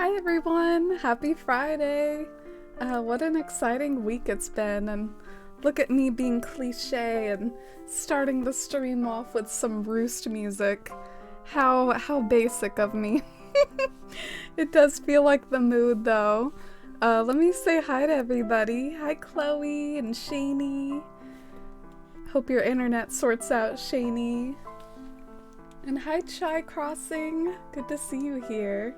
Hi everyone! Happy Friday! What an exciting week it's been, and look at me being cliche and starting the stream off with some roost music. How basic of me. It does feel like the mood though. Let me say hi to everybody. Hi Chloe and Shani. Hope your internet sorts out, Shani. And hi Chai Crossing. Good to see you here.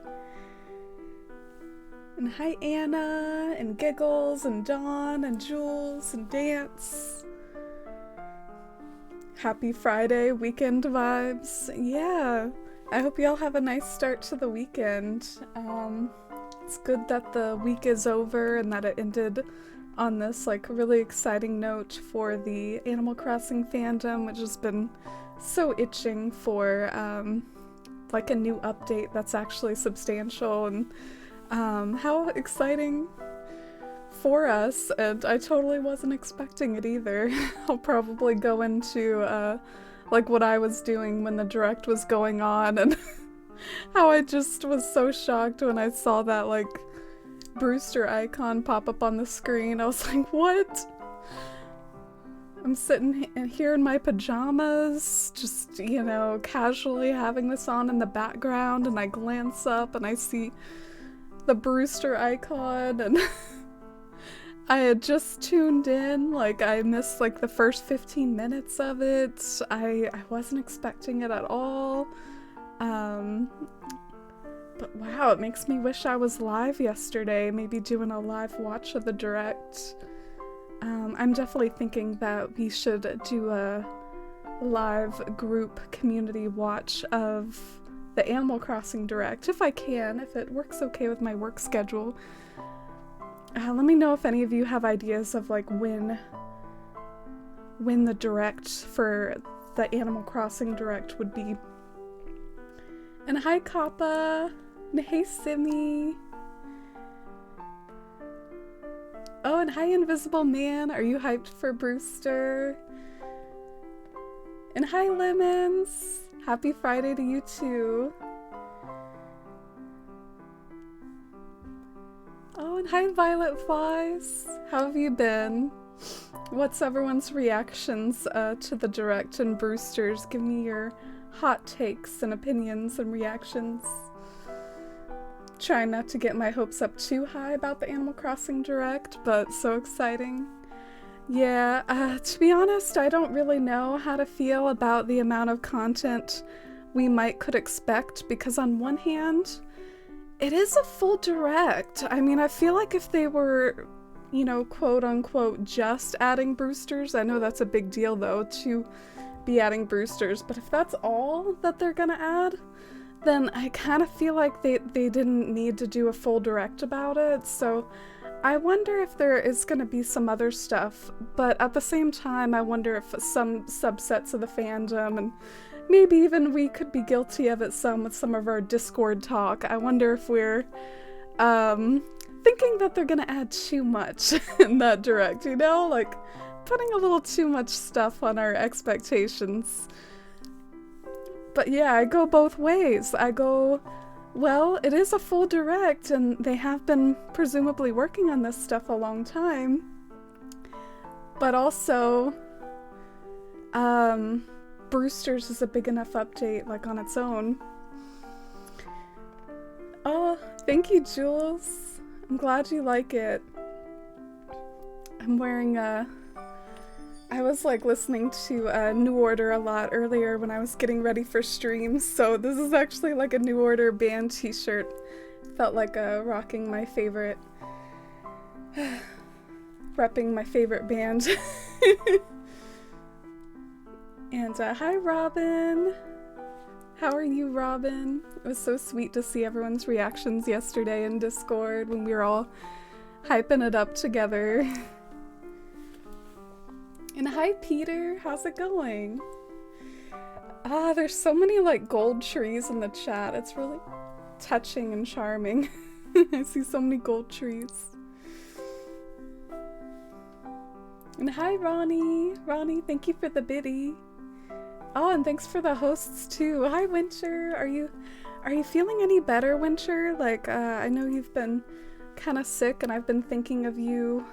And hi Anna, and Giggles, and Dawn, and Jules, and Dance. Happy Friday, weekend vibes. Yeah, I hope y'all have a nice start to the weekend. It's good that the week is over and that it ended on this really exciting note for the Animal Crossing fandom, which has been so itching for a new update that's actually substantial, and how exciting for us, and I totally wasn't expecting it either. I'll probably go into what I was doing when the direct was going on, and how I just was so shocked when I saw that Brewster icon pop up on the screen. I was like, what? I'm sitting here in my pajamas, just, casually having this on in the background, and I glance up and I see the Brewster icon, and I had just tuned in. I missed the first 15 minutes of it. I wasn't expecting it at all. But wow, it makes me wish I was live yesterday, maybe doing a live watch of the direct. I'm definitely thinking that we should do a live group community watch of the Animal Crossing direct, if I can, if it works okay with my work schedule. Let me know if any of you have ideas of when the direct for the Animal Crossing direct would be. And hi Kappa, and hey Simi. Oh, and hi Invisible Man, are you hyped for Brewster? And hi Lemons, happy Friday to you too. Oh, and hi Violet Flies, how have you been? What's everyone's reactions to the direct and Brewster's? Give me your hot takes and opinions and reactions. Trying not to get my hopes up too high about the Animal Crossing direct, but so exciting. Yeah, to be honest, I don't really know how to feel about the amount of content we could expect, because on one hand, it is a full direct. I mean, I feel like if they were, quote unquote, just adding Brewsters, I know that's a big deal though, to be adding Brewsters, but if that's all that they're gonna add, then I kind of feel like they didn't need to do a full direct about it. So I wonder if there is going to be some other stuff, but at the same time I wonder if some subsets of the fandom, and maybe even we could be guilty of it with some of our Discord talk, I wonder if we're thinking that they're going to add too much in that direct, putting a little too much stuff on our expectations. But yeah, I go both ways. I go, well, it is a full direct, and they have been presumably working on this stuff a long time. But also, Brewster's is a big enough update, on its own. Oh, thank you, Jules. I'm glad you like it. I'm wearing I was listening to New Order a lot earlier when I was getting ready for streams, so this is actually a New Order band t-shirt. Felt like rocking my favorite, repping my favorite band. And hi Robin! How are you, Robin? It was so sweet to see everyone's reactions yesterday in Discord when we were all hyping it up together. And hi Peter, how's it going? There's so many gold trees in the chat. It's really touching and charming. I see so many gold trees. And hi Ronnie. Ronnie, thank you for the biddy. Oh, and thanks for the hosts too. Hi, Winter. Are you feeling any better, Winter? Like, I know you've been kind of sick, and I've been thinking of you.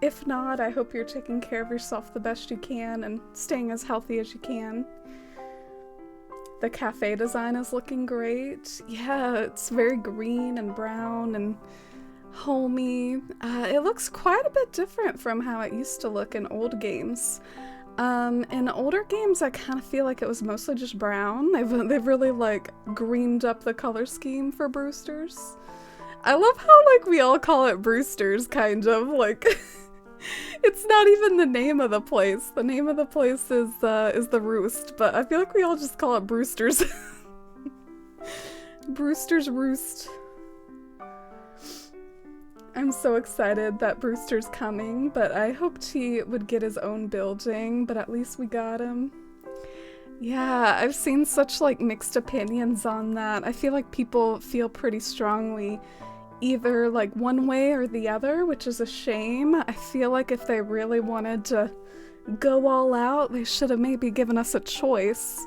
If not, I hope you're taking care of yourself the best you can and staying as healthy as you can. The cafe design is looking great. Yeah, it's very green and brown and homey. It looks quite a bit different from how it used to look in old games. In older games, I kind of feel like it was mostly just brown. They've really, like, greened up the color scheme for Brewster's. I love how, like, we all call it Brewster's, kind of, like, it's not even the name of the place. The name of the place is the Roost, but I feel like we all just call it Brewster's. Brewster's Roost. I'm so excited that Brewster's coming, but I hoped he would get his own building, but at least we got him. Yeah, I've seen such, like, mixed opinions on that. I feel like people feel pretty strongly either, like, one way or the other, which is a shame. I feel like if they really wanted to go all out, they should have maybe given us a choice.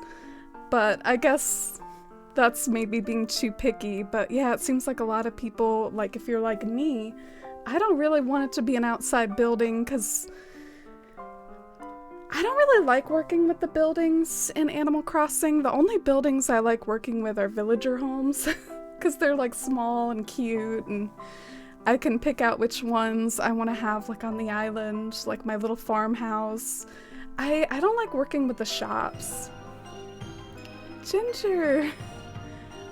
But I guess that's maybe being too picky. But yeah, it seems like a lot of people, like, if you're like me, I don't really want it to be an outside building because I don't really like working with the buildings in Animal Crossing. The only buildings I like working with are villager homes because they're, like, small and cute, and I can pick out which ones I want to have, like, on the island, like my little farmhouse. I don't like working with the shops. Ginger!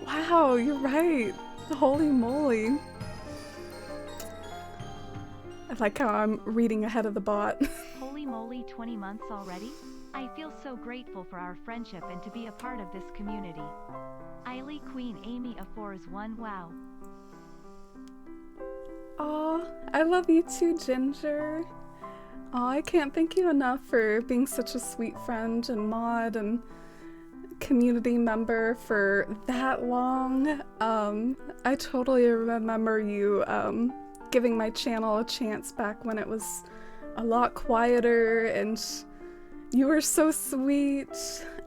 Wow, you're right. Holy moly. I like how I'm reading ahead of the bot. Holy moly, 20 months already? I feel so grateful for our friendship and to be a part of this community. Eily Queen Amy Afors 1 wow. Aw, I love you too, Ginger. Aw, I can't thank you enough for being such a sweet friend and mod and community member for that long. I totally remember you giving my channel a chance back when it was a lot quieter, and you were so sweet.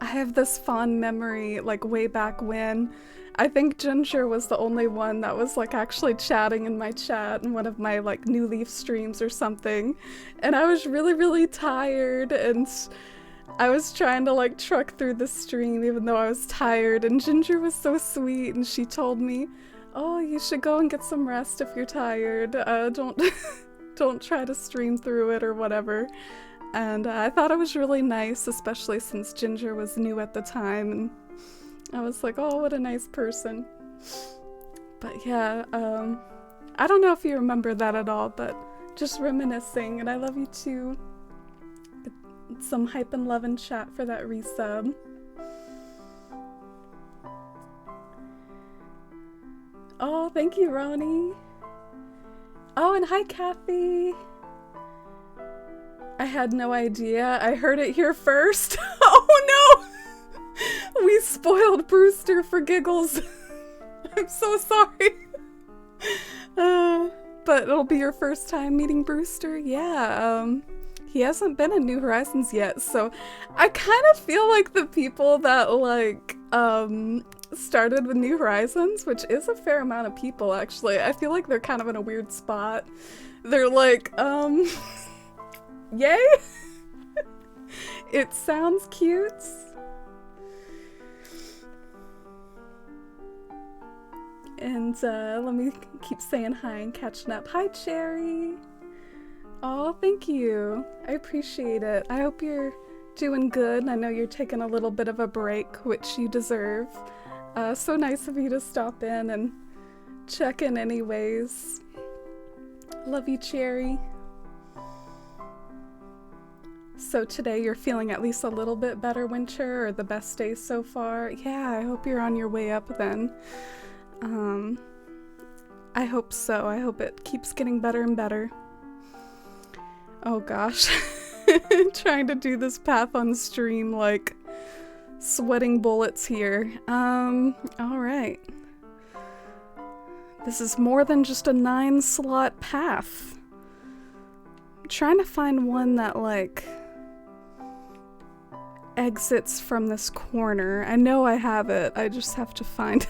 I have this fond memory, like, way back when. I think Ginger was the only one that was, like, actually chatting in my chat in one of my, like, New Leaf streams or something. And I was really, really tired, and I was trying to, like, truck through the stream even though I was tired, and Ginger was so sweet, and she told me, oh, you should go and get some rest if you're tired. Don't try to stream through it or whatever. And I thought it was really nice, especially since Ginger was new at the time, and I was like, oh, what a nice person. But yeah, I don't know if you remember that at all, but just reminiscing, and I love you too. Some hype and love in chat for that resub. Oh, thank you, Ronnie. Oh, and hi, Kathy. I had no idea. I heard it here first. Oh no! We spoiled Brewster for giggles. I'm so sorry. But it'll be your first time meeting Brewster? Yeah, he hasn't been in New Horizons yet, so I kind of feel like the people that, like, started with New Horizons, which is a fair amount of people, actually. I feel like they're kind of in a weird spot. They're like, yay? It sounds cute. And, let me keep saying hi and catching up. Hi, Cherry! Oh, thank you. I appreciate it. I hope you're doing good. I know you're taking a little bit of a break, which you deserve. So nice of you to stop in and check in anyways. Love you, Cherry. So today you're feeling at least a little bit better, Winter, or the best day so far? Yeah, I hope you're on your way up then. I hope so. I hope it keeps getting better and better. Oh gosh. Trying to do this path on stream, like, sweating bullets here. Alright. This is more than just a 9-slot path. I'm trying to find one that, like, exits from this corner. I know I have it. I just have to find it.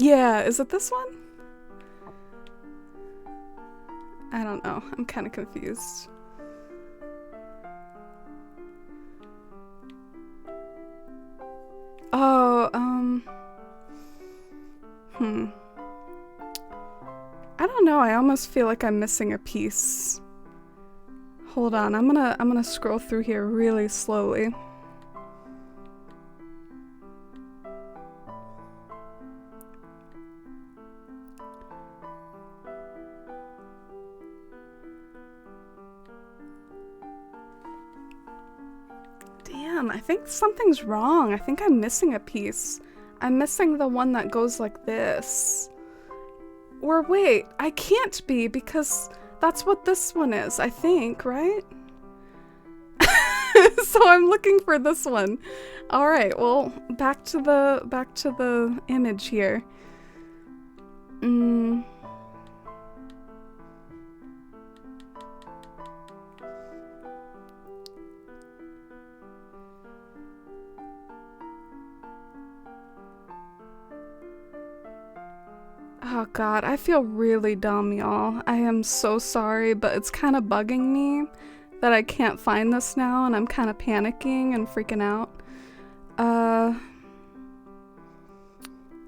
Yeah, is it this one? I don't know. I'm kind of confused. Oh, I don't know. I almost feel like I'm missing a piece. Hold on. I'm gonna scroll through here really slowly. Damn, I think something's wrong. I think I'm missing a piece. I'm missing the one that goes like this. Or wait, I can't be because that's what this one is, I think, right? So I'm looking for this one. All right, well, back to the image here. Oh god, I feel really dumb, y'all. I am so sorry, but it's kind of bugging me that I can't find this now, and I'm kind of panicking and freaking out.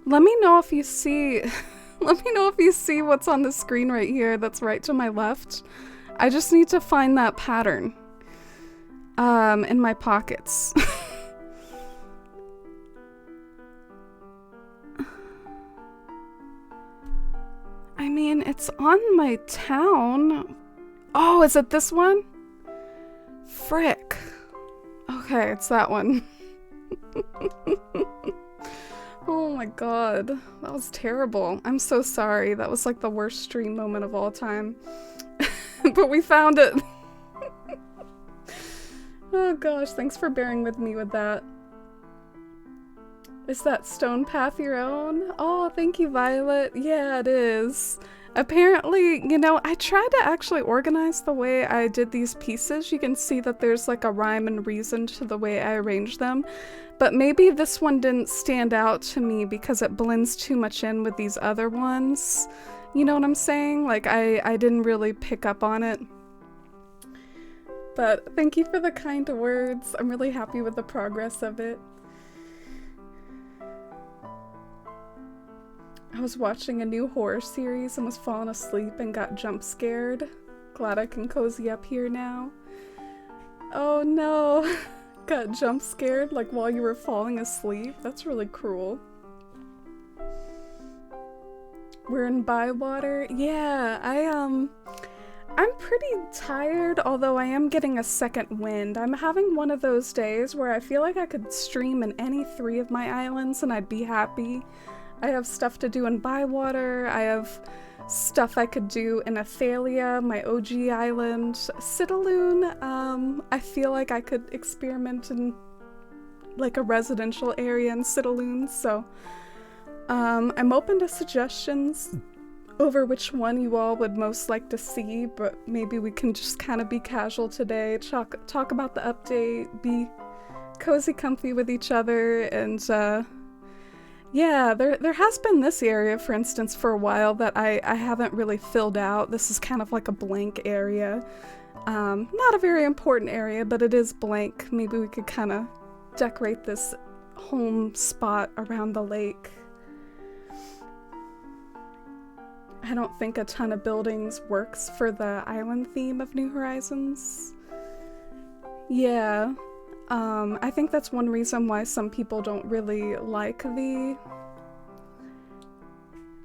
Let me know if you see let me know if you see what's on the screen right here that's right to my left. I just need to find that pattern in my pockets. I mean, it's on my town. Oh, is it this one? Frick. Okay, it's that one. Oh my god. That was terrible. I'm so sorry. That was like the worst stream moment of all time. But we found it. Oh gosh, thanks for bearing with me with that. Is that stone path your own? Oh, thank you, Violet. Yeah, it is. Apparently, you know, I tried to actually organize the way I did these pieces. You can see that there's like a rhyme and reason to the way I arranged them. But maybe this one didn't stand out to me because it blends too much in with these other ones. You know what I'm saying? Like, I didn't really pick up on it. But thank you for the kind words. I'm really happy with the progress of it. I was watching a new horror series and was falling asleep and got jump scared. Glad I can cozy up here now. Oh no, got jump scared like while you were falling asleep? That's really cruel. We're in Bywater? Yeah, I'm pretty tired, although I am getting a second wind. I'm having one of those days where I feel like I could stream in any 3 of my islands and I'd be happy. I have stuff to do in Bywater, I have stuff I could do in Athalia, my OG island. Citaloon, I feel like I could experiment in like a residential area in Citaloon, so I'm open to suggestions over which one you all would most like to see, but maybe we can just kind of be casual today, talk about the update, be cozy comfy with each other, and yeah, there has been this area, for instance, for a while that I haven't really filled out. This is kind of like a blank area. Not a very important area, but it is blank. Maybe we could kind of decorate this home spot around the lake. I don't think a ton of buildings works for the island theme of New Horizons. Yeah. I think that's one reason why some people don't really like the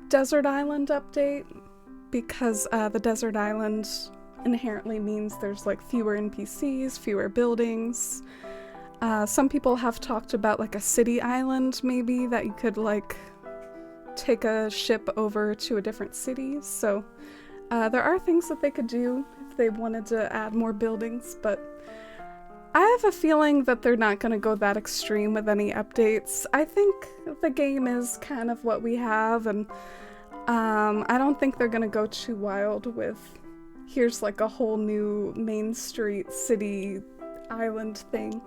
Desert Island update, because the Desert Island inherently means there's like fewer NPCs, fewer buildings. Some people have talked about like a city island maybe that you could like take a ship over to a different city, so there are things that they could do if they wanted to add more buildings, but I have a feeling that they're not going to go that extreme with any updates. I think the game is kind of what we have, and I don't think they're going to go too wild with here's like a whole new Main Street city island thing.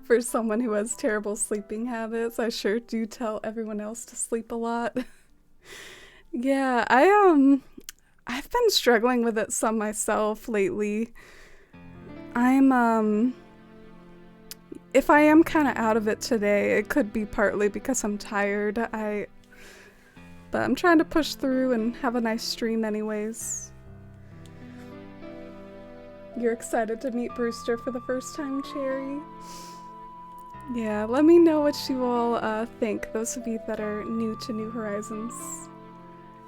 For someone who has terrible sleeping habits, I sure do tell everyone else to sleep a lot. Yeah, I've been struggling with it some myself lately. If I am kind of out of it today, it could be partly because I'm tired. But I'm trying to push through and have a nice stream anyways. You're excited to meet Brewster for the first time, Cherry? Yeah, let me know what you all think, those of you that are new to New Horizons.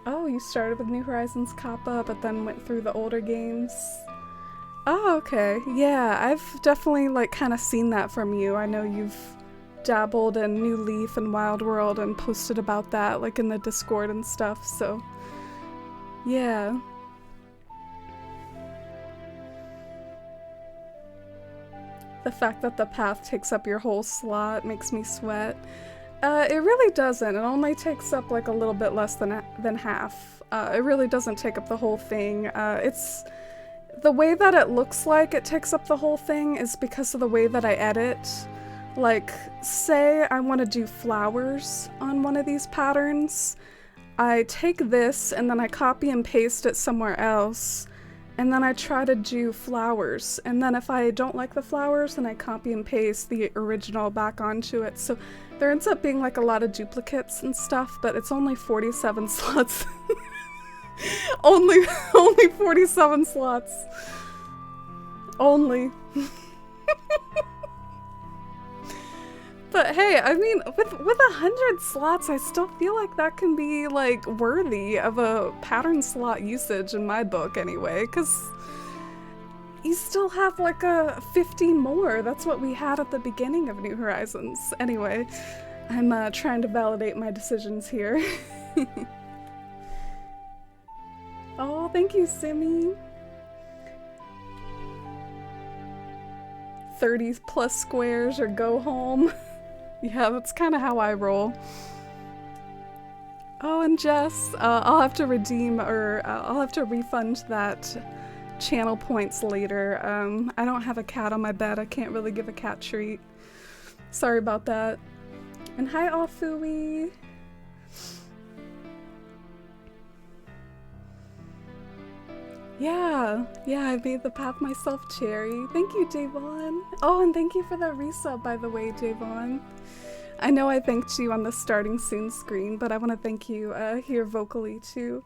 Oh, you started with New Horizons Kappa, but then went through the older games. Oh, okay. Yeah, I've definitely like kind of seen that from you. I know you've dabbled in New Leaf and Wild World and posted about that like in the Discord and stuff, so yeah. The fact that the path takes up your whole slot makes me sweat. It really doesn't. It only takes up like a little bit less than half. It really doesn't take up the whole thing. It's the way that it looks like it takes up the whole thing is because of the way that I edit. Like, say I want to do flowers on one of these patterns. I take this and then I copy and paste it somewhere else. And then I try to do flowers, and then if I don't like the flowers, then I copy and paste the original back onto it. So there ends up being like a lot of duplicates and stuff, but it's only 47 slots. only 47 slots. Only. But hey, I mean, with 100 slots, I still feel like that can be, like, worthy of a pattern slot usage in my book anyway, because you still have, like, 50 more. That's what we had at the beginning of New Horizons. Anyway, I'm trying to validate my decisions here. Oh, thank you, Simi. 30 plus squares or go home. Yeah, that's kind of how I roll. Oh, and Jess, I'll have to redeem, or I'll have to refund that channel points later. I don't have a cat on my bed. I can't really give a cat treat. Sorry about that. And hi, Afui. Yeah, I made the path myself, Cherry. Thank you, Javon. Oh, and thank you for that resub, by the way, Javon. I know I thanked you on the starting soon screen, but I want to thank you here vocally, too.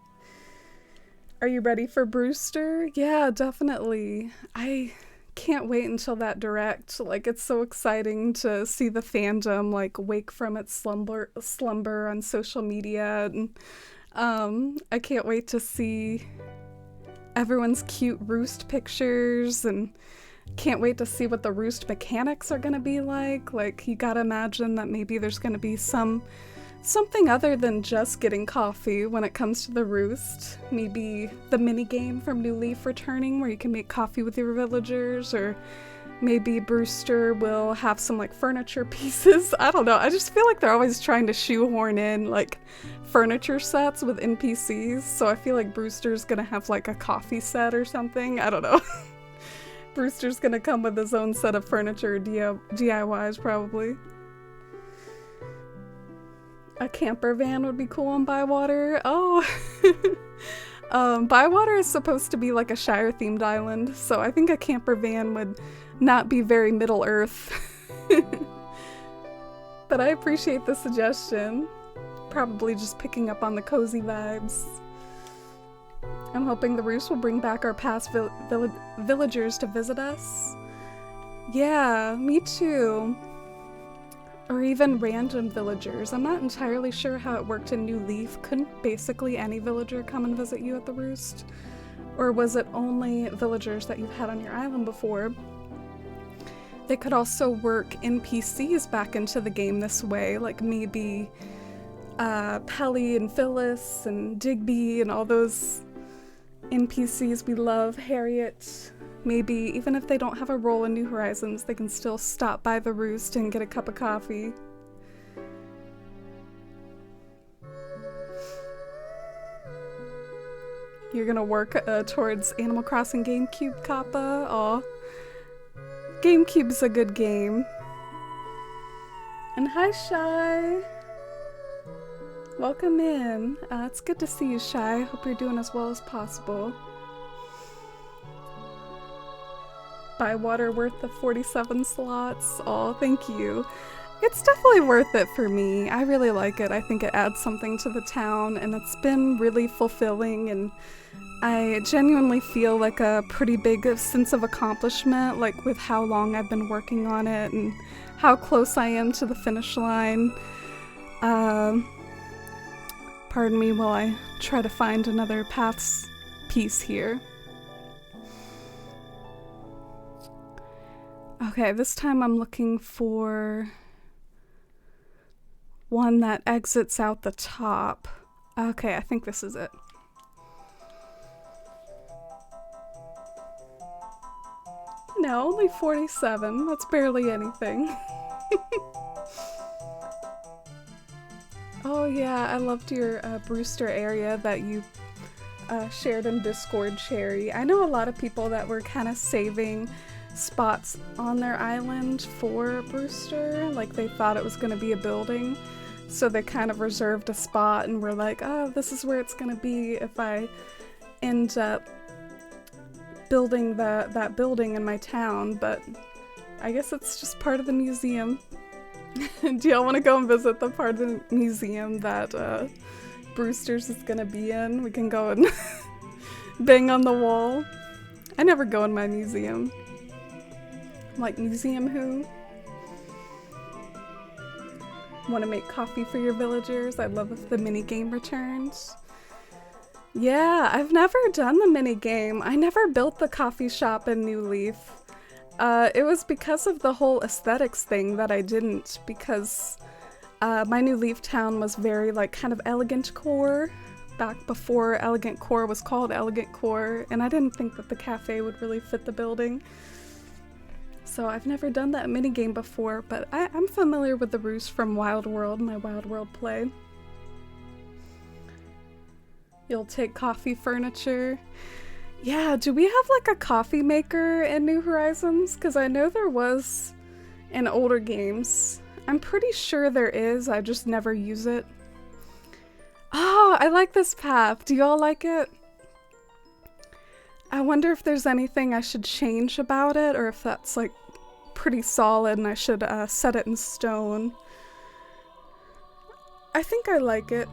Are you ready for Brewster? Yeah, definitely. I can't wait until that direct. Like, it's so exciting to see the fandom, like, wake from its slumber on social media. And I can't wait to see everyone's cute roost pictures, and can't wait to see what the roost mechanics are gonna be like. Like, you gotta imagine that maybe there's gonna be something other than just getting coffee when it comes to the roost. Maybe the mini game from New Leaf returning where you can make coffee with your villagers, or maybe Brewster will have some like furniture pieces. I don't know. I just feel like they're always trying to shoehorn in like furniture sets with NPCs, so I feel like Brewster's gonna have like a coffee set or something. I don't know. Brewster's gonna come with his own set of furniture DIYs probably. A camper van would be cool on Bywater. Oh. Bywater is supposed to be like a Shire themed island, so I think a camper van would not be very Middle Earth. But I appreciate the suggestion. Probably just picking up on the cozy vibes. I'm hoping the roost will bring back our past villagers to visit us. Yeah, me too. Or even random villagers. I'm not entirely sure how it worked in New Leaf. Couldn't basically any villager come and visit you at the roost? Or was it only villagers that you've had on your island before? They could also work NPCs back into the game this way, like maybe Pelly and Phyllis and Digby and all those NPCs we love, Harriet. Maybe even if they don't have a role in New Horizons, they can still stop by the roost and get a cup of coffee. You're gonna work towards Animal Crossing GameCube, Kappa? Aw. GameCube's a good game. And hi, Shy. Welcome in. It's good to see you, Shy. Hope you're doing as well as possible. Bywater worth the 47 slots. Aw, thank you. It's definitely worth it for me. I really like it. I think it adds something to the town, and it's been really fulfilling, and I genuinely feel like a pretty big sense of accomplishment, like with how long I've been working on it and how close I am to the finish line. Pardon me while I try to find another paths piece here. Okay, this time I'm looking for one that exits out the top. Okay, I think this is it. No, only 47. That's barely anything. Oh yeah, I loved your Brewster area that you shared in Discord, Cherry. I know a lot of people that were kind of saving spots on their island for Brewster. Like they thought it was going to be a building, so they kind of reserved a spot and were like, oh, this is where it's going to be if I end up building that building in my town. But I guess it's just part of the museum. Do y'all want to go and visit the part of the museum that Brewster's is gonna be in? We can go and bang on the wall. I never go in my museum. Like museum who? Want to make coffee for your villagers? I love if the minigame returns. Yeah, I've never done the minigame. I never built the coffee shop in New Leaf. It was because of the whole aesthetics thing that I didn't, because my New Leaf town was very like kind of elegant core back before elegant core was called elegant core, and I didn't think that the cafe would really fit the building. So I've never done that minigame before, but I'm familiar with the roost from Wild World, my Wild World play. You'll take coffee furniture. Yeah, do we have like a coffee maker in New Horizons? Because I know there was in older games. I'm pretty sure there is, I just never use it. Oh, I like this path. Do y'all like it? I wonder if there's anything I should change about it, or if that's like pretty solid and I should set it in stone. I think I like it.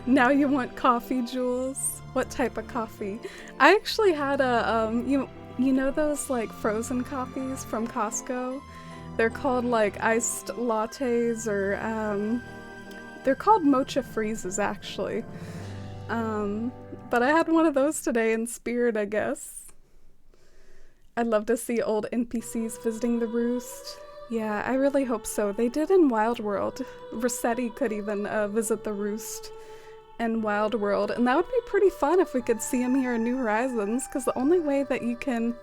Now you want coffee, Jules? What type of coffee? I actually had a, you know those like frozen coffees from Costco? They're called like iced lattes, or they're called mocha freezes actually. But I had one of those today in spirit, I guess. I'd love to see old NPCs visiting the roost. Yeah, I really hope so. They did in Wild World. Rossetti could even visit the roost in Wild World, and that would be pretty fun if we could see him here in New Horizons, because the only way that you can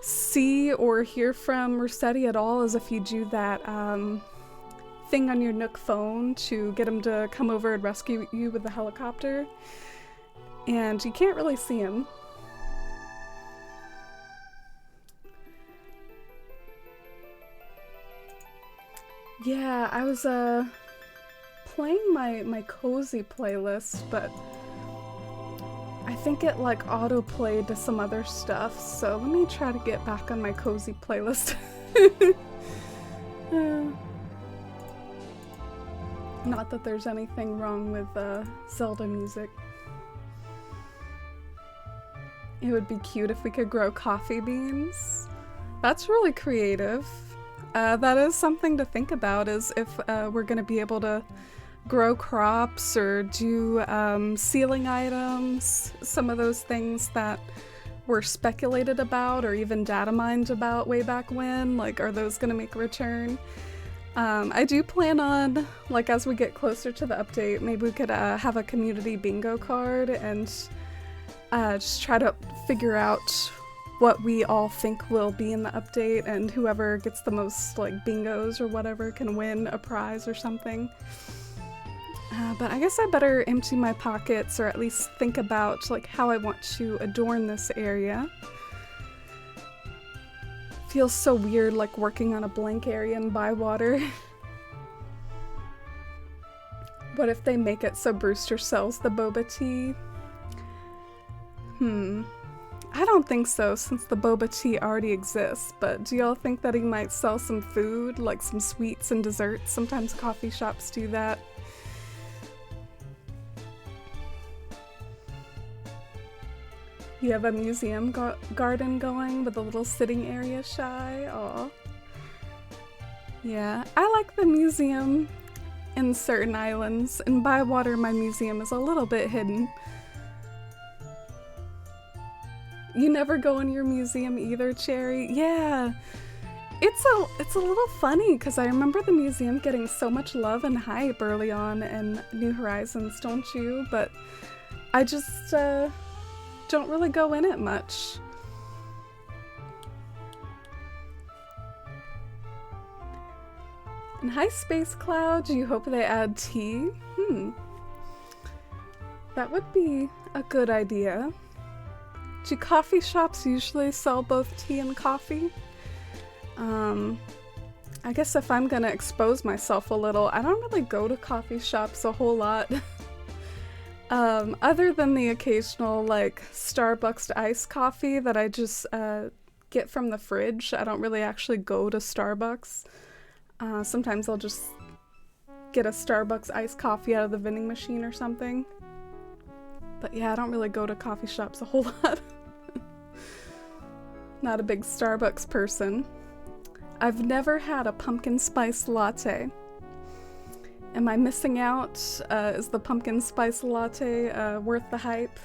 see or hear from Rossetti at all is if you do that thing on your Nook phone to get him to come over and rescue you with the helicopter, and you can't really see him. Yeah, I was playing my cozy playlist, but I think it like auto-played to some other stuff, so let me try to get back on my cozy playlist. Not that there's anything wrong with Zelda music. It would be cute if we could grow coffee beans. That's really creative. That is something to think about, is if we're going to be able to grow crops or do ceiling items, some of those things that were speculated about or even data mined about way back when, like, are those going to make a return? I do plan on, like, as we get closer to the update, maybe we could have a community bingo card and just try to figure out what we all think will be in the update, and whoever gets the most like bingos or whatever can win a prize or something. But I guess I better empty my pockets, or at least think about like how I want to adorn this area. Feels so weird like working on a blank area in Bywater. What if they make it so Brewster sells the boba tea? I don't think so, since the boba tea already exists, but do y'all think that he might sell some food, like some sweets and desserts? Sometimes coffee shops do that. You have a museum garden going with a little sitting area shy. Aw. Yeah, I like the museum in certain islands. In Bywater, my museum is a little bit hidden. You never go in your museum either, Cherry? Yeah. It's a little funny because I remember the museum getting so much love and hype early on in New Horizons, don't you? But I just don't really go in it much. And hi, Space Cloud. Do you hope they add tea? That would be a good idea. Do coffee shops usually sell both tea and coffee? I guess if I'm gonna expose myself a little, I don't really go to coffee shops a whole lot. Other than the occasional, like, Starbucks iced coffee that I just get from the fridge. I don't really actually go to Starbucks. Sometimes I'll just get a Starbucks iced coffee out of the vending machine or something. But yeah, I don't really go to coffee shops a whole lot. Not a big Starbucks person. I've never had a pumpkin spice latte. Am I missing out? Is the pumpkin spice latte worth the hype?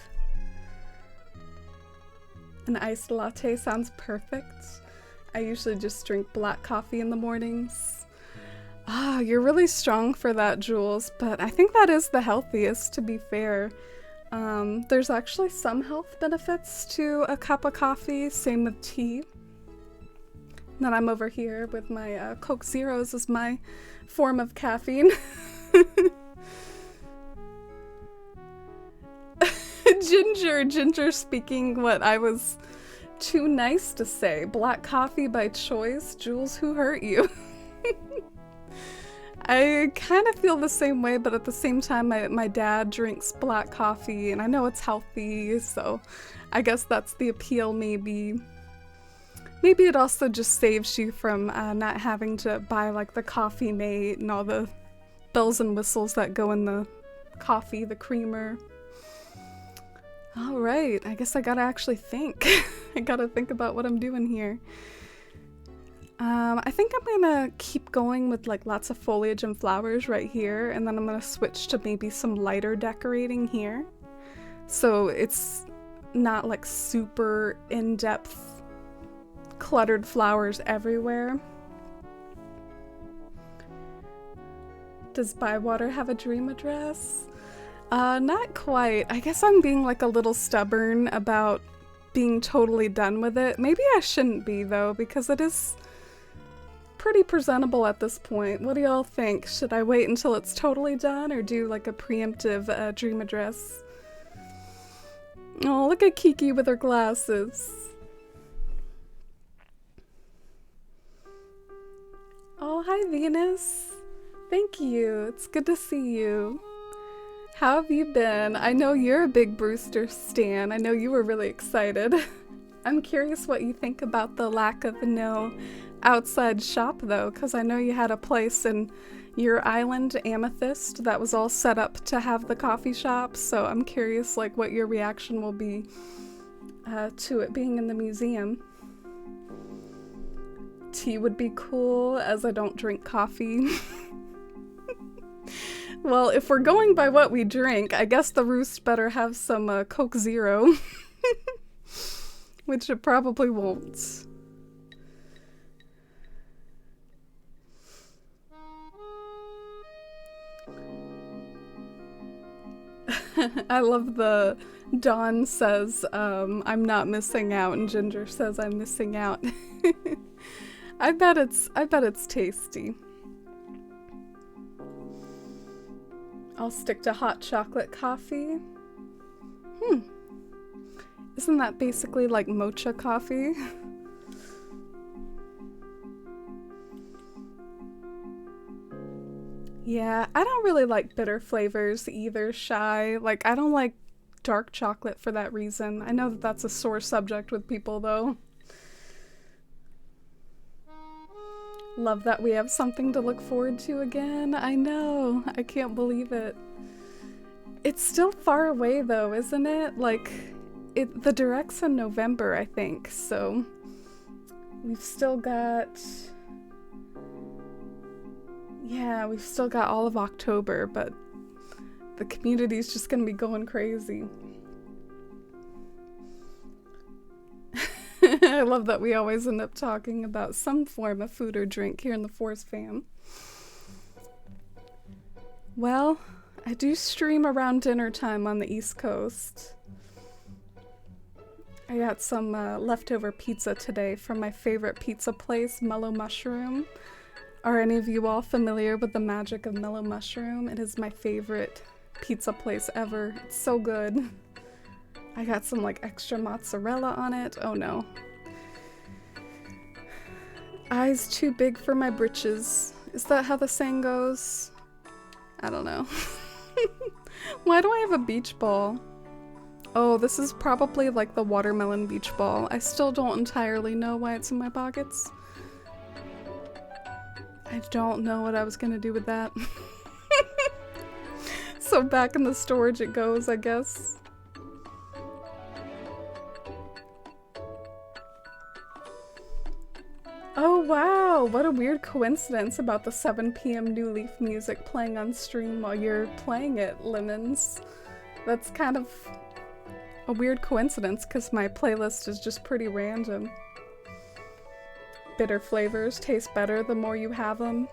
An iced latte sounds perfect. I usually just drink black coffee in the mornings. Ah, you're really strong for that, Jules, but I think that is the healthiest, to be fair. There's actually some health benefits to a cup of coffee, same with tea. Then I'm over here with my Coke Zeros as my form of caffeine. Ginger speaking what I was too nice to say. Black coffee by choice. Jules, who hurt you? I kind of feel the same way, but at the same time, my dad drinks black coffee, and I know it's healthy, so I guess that's the appeal, maybe. Maybe it also just saves you from not having to buy, like, the coffee mate and all the bells and whistles that go in the coffee, the creamer. Alright, I guess I gotta actually think. I gotta think about what I'm doing here. I think I'm gonna keep going with like lots of foliage and flowers right here, and then I'm gonna switch to maybe some lighter decorating here. So it's not like super in-depth cluttered flowers everywhere. Does Bywater have a dream address? Not quite. I guess I'm being like a little stubborn about being totally done with it. Maybe I shouldn't be though, because it is pretty presentable at this point. What do y'all think? Should I wait until it's totally done or do like a preemptive dream address? Oh, look at Kiki with her glasses. Oh, hi Venus. Thank you. It's good to see you. How have you been? I know you're a big Brewster stan. I know you were really excited. I'm curious what you think about the lack of no outside shop though, because I know you had a place in your island, Amethyst, that was all set up to have the coffee shop, so I'm curious like what your reaction will be to it being in the museum. Tea would be cool, as I don't drink coffee. Well, if we're going by what we drink, I guess the Roost better have some Coke Zero. Which it probably won't. I love the Dawn says, I'm not missing out, and Ginger says I'm missing out. I bet it's tasty. I'll stick to hot chocolate coffee. Isn't that basically like mocha coffee? Yeah, I don't really like bitter flavors either, Shy. Like, I don't like dark chocolate for that reason. I know that that's a sore subject with people, though. Love that we have something to look forward to again. I know. I can't believe it. It's still far away, though, isn't it? Like, the Direct's in November, I think, so we've still got... Yeah, we've still got all of October, but the community's just gonna be going crazy. I love that we always end up talking about some form of food or drink here in the Force fam. Well, I do stream around dinner time on the East Coast. I got some leftover pizza today from my favorite pizza place, Mellow Mushroom. Are any of you all familiar with the magic of Mellow Mushroom? It is my favorite pizza place ever. It's so good. I got some like extra mozzarella on it. Oh no. Eyes too big for my britches. Is that how the saying goes? I don't know. Why do I have a beach ball? Oh, this is probably like the watermelon beach ball. I still don't entirely know why it's in my pockets. I don't know what I was gonna do with that. So back in the storage it goes, I guess. Oh wow, what a weird coincidence about the 7 p.m. New Leaf music playing on stream while you're playing it, Lemons. That's kind of a weird coincidence because my playlist is just pretty random. Bitter flavors taste better the more you have them.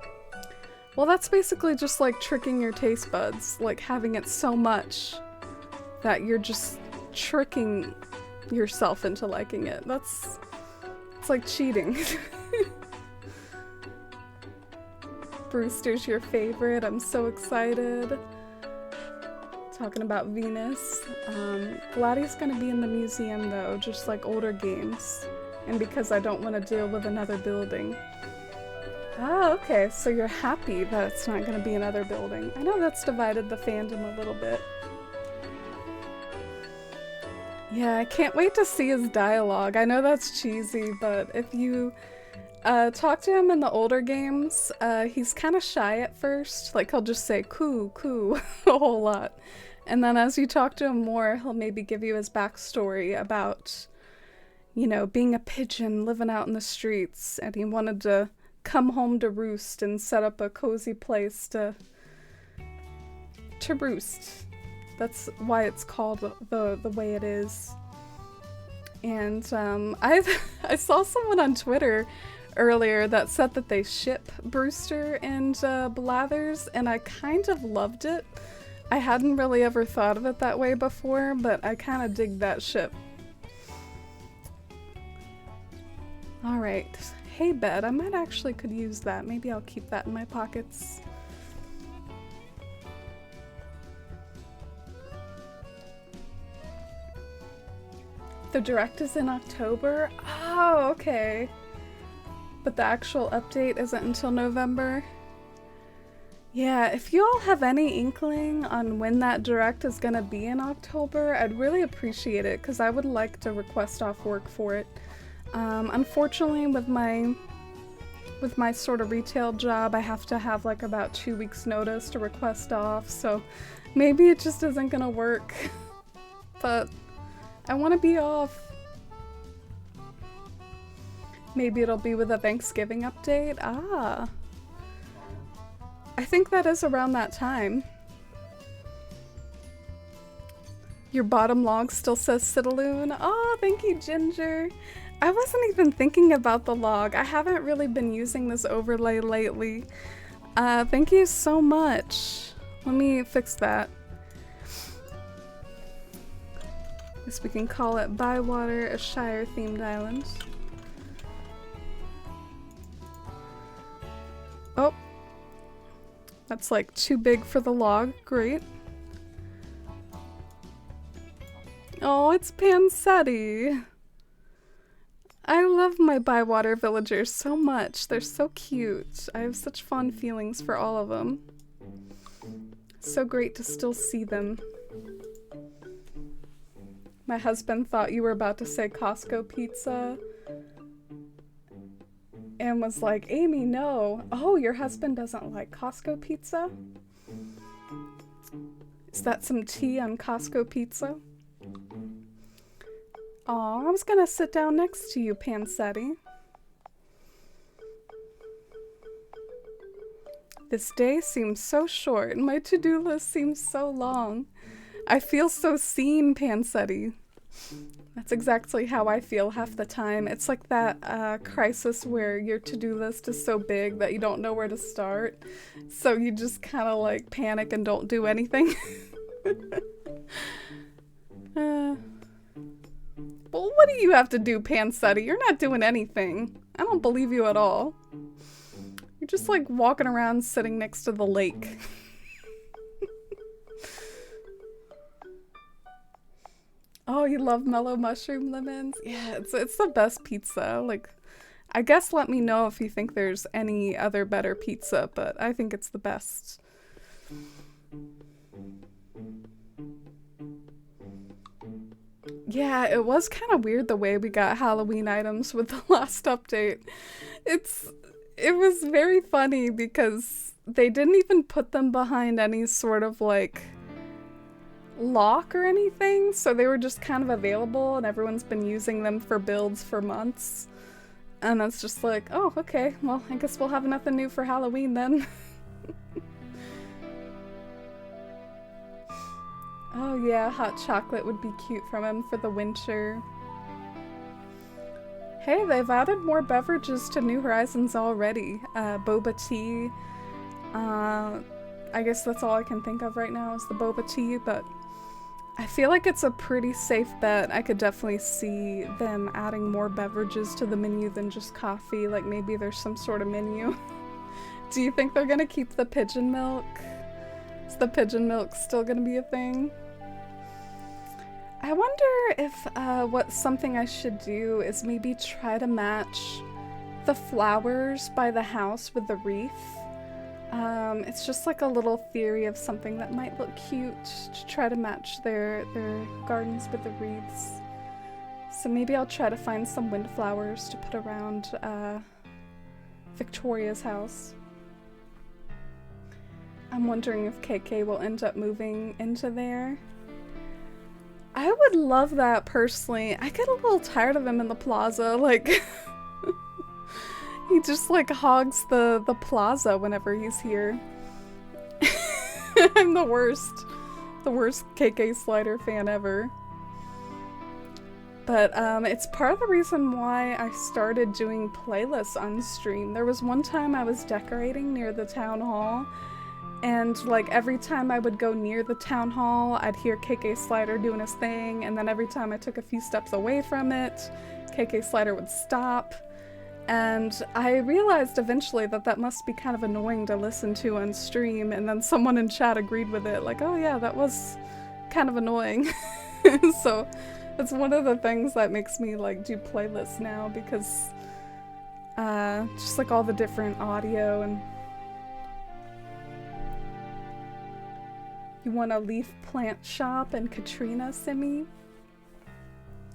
Well, that's basically just like tricking your taste buds, like having it so much that you're just tricking yourself into liking it. It's like cheating. Brewster's your favorite. I'm so excited. Talking about Venus. Gladdy's gonna be in the museum though, just like older games. And because I don't want to deal with another building. Oh, okay, so you're happy that it's not going to be another building. I know that's divided the fandom a little bit. Yeah, I can't wait to see his dialogue. I know that's cheesy, but if you talk to him in the older games, he's kind of shy at first. Like, he'll just say, coo, coo, a whole lot. And then as you talk to him more, he'll maybe give you his backstory about... you know, being a pigeon living out in the streets, and he wanted to come home to roost and set up a cozy place to roost. That's why it's called the way it is. And I saw someone on Twitter earlier that said that they ship Brewster and Blathers, and I kind of loved it. I hadn't really ever thought of it that way before, but I kind of dig that ship. Alright, hay bed. I might actually could use that. Maybe I'll keep that in my pockets. The Direct is in October? Oh, okay. But the actual update isn't until November? Yeah, if you all have any inkling on when that Direct is gonna be in October, I'd really appreciate it, because I would like to request off work for it. Unfortunately, with my sort of retail job, I have to have like about 2 weeks notice to request off, so maybe it just isn't gonna work. But I want to be off. Maybe it'll be with a Thanksgiving update? Ah. I think that is around that time. Your bottom log still says Citaloon. Oh, thank you, Ginger. I wasn't even thinking about the log. I haven't really been using this overlay lately. Thank you so much. Let me fix that. Guess we can call it Bywater, a Shire-themed island. Oh. That's like too big for the log. Great. Oh, it's Panseti. I love my Bywater villagers so much. They're so cute. I have such fond feelings for all of them. So great to still see them. My husband thought you were about to say Costco pizza and was like, Amy, no. Oh, your husband doesn't like Costco pizza? Is that some tea on Costco pizza? Aw, I was gonna sit down next to you, Panseti. This day seems so short, and my to-do list seems so long. I feel so seen, Panseti. That's exactly how I feel half the time. It's like that crisis where your to-do list is so big that you don't know where to start. So you just kind of like panic and don't do anything. Well, what do you have to do, Panseti? You're not doing anything. I don't believe you at all. You're just like walking around sitting next to the lake. Oh, you love mellow mushroom lemons? Yeah, it's the best pizza. Like, I guess let me know if you think there's any other better pizza, but I think it's the best. Yeah, it was kind of weird the way we got Halloween items with the last update. It was very funny because they didn't even put them behind any sort of like lock or anything, so they were just kind of available and everyone's been using them for builds for months. And it's just like, oh, okay, well, I guess we'll have nothing new for Halloween then. Oh yeah, hot chocolate would be cute from him for the winter. Hey, they've added more beverages to New Horizons already. Boba tea. I guess that's all I can think of right now is the boba tea, but I feel like it's a pretty safe bet. I could definitely see them adding more beverages to the menu than just coffee. Like maybe there's some sort of menu. Do you think they're gonna keep the pigeon milk? Is the pigeon milk still gonna be a thing? I wonder if what something I should do is maybe try to match the flowers by the house with the wreath. It's just like a little theory of something that might look cute to try to match their gardens with the wreaths. So maybe I'll try to find some windflowers to put around Victoria's house. I'm wondering if KK will end up moving into there. I would love that personally. I get a little tired of him in the plaza, like he just like hogs the plaza whenever he's here. I'm the worst KK Slider fan ever. But it's part of the reason why I started doing playlists on stream. There was one time I was decorating near the town hall, and like every time I would go near the town hall, I'd hear KK Slider doing his thing, and then every time I took a few steps away from it, KK Slider would stop. And I realized eventually that that must be kind of annoying to listen to on stream, and then someone in chat agreed with it, like, oh yeah, that was kind of annoying. So that's one of the things that makes me like do playlists now, because just like all the different audio. And you want a leaf plant shop in Katrina, Simi?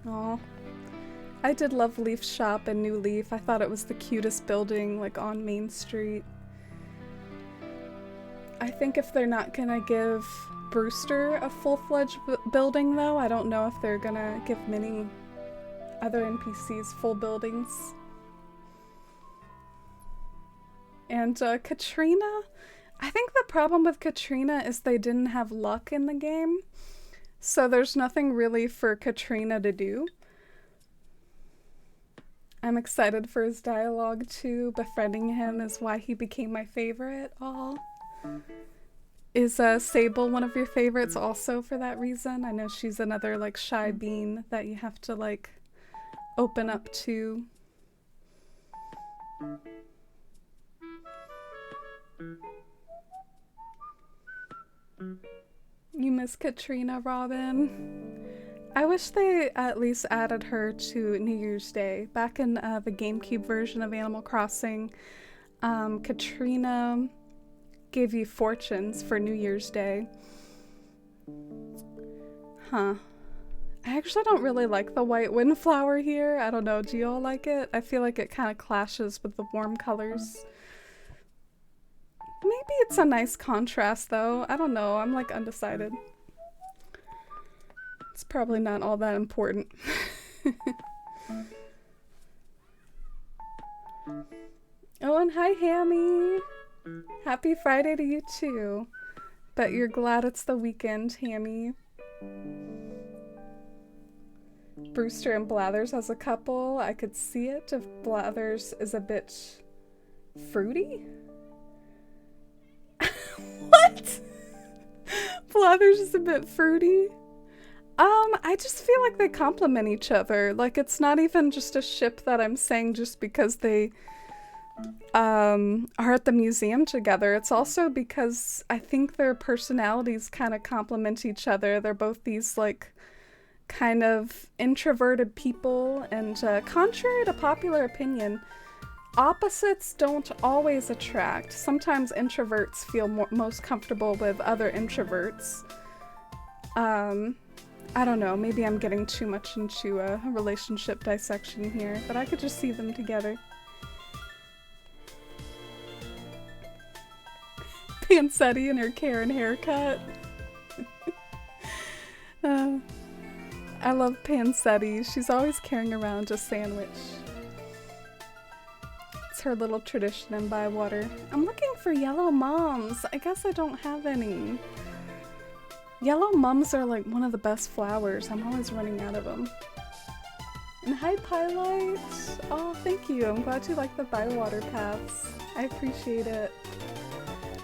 Aw. I did love Leaf Shop in New Leaf. I thought it was the cutest building, like, on Main Street. I think if they're not gonna give Brewster a full-fledged building, though, I don't know if they're gonna give many other NPCs full buildings. And Katrina? I think the problem with Katrina is they didn't have luck in the game, so there's nothing really for Katrina to do. I'm excited for his dialogue too. Befriending him is why he became my favorite. Aw. Is Sable one of your favorites also for that reason? I know she's another like shy bean that you have to like open up to. You miss Katrina, Robin? I wish they at least added her to New Year's Day. Back in the GameCube version of Animal Crossing, Katrina gave you fortunes for New Year's Day. Huh. I actually don't really like the white windflower here. I don't know, do you all like it? I feel like it kind of clashes with the warm colors. Maybe it's a nice contrast though. I don't know, I'm like undecided. It's probably not all that important. Oh, and hi Hammy! Happy Friday to you too. Bet you're glad it's the weekend, Hammy. Brewster and Blathers as a couple. I could see it if Blathers is a bit fruity. What? Blathers is a bit fruity. I just feel like they complement each other. Like it's not even just a ship that I'm saying just because they are at the museum together. It's also because I think their personalities kind of complement each other. They're both these like kind of introverted people, and contrary to popular opinion, opposites don't always attract. Sometimes introverts feel most comfortable with other introverts. I don't know, maybe I'm getting too much into a relationship dissection here, but I could just see them together. Pansetti and her Karen haircut. I love Pansetti. She's always carrying around a sandwich. It's her little tradition in Bywater. I'm looking for yellow mums. I guess I don't have any. Yellow mums are like one of the best flowers. I'm always running out of them. And hi Pylite. Oh, thank you. I'm glad you like the Bywater paths. I appreciate it.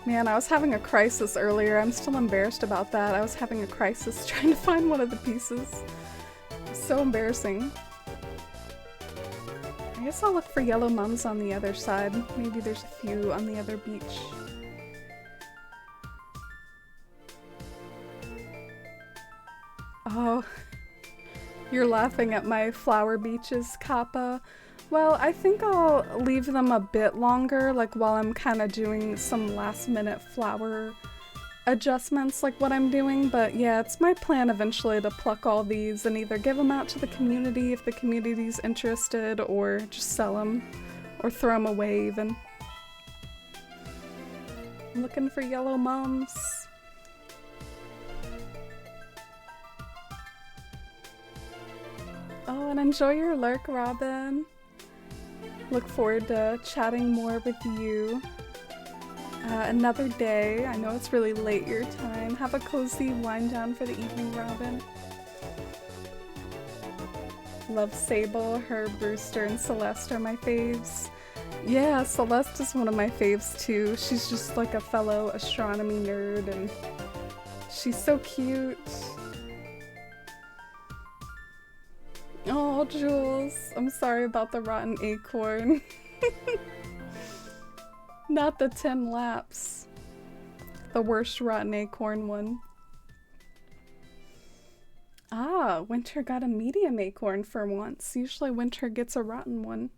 Man, I was having a crisis earlier. I'm still embarrassed about that. I was having a crisis trying to find one of the pieces. So embarrassing. I guess I'll look for yellow mums on the other side. Maybe there's a few on the other beach. Oh, you're laughing at my flower beaches, Kappa. Well, I think I'll leave them a bit longer, like while I'm kind of doing some last minute flower adjustments like what I'm doing, but yeah, it's my plan eventually to pluck all these and either give them out to the community if the community's interested, or just sell them, or throw them away even. I'm looking for yellow mums. Oh, and enjoy your lurk, Robin. Look forward to chatting more with you another day. I know it's really late your time. Have a cozy wind down for the evening, Robin. Love Sable, her, Brewster, and Celeste are my faves. Yeah, Celeste is one of my faves too. She's just like a fellow astronomy nerd, and she's so cute. Oh, Jules, I'm sorry about the rotten acorn. Not the 10 laps. The worst rotten acorn one. Ah, Winter got a medium acorn for once. Usually Winter gets a rotten one.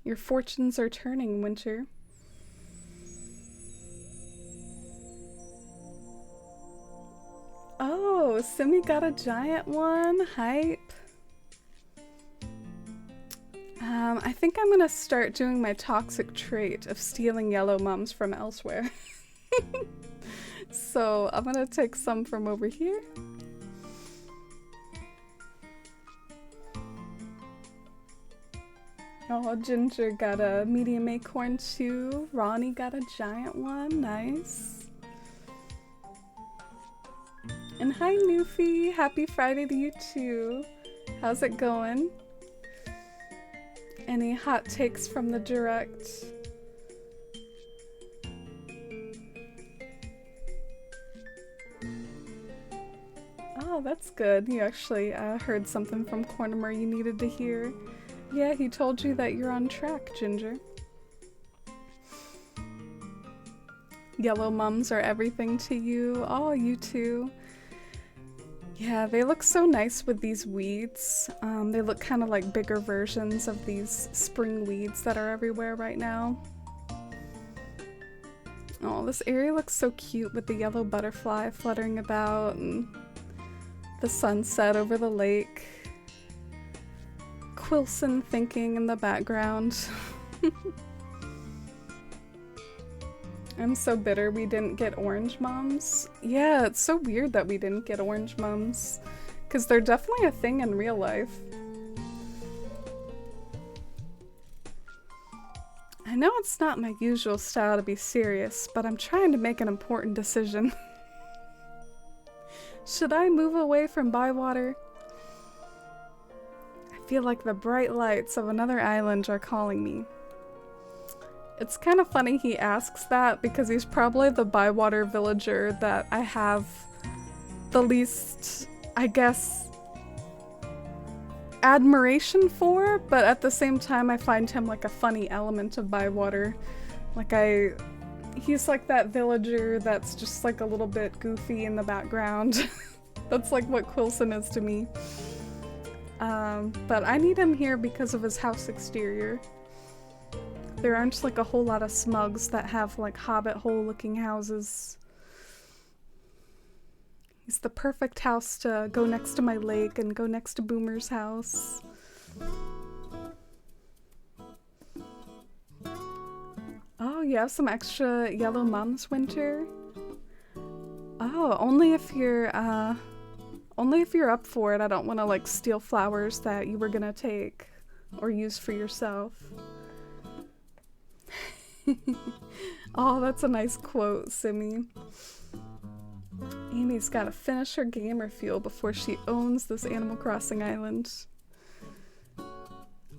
Your fortunes are turning, Winter. Oh, Simi got a giant one. Hype. I think I'm gonna start doing my toxic trait of stealing yellow mums from elsewhere. So I'm gonna take some from over here. Oh, Ginger got a medium acorn too. Ronnie got a giant one. Nice. And hi, Newfie. Happy Friday to you too. How's it going? Any hot takes from the direct? Oh, that's good. You actually heard something from Cornimer you needed to hear. Yeah, he told you that you're on track, Ginger. Yellow mums are everything to you. Oh, you too. Yeah, they look so nice with these weeds. They look kind of like bigger versions of these spring weeds that are everywhere right now. Oh, this area looks so cute with the yellow butterfly fluttering about and the sunset over the lake. Quilson thinking in the background. I'm so bitter we didn't get orange mums. Yeah, it's so weird that we didn't get orange mums, because they're definitely a thing in real life. I know it's not my usual style to be serious, but I'm trying to make an important decision. Should I move away from Bywater? I feel like the bright lights of another island are calling me. It's kind of funny he asks that because he's probably the Bywater villager that I have the least, I guess, admiration for, but at the same time I find him like a funny element of Bywater. Like he's like that villager that's just like a little bit goofy in the background. That's like what Quilson is to me. But I need him here because of his house exterior. There aren't like a whole lot of smugs that have like hobbit hole looking houses. He's the perfect house to go next to my lake and go next to Boomer's house. Oh, you have some extra yellow mums, Winter? Oh, only if you're up for it. I don't want to like steal flowers that you were gonna take or use for yourself. Oh, that's a nice quote, Simi. Amy's gotta finish her gamer fuel before she owns this Animal Crossing island. A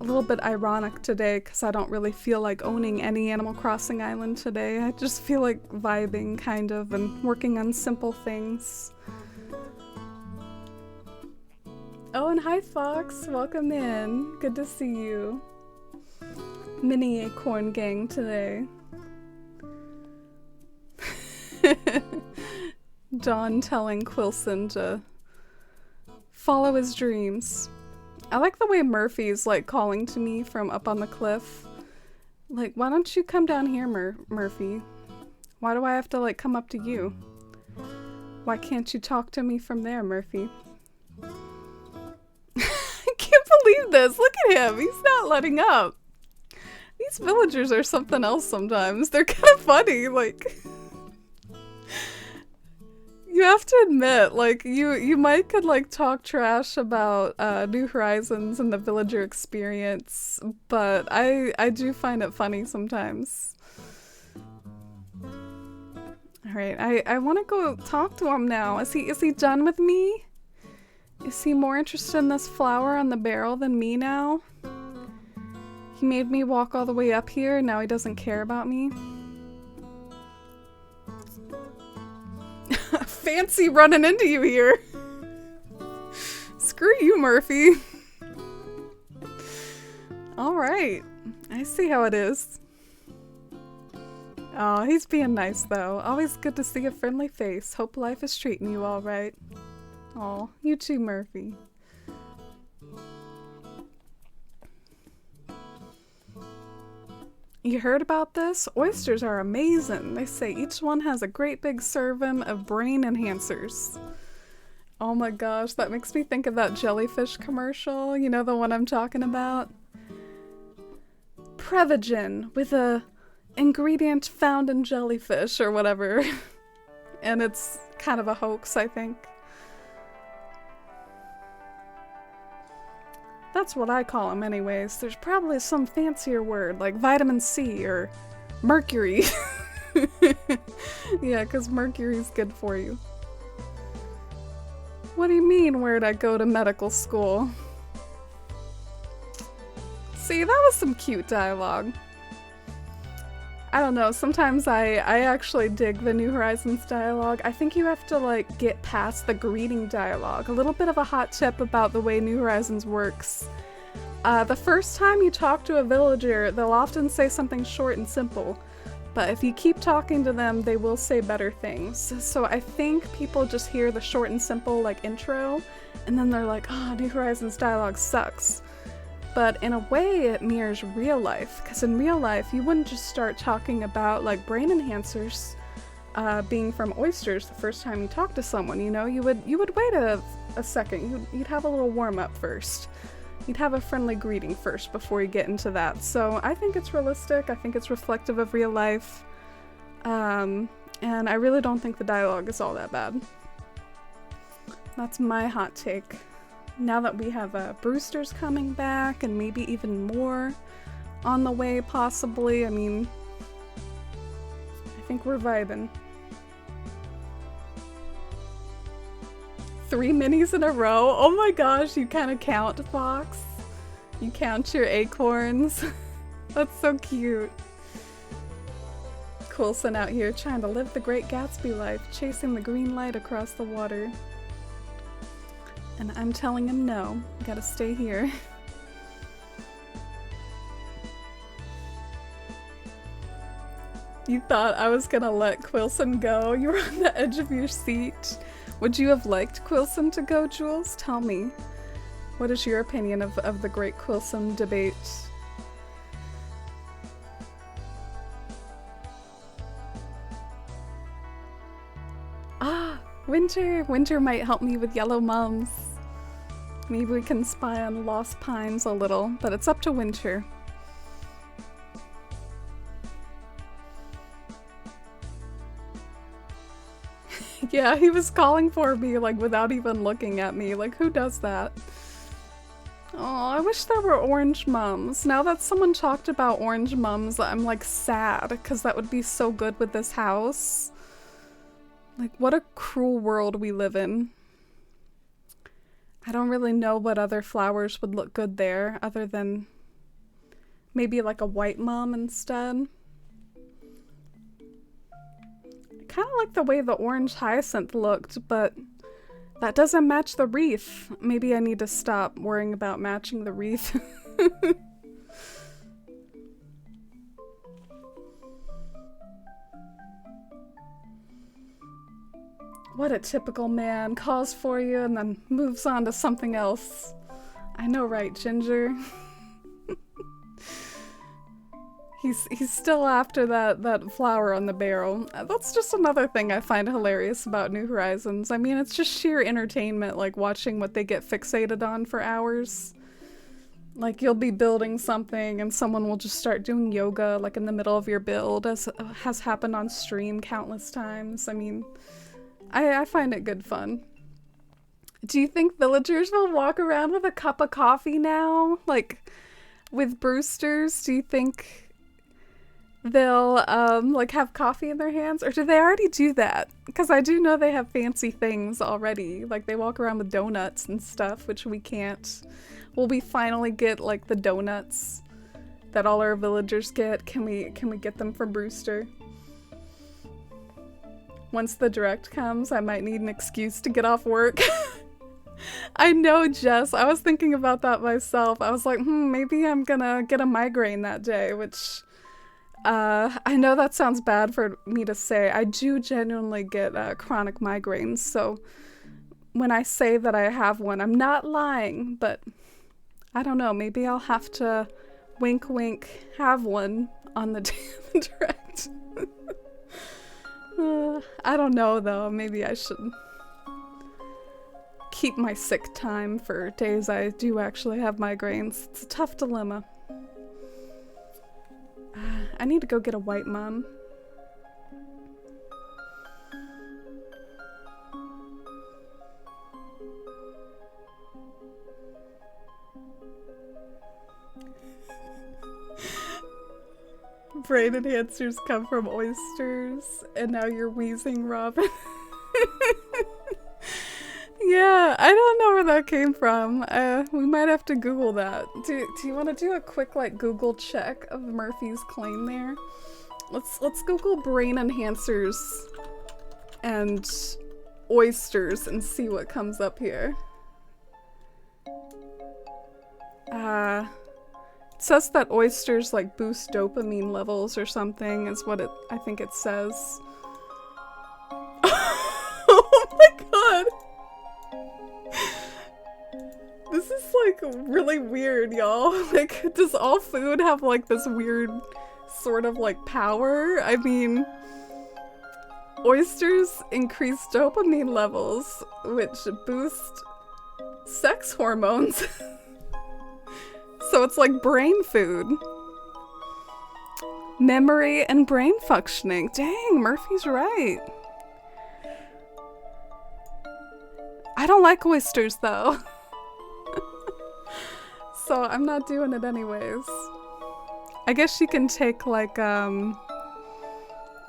little bit ironic today because I don't really feel like owning any Animal Crossing island today. I just feel like vibing kind of and working on simple things. Oh, and hi Fox, welcome in. Good to see you. Mini Acorn gang today. John telling Quilson to follow his dreams. I like the way Murphy's like calling to me from up on the cliff. Like, why don't you come down here, Murphy? Why do I have to like come up to you? Why can't you talk to me from there, Murphy? I can't believe this. Look at him. He's not letting up. These villagers are something else sometimes. They're kind of funny, like... You have to admit, like, you might could, like, talk trash about New Horizons and the villager experience, but I do find it funny sometimes. Alright, I want to go talk to him now. Is he done with me? Is he more interested in this flower on the barrel than me now? He made me walk all the way up here, and now he doesn't care about me. Fancy running into you here. Screw you, Murphy. Alright. I see how it is. Oh, he's being nice, though. Always good to see a friendly face. Hope life is treating you all right. Oh, you too, Murphy. You heard about this? Oysters are amazing. They say each one has a great big serving of brain enhancers. Oh my gosh, that makes me think of that jellyfish commercial. You know the one I'm talking about? Prevagen with a ingredient found in jellyfish or whatever. And it's kind of a hoax, I think. That's what I call them anyways. There's probably some fancier word like vitamin C or mercury. Yeah, because mercury's good for you. What do you mean, where'd I go to medical school? See, that was some cute dialogue. I don't know, sometimes I actually dig the New Horizons dialogue. I think you have to like get past the greeting dialogue. A little bit of a hot tip about the way New Horizons works. The first time you talk to a villager, they'll often say something short and simple. But if you keep talking to them, they will say better things. So I think people just hear the short and simple like intro, and then they're like, oh, New Horizons dialogue sucks. But in a way, it mirrors real life, because in real life, you wouldn't just start talking about like brain enhancers being from oysters the first time you talk to someone. You know, you would wait a second. You'd have a little warm up first. You'd have a friendly greeting first before you get into that. So I think it's realistic. I think it's reflective of real life, and I really don't think the dialogue is all that bad. That's my hot take. Now that we have Brewster's coming back, and maybe even more on the way, possibly. I mean, I think we're vibing. 3 minis in a row? Oh my gosh, you kind of count, Fox. You count your acorns. That's so cute. Coulson out here trying to live the Great Gatsby life, chasing the green light across the water. And I'm telling him no, you gotta stay here. You thought I was gonna let Quilson go? You were on the edge of your seat. Would you have liked Quilson to go, Jules? Tell me. What is your opinion of the great Quilson debate? Ah, Winter! Winter might help me with Yellow Mums. Maybe we can spy on Lost Pines a little, but it's up to Winter. Yeah, he was calling for me, like, without even looking at me. Like, who does that? Oh, I wish there were orange mums. Now that someone talked about orange mums, I'm, like, sad, because that would be so good with this house. Like, what a cruel world we live in. I don't really know what other flowers would look good there, other than maybe, like, a white mum instead. Kind of like the way the orange hyacinth looked, but that doesn't match the wreath. Maybe I need to stop worrying about matching the wreath. What a typical man. Calls for you and then moves on to something else. I know, right, Ginger? He's still after that flower on the barrel. That's just another thing I find hilarious about New Horizons. I mean, it's just sheer entertainment, like watching what they get fixated on for hours. Like, you'll be building something and someone will just start doing yoga, like in the middle of your build, as has happened on stream countless times. I mean, I find it good fun. Do you think villagers will walk around with a cup of coffee now? Like, with Brewster's, do you think they'll like have coffee in their hands, or do they already do that? Because I do know they have fancy things already, like they walk around with donuts and stuff, which we can't. Will we finally get like the donuts that all our villagers get? Can we get them from Brewster? Once the direct comes, I might need an excuse to get off work. I know, Jess. I was thinking about that myself. I was like, maybe I'm gonna get a migraine that day, which I know that sounds bad for me to say. I do genuinely get chronic migraines, so when I say that I have one, I'm not lying, but I don't know, maybe I'll have to wink wink have one on the direct. I don't know though, maybe I should keep my sick time for days I do actually have migraines. It's a tough dilemma. I need to go get a white mum. Brain enhancers come from oysters, and now you're wheezing, Robin. Yeah, I don't know where that came from. We might have to Google that. Do you want to do a quick, like, Google check of Murphy's claim there? Let's Google brain enhancers and oysters and see what comes up here. It says that oysters like boost dopamine levels or something is what I think it says. Oh my god! This is like really weird, y'all. Like, does all food have like this weird sort of like power? I mean, oysters increase dopamine levels, which boost sex hormones. So it's like brain food. Memory and brain functioning. Dang, Murphy's right. I don't like oysters though. So I'm not doing it anyways. I guess you can take like, you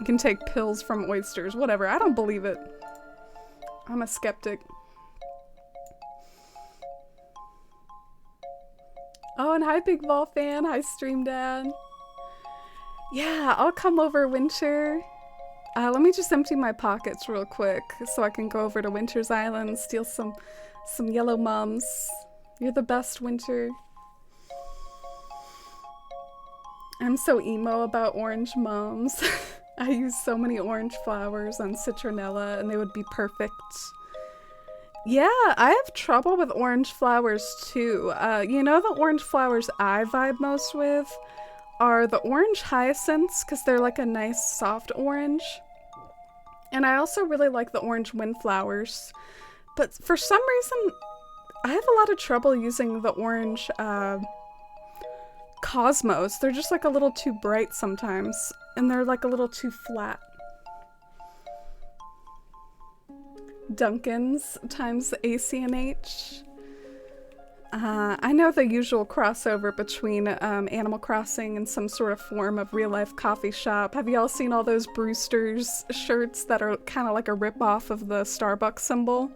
can take pills from oysters, whatever. I don't believe it. I'm a skeptic. Oh, and hi Big Ball Fan, hi Stream Dad. Yeah, I'll come over Winter. Let me just empty my pockets real quick so I can go over to Winter's Island and steal some yellow mums. You're the best, Winter. I'm so emo about orange mums. I use so many orange flowers on citronella and they would be perfect. Yeah, I have trouble with orange flowers too. You know, the orange flowers I vibe most with are the orange hyacinths because they're like a nice soft orange. And I also really like the orange windflowers. But for some reason, I have a lot of trouble using the orange cosmos. They're just like a little too bright sometimes. And they're like a little too flat. Duncan's times the ACNH. I know the usual crossover between Animal Crossing and some sort of form of real-life coffee shop. Have y'all seen all those Brewster's shirts that are kind of like a rip-off of the Starbucks symbol?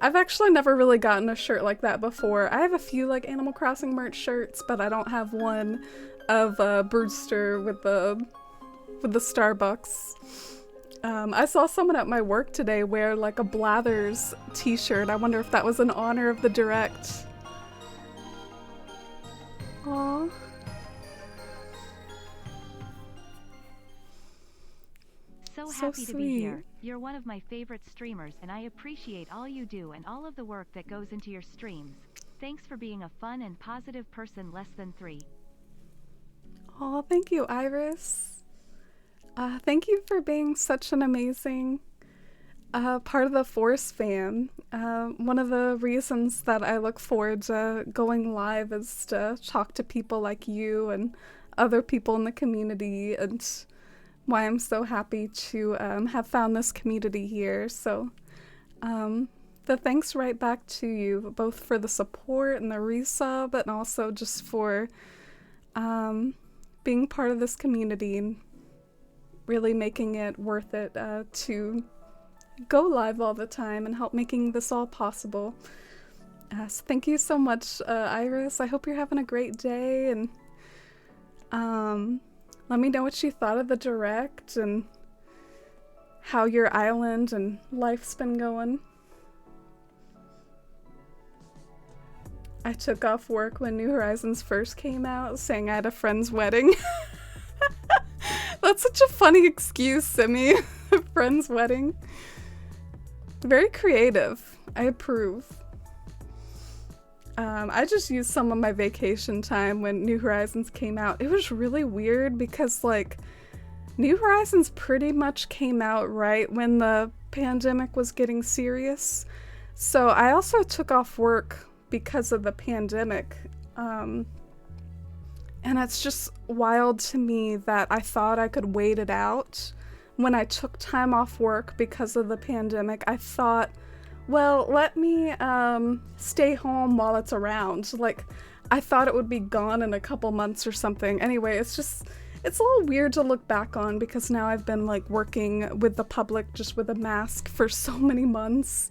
I've actually never really gotten a shirt like that before. I have a few like Animal Crossing merch shirts, but I don't have one of Brewster with the Starbucks. I saw someone at my work today wear like a Blathers t-shirt. I wonder if that was in honor of the direct. Aww. So happy to be here. You're one of my favorite streamers and I appreciate all you do and all of the work that goes into your streams. Thanks for being a fun and positive person less than 3. Oh, thank you, Iris. Thank you for being such an amazing part of the Force fam. One of the reasons that I look forward to going live is to talk to people like you and other people in the community, and why I'm so happy to have found this community here. So the thanks right back to you, both for the support and the resub, and also just for being part of this community and really making it worth it to go live all the time and help making this all possible. So thank you so much, Iris. I hope you're having a great day, and let me know what you thought of the direct and how your island and life's been going. I took off work when New Horizons first came out, saying I had a friend's wedding. That's such a funny excuse, Simi. A friend's wedding. Very creative. I approve. I just used some of my vacation time when New Horizons came out. It was really weird because, like, New Horizons pretty much came out right when the pandemic was getting serious. So I also took off work because of the pandemic. And it's just wild to me that I thought I could wait it out. When I took time off work because of the pandemic, I thought, well, let me stay home while it's around. Like, I thought it would be gone in a couple months or something. Anyway, it's a little weird to look back on because now I've been like working with the public just with a mask for so many months.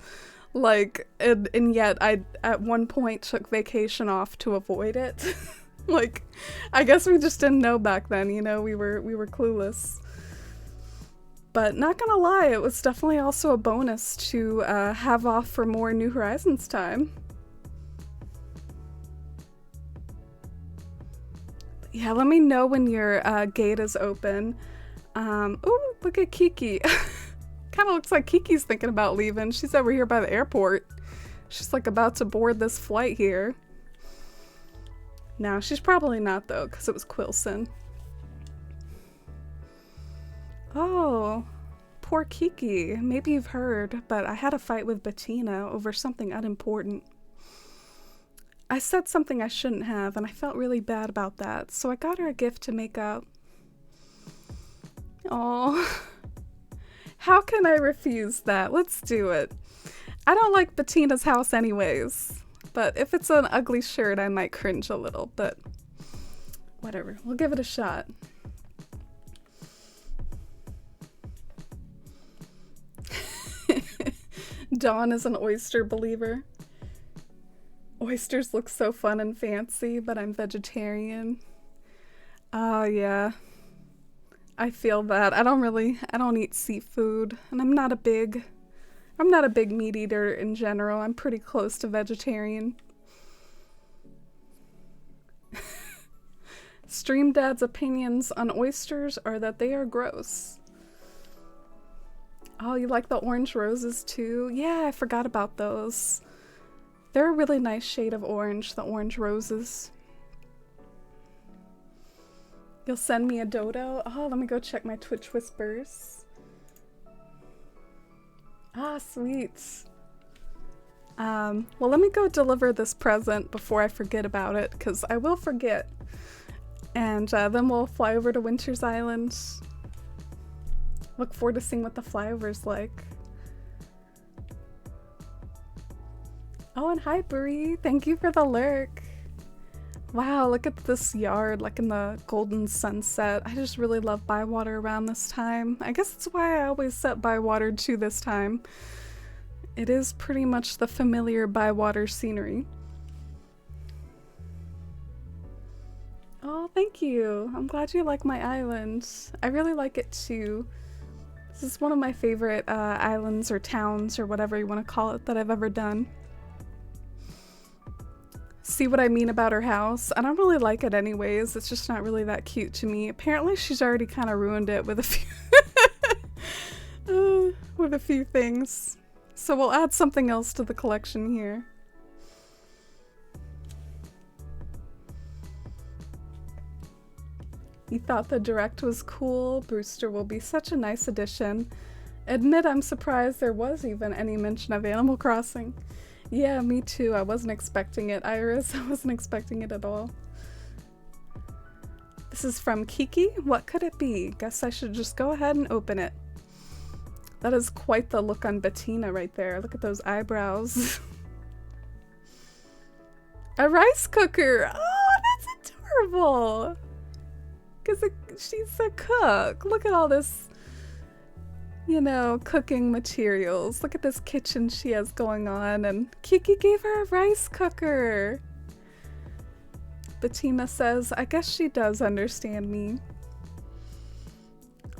Like, and yet I at one point took vacation off to avoid it. Like, I guess we just didn't know back then, you know, we were clueless. But not gonna lie, it was definitely also a bonus to have off for more New Horizons time. Yeah, let me know when your gate is open. Oh, look at Kiki. Kind of looks like Kiki's thinking about leaving. She's over here by the airport. She's like about to board this flight here. No, she's probably not though, because it was Quilson. Oh, poor Kiki. Maybe you've heard, but I had a fight with Bettina over something unimportant. I said something I shouldn't have, and I felt really bad about that, so I got her a gift to make up. Oh, how can I refuse that? Let's do it. I don't like Bettina's house anyways, but if it's an ugly shirt, I might cringe a little, but whatever. We'll give it a shot. Dawn is an oyster believer. Oysters look so fun and fancy, but I'm vegetarian. Oh, yeah. I feel that. I don't eat seafood, and I'm not a big meat eater in general. I'm pretty close to vegetarian. Stream Dad's opinions on oysters are that they are gross. Oh, you like the orange roses too? Yeah, I forgot about those. They're a really nice shade of orange, the orange roses. You'll send me a dodo? Oh, let me go check my Twitch whispers. Ah, sweet. Well, let me go deliver this present before I forget about it, because I will forget. And then we'll fly over to Winter's Island. Look forward to seeing what the flyover's like. Oh, and hi, Brie. Thank you for the lurk. Wow, look at this yard, like in the golden sunset. I just really love Bywater around this time. I guess that's why I always set Bywater to this time. It is pretty much the familiar Bywater scenery. Oh, thank you. I'm glad you like my island. I really like it too. This is one of my favorite islands or towns or whatever you want to call it that I've ever done. See what I mean about her house? I don't really like it anyways. It's just not really that cute to me. Apparently she's already kind of ruined it with a few with a few things. So we'll add something else to the collection here. You thought the direct was cool? Brewster will be such a nice addition. Admit I'm surprised there was even any mention of Animal Crossing. Yeah, me too. I wasn't expecting it, Iris. I wasn't expecting it at all. This is from Kiki? What could it be? Guess I should just go ahead and open it. That is quite the look on Bettina right there. Look at those eyebrows. A rice cooker! Oh, that's adorable! Because she's a cook. Look at all this, you know, cooking materials. Look at this kitchen she has going on, and Kiki gave her a rice cooker. Bettina says, I guess she does understand me.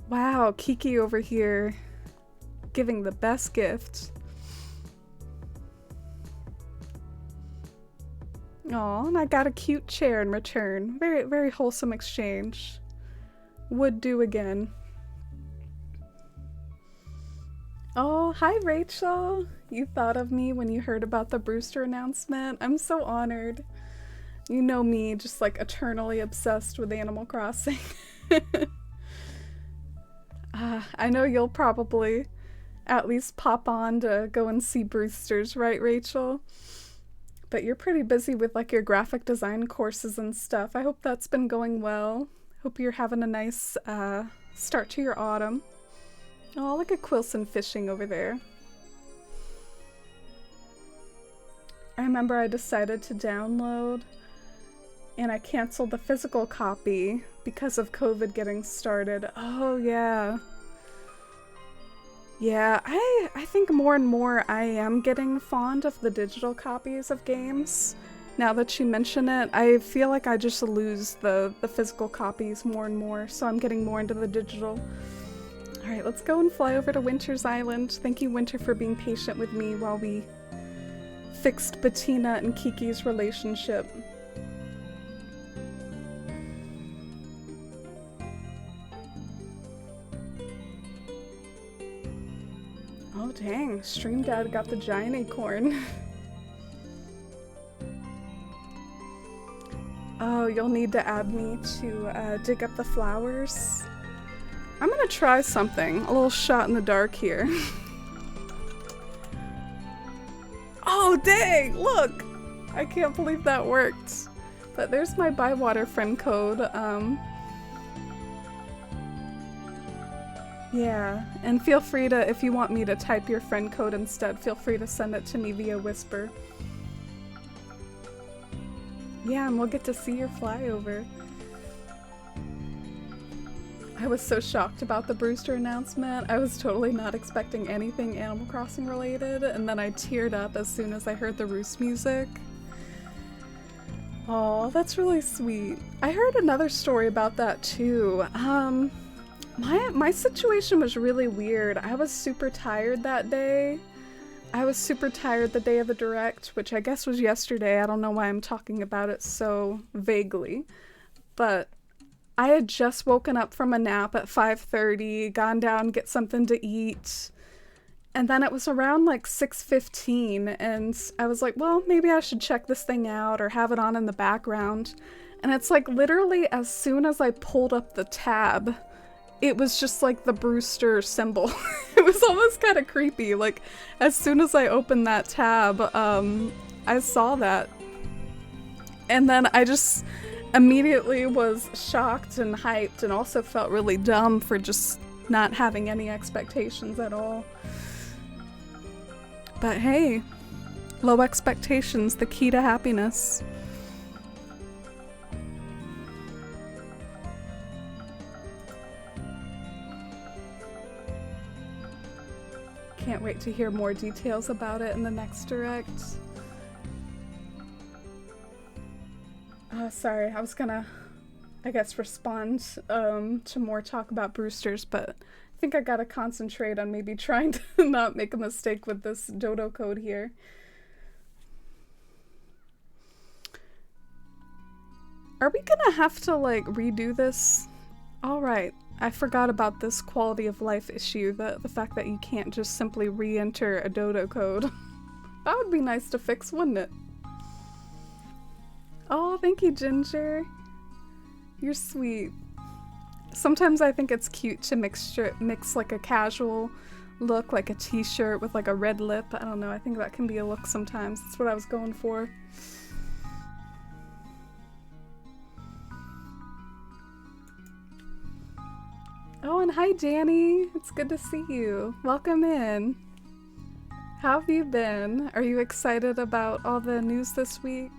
Wow, Kiki over here giving the best gift. Aw, and I got a cute chair in return. Very, very wholesome exchange. Would do again. Oh, hi Rachel! You thought of me when you heard about the Brewster announcement. I'm so honored. You know me, just like eternally obsessed with Animal Crossing. I know you'll probably at least pop on to go and see Brewster's, right, Rachel? But you're pretty busy with like your graphic design courses and stuff. I hope that's been going well. Hope you're having a nice start to your autumn. Oh, look at Quilson fishing over there. I remember I decided to download and I canceled the physical copy because of COVID getting started. Oh, yeah. Yeah, I think more and more I am getting fond of the digital copies of games. Now that you mention it, I feel like I just lose the physical copies more and more, so I'm getting more into the digital. Alright, let's go and fly over to Winter's Island. Thank you, Winter, for being patient with me while we fixed Bettina and Kiki's relationship. Oh dang, Stream Dad got the giant acorn. Oh, you'll need to add me to dig up the flowers. I'm gonna try something. A little shot in the dark here. Oh dang, look! I can't believe that worked. But there's my Bywater friend code. Yeah, and feel free to, if you want me to type your friend code instead, feel free to send it to me via Whisper. Yeah, and we'll get to see your flyover. I was so shocked about the Brewster announcement. I was totally not expecting anything Animal Crossing related, and then I teared up as soon as I heard the Roost music. Oh, that's really sweet. I heard another story about that too. My situation was really weird. I was super tired that day. I was super tired the day of the Direct, which I guess was yesterday. I don't know why I'm talking about it so vaguely. But I had just woken up from a nap at 5:30, gone down, get something to eat. And then it was around like 6:15, and I was like, well, maybe I should check this thing out or have it on in the background. And it's like literally as soon as I pulled up the tab, it was just like the Brewster symbol. It was almost kind of creepy. Like, as soon as I opened that tab, I saw that. And then I just immediately was shocked and hyped, and also felt really dumb for just not having any expectations at all. But hey, low expectations, the key to happiness. Can't wait to hear more details about it in the next Direct. Sorry, I was gonna, I guess, respond to more talk about Brewster's, but I think I gotta concentrate on maybe trying to not make a mistake with this dodo code here. Are we gonna have to, like, redo this? Alright, I forgot about this quality of life issue, the fact that you can't just simply re-enter a dodo code. That would be nice to fix, wouldn't it? Oh, thank you, Ginger. You're sweet. Sometimes I think it's cute to mix like a casual look, like a t-shirt with like a red lip. I don't know, I think that can be a look sometimes. That's what I was going for. Oh, and hi, Danny. It's good to see you. Welcome in. How have you been? Are you excited about all the news this week?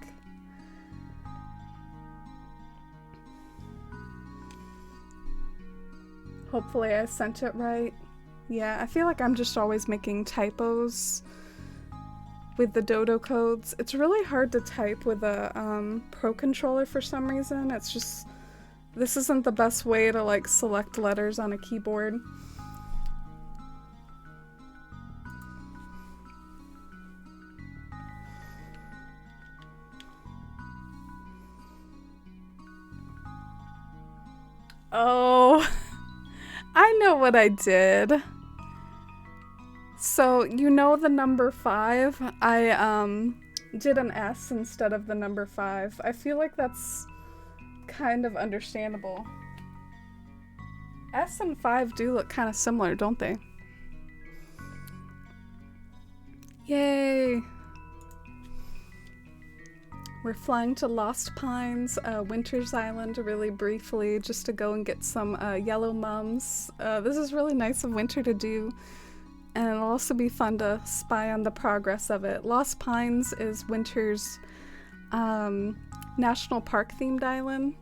Hopefully I sent it right. Yeah, I feel like I'm just always making typos with the dodo codes. It's really hard to type with a Pro controller for some reason. It's just, this isn't the best way to like select letters on a keyboard. Oh, I know what I did. So, you know the number 5? I did an S instead of the number 5. I feel like that's kind of understandable. S and 5 do look kind of similar, don't they? Yay! We're flying to Lost Pines, Winter's Island, really briefly, just to go and get some yellow mums. This is really nice of Winter to do, and it'll also be fun to spy on the progress of it. Lost Pines is Winter's national park themed island,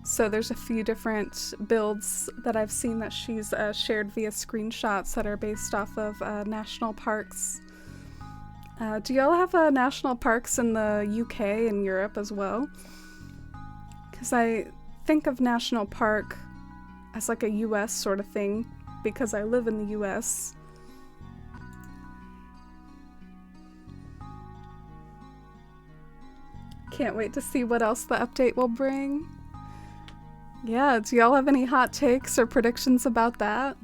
so there's a few different builds that I've seen that she's shared via screenshots that are based off of national parks. Do y'all have national parks in the UK and Europe as well? Because I think of national park as like a US sort of thing because I live in the US. Can't wait to see what else the update will bring. Yeah, do y'all have any hot takes or predictions about that?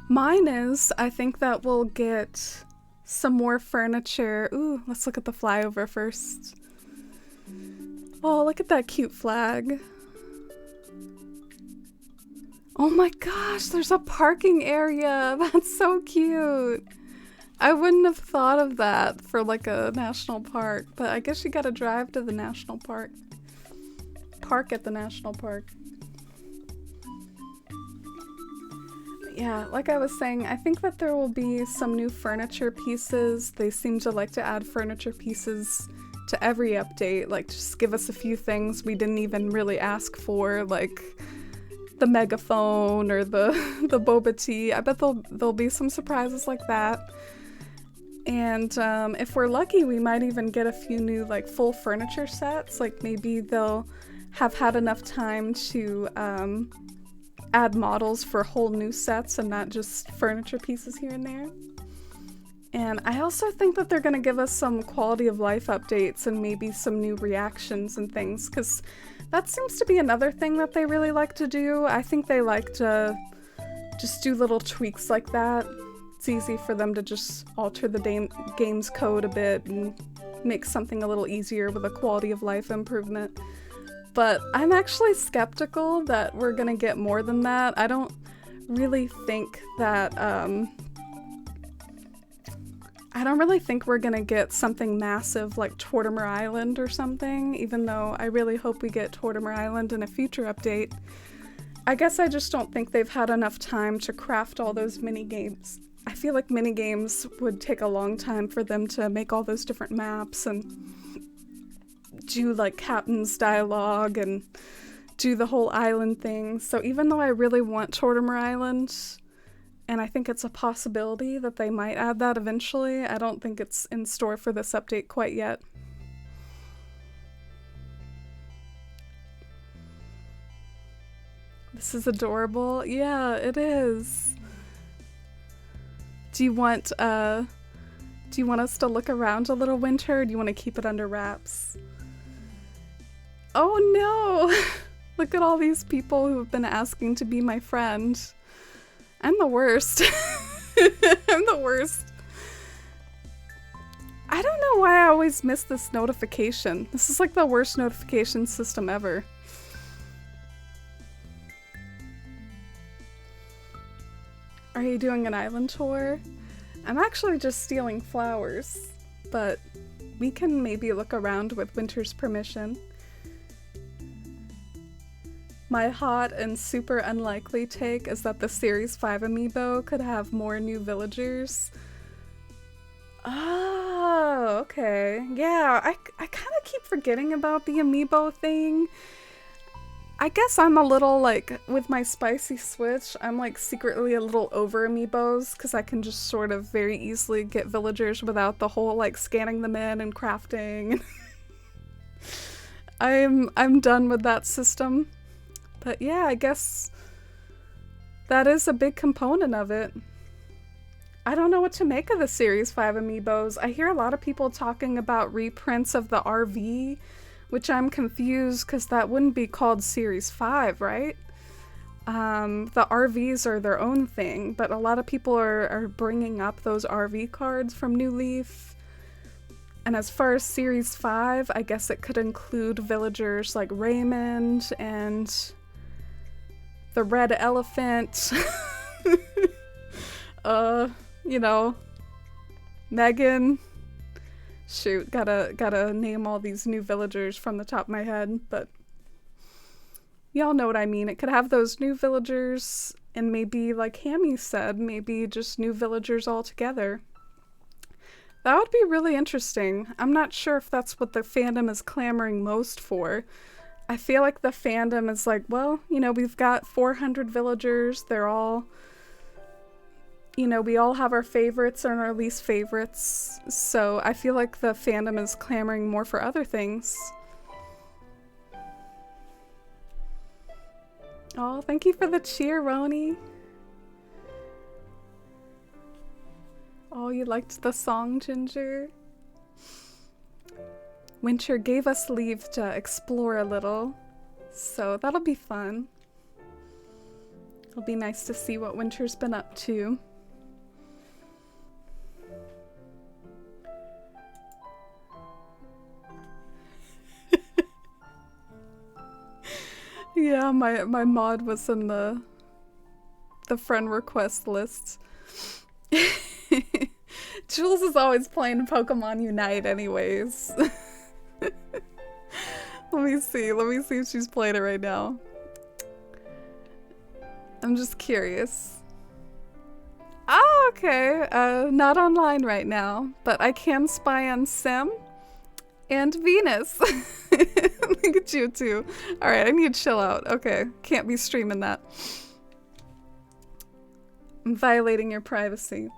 Mine is, I think that we'll get some more furniture. Ooh, let's look at the flyover first. Oh, look at that cute flag. Oh my gosh, there's a parking area. That's so cute. I wouldn't have thought of that for like a national park, but I guess you gotta drive to the national park. Park at the national park. Yeah, like I was saying, I think that there will be some new furniture pieces. They seem to like to add furniture pieces to every update, like just give us a few things we didn't even really ask for, like the megaphone or the boba tea. I bet there'll be some surprises like that. And if we're lucky, we might even get a few new like full furniture sets. Like maybe they'll have had enough time to add models for whole new sets and not just furniture pieces here and there. And I also think that they're going to give us some quality of life updates and maybe some new reactions and things, because that seems to be another thing that they really like to do. I think they like to just do little tweaks like that. It's easy for them to just alter the game's code a bit and make something a little easier with a quality of life improvement. But I'm actually skeptical that we're gonna get more than that. I don't really think that, I don't really think we're gonna get something massive like Tortimer Island or something, even though I really hope we get Tortimer Island in a future update. I guess I just don't think they've had enough time to craft all those mini-games. I feel like mini-games would take a long time for them to make all those different maps and do like captain's dialogue and do the whole island thing. So even though I really want Tortimer Island, and I think it's a possibility that they might add that eventually, I don't think it's in store for this update quite yet. This is adorable. Yeah, it is. Do you want us to look around a little, Winter, or do you want to keep it under wraps? Oh no! Look at all these people who have been asking to be my friend. I'm the worst. I'm the worst. I don't know why I always miss this notification. This is like the worst notification system ever. Are you doing an island tour? I'm actually just stealing flowers, but we can maybe look around with Winter's permission. My hot and super unlikely take is that the Series 5 amiibo could have more new villagers. Oh, okay. Yeah, I kind of keep forgetting about the amiibo thing. I guess I'm a little, like, with my spicy switch, I'm, like, secretly a little over amiibos, because I can just sort of very easily get villagers without the whole, like, scanning them in and crafting. I'm done with that system. But yeah, I guess that is a big component of it. I don't know what to make of the Series 5 amiibos. I hear a lot of people talking about reprints of the RV, which I'm confused because that wouldn't be called Series 5, right? The RVs are their own thing, but a lot of people are bringing up those RV cards from New Leaf. And as far as Series 5, I guess it could include villagers like Raymond and the Red Elephant. You know, Megan. Shoot, gotta name all these new villagers from the top of my head, but y'all know what I mean. It could have those new villagers, and maybe, like Hammy said, maybe just new villagers altogether. That would be really interesting. I'm not sure if that's what the fandom is clamoring most for. I feel like the fandom is like, well, you know, we've got 400 villagers. They're all you know, we all have our favorites and our least favorites, so I feel like the fandom is clamoring more for other things. Oh, thank you for the cheer, Roni. Oh, you liked the song, Ginger? Winter gave us leave to explore a little, so that'll be fun. It'll be nice to see what Winter's been up to. Yeah, my mod was in the friend request list. Jules is always playing Pokemon Unite anyways. Let me see if she's playing it right now. I'm just curious. Oh, okay. Not online right now, but I can spy on Sim and Venus. Look at you two. Alright, I need to chill out. Okay, can't be streaming that. I'm violating your privacy.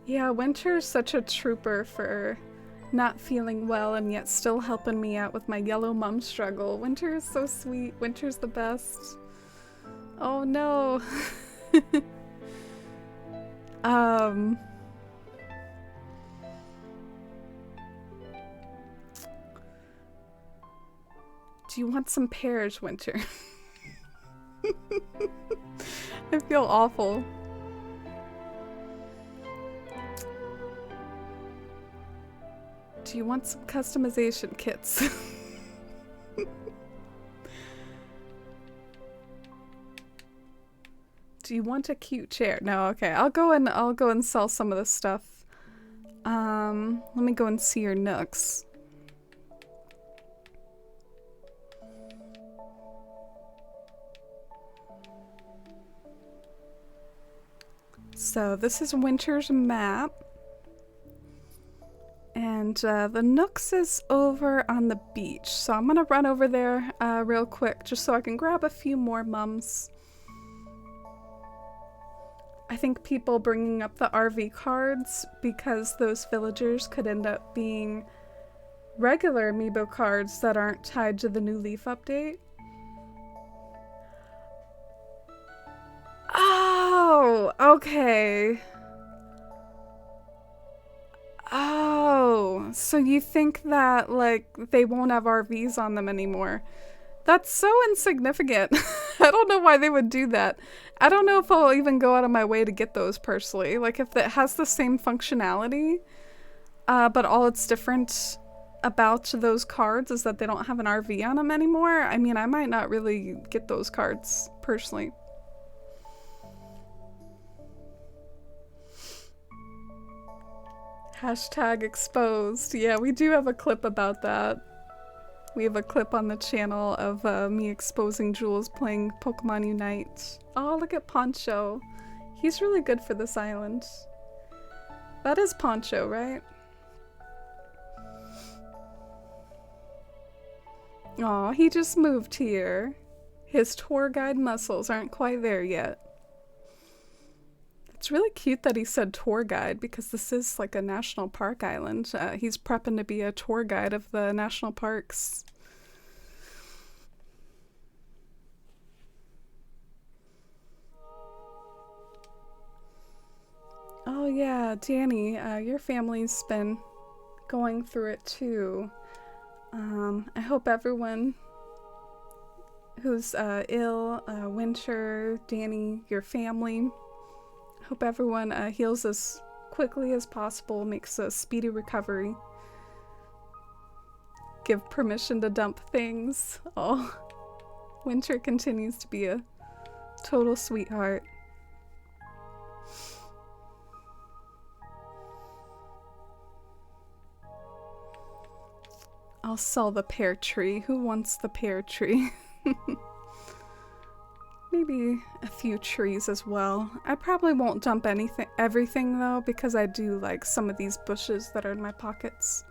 Yeah, Winter's such a trooper for not feeling well and yet still helping me out with my yellow mum struggle. Winter is so sweet. Winter's the best. Oh no. Do you want some pears, Winter? I feel awful. Do you want some customization kits? Do you want a cute chair? No, okay. I'll go and sell some of this stuff. Let me go and see your nooks. So this is Winter's map. And the Nooks is over on the beach. So I'm gonna run over there real quick just so I can grab a few more mums. I think people bringing up the RV cards because those villagers could end up being regular amiibo cards that aren't tied to the new Leaf update. Oh, okay. Oh, so you think that, like, they won't have RVs on them anymore? That's so insignificant. I don't know why they would do that. I don't know if I'll even go out of my way to get those personally. Like, if it has the same functionality, but all it's different about those cards is that they don't have an RV on them anymore, I mean, I might not really get those cards personally. Hashtag exposed. Yeah, we do have a clip about that. We have a clip on the channel of me exposing Jules playing Pokemon Unite. Oh, look at Poncho. He's really good for this island. That is Poncho, right? Aw, he just moved here. His tour guide muscles aren't quite there yet. It's really cute that he said tour guide because this is like a national park island. He's prepping to be a tour guide of the national parks. Oh yeah, Danny, your family's been going through it too. I hope everyone who's ill, Winter, Danny, your family, hope everyone heals as quickly as possible, makes a speedy recovery. Give permission to dump things. Oh, Winter continues to be a total sweetheart. I'll sell the pear tree. Who wants the pear tree? Maybe a few trees as well. I probably won't dump everything though, because I do like some of these bushes that are in my pockets.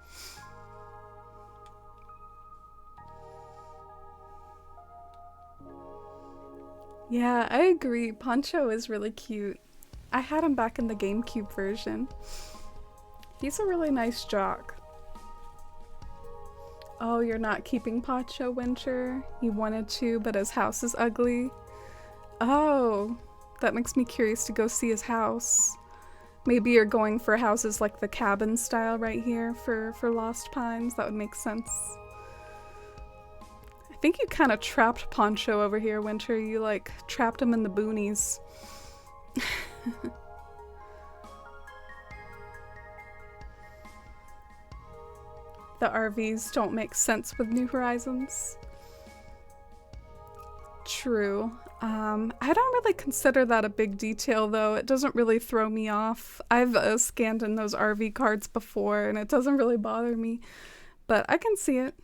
Yeah, I agree. Poncho is really cute. I had him back in the GameCube version. He's a really nice jock. Oh, you're not keeping Poncho, Winter? You wanted to, but his house is ugly? Oh, that makes me curious to go see his house. Maybe you're going for houses like the cabin style right here for Lost Pines. That would make sense. I think you kind of trapped Poncho over here, Winter. You like trapped him in the boonies. The RVs don't make sense with New Horizons. True. I don't really consider that a big detail though. It doesn't really throw me off. I've scanned in those RV cards before and it doesn't really bother me. But I can see it.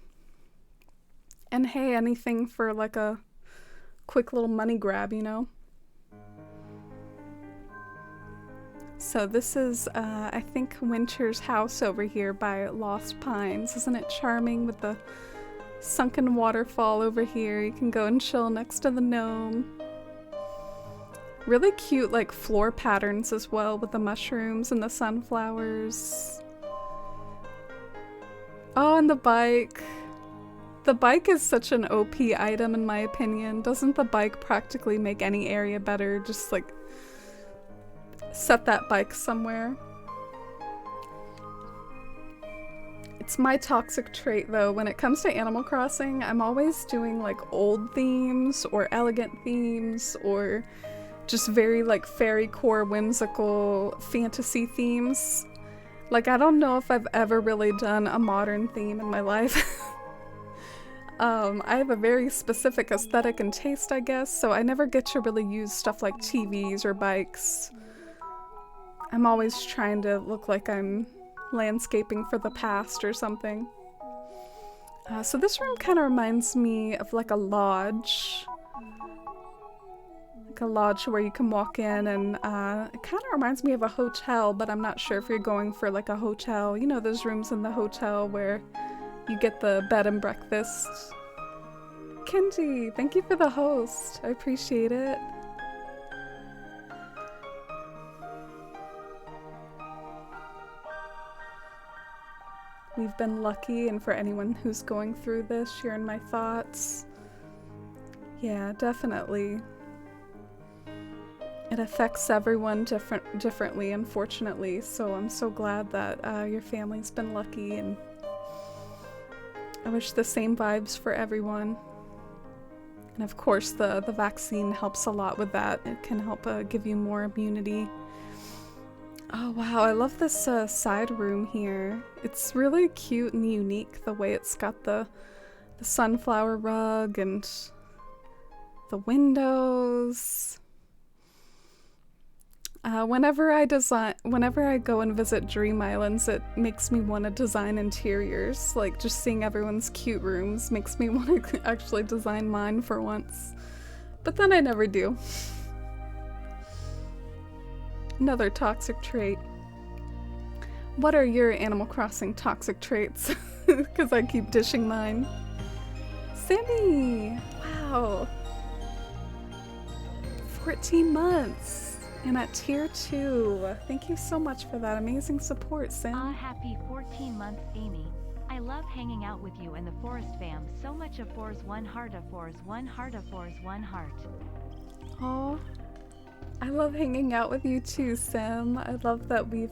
And hey, anything for like a quick little money grab, you know? So this is, I think, Winter's house over here by Lost Pines. Isn't it charming with the sunken waterfall over here? You can go and chill next to the gnome. Really cute, like, floor patterns as well with the mushrooms and the sunflowers. Oh, and the bike. The bike is such an OP item in my opinion. Doesn't the bike practically make any area better? Just, like, set that bike somewhere. It's my toxic trait though. When it comes to Animal Crossing, I'm always doing like old themes or elegant themes or just very like fairy core whimsical fantasy themes. Like I don't know if I've ever really done a modern theme in my life. I have a very specific aesthetic and taste, I guess, so I never get to really use stuff like TVs or bikes. I'm always trying to look like I'm landscaping for the past or something. So this room kind of reminds me of like a lodge. Like a lodge where you can walk in and it kind of reminds me of a hotel, but I'm not sure if you're going for like a hotel. You know those rooms in the hotel where you get the bed and breakfast. Kenji, thank you for the host. I appreciate it. We've been lucky, and for anyone who's going through this, you're in my thoughts. Yeah, definitely. It affects everyone differently, unfortunately, so I'm so glad that your family's been lucky, and I wish the same vibes for everyone. And of course, the vaccine helps a lot with that. It can help give you more immunity. Oh wow, I love this side room here. It's really cute and unique the way it's got the sunflower rug and the windows. Whenever I go and visit Dream Islands, it makes me want to design interiors. Like just seeing everyone's cute rooms makes me want to actually design mine for once. But then I never do. Another toxic trait. What are your Animal Crossing toxic traits? Because I keep dishing mine. Sammy! Wow! 14 months! And at tier 2. Thank you so much for that amazing support, Sam. Happy 14 months, Amy. I love hanging out with you and the Forest fam. So much of Fours 1 heart of Fours 1 heart of Fours 1 heart. Aw. I love hanging out with you too, Sim. I love that we've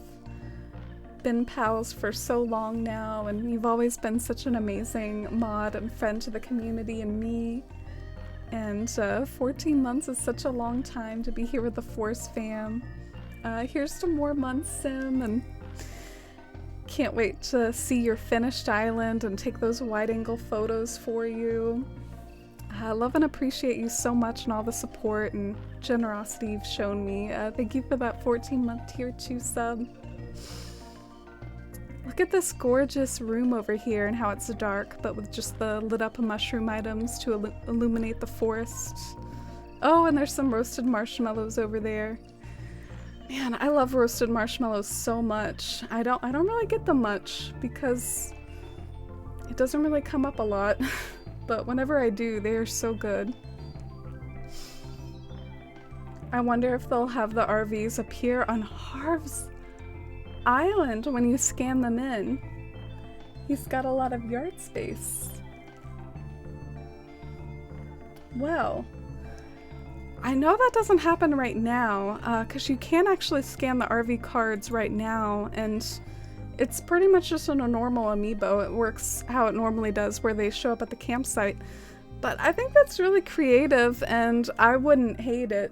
been pals for so long now, and you've always been such an amazing mod and friend to the community and me. And 14 months is such a long time to be here with the Force fam. Here's to more months, Sim, and can't wait to see your finished island and take those wide-angle photos for you. I love and appreciate you so much and all the support and generosity you've shown me. Thank you for that 14-month tier 2 sub. Look at this gorgeous room over here and how it's dark, but with just the lit up mushroom items to illuminate the forest. Oh, and there's some roasted marshmallows over there. Man, I love roasted marshmallows so much. I don't really get them much because it doesn't really come up a lot. But whenever I do, they are so good. I wonder if they'll have the RVs appear on Harv's Island when you scan them in. He's got a lot of yard space. Well, I know that doesn't happen right now, because you can actually scan the RV cards right now, and it's pretty much just a normal amiibo. It works how it normally does, where they show up at the campsite. But I think that's really creative, and I wouldn't hate it,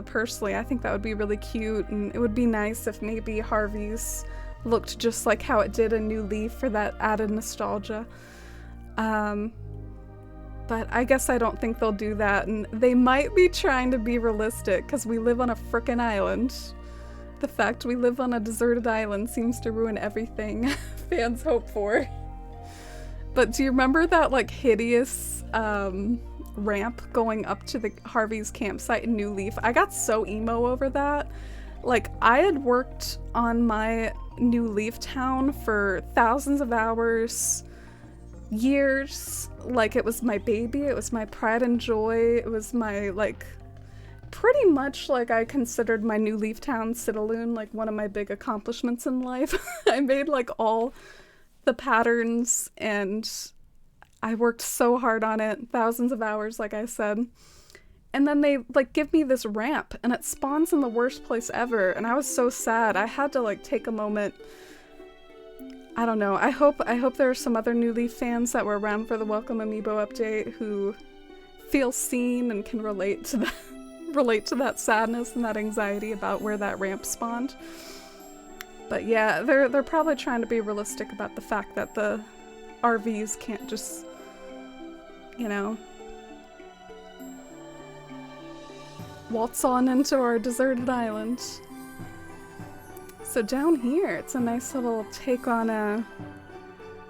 personally. I think that would be really cute, and it would be nice if maybe Harvey's looked just like how it did in New Leaf for that added nostalgia. But I guess I don't think they'll do that, and they might be trying to be realistic, because we live on a frickin' island. The fact we live on a deserted island seems to ruin everything fans hope for. But do you remember that, like, hideous ramp going up to the Harvey's campsite in New Leaf? I got so emo over that. Like, I had worked on my New Leaf town for thousands of hours, years. Like, it was my baby, it was my pride and joy, it was my, like, pretty much, like, I considered my New Leaf Town Citaloon, like, one of my big accomplishments in life. I made, like, all the patterns, and I worked so hard on it, thousands of hours, like I said. And then they, like, give me this ramp, and it spawns in the worst place ever, and I was so sad. I had to, like, take a moment. I don't know. I hope there are some other New Leaf fans that were around for the Welcome Amiibo update who feel seen and can relate to that sadness and that anxiety about where that ramp spawned. But yeah, they're probably trying to be realistic about the fact that the RVs can't just, you know, waltz on into our deserted island. So down here, it's a nice little take on a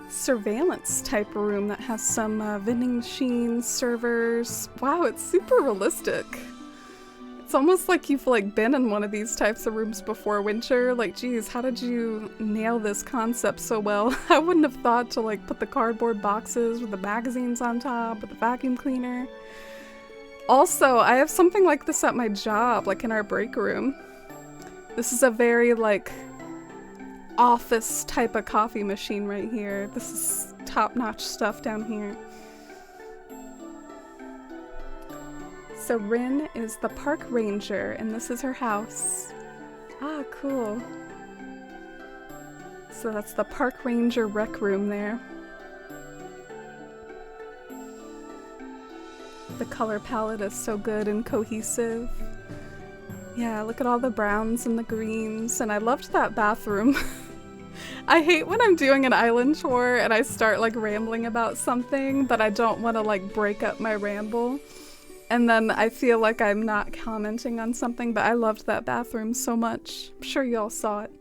surveillance type room that has some vending machines, servers. Wow, it's super realistic. It's almost like you've, like, been in one of these types of rooms before, Winter. Like, geez, how did you nail this concept so well? I wouldn't have thought to, like, put the cardboard boxes with the magazines on top, with the vacuum cleaner. Also, I have something like this at my job, like in our break room. This is a very, like, office type of coffee machine right here. This is top-notch stuff down here. So Rin is the park ranger, and this is her house. Ah, cool. So that's the park ranger rec room there. The color palette is so good and cohesive. Yeah, look at all the browns and the greens, and I loved that bathroom. I hate when I'm doing an island tour and I start, like, rambling about something, but I don't want to, like, break up my ramble. And then I feel like I'm not commenting on something, but I loved that bathroom so much. I'm sure you all saw it.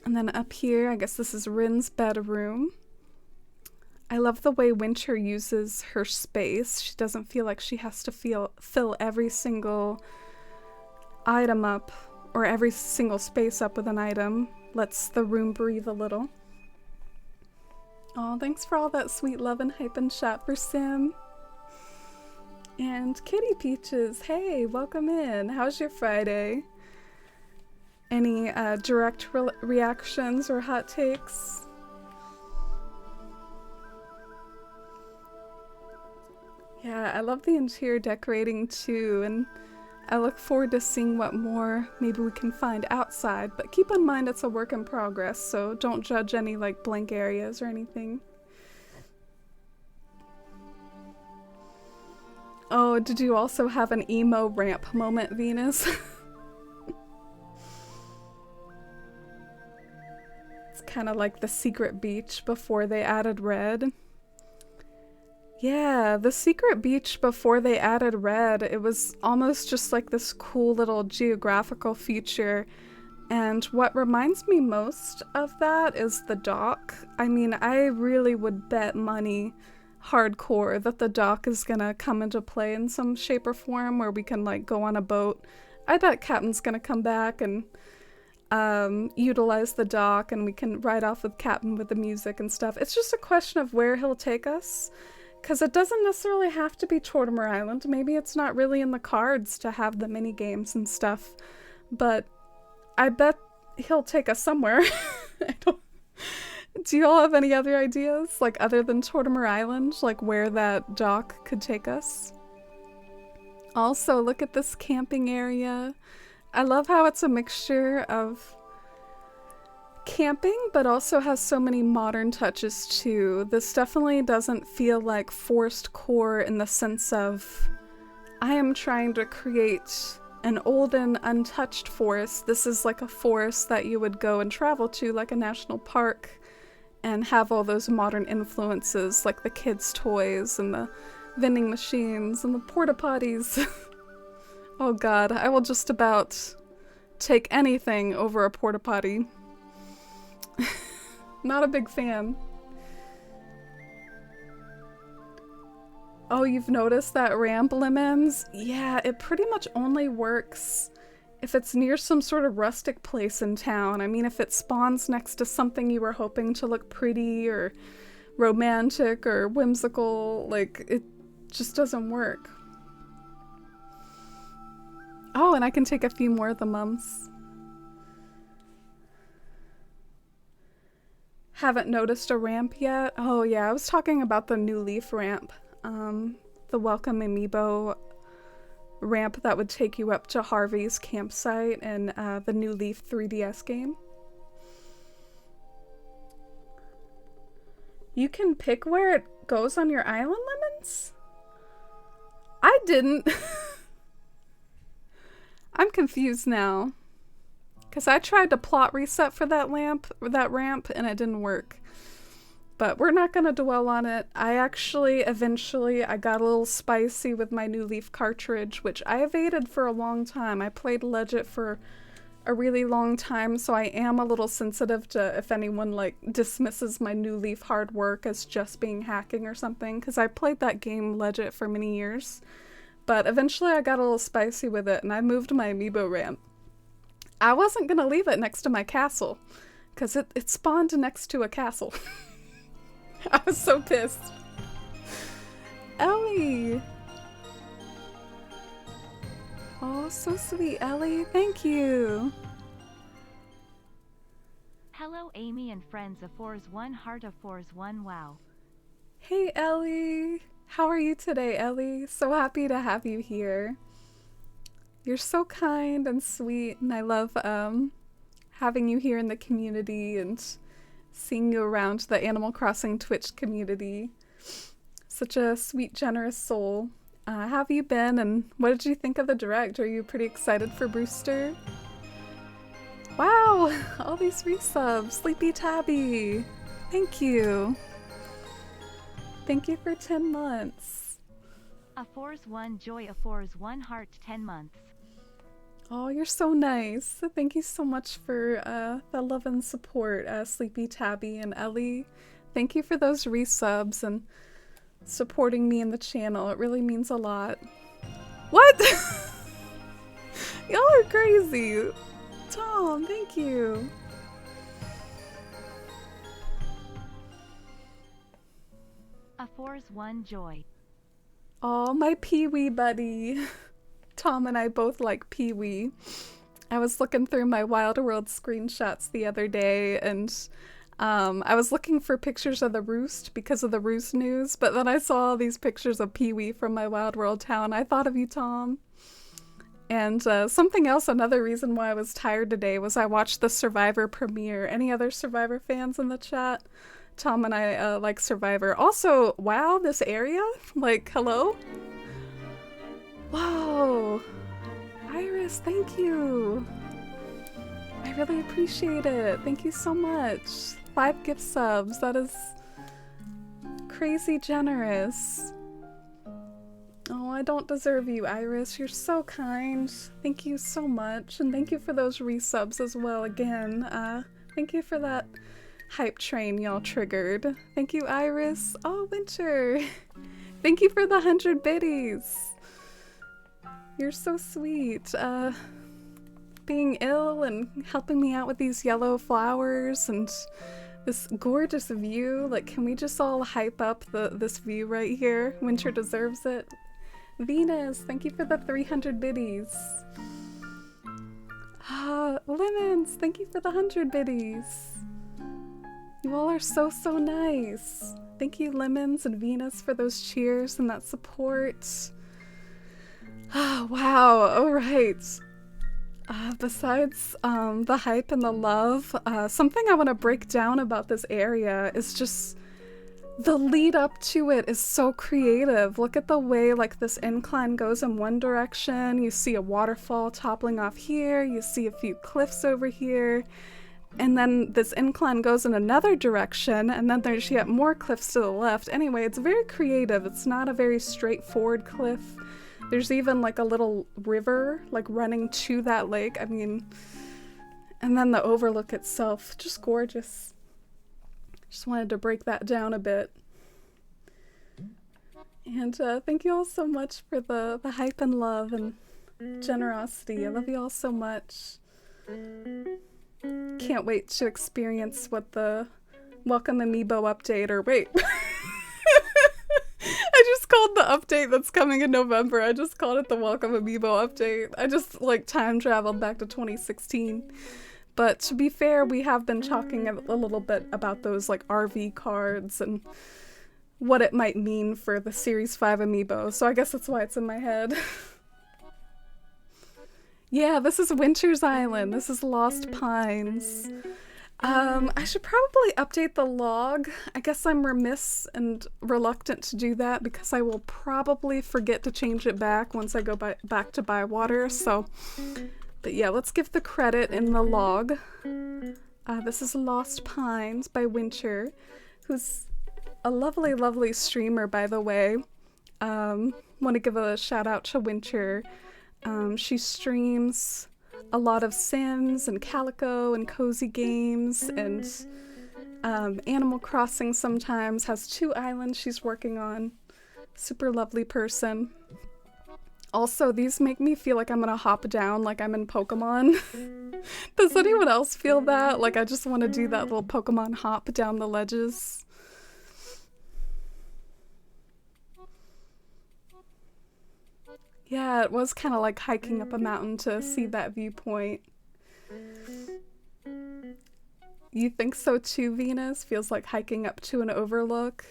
And then up here, I guess this is Rin's bedroom. I love the way Winter uses her space. She doesn't feel like she has to fill every single item up, or every single space up with an item. Lets the room breathe a little. Aw, thanks for all that sweet love and hype and chat for Sim. And Kitty Peaches, hey, welcome in. How's your Friday? Any direct reactions or hot takes? Yeah, I love the interior decorating too, and I look forward to seeing what more maybe we can find outside, but keep in mind it's a work in progress, so don't judge any, like, blank areas or anything. Oh, did you also have an emo ramp moment, Venus? It's kind of like the secret beach before they added red. Yeah, the secret beach before they added red, it was almost just like this cool little geographical feature. And what reminds me most of that is the dock. I mean, I really would bet money hardcore that the dock is gonna come into play in some shape or form where we can, like, go on a boat. I bet Captain's gonna come back and utilize the dock, and we can ride off with Captain with the music and stuff. It's just a question of where he'll take us. Because it doesn't necessarily have to be Tortimer Island. Maybe it's not really in the cards to have the mini games and stuff. But I bet he'll take us somewhere. I don't... Do you all have any other ideas? Like, other than Tortimer Island? Like, where that dock could take us? Also, look at this camping area. I love how it's a mixture of camping, but also has so many modern touches too. This definitely doesn't feel like forced core in the sense of I am trying to create an old and untouched forest. This is like a forest that you would go and travel to, like a national park, and have all those modern influences like the kids' toys and the vending machines and the porta potties. Oh god, I will just about take anything over a porta potty. Not a big fan. Oh, you've noticed that ramp, Lemons? Yeah, it pretty much only works if it's near some sort of rustic place in town. I mean, if it spawns next to something you were hoping to look pretty or romantic or whimsical, like, it just doesn't work. Oh, and I can take a few more of the mums. Haven't noticed a ramp yet? Oh yeah, I was talking about the new Leaf ramp. The Welcome Amiibo ramp that would take you up to Harvey's campsite in the new Leaf 3DS game. You can pick where it goes on your island, Lemons? I didn't. I'm confused now. Because I tried to plot reset for that ramp, and it didn't work. But we're not going to dwell on it. I actually, eventually, I got a little spicy with my new Leaf cartridge, which I evaded for a long time. I played Legit for a really long time, so I am a little sensitive to if anyone, like, dismisses my new Leaf hard work as just being hacking or something, because I played that game Legit for many years. But eventually I got a little spicy with it, and I moved my amiibo ramp. I wasn't gonna leave it next to my castle, because it spawned next to a castle. I was so pissed. Ellie! Oh, so sweet, Ellie. Thank you. Hello, Amy and friends of Fours 1 Heart of Fours 1 Wow. Hey, Ellie. How are you today, Ellie? So happy to have you here. You're so kind and sweet, and I love having you here in the community and seeing you around the Animal Crossing Twitch community. Such a sweet, generous soul. How have you been, and what did you think of the Direct? Are you pretty excited for Brewster? Wow! All these resubs! Sleepy Tabby! Thank you! Thank you for 10 months. A Fours 1 Joy, a Fours 1 Heart, 10 months. Oh, you're so nice. Thank you so much for the love and support, Sleepy Tabby and Ellie. Thank you for those resubs and supporting me in the channel. It really means a lot. What? Y'all are crazy. Tom, thank you. A Fours 1 Joy. Oh, my Pee-wee buddy. Tom and I both like Pee-wee. I was looking through my Wild World screenshots the other day, and I was looking for pictures of the roost because of the roost news, but then I saw these pictures of Pee-wee from my Wild World town. I thought of you, Tom. And something else, another reason why I was tired today was I watched the Survivor premiere. Any other Survivor fans in the chat? Tom and I like Survivor. Also, wow, this area? Like, hello? Whoa! Iris, thank you! I really appreciate it. Thank you so much. 5 gift subs. That is crazy generous. Oh, I don't deserve you, Iris. You're so kind. Thank you so much. And thank you for those resubs as well again. Thank you for that hype train y'all triggered. Thank you, Iris. Oh, Winter. Thank you for the 100 biddies. You're so sweet. Being ill and helping me out with these yellow flowers and This gorgeous view. Like, can we just all hype up this view right here? Winter deserves it. Venus, thank you for the 300 biddies. Lemons, thank you for the 100 biddies. You all are so, so nice. Thank you, Lemons and Venus, for those cheers and that support. Wow, alright. Besides the hype and the love, something I want to break down about this area is just the lead up to it is so creative. Look at the way like this incline goes in one direction. You see a waterfall toppling off here. You see a few cliffs over here. And then this incline goes in another direction, and then there's yet more cliffs to the left. Anyway, it's very creative. It's not a very straightforward cliff. There's even like a little river like running to that lake. I mean, and then the overlook itself, just gorgeous. Just wanted to break that down a bit. And thank you all so much for the hype and love and generosity. I love you all so much. Can't wait to experience what the Welcome Amiibo update, or wait. I just called the update that's coming in November. I just called it the Welcome Amiibo update. I just like time traveled back to 2016. But to be fair, we have been talking a little bit about those like RV cards and what it might mean for the Series 5 amiibo, so I guess that's why it's in my head. Yeah, this is Winter's Island. This is Lost Pines. I should probably update the log. I guess I'm remiss and reluctant to do that because I will probably forget to change it back once I go back to Bywater, so... But yeah, let's give the credit in the log. This is Lost Pines by Winter, who's a lovely, lovely streamer, by the way. Want to give a shout out to Winter. She streams a lot of Sims and Calico and cozy games and Animal Crossing sometimes. Has 2 islands she's working on. Super lovely person. Also, these make me feel like I'm gonna hop down like I'm in Pokemon. Does anyone else feel that? Like I just want to do that little Pokemon hop down the ledges. Yeah, it was kind of like hiking up a mountain to see that viewpoint. You think so too, Venus? Feels like hiking up to an overlook?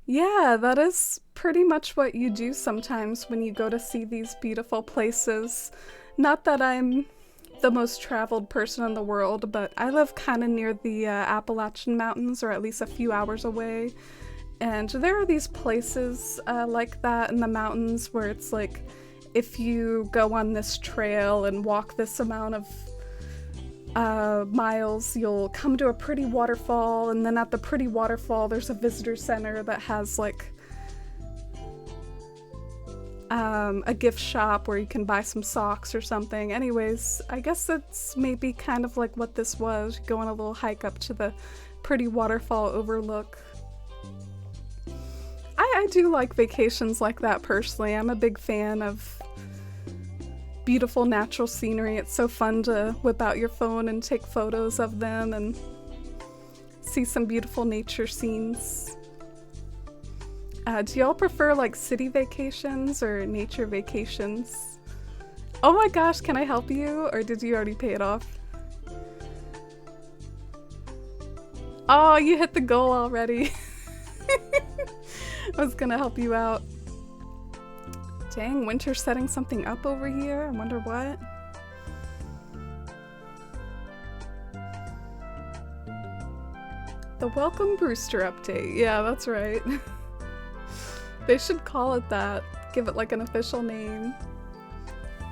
Yeah, that is pretty much what you do sometimes when you go to see these beautiful places. Not that I'm the most traveled person in the world, but I live kind of near the Appalachian Mountains, or at least a few hours away. And there are these places like that in the mountains where it's like, if you go on this trail and walk this amount of miles, you'll come to a pretty waterfall, and then at the pretty waterfall there's a visitor center that has like a gift shop where you can buy some socks or something. Anyways, I guess that's maybe kind of like what this was, go on a little hike up to the pretty waterfall overlook. I do like vacations like that personally. I'm a big fan of beautiful natural scenery. It's so fun to whip out your phone and take photos of them and see some beautiful nature scenes. Do y'all prefer like city vacations or nature vacations? Oh my gosh, can I help you? Or did you already pay it off? Oh, you hit the goal already. I was gonna help you out. Dang, Winter's setting something up over here. I wonder what. The Welcome Brewster update. Yeah, that's right. They should call it that. Give it like an official name.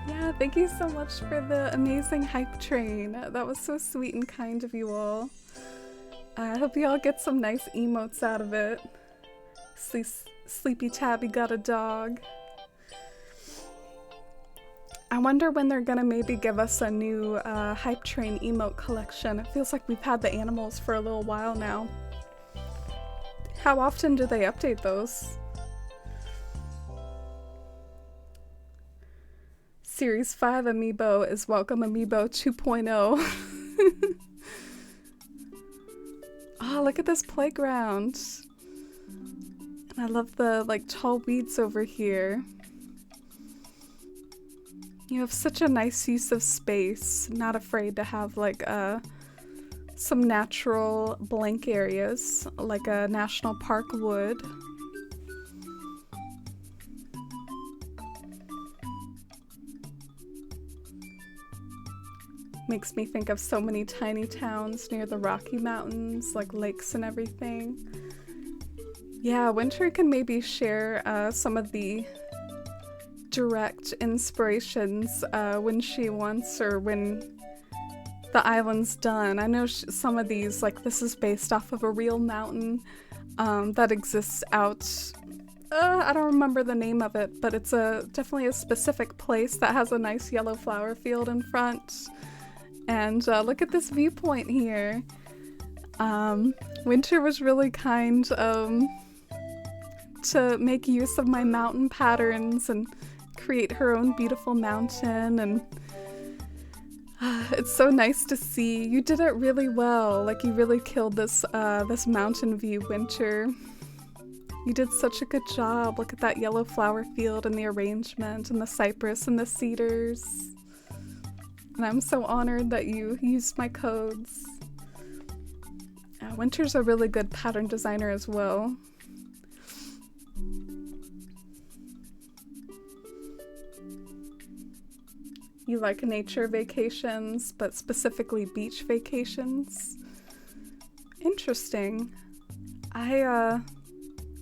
Yeah, thank you so much for the amazing hype train. That was so sweet and kind of you all. I hope you all get some nice emotes out of it. Sleepy Tabby got a dog. I wonder when they're gonna maybe give us a new hype train emote collection. It feels like we've had the animals for a little while now. How often do they update those? Series 5 amiibo is Welcome Amiibo 2.0. Oh, look at this playground. And I love the like tall weeds over here. You have such a nice use of space, not afraid to have like some natural blank areas, like a national park would. Makes me think of so many tiny towns near the Rocky Mountains, like lakes and everything. Yeah, Winter can maybe share some of the direct inspirations when she wants, or when the island's done. I know some of these, like this is based off of a real mountain that exists out, I don't remember the name of it, but it's definitely a specific place that has a nice yellow flower field in front. And look at this viewpoint here. Winter was really kind to make use of my mountain patterns and create her own beautiful mountain, and it's so nice to see. You did it really well. Like, you really killed this this mountain view, Winter. You did such a good job. Look at that yellow flower field and the arrangement and the cypress and the cedars. And I'm so honored that you used my codes. Winter's a really good pattern designer as well. You like nature vacations, but specifically beach vacations. Interesting. I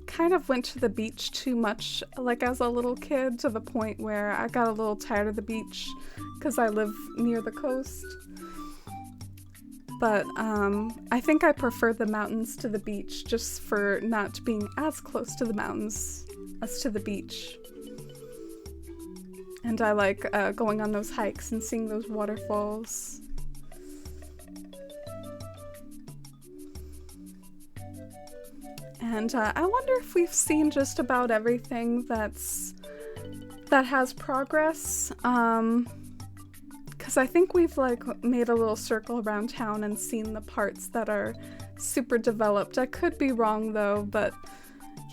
kind of went to the beach too much, like as a little kid, to the point where I got a little tired of the beach because I live near the coast. But I think I prefer the mountains to the beach, just for not being as close to the mountains as to the beach. And I like going on those hikes and seeing those waterfalls. And I wonder if we've seen just about everything that has progress. Because I think we've like made a little circle around town and seen the parts that are super developed. I could be wrong though, but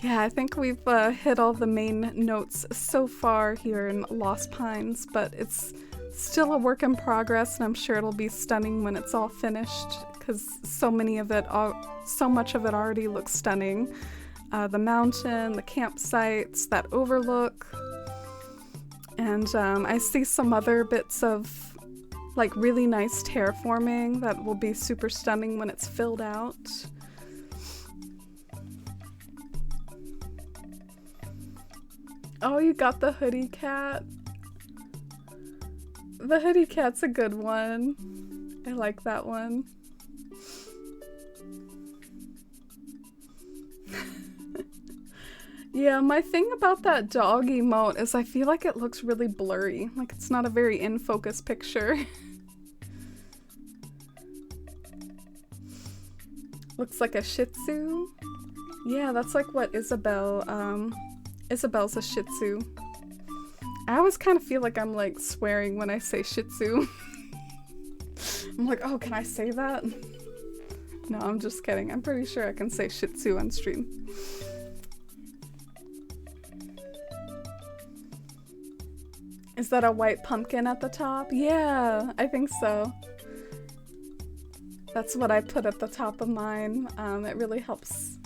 yeah, I think we've hit all the main notes so far here in Lost Pines, but it's still a work in progress, and I'm sure it'll be stunning when it's all finished, because so much of it already looks stunning. The mountain, the campsites, that overlook, and I see some other bits of like really nice terraforming that will be super stunning when it's filled out. Oh, you got the hoodie cat. The hoodie cat's a good one. I like that one. Yeah, my thing about that dog emote is I feel like it looks really blurry. Like, it's not a very in-focus picture. Looks like a Shih Tzu. Yeah, that's like what Isabelle's a Shih Tzu. I always kind of feel like I'm like swearing when I say Shih Tzu. I'm like, oh, can I say that? No, I'm just kidding. I'm pretty sure I can say Shih Tzu on stream. Is that a white pumpkin at the top? Yeah, I think so. That's what I put at the top of mine. It really helps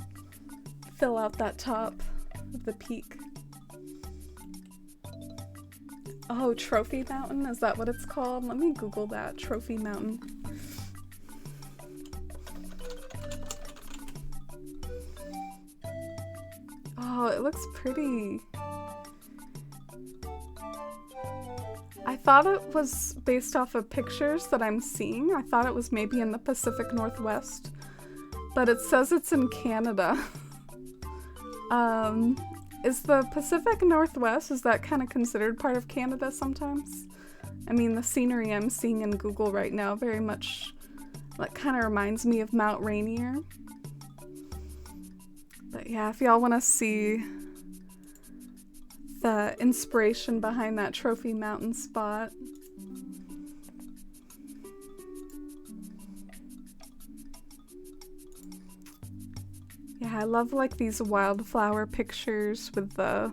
fill out that top of the peak. Oh, Trophy Mountain? Is that what it's called? Let me Google that. Trophy Mountain. Oh, it looks pretty. I thought it was based off of pictures that I'm seeing. I thought it was maybe in the Pacific Northwest, but it says it's in Canada. Is the Pacific Northwest, is that kind of considered part of Canada sometimes? I mean, the scenery I'm seeing in Google right now very much, like, kind of reminds me of Mount Rainier. But yeah, if y'all want to see the inspiration behind that Trophy Mountain spot. Yeah, I love like these wildflower pictures with the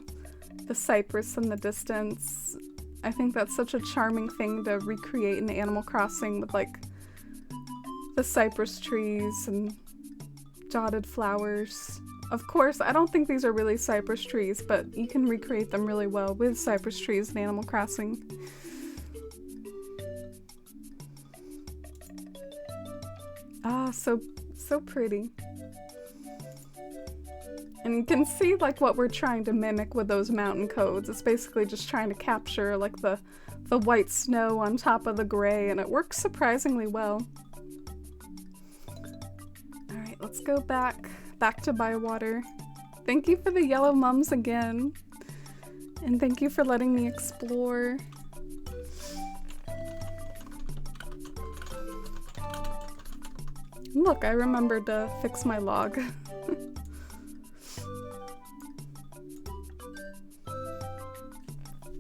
cypress in the distance. I think that's such a charming thing to recreate in Animal Crossing with like the cypress trees and dotted flowers. Of course, I don't think these are really cypress trees, but you can recreate them really well with cypress trees in Animal Crossing. Ah, so pretty. And you can see like what we're trying to mimic with those mountain codes. It's basically just trying to capture like the white snow on top of the gray, and it works surprisingly well. Alright, let's go back to Bywater. Thank you for the yellow mums again. And thank you for letting me explore. Look, I remembered to fix my log.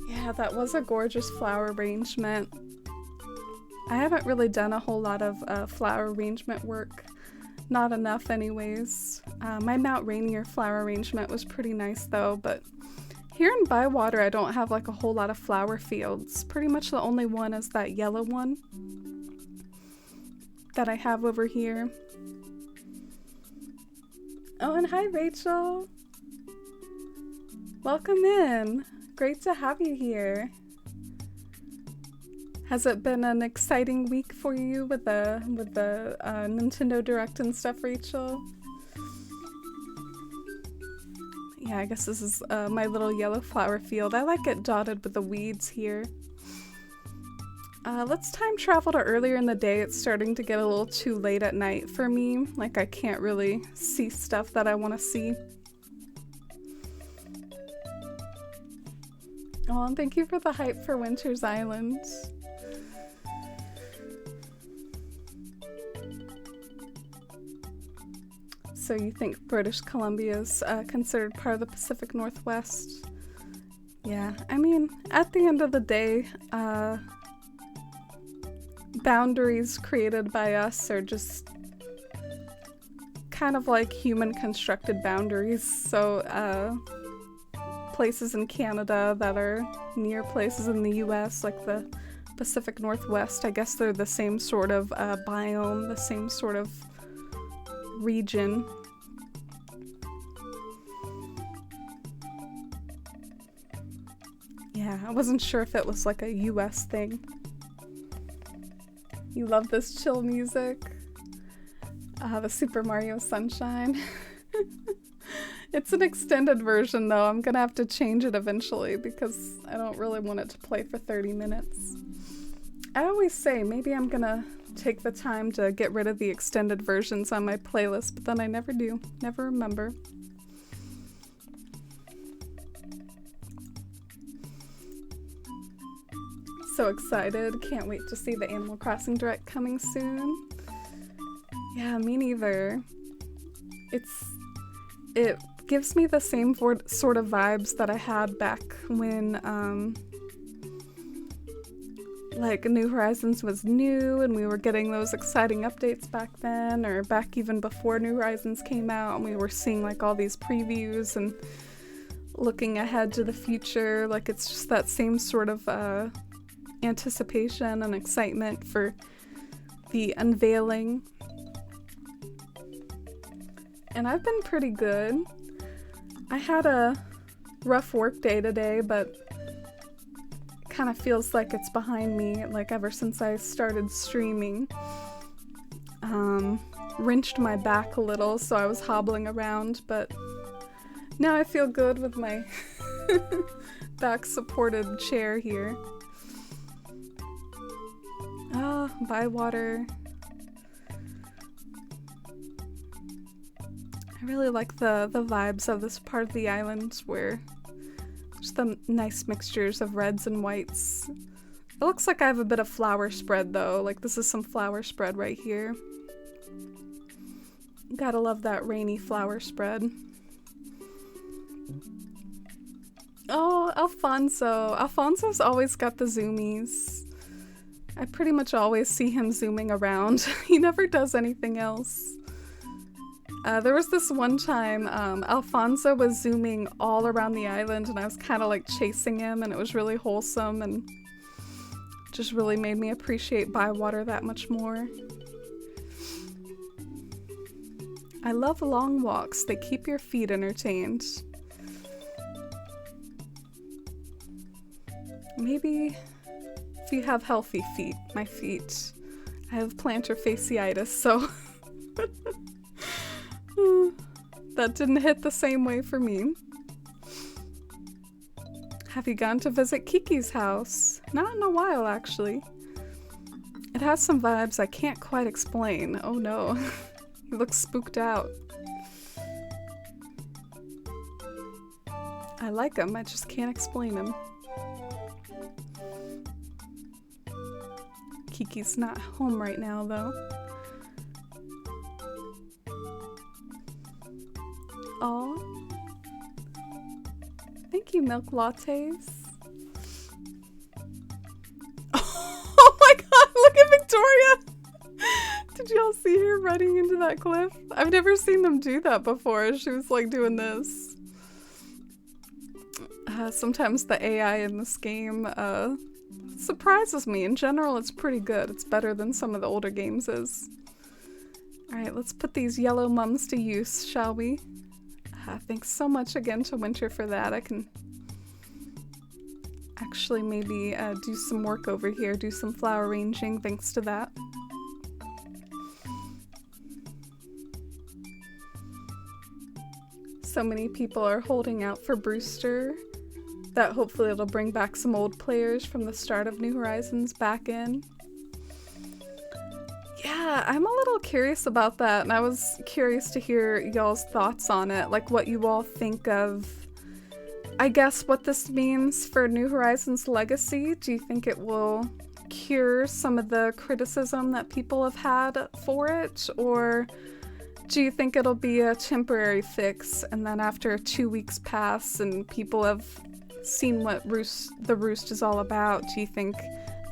Yeah, that was a gorgeous flower arrangement. I haven't really done a whole lot of flower arrangement work. Not enough anyways. My Mount Rainier flower arrangement was pretty nice though, but here in Bywater I don't have like a whole lot of flower fields. Pretty much the only one is that yellow one that I have over here. Oh, and hi Rachel! Welcome in! Great to have you here. Has it been an exciting week for you with the Nintendo Direct and stuff, Rachel? Yeah, I guess this is my little yellow flower field. I like it dotted with the weeds here. Let's time travel to earlier in the day. It's starting to get a little too late at night for me. Like I can't really see stuff that I want to see. Oh, and thank you for the hype for Winter's Island. So you think British Columbia is considered part of the Pacific Northwest? Yeah, I mean, at the end of the day, boundaries created by us are just kind of like human constructed boundaries. So places in Canada that are near places in the US, like the Pacific Northwest, I guess they're the same sort of biome, the same sort of region. Yeah, I wasn't sure if it was like a US thing. You love this chill music? The Super Mario Sunshine. It's an extended version though. I'm gonna have to change it eventually because I don't really want it to play for 30 minutes. I always say maybe I'm gonna take the time to get rid of the extended versions on my playlist, but then I never do. Never remember. So excited. Can't wait to see the Animal Crossing Direct coming soon. Yeah, me neither. It gives me the same sort of vibes that I had back when like New Horizons was new and we were getting those exciting updates back then, or back even before New Horizons came out and we were seeing like all these previews and looking ahead to the future. Like it's just that same sort of anticipation and excitement for the unveiling. And I've been pretty good. I had a rough work day today, but kind of feels like it's behind me, like ever since I started streaming. Wrenched my back a little, so I was hobbling around, but now I feel good with my back supported chair here. Ah, Bywater. I really like the vibes of this part of the island where just the nice mixtures of reds and whites. It looks like I have a bit of flower spread though, like this is some flower spread right here. Gotta love that rainy flower spread. Oh, Alfonso. Alfonso's always got the zoomies. I pretty much always see him zooming around. He never does anything else. There was this one time Alfonso was zooming all around the island and I was kind of like chasing him, and it was really wholesome and just really made me appreciate Bywater that much more. I love long walks. They keep your feet entertained. Maybe if you have healthy feet. My feet. I have plantar fasciitis, so that didn't hit the same way for me. Have you gone to visit Kiki's house? Not in a while, actually. It has some vibes I can't quite explain. Oh no. He looks spooked out. I like him, I just can't explain him. Kiki's not home right now, though. Aw. Thank you, milk lattes. Oh my god, look at Victoria! Did y'all see her running into that cliff? I've never seen them do that before. She was like doing this. Sometimes the AI in this game surprises me. In general, it's pretty good. It's better than some of the older games is. Alright, let's put these yellow mums to use, shall we? Thanks so much again to Winter for that. I can actually maybe do some work over here, do some flower arranging thanks to that. So many people are holding out for Brewster, that hopefully it'll bring back some old players from the start of New Horizons back in. Yeah, I'm a little curious about that, and I was curious to hear y'all's thoughts on it, like what you all think of, I guess, what this means for New Horizons legacy. Do you think it will cure some of the criticism that people have had for it, or do you think it'll be a temporary fix, and then after 2 weeks pass and people have seen what the Roost is all about, do you think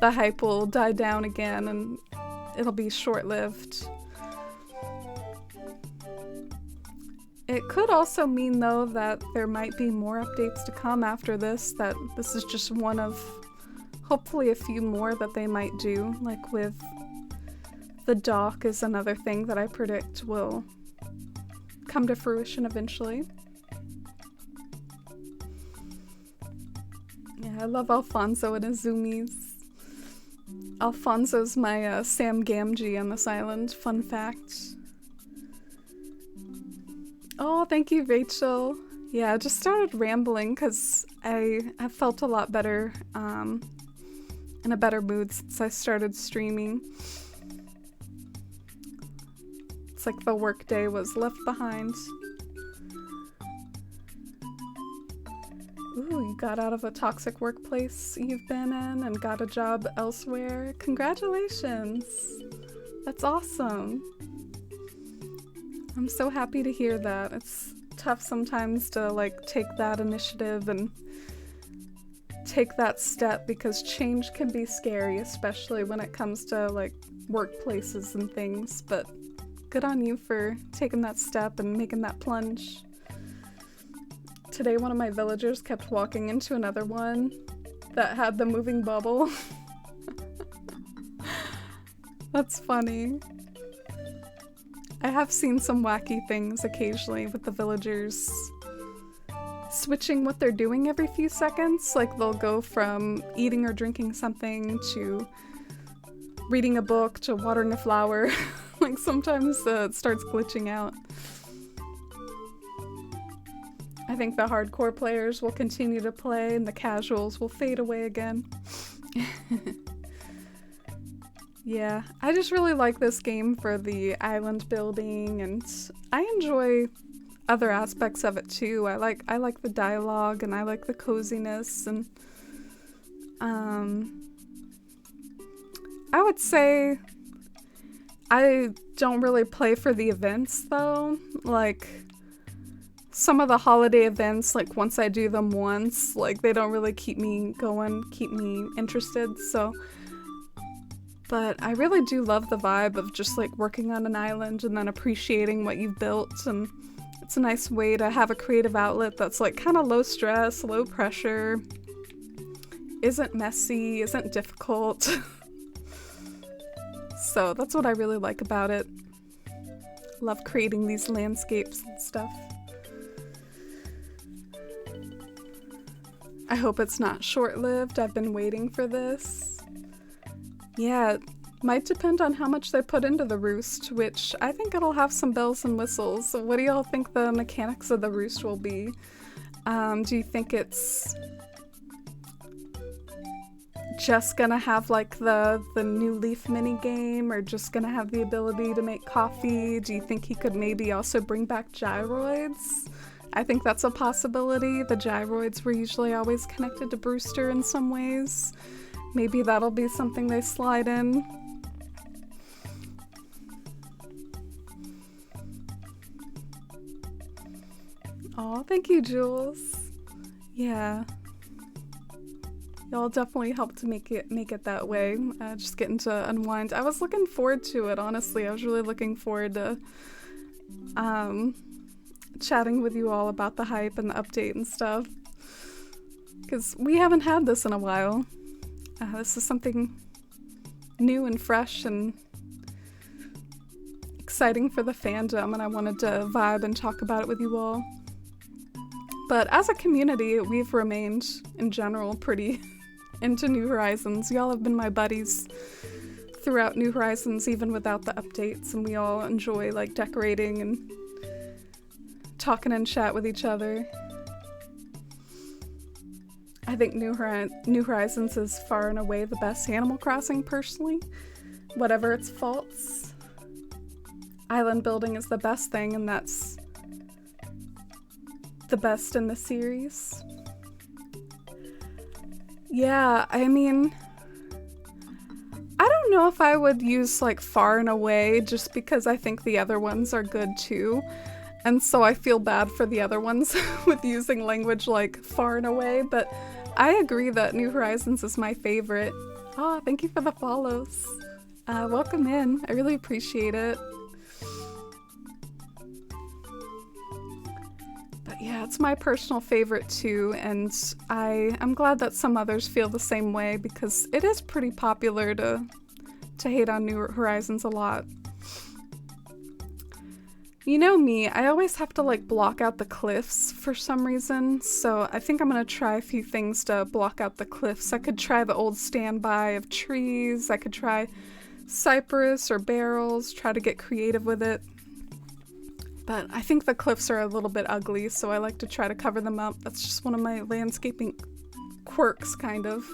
the hype will die down again and it'll be short-lived? It could also mean, though, that there might be more updates to come after this, that this is just one of hopefully a few more that they might do, like with the dock is another thing that I predict will come to fruition eventually. Yeah, I love Alfonso and his zoomies. Alfonso's my Sam Gamgee on this island, fun fact. Oh, thank you, Rachel. Yeah, I just started rambling because I have felt a lot better, in a better mood since I started streaming. It's like the workday was left behind. Ooh, you got out of a toxic workplace you've been in and got a job elsewhere. Congratulations! That's awesome. I'm so happy to hear that. It's tough sometimes to like take that initiative and take that step because change can be scary, especially when it comes to like workplaces and things, but good on you for taking that step and making that plunge. Today one of my villagers kept walking into another one that had the moving bubble. That's funny. I have seen some wacky things occasionally with the villagers switching what they're doing every few seconds. Like they'll go from eating or drinking something to reading a book to watering a flower. Like sometimes it starts glitching out. I think the hardcore players will continue to play and the casuals will fade away again. Yeah, I just really like this game for the island building, and I enjoy other aspects of it too. I like the dialogue and I like the coziness, and I would say I don't really play for the events though. Like some of the holiday events, like once I do them once, like they don't really keep me going, keep me interested, so But I really do love the vibe of just like working on an island and then appreciating what you've built, and it's a nice way to have a creative outlet that's like kind of low stress, low pressure, isn't messy, isn't difficult. So that's what I really like about it. Love creating these landscapes and stuff. I hope it's not short-lived. I've been waiting for this. Yeah, it might depend on how much they put into the roost, which I think it'll have some bells and whistles. So what do y'all think the mechanics of the roost will be? Do you think it's just gonna have like the new Leaf mini game, or just gonna have the ability to make coffee? Do you think he could maybe also bring back gyroids? I think that's a possibility. The gyroids were usually always connected to Brewster in some ways. Maybe that'll be something they slide in. Oh, thank you, Jules. Yeah. Y'all definitely helped to make it that way. Just getting to unwind. I was looking forward to it, honestly. I was really looking forward to chatting with you all about the hype and the update and stuff. Because we haven't had this in a while. This is something new and fresh and exciting for the fandom, and I wanted to vibe and talk about it with you all. But as a community, we've remained, in general, pretty into New Horizons. Y'all have been my buddies throughout New Horizons, even without the updates, and we all enjoy like decorating and talking and chat with each other. I think New Horizons is far and away the best Animal Crossing, personally, whatever its faults. Island building is the best thing, and that's the best in the series. Yeah, I mean, I don't know if I would use like far and away, just because I think the other ones are good too. And so I feel bad for the other ones with using language like far and away, but I agree that New Horizons is my favorite. Oh, thank you for the follows. Welcome in. I really appreciate it. But yeah, it's my personal favorite too, and I'm glad that some others feel the same way, because it is pretty popular to hate on New Horizons a lot. You know me, I always have to like block out the cliffs for some reason, so I think I'm gonna try a few things to block out the cliffs. I could try the old standby of trees, I could try cypress or barrels, try to get creative with it. But I think the cliffs are a little bit ugly, so I like to try to cover them up. That's just one of my landscaping quirks, kind of.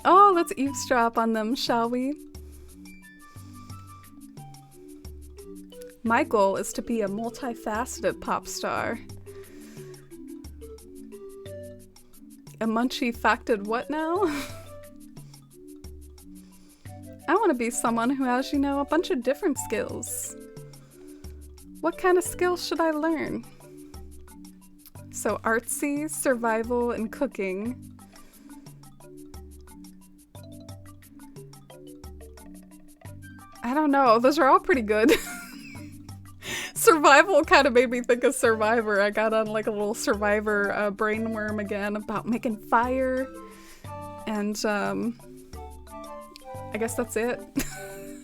Oh, let's eavesdrop on them, shall we? My goal is to be a multifaceted pop star. A munchie-facted what now? I want to be someone who has, you know, a bunch of different skills. What kind of skills should I learn? So artsy, survival, and cooking. I don't know, those are all pretty good. Survival kind of made me think of Survivor. I got on like a little Survivor brainworm again about making fire. And I guess that's it.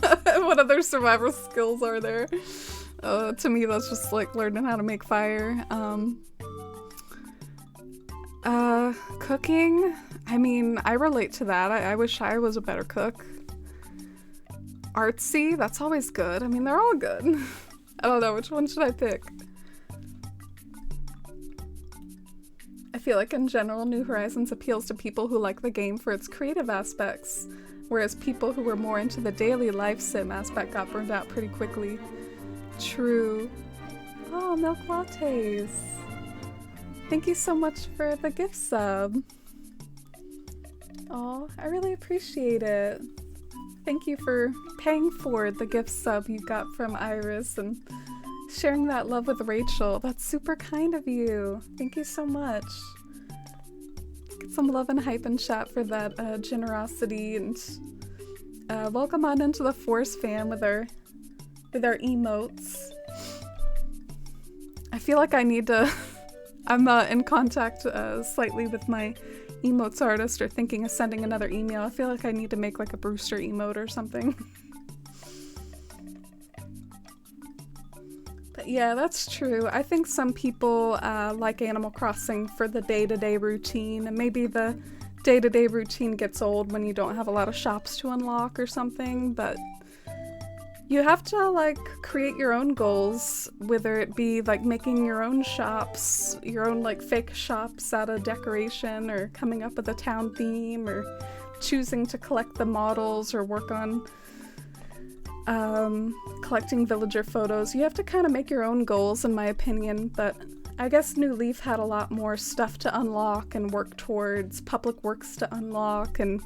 What other Survivor skills are there? To me, that's just like learning how to make fire. Cooking? I mean, I relate to that. I wish I was a better cook. Artsy? That's always good. I mean, they're all good. I don't know, which one should I pick? I feel like in general, New Horizons appeals to people who like the game for its creative aspects, whereas people who were more into the daily life sim aspect got burned out pretty quickly. True. Oh, milk lattes. Thank you so much for the gift sub. Oh, I really appreciate it. Thank you for paying forward the gift sub you got from Iris and sharing that love with Rachel. That's super kind of you. Thank you so much. Get some love and hype in chat for that generosity, and welcome on into the Force fam with our emotes. I feel like I need to. I'm in contact slightly with my emotes artist, or thinking of sending another email. I feel like I need to make like a Brewster emote or something. But yeah, that's true. I think some people like Animal Crossing for the day-to-day routine, and maybe the day-to-day routine gets old when you don't have a lot of shops to unlock or something, but you have to like create your own goals, whether it be like making your own shops, your own like fake shops out of decoration, or coming up with a town theme, or choosing to collect the models or work on collecting villager photos. You have to kind of make your own goals, in my opinion, but I guess New Leaf had a lot more stuff to unlock and work towards, public works to unlock, and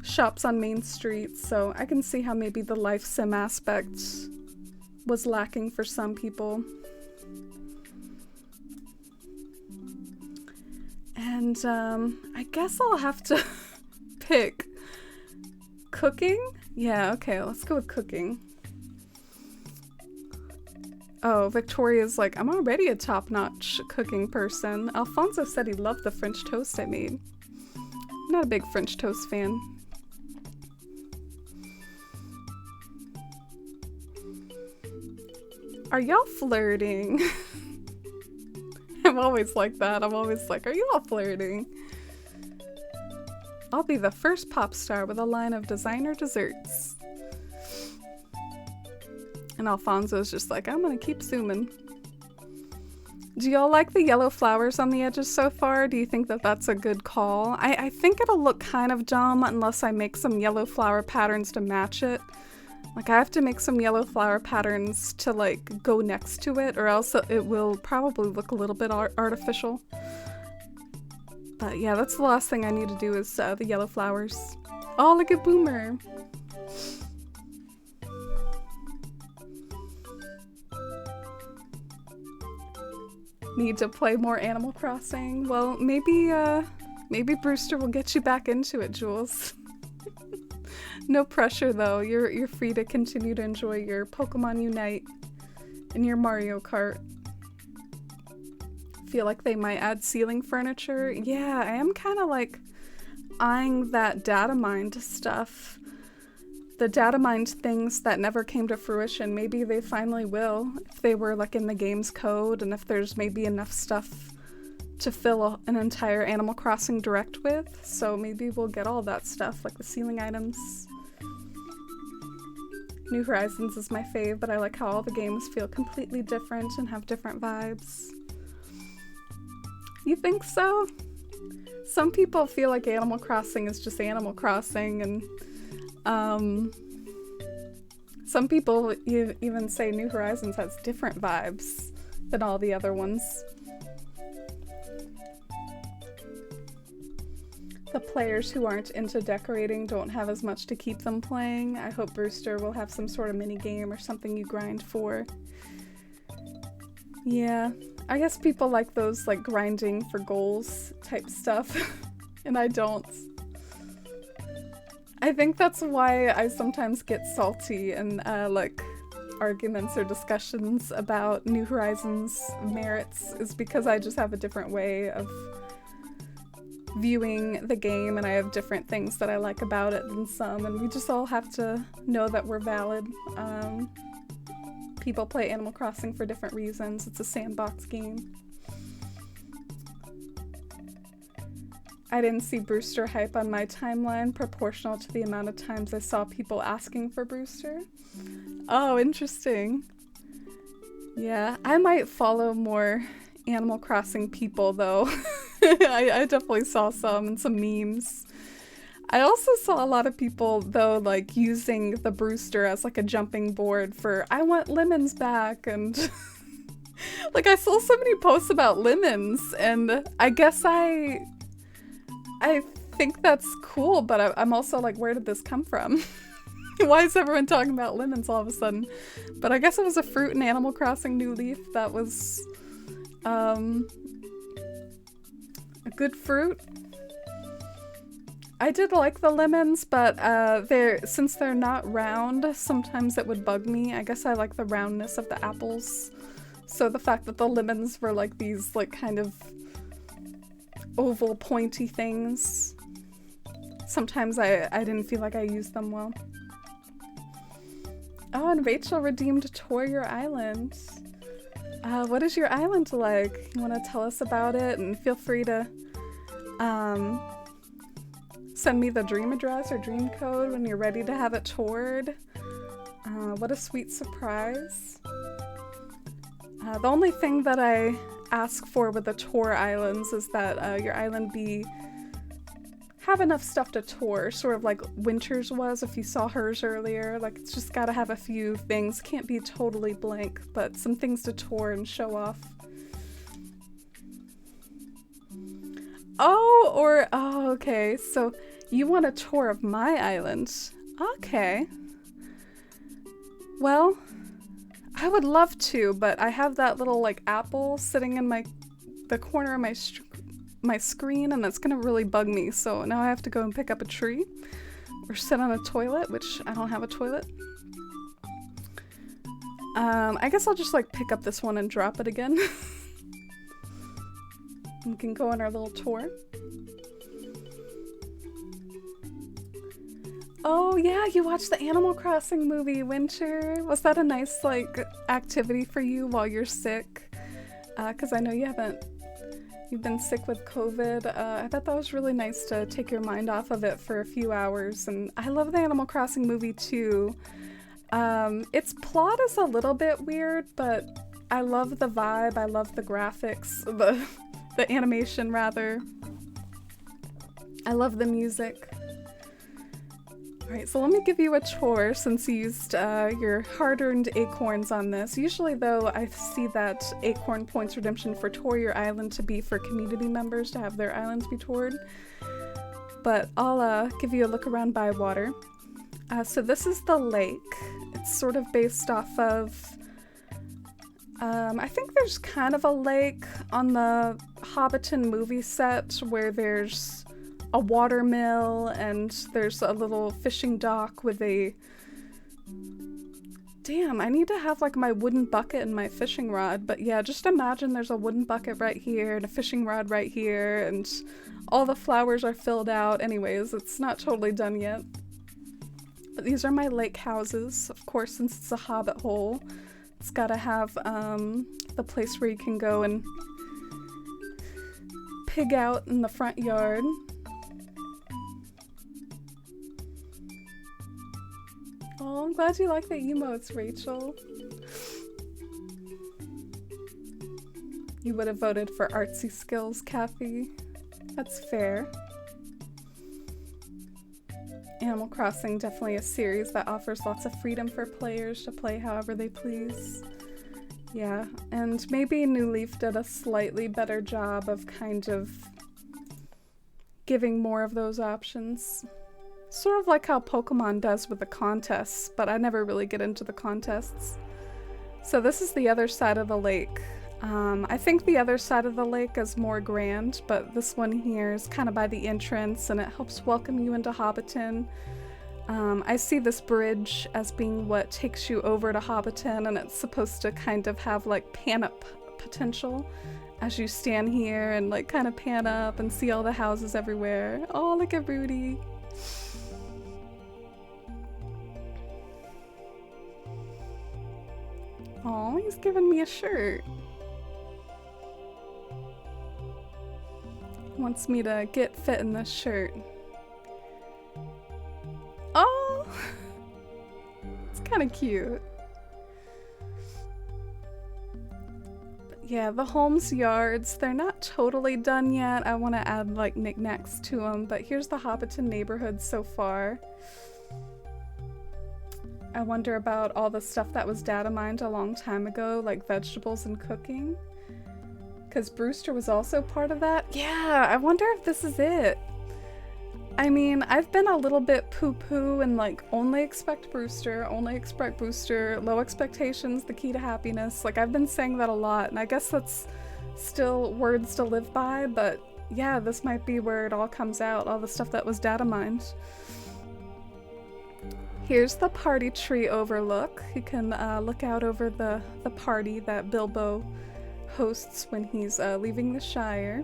shops on main streets, so I can see how maybe the life sim aspect was lacking for some people. And I guess I'll have to pick cooking. Yeah, okay, let's go with cooking. Oh, Victoria's like, I'm already a top-notch cooking person. Alfonso said he loved the French toast I made. I'm not a big French toast fan. Are y'all flirting? I'm always like that. I'm always like, are y'all flirting? I'll be the first pop star with a line of designer desserts. And Alfonso's just like, I'm gonna keep zooming. Do y'all like the yellow flowers on the edges so far? Do you think that that's a good call? I think it'll look kind of dumb unless I make some yellow flower patterns to match it. Like, I have to make some yellow flower patterns to, like, go next to it, or else it will probably look a little bit artificial. But yeah, that's the last thing I need to do is the yellow flowers. Oh, look at Boomer! Need to play more Animal Crossing? Well, maybe Brewster will get you back into it, Jules. No pressure though, you're free to continue to enjoy your Pokemon Unite and your Mario Kart. Feel like they might add ceiling furniture. Yeah, I am kind of like eyeing that data mined stuff. The data mined things that never came to fruition, maybe they finally will, if they were like in the game's code, and if there's maybe enough stuff to fill an entire Animal Crossing Direct with. So maybe we'll get all that stuff, like the ceiling items. New Horizons is my fave, but I like how all the games feel completely different and have different vibes. You think so? Some people feel like Animal Crossing is just Animal Crossing, and some people even say New Horizons has different vibes than all the other ones. The players who aren't into decorating don't have as much to keep them playing. I hope Brewster will have some sort of mini game or something you grind for. Yeah, I guess people like those like grinding for goals type stuff, and I don't. I think that's why I sometimes get salty in like arguments or discussions about New Horizons merits, is because I just have a different way of viewing the game, and I have different things that I like about it than some, and we just all have to know that we're valid. People play Animal Crossing for different reasons. It's a sandbox game. I didn't see Brewster hype on my timeline proportional to the amount of times I saw people asking for Brewster. Oh, interesting. Yeah, I might follow more Animal Crossing people though. I definitely saw some and some memes. I also saw a lot of people though like using the Brewster as like a jumping board for I want lemons back, and like I saw so many posts about lemons, and I guess I think that's cool, but I'm also like, where did this come from? Why is everyone talking about lemons all of a sudden? But I guess it was a fruit in Animal Crossing New Leaf that was a good fruit. I did like the lemons, but since they're not round, sometimes it would bug me. I guess I like the roundness of the apples. So the fact that the lemons were like these like kind of oval pointy things, sometimes I didn't feel like I used them well. Oh, and Rachel redeemed Tour Your Island. What is your island like? You want to tell us about it? And feel free to send me the dream address or dream code when you're ready to have it toured. What a sweet surprise. The only thing that I ask for with the tour islands is that your island have enough stuff to tour, sort of like Winter's was, if you saw hers earlier. Like, it's just gotta have a few things. Can't be totally blank, but some things to tour and show off. Oh, okay. So you want a tour of my island. Okay. Well, I would love to, but I have that little like apple sitting in the corner of my screen, and that's gonna really bug me. So now I have to go and pick up a tree or sit on a toilet, which I don't have a toilet. I guess I'll just like pick up this one and drop it again. We can go on our little tour. Oh yeah, you watched the Animal Crossing movie, Winter. Was that a nice like activity for you while you're sick? 'Cause I know you've been sick with COVID. I thought that was really nice to take your mind off of it for a few hours. And I love the Animal Crossing movie too. Its plot is a little bit weird, but I love the vibe. I love the graphics, the animation rather. I love the music. Alright, so let me give you a tour since you used your hard-earned acorns on this. Usually though, I see that acorn points redemption for Tour Your Island to be for community members to have their islands be toured. But I'll give you a look around Bywater. So this is the lake. It's sort of based off of... I think there's kind of a lake on the Hobbiton movie set where there's a water mill and there's a little fishing dock with a... Damn, I need to have like my wooden bucket and my fishing rod, but yeah, just imagine there's a wooden bucket right here and a fishing rod right here and all the flowers are filled out. Anyways, it's not totally done yet. But these are my lake houses. Of course, since it's a hobbit hole, it's gotta have the place where you can go and pig out in the front yard. Oh, I'm glad you like the emotes, Rachel. You would have voted for artsy skills, Kathy. That's fair. Animal Crossing, definitely a series that offers lots of freedom for players to play however they please. Yeah, and maybe New Leaf did a slightly better job of kind of giving more of those options. Sort of like how Pokemon does with the contests, but I never really get into the contests. So this is the other side of the lake. I think the other side of the lake is more grand, but this one here is kind of by the entrance and it helps welcome you into Hobbiton. I see this bridge as being what takes you over to Hobbiton, and it's supposed to kind of have like pan-up potential as you stand here and like kind of pan up and see all the houses everywhere. Oh, look at Rudy. Oh, he's giving me a shirt. Wants me to get fit in this shirt. Oh! It's kind of cute. But yeah, the Holmes yards, they're not totally done yet. I want to add like knickknacks to them, but here's the Hobbiton neighborhood so far. I wonder about all the stuff that was data mined a long time ago, like vegetables and cooking. Because Brewster was also part of that? Yeah, I wonder if this is it. I mean, I've been a little bit poo-poo and like, only expect Brewster, low expectations, the key to happiness. Like, I've been saying that a lot, and I guess that's still words to live by, but yeah, this might be where it all comes out, all the stuff that was data mined. Here's the party tree overlook. You can look out over the party that Bilbo hosts when he's leaving the Shire.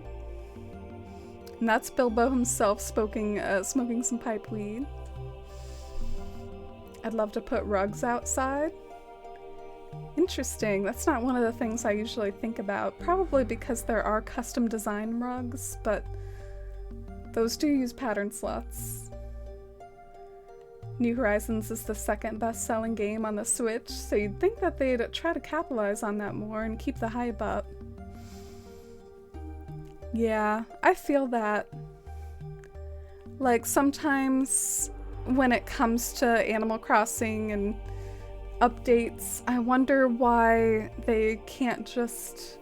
And that's Bilbo himself smoking some pipe weed. I'd love to put rugs outside. Interesting. That's not one of the things I usually think about. Probably because there are custom design rugs, but those do use pattern slots. New Horizons is the second best-selling game on the Switch, so you'd think that they'd try to capitalize on that more and keep the hype up. Yeah, I feel that. Like, sometimes when it comes to Animal Crossing and updates, I wonder why they can't just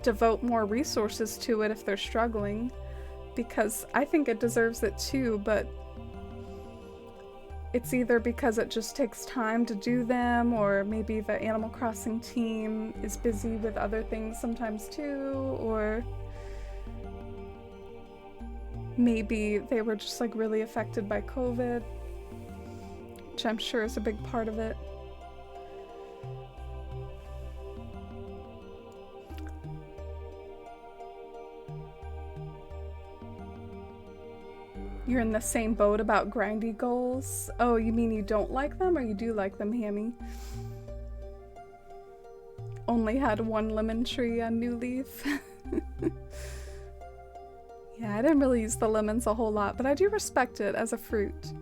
devote more resources to it if they're struggling, because I think it deserves it too, but it's either because it just takes time to do them, or maybe the Animal Crossing team is busy with other things sometimes too, or maybe they were just like really affected by COVID, which I'm sure is a big part of it. You're in the same boat about grindy goals? Oh, you mean you don't like them, or you do like them, Hammy? Only had one lemon tree on New Leaf. Yeah, I didn't really use the lemons a whole lot, but I do respect it as a fruit.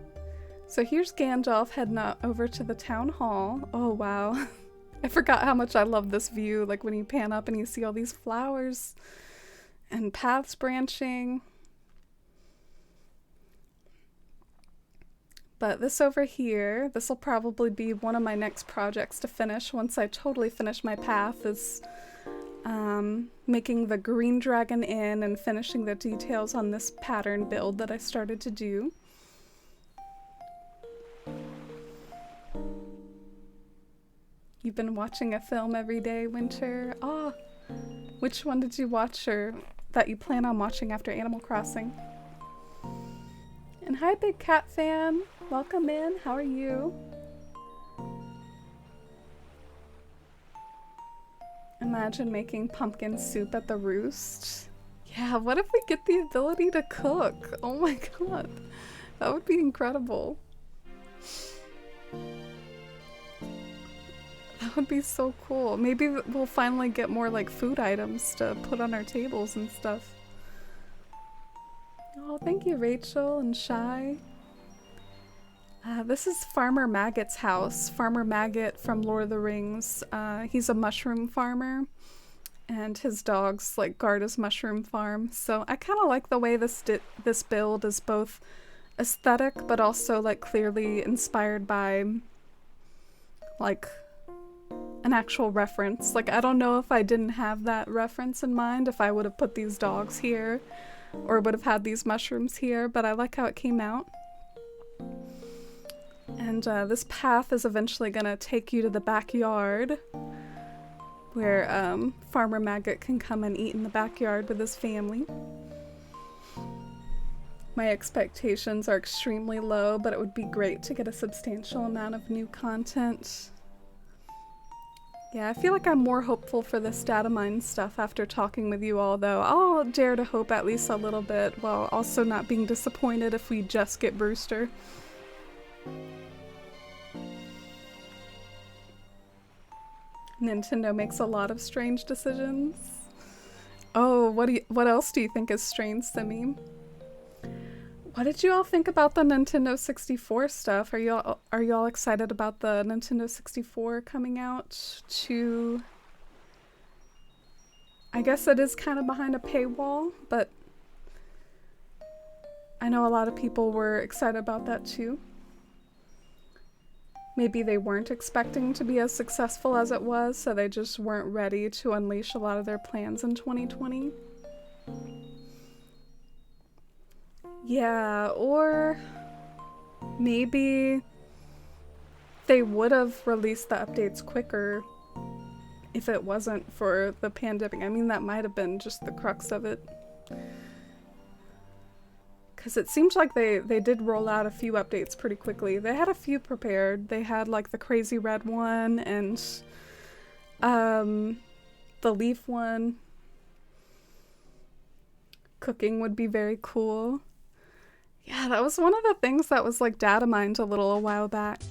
So here's Gandalf heading over to the town hall. Oh, wow. I forgot how much I love this view, like when you pan up and you see all these flowers and paths branching. But this over here, this will probably be one of my next projects to finish once I totally finish my path, is making the Green Dragon Inn and finishing the details on this pattern build that I started to do. You've been watching a film every day, Winter? Oh, which one did you watch, or that you plan on watching after Animal Crossing? And hi, Big Cat Fan. Welcome in. How are you? Imagine making pumpkin soup at the Roost. Yeah, what if we get the ability to cook? Oh my god. That would be incredible. That would be so cool. Maybe we'll finally get more like food items to put on our tables and stuff. Oh, thank you, Rachel and Shy. This is Farmer Maggot's house. Farmer Maggot from Lord of the Rings. He's a mushroom farmer, and his dogs like guard his mushroom farm. So I kind of like the way this build is both aesthetic, but also like clearly inspired by like an actual reference. Like, I don't know if I didn't have that reference in mind, if I would have put these dogs here, or would have had these mushrooms here, but I like how it came out. And this path is eventually gonna take you to the backyard, where Farmer Maggot can come and eat in the backyard with his family. My expectations are extremely low, but it would be great to get a substantial amount of new content. Yeah, I feel like I'm more hopeful for this data mine stuff after talking with you all, though. I'll dare to hope at least a little bit, while also not being disappointed if we just get Brewster. Nintendo makes a lot of strange decisions. Oh, what else do you think is strange, Simi? What did you all think about the Nintendo 64 stuff? Are y'all excited about the Nintendo 64 coming out to... I guess it is kind of behind a paywall, but I know a lot of people were excited about that too. Maybe they weren't expecting to be as successful as it was, so they just weren't ready to unleash a lot of their plans in 2020. Yeah, or maybe they would have released the updates quicker if it wasn't for the pandemic. I mean, that might have been just the crux of it. because it seemed like they did roll out a few updates pretty quickly. They had a few prepared. They had like the crazy red one and the leaf one. Cooking would be very cool. Yeah, that was one of the things that was like data mined a while back.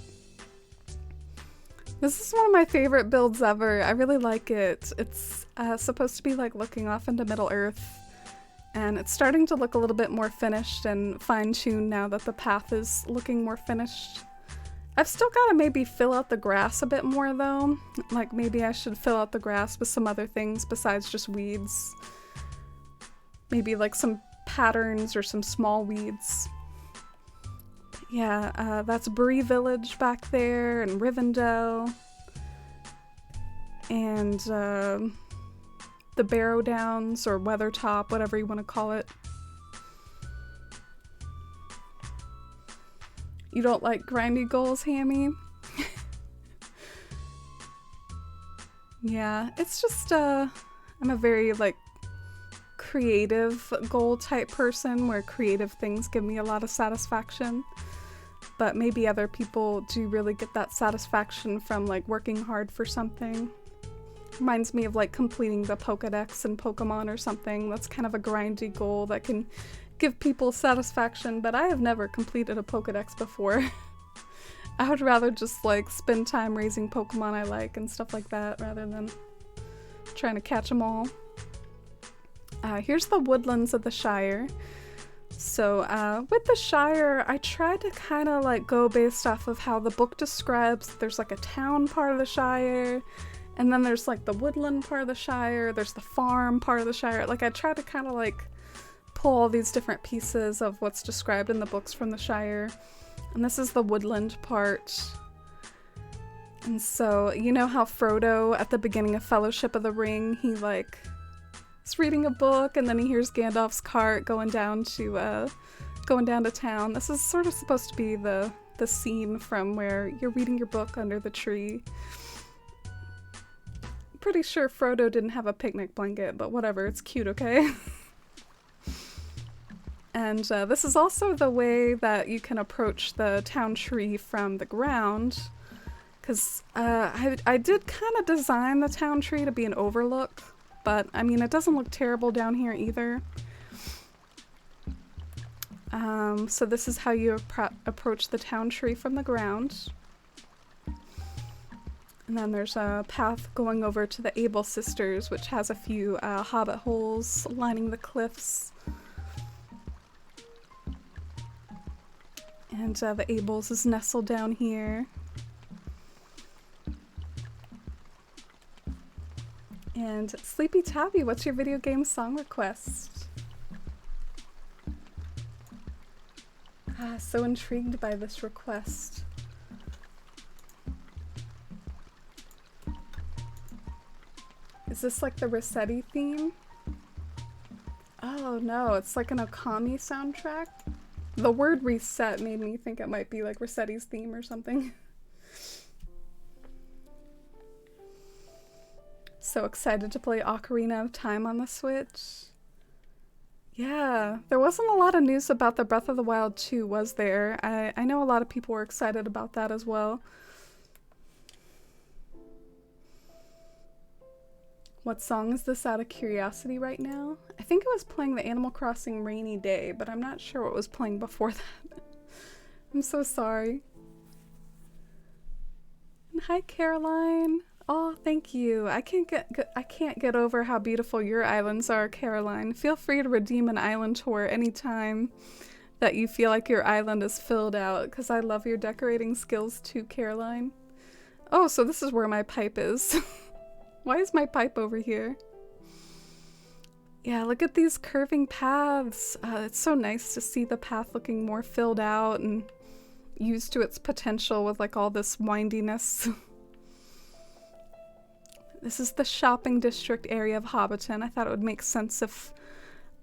This is one of my favorite builds ever. I really like it. It's supposed to be like looking off into Middle Earth, and it's starting to look a little bit more finished and fine-tuned now that the path is looking more finished. I've still got to maybe fill out the grass a bit more though. Like maybe I should fill out the grass with some other things besides just weeds. Maybe like some patterns or some small weeds. Yeah, that's Bree Village back there and Rivendell. And the Barrow Downs or Weathertop, whatever you want to call it. You don't like grindy goals, Hammy? Yeah, it's just, I'm a very, like, creative goal type person where creative things give me a lot of satisfaction. But maybe other people do really get that satisfaction from, like, working hard for something. Reminds me of, like, completing the Pokédex in Pokemon or something. That's kind of a grindy goal that can give people satisfaction, but I have never completed a Pokédex before. I would rather just like spend time raising Pokemon I like and stuff like that rather than trying to catch them all. Here's the woodlands of the Shire. So with the Shire, I tried to kind of like go based off of how the book describes. There's like a town part of the Shire, and then there's like the woodland part of the Shire, there's the farm part of the Shire. Like I tried to kind of like pull all these different pieces of what's described in the books from the Shire. And this is the woodland part. And so, you know how Frodo at the beginning of Fellowship of the Ring, he like is reading a book and then he hears Gandalf's cart going down to town. This is sort of supposed to be the scene from where you're reading your book under the tree. Pretty sure Frodo didn't have a picnic blanket, but whatever, it's cute, okay? And this is also the way that you can approach the town tree from the ground, because I did kind of design the town tree to be an overlook, but I mean it doesn't look terrible down here either. So this is how you approach the town tree from the ground. And then there's a path going over to the Able Sisters, which has a few hobbit holes lining the cliffs. And the Ables is nestled down here. And Sleepy Tabby, what's your video game song request? So intrigued by this request. Is this like the Rossetti theme? Oh no, it's like an Okami soundtrack. The word reset made me think it might be like Rossetti's theme or something. So excited to play Ocarina of Time on the Switch. Yeah, there wasn't a lot of news about the Breath of the Wild 2, was there? I know a lot of people were excited about that as well. What song is this out of curiosity right now? I think it was playing the Animal Crossing Rainy Day, but I'm not sure what was playing before that. I'm so sorry. And hi, Caroline. Oh, thank you. I can't get over how beautiful your islands are, Caroline. Feel free to redeem an island tour anytime that you feel like your island is filled out, because I love your decorating skills too, Caroline. Oh, so this is where my pipe is. Why is my pipe over here? Yeah, look at these curving paths. It's so nice to see the path looking more filled out and used to its potential with like all this windiness. This is the shopping district area of Hobbiton. I thought it would make sense if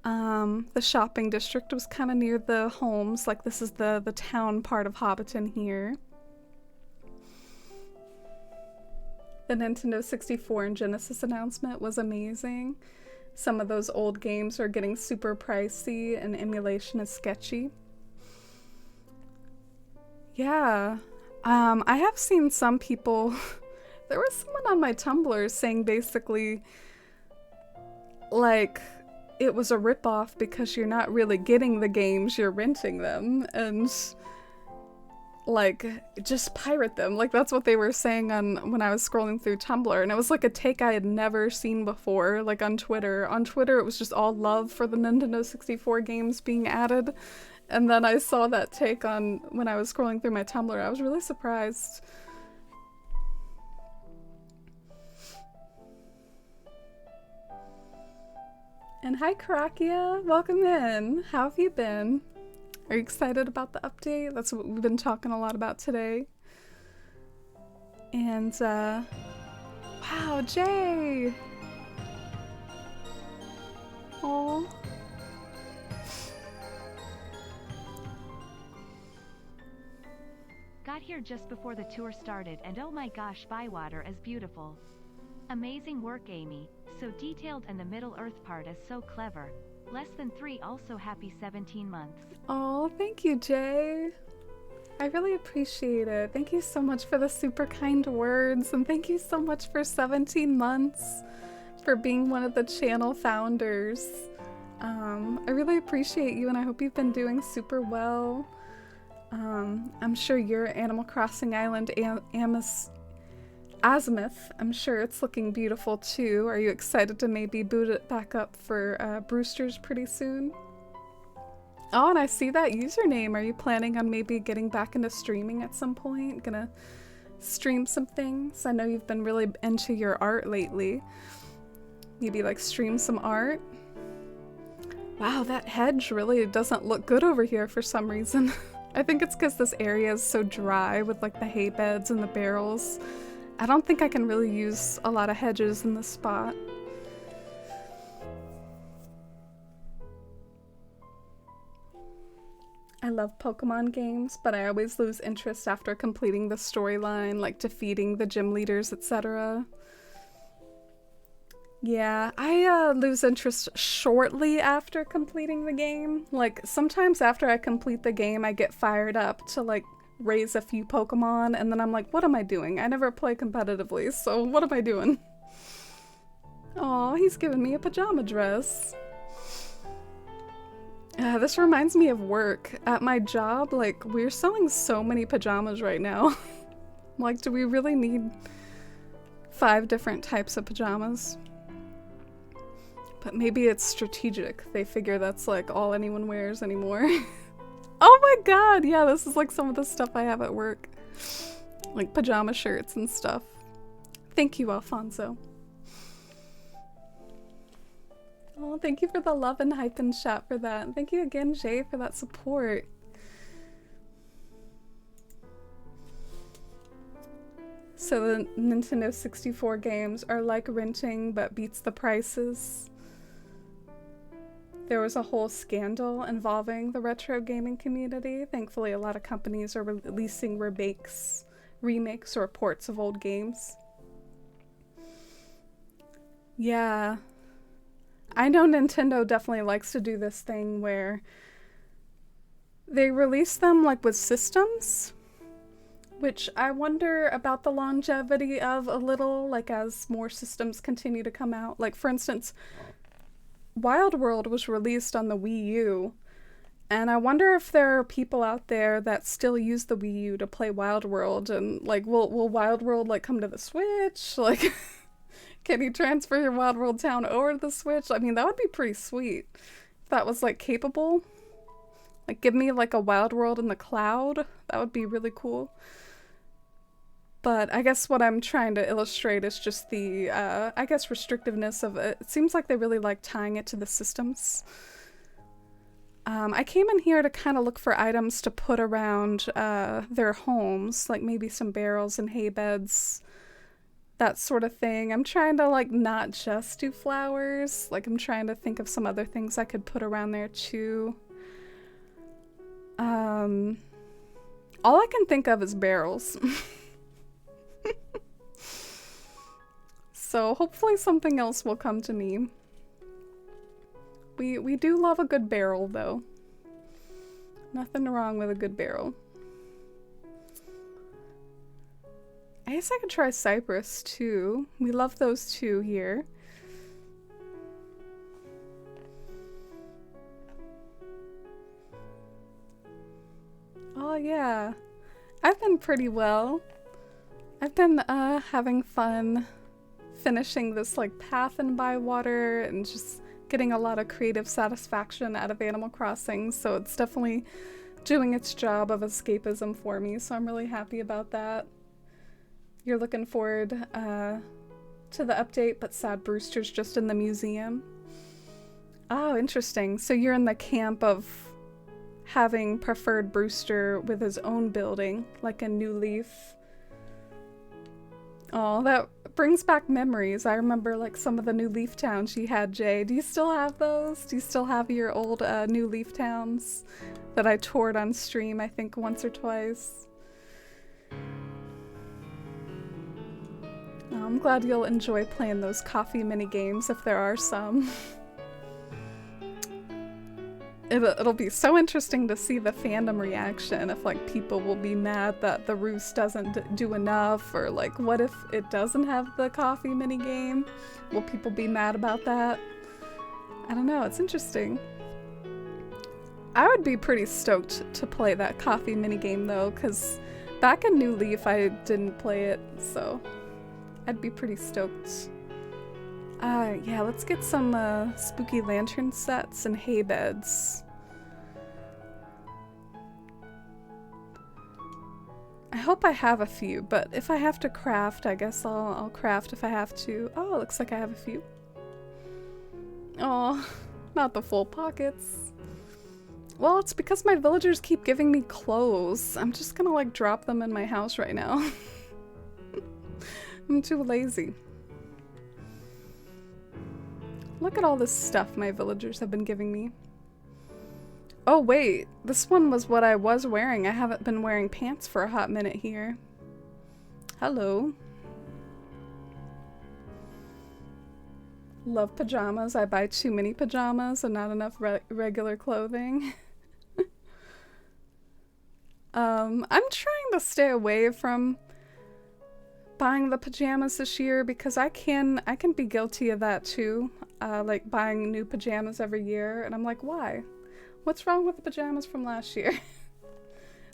the shopping district was kind of near the homes. Like this is the town part of Hobbiton here. The Nintendo 64 and Genesis announcement was amazing. some of those old games are getting super pricey and emulation is sketchy. Yeah. I have seen some people there was someone on my Tumblr saying basically like it was a ripoff because you're not really getting the games, you're renting them, and like just pirate them. Like that's what they were saying on when I was scrolling through Tumblr, and it was like a take I had never seen before, like on Twitter. On Twitter it was just all love for the Nintendo 64 games being added, and then I saw that take on when I was scrolling through my Tumblr. I was really surprised. And hi Karakia, welcome in. How have you been? Are you excited about the update? That's what we've been talking a lot about today. And wow, Jay! Oh. Got here just before the tour started, and oh my gosh, Bywater is beautiful. Amazing work, Amy. So detailed, and the Middle Earth part is so clever. Less than 3, also happy 17 months. Oh, thank you, Jay. I really appreciate it. Thank you so much for the super kind words, and thank you so much for 17 months for being one of the channel founders. I really appreciate you, and I hope you've been doing super well. I'm sure your Animal Crossing Island Azimuth, I'm sure it's looking beautiful too. Are you excited to maybe boot it back up for Brewster's pretty soon? Oh, and I see that username. Are you planning on maybe getting back into streaming at some point? Gonna stream some things? I know you've been really into your art lately. Maybe like stream some art? Wow, that hedge really doesn't look good over here for some reason. I think it's because this area is so dry with like the hay beds and the barrels. I don't think I can really use a lot of hedges in this spot. I love Pokemon games, but I always lose interest after completing the storyline, like defeating the gym leaders, etc. Yeah, I lose interest shortly after completing the game. Like, sometimes after I complete the game, I get fired up to, like, raise a few Pokemon, and then I'm like, what am I doing? I never play competitively, so what am I doing? Aw, he's giving me a pajama dress. This reminds me of work. At my job, like, we're selling so many pajamas right now. Like, do we really need 5 different types of pajamas? But maybe it's strategic. They figure that's like all anyone wears anymore. Oh my god, yeah, this is like some of the stuff I have at work. Like pajama shirts and stuff. Thank you, Alfonso. Oh, thank you for the love and hype and chat for that. Thank you again, Jay, for that support. So the Nintendo 64 games are like renting, but beats the prices. There was a whole scandal involving the retro gaming community. Thankfully, a lot of companies are releasing remakes or ports of old games. Yeah. I know Nintendo definitely likes to do this thing where they release them like with systems, which I wonder about the longevity of a little, like as more systems continue to come out. Like for instance, Wild World was released on the Wii U, and I wonder if there are people out there that still use the Wii U to play Wild World, and like will Wild World like come to the Switch? Like can you transfer your Wild World town over to the Switch? I mean, that would be pretty sweet if that was like capable. Like give me like a Wild World in the cloud. That would be really cool. But I guess what I'm trying to illustrate is just the, I guess, restrictiveness of it. It seems like they really like tying it to the systems. I came in here to kind of look for items to put around their homes, like maybe some barrels and hay beds, that sort of thing. I'm trying to, like, not just do flowers. Like, I'm trying to think of some other things I could put around there, too. All I can think of is barrels. So hopefully something else will come to me. We do love a good barrel, though. Nothing wrong with a good barrel. I guess I could try Cyprus, too. We love those two here. Oh, yeah. I've been pretty well. I've been having fun finishing this like path in Bywater and just getting a lot of creative satisfaction out of Animal Crossing, so it's definitely doing its job of escapism for me, so I'm really happy about that. You're looking forward to the update, but sad Brewster's just in the museum. Oh, interesting. So you're in the camp of having preferred Brewster with his own building, like a New Leaf. Oh, that brings back memories. I remember like some of the New Leaf towns you had, Jay. Do you still have those? Do you still have your old New Leaf towns that I toured on stream, I think once or twice? Oh, I'm glad you'll enjoy playing those coffee mini games if there are some. It'll be so interesting to see the fandom reaction, if like people will be mad that the Roost doesn't do enough, or like what if it doesn't have the coffee mini game? Will people be mad about that? I don't know, it's interesting. I would be pretty stoked to play that coffee mini game though, because back in New Leaf I didn't play it, so I'd be pretty stoked. Yeah, let's get some spooky lantern sets and hay beds. I hope I have a few, but if I have to craft, I guess I'll craft if I have to. Oh, it looks like I have a few. Oh, not the full pockets. Well, it's because my villagers keep giving me clothes. I'm just gonna like drop them in my house right now. I'm too lazy. Look at all this stuff my villagers have been giving me. Oh wait, this one was what I was wearing. I haven't been wearing pants for a hot minute here. Hello. Love pajamas. I buy too many pajamas and not enough regular clothing. I'm trying to stay away from buying the pajamas this year because I can be guilty of that too. Like buying new pajamas every year, and I'm like, why? What's wrong with the pajamas from last year?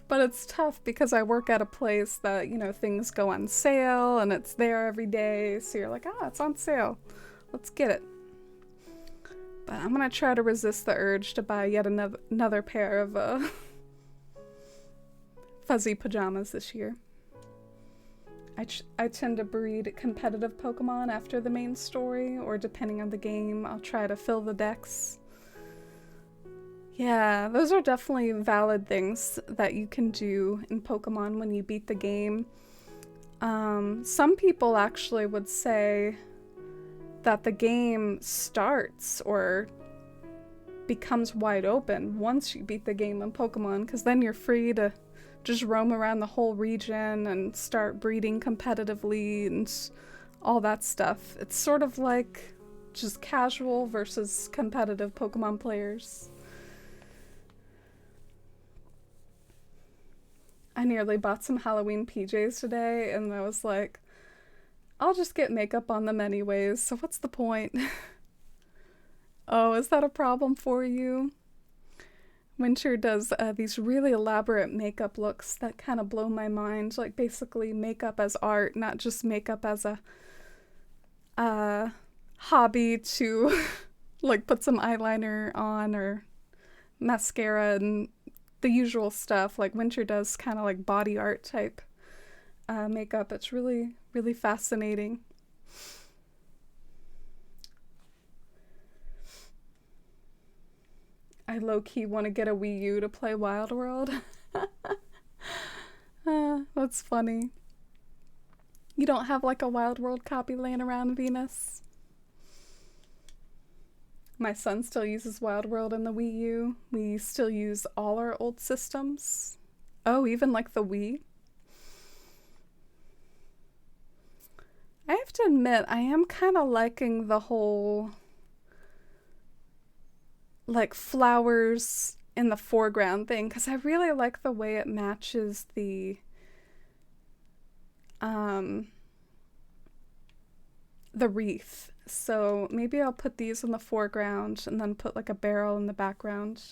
But it's tough because I work at a place that, you know, things go on sale and it's there every day, so you're like, ah, it's on sale. Let's get it. But I'm gonna try to resist the urge to buy yet another pair of fuzzy pajamas this year. I tend to breed competitive Pokemon after the main story, or depending on the game, I'll try to fill the decks. Yeah, those are definitely valid things that you can do in Pokemon when you beat the game. Some people actually would say that the game starts or becomes wide open once you beat the game in Pokemon, because then you're free to just roam around the whole region and start breeding competitively and all that stuff. It's sort of like just casual versus competitive Pokemon players. I nearly bought some Halloween PJs today, and I was like, I'll just get makeup on them anyways, so what's the point? Oh, is that a problem for you? Winter does these really elaborate makeup looks that kind of blow my mind, like basically makeup as art, not just makeup as a hobby to like put some eyeliner on or mascara and the usual stuff. Like Winter does kind of like body art type makeup. It's really, really fascinating. I low-key want to get a Wii U to play Wild World. That's funny. You don't have like a Wild World copy laying around, Venus? My son still uses Wild World in the Wii U. We still use all our old systems. Oh, even like the Wii. I have to admit, I am kind of liking the whole like flowers in the foreground thing, because I really like the way it matches the wreath. So maybe I'll put these in the foreground and then put like a barrel in the background.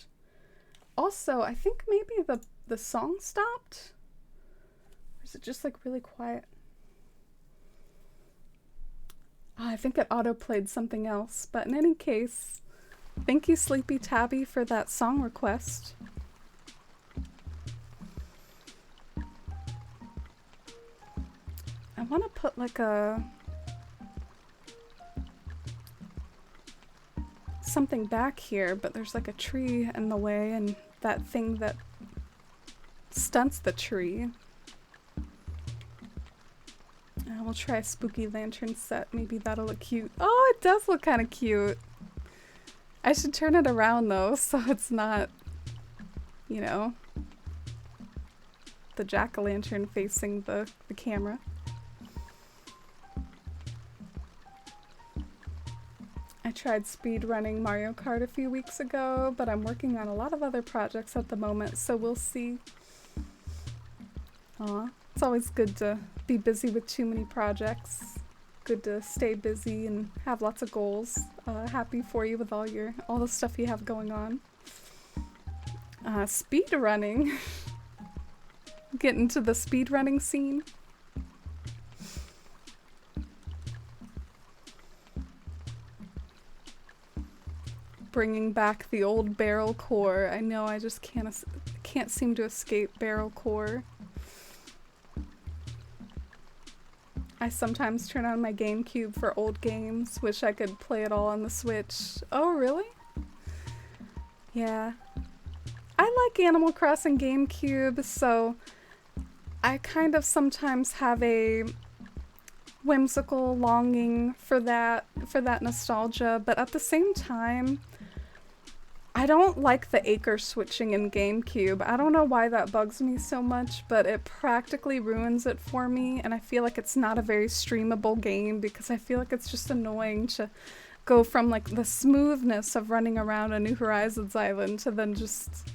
Also, I think maybe the song stopped. Or is it just like really quiet? Oh, I think it auto-played something else. But in any case, thank you, Sleepy Tabby, for that song request. I want to put like something back here, but there's like a tree in the way and that thing that stunts the tree. We'll try a spooky lantern set. Maybe that'll look cute. Oh, it does look kind of cute. I should turn it around though, so it's not, you know, the jack-o'-lantern facing the camera. I tried speedrunning Mario Kart a few weeks ago, but I'm working on a lot of other projects at the moment, so we'll see. Aw, it's always good to be busy with too many projects. Good to stay busy and have lots of goals. Happy for you with all the stuff you have going on. Speedrunning. Get into the speedrunning scene. Bringing back the old barrel core. I know, I just can't seem to escape barrel core. I sometimes turn on my GameCube for old games. Wish I could play it all on the Switch. Oh, really? Yeah. I like Animal Crossing GameCube, so I kind of sometimes have a whimsical longing for that nostalgia, but at the same time, I don't like the acre switching in GameCube. I don't know why that bugs me so much, but it practically ruins it for me, and I feel like it's not a very streamable game because I feel like it's just annoying to go from like the smoothness of running around a New Horizons island to then just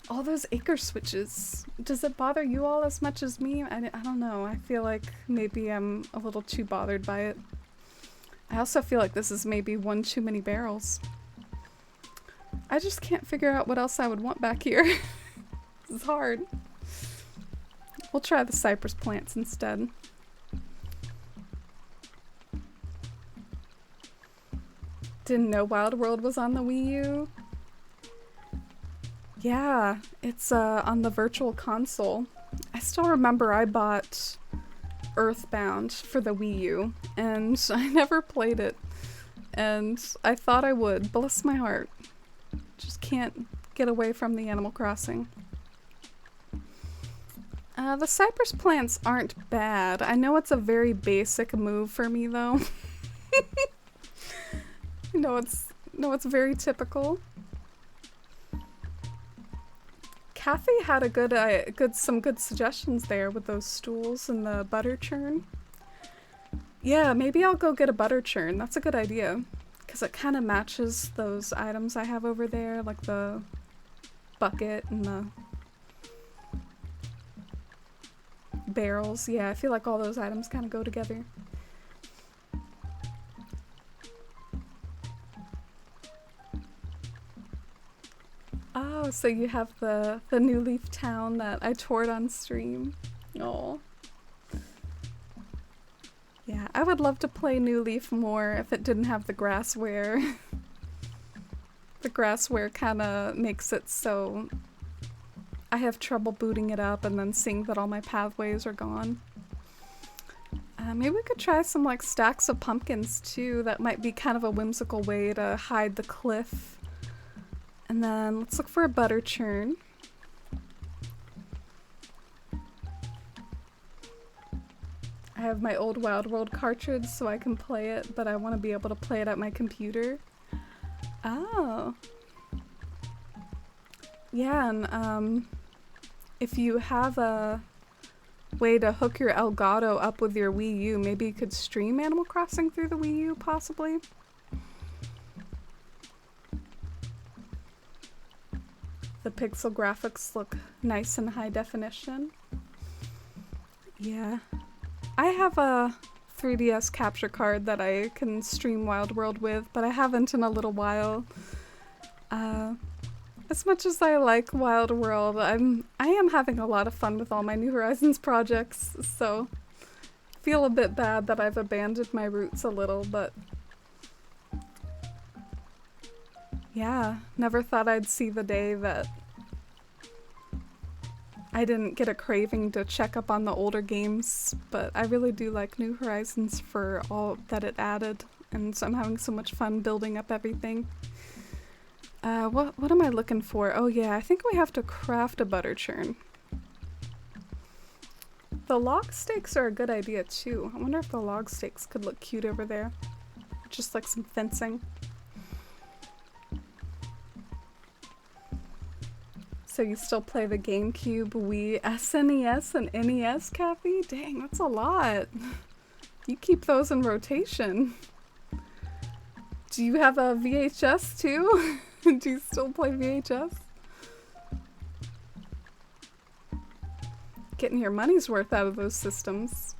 all those acre switches. Does it bother you all as much as me? I don't know. I feel like maybe I'm a little too bothered by it. I also feel like this is maybe one too many barrels. I just can't figure out what else I would want back here. It's hard. We'll try the cypress plants instead. Didn't know Wild World was on the Wii U. Yeah, it's on the Virtual Console. I still remember I bought Earthbound for the Wii U, and I never played it. And I thought I would. Bless my heart. Just can't get away from the Animal Crossing. The cypress plants aren't bad. I know it's a very basic move for me, though. No, it's very typical. Kathy had some good suggestions there with those stools and the butter churn. Yeah, maybe I'll go get a butter churn. That's a good idea. Because it kind of matches those items I have over there, like the bucket and the barrels. Yeah, I feel like all those items kind of go together. Oh, so you have the New Leaf town that I toured on stream. Oh. Yeah, I would love to play New Leaf more if it didn't have the grassware. The grassware kind of makes it so I have trouble booting it up and then seeing that all my pathways are gone. Maybe we could try some like stacks of pumpkins too. That might be kind of a whimsical way to hide the cliff. And then let's look for a butter churn. I have my old Wild World cartridge so I can play it, but I want to be able to play it at my computer. Oh. Yeah, and if you have a way to hook your Elgato up with your Wii U, maybe you could stream Animal Crossing through the Wii U, possibly? the pixel graphics look nice and high definition. Yeah. I have a 3DS capture card that I can stream Wild World with, but I haven't in a little while. As much as I like Wild World, I am having a lot of fun with all my New Horizons projects, so I feel a bit bad that I've abandoned my roots a little, but yeah, never thought I'd see the day that I didn't get a craving to check up on the older games, but I really do like New Horizons for all that it added, and so I'm having so much fun building up everything. What am I looking for? Oh yeah, I think we have to craft a butter churn. The log stakes are a good idea too. I wonder if the log stakes could look cute over there. Just like some fencing. So you still play the GameCube, Wii, SNES, and NES, Kathy? Dang, that's a lot. You keep those in rotation. Do you have a VHS too? Do you still play VHS? Getting your money's worth out of those systems.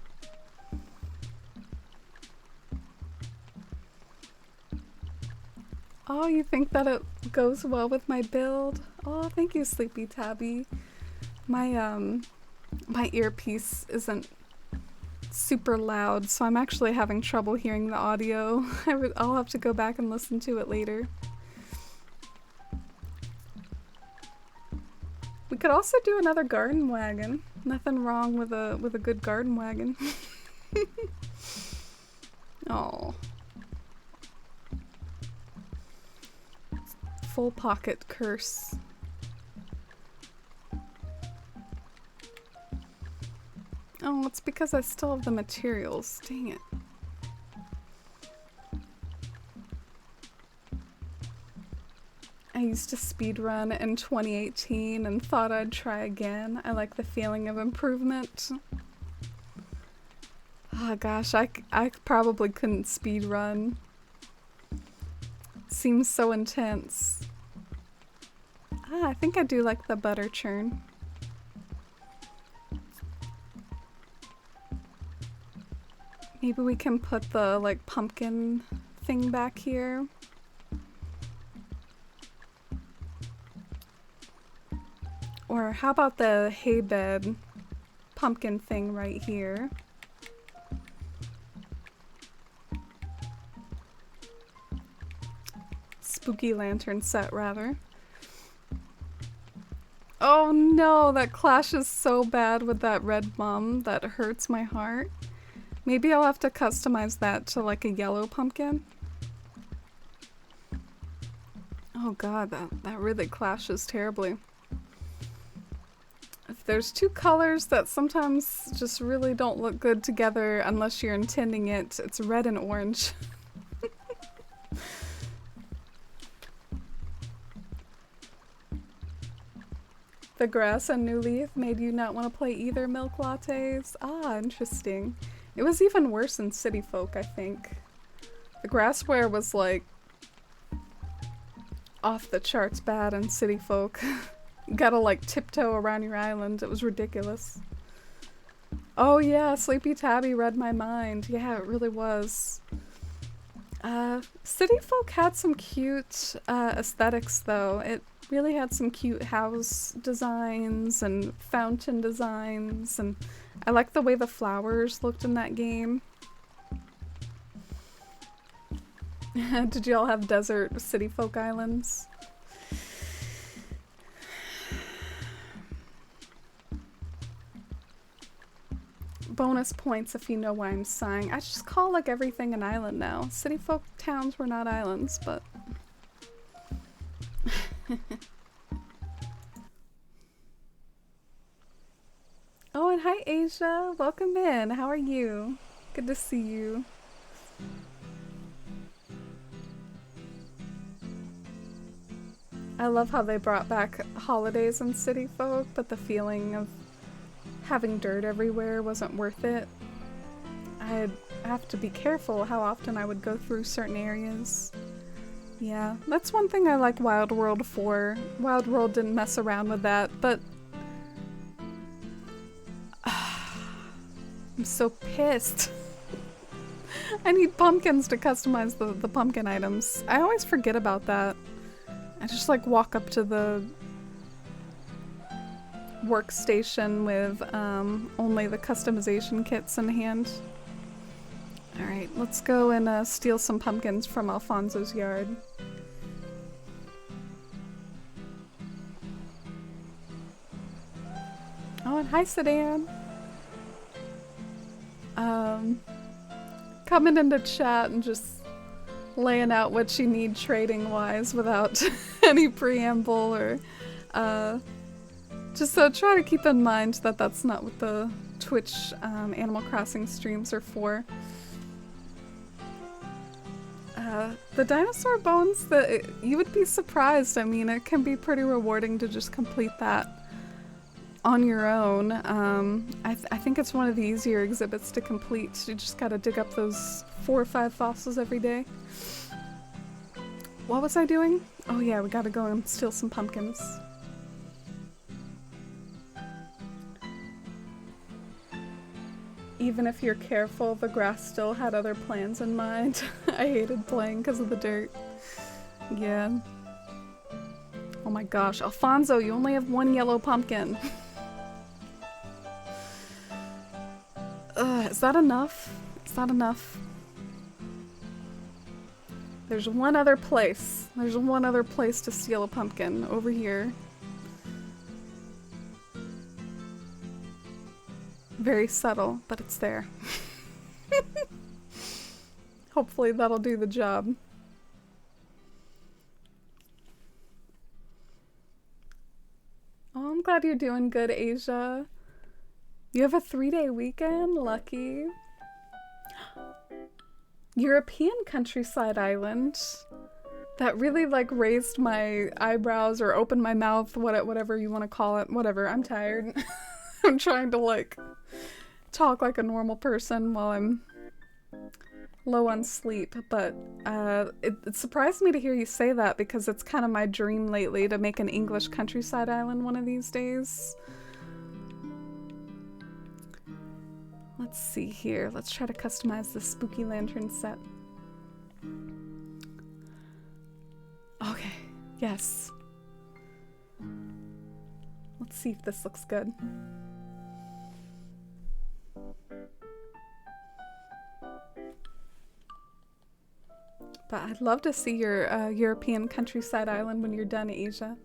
Oh, you think that it goes well with my build? Oh, thank you, Sleepy Tabby. My earpiece isn't super loud, so I'm actually having trouble hearing the audio. I'll have to go back and listen to it later. We could also do another garden wagon. Nothing wrong with a good garden wagon. Oh. Full pocket curse. Oh, it's because I still have the materials. Dang it. I used to speedrun in 2018 and thought I'd try again. I like the feeling of improvement. Oh gosh, I probably couldn't speedrun. Seems so intense. I think I do like the butter churn. Maybe we can put the like pumpkin thing back here. Or how about the hay bed pumpkin thing right here? Spooky lantern set, rather. Oh no, that clashes so bad with that red mum. That hurts my heart. Maybe I'll have to customize that to like a yellow pumpkin. Oh god, that really clashes terribly. If there's two colors that sometimes just really don't look good together unless you're intending it, it's red and orange. The grass and New Leaf made you not want to play either milk lattes? Ah, interesting. It was even worse in City Folk, I think. The grassware was like off the charts bad in City Folk. You gotta like tiptoe around your island. It was ridiculous. Oh yeah, Sleepy Tabby read my mind. Yeah, it really was. City Folk had some cute aesthetics though. It really had some cute house designs and fountain designs, and I like the way the flowers looked in that game. Did y'all have desert City Folk islands? Bonus points if you know why I'm sighing. I just call like everything an island now. City Folk towns were not islands, but... Oh, and hi Asia! Welcome in! How are you? Good to see you. I love how they brought back holidays in City Folk, but the feeling of having dirt everywhere wasn't worth it. I'd have to be careful how often I would go through certain areas. Yeah, that's one thing I like Wild World for. Wild World didn't mess around with that, but I'm so pissed. I need pumpkins to customize the pumpkin items. I always forget about that. I just like walk up to the workstation with only the customization kits in hand. Alright, let's go and steal some pumpkins from Alfonso's yard. Oh, and hi, Sedan. Coming into chat and just laying out what you need trading-wise without any preamble or, just try to keep in mind that that's not what the Twitch Animal Crossing streams are for. The dinosaur bones, you would be surprised. I mean, it can be pretty rewarding to just complete that on your own. I think it's one of the easier exhibits to complete. You just gotta dig up those 4 or 5 fossils every day. What was I doing? Oh yeah, we gotta go and steal some pumpkins. Even if you're careful, the grass still had other plans in mind. I hated playing because of the dirt. Yeah. Oh my gosh, Alfonso, you only have 1 yellow pumpkin. Is that enough? Is that enough? There's one other place. There's one other place to steal a pumpkin. Over here. Very subtle, but it's there. Hopefully that'll do the job. Oh, I'm glad you're doing good, Asia. You have a 3-day weekend? Lucky. European countryside island. That really like raised my eyebrows or opened my mouth, whatever you want to call it. Whatever, I'm tired. I'm trying to like talk like a normal person while I'm low on sleep, but it surprised me to hear you say that because it's kind of my dream lately to make an English countryside island one of these days. Let's see here. Let's try to customize this spooky lantern set. Okay, yes. Let's see if this looks good. But I'd love to see your European countryside island when you're done, Asia.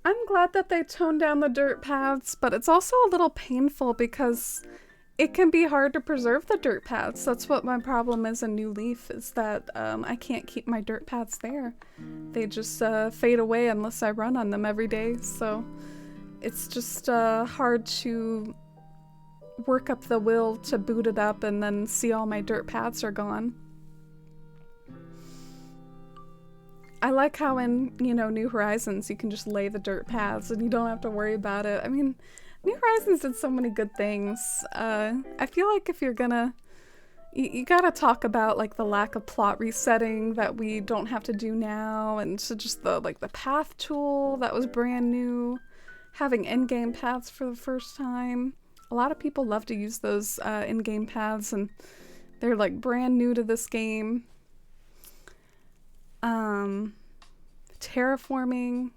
I'm glad that they toned down the dirt paths, but it's also a little painful because it can be hard to preserve the dirt paths. That's what my problem is in New Leaf, is that I can't keep my dirt paths there. They just fade away unless I run on them every day, so it's just hard to work up the will to boot it up and then see all my dirt paths are gone. I like how in, you know, New Horizons you can just lay the dirt paths and you don't have to worry about it. I mean, New Horizons did so many good things. I feel like if you're gonna... You gotta talk about like the lack of plot resetting that we don't have to do now, and so just the path tool that was brand new, having in-game paths for the first time. A lot of people love to use those in-game paths, and they're like brand new to this game. Terraforming.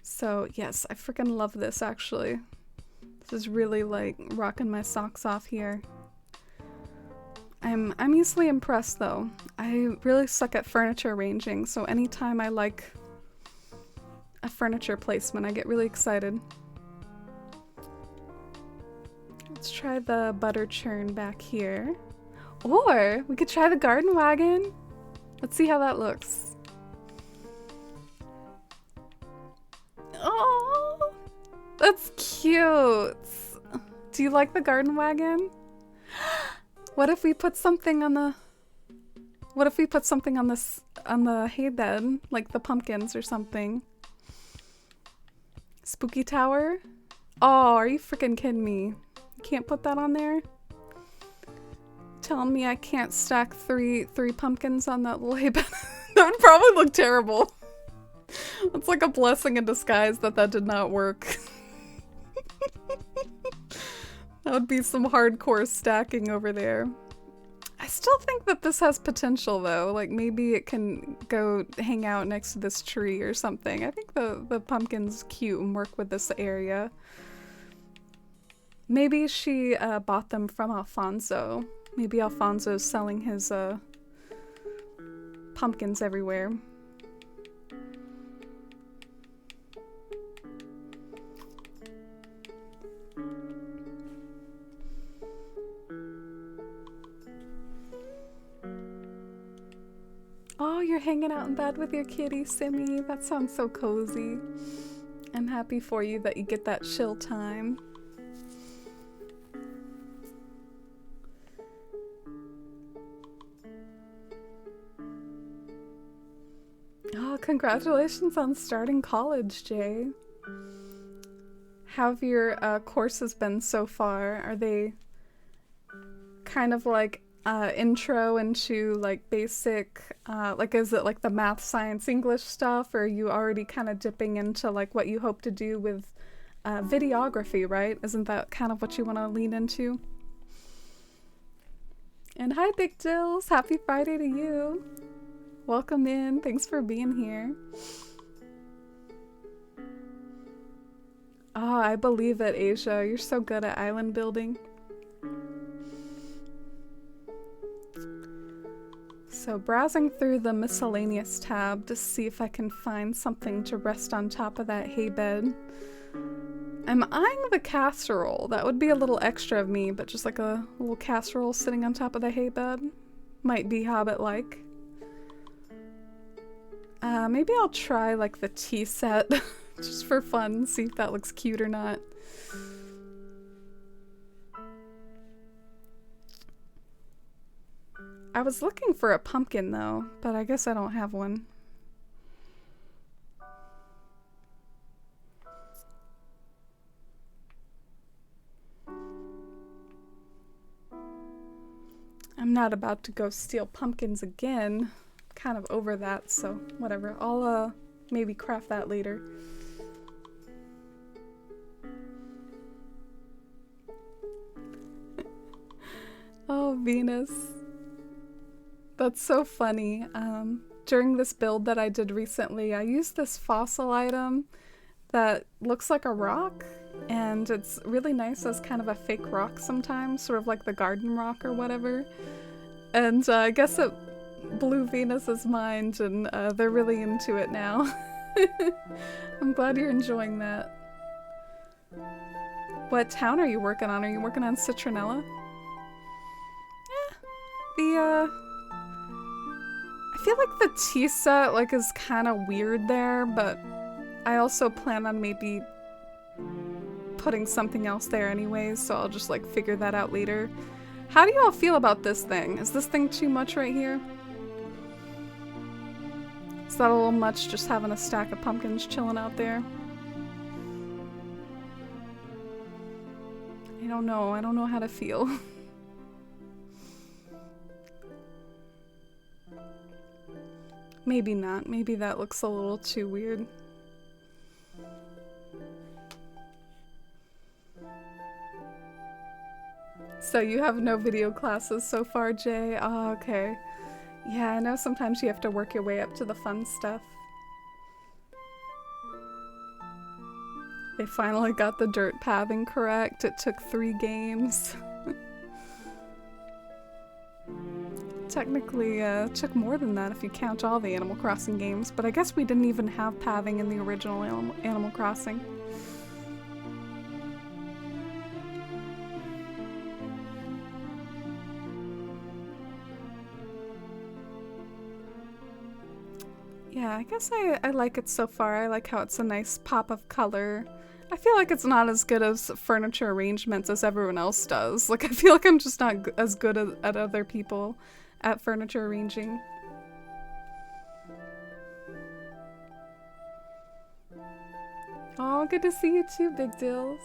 So yes, I freaking love this actually. This is really like rocking my socks off here. I'm easily impressed though. I really suck at furniture arranging, so anytime I like a furniture placement, I get really excited. Let's try the butter churn back here. Or we could try the garden wagon. Let's see how that looks. Oh, that's cute. Do you like the garden wagon? What if we put something on the... What if we put something on this, on the hay bed? Like the pumpkins or something. Spooky tower? Oh, are you freaking kidding me? You can't put that on there? telling me I can't stack three pumpkins on that little hay bed. That would probably look terrible. It's like a blessing in disguise that did not work. That would be some hardcore stacking over there. I still think that this has potential though. Like maybe it can go hang out next to this tree or something. I think the pumpkin's cute and work with this area. Maybe she bought them from Alfonso. Maybe Alfonso's selling his pumpkins everywhere. Oh, you're hanging out in bed with your kitty, Simi. That sounds so cozy. I'm happy for you that you get that chill time. Oh, congratulations on starting college, Jay. How have your courses been so far? Are they kind of like intro into like basic, like is it like the math, science, English stuff, or are you already kind of dipping into like what you hope to do with videography, right? Isn't that kind of what you want to lean into? And hi, Big Dills! Happy Friday to you! Welcome in, thanks for being here. Oh, I believe it, Asia. You're so good at island building. So browsing through the miscellaneous tab to see if I can find something to rest on top of that hay bed. I'm eyeing the casserole. That would be a little extra of me, but just like a little casserole sitting on top of the hay bed. Might be Hobbit-like. Maybe I'll try like the tea set just for fun, see if that looks cute or not. I was looking for a pumpkin though, but I guess I don't have one. I'm not about to go steal pumpkins again. Kind of over that, so whatever. I'll maybe craft that later. Oh, Venus. That's so funny. During this build that I did recently, I used this fossil item that looks like a rock, and it's really nice as kind of a fake rock sometimes, sort of like the garden rock or whatever. And I guess it blew Venus's mind, and they're really into it now. I'm glad you're enjoying that. What town are you working on? Are you working on Citronella? Yeah, I feel like the tea set like is kind of weird there, but I also plan on maybe putting something else there anyways, so I'll just like figure that out later. How do y'all feel about this thing? Is this thing too much right here? Is that a little much, just having a stack of pumpkins chilling out there? I don't know. I don't know how to feel. Maybe not. Maybe that looks a little too weird. So you have no video classes so far, Jay? Oh, okay. Yeah, I know sometimes you have to work your way up to the fun stuff. They finally got the dirt pathing correct. It took 3 games. Technically, took more than that if you count all the Animal Crossing games, but I guess we didn't even have pathing in the original Animal Crossing. Yeah, I guess I like it so far. I like how it's a nice pop of color. I feel like it's not as good as furniture arrangements as everyone else does. Like, I feel like I'm just not as good at other people at furniture arranging. Oh, good to see you too, Big Dills.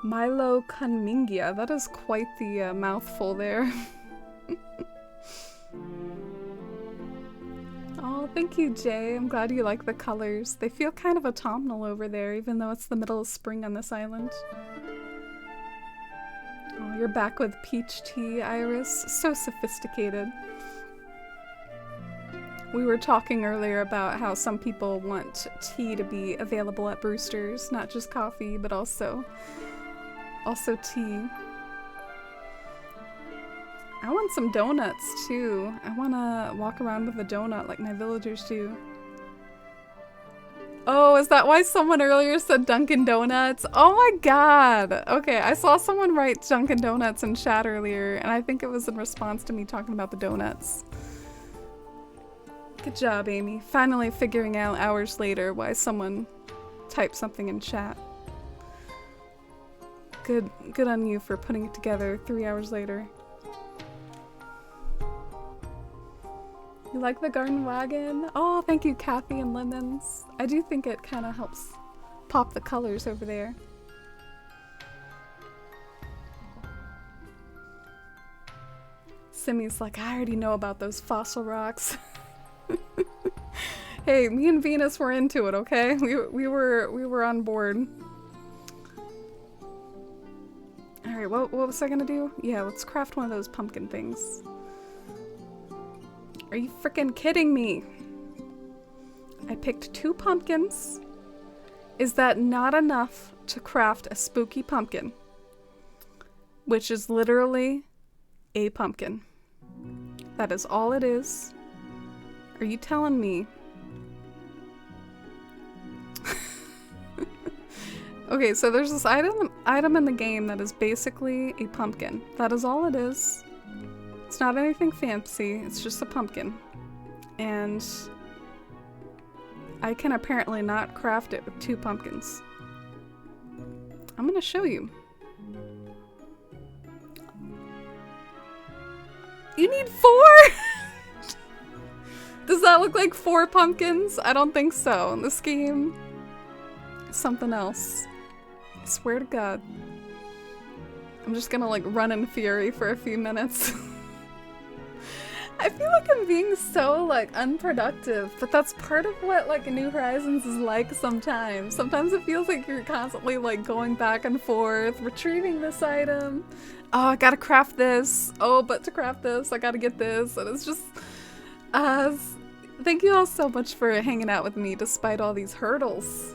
Milo Kunmingia. That is quite the mouthful there. Oh, thank you, Jay. I'm glad you like the colors. They feel kind of autumnal over there, even though it's the middle of spring on this island. Oh, you're back with peach tea, Iris. So sophisticated. We were talking earlier about how some people want tea to be available at Brewster's, not just coffee, but also tea. I want some donuts too. I want to walk around with a donut like my villagers do. Oh, is that why someone earlier said Dunkin' Donuts? Oh my god! Okay, I saw someone write Dunkin' Donuts in chat earlier, and I think it was in response to me talking about the donuts. Good job, Amy. Finally figuring out hours later why someone typed something in chat. Good on you for putting it together 3 hours later. You like the garden wagon? Oh, thank you, Kathy and Lemons. I do think it kind of helps pop the colors over there. Simi's like, I already know about those fossil rocks. Hey, me and Venus were into it, okay? We were on board. Alright, what was I gonna do? Yeah, let's craft one of those pumpkin things. Are you freaking kidding me? I picked 2 pumpkins. Is that not enough to craft a spooky pumpkin? Which is literally a pumpkin. That is all it is. Are you telling me? Okay, so there's this item in the game that is basically a pumpkin. That is all it is. It's not anything fancy, it's just a pumpkin. And I can apparently not craft it with 2 pumpkins. I'm gonna show you. You need 4? Does that look like 4 pumpkins? I don't think so. This game is something else. I swear to God. I'm just gonna like run in fury for a few minutes. I feel like I'm being so like unproductive, but that's part of what like New Horizons is like sometimes. Sometimes it feels like you're constantly like going back and forth, retrieving this item. Oh, I gotta craft this. Oh, but to craft this, I gotta get this. And it's just, thank you all so much for hanging out with me despite all these hurdles.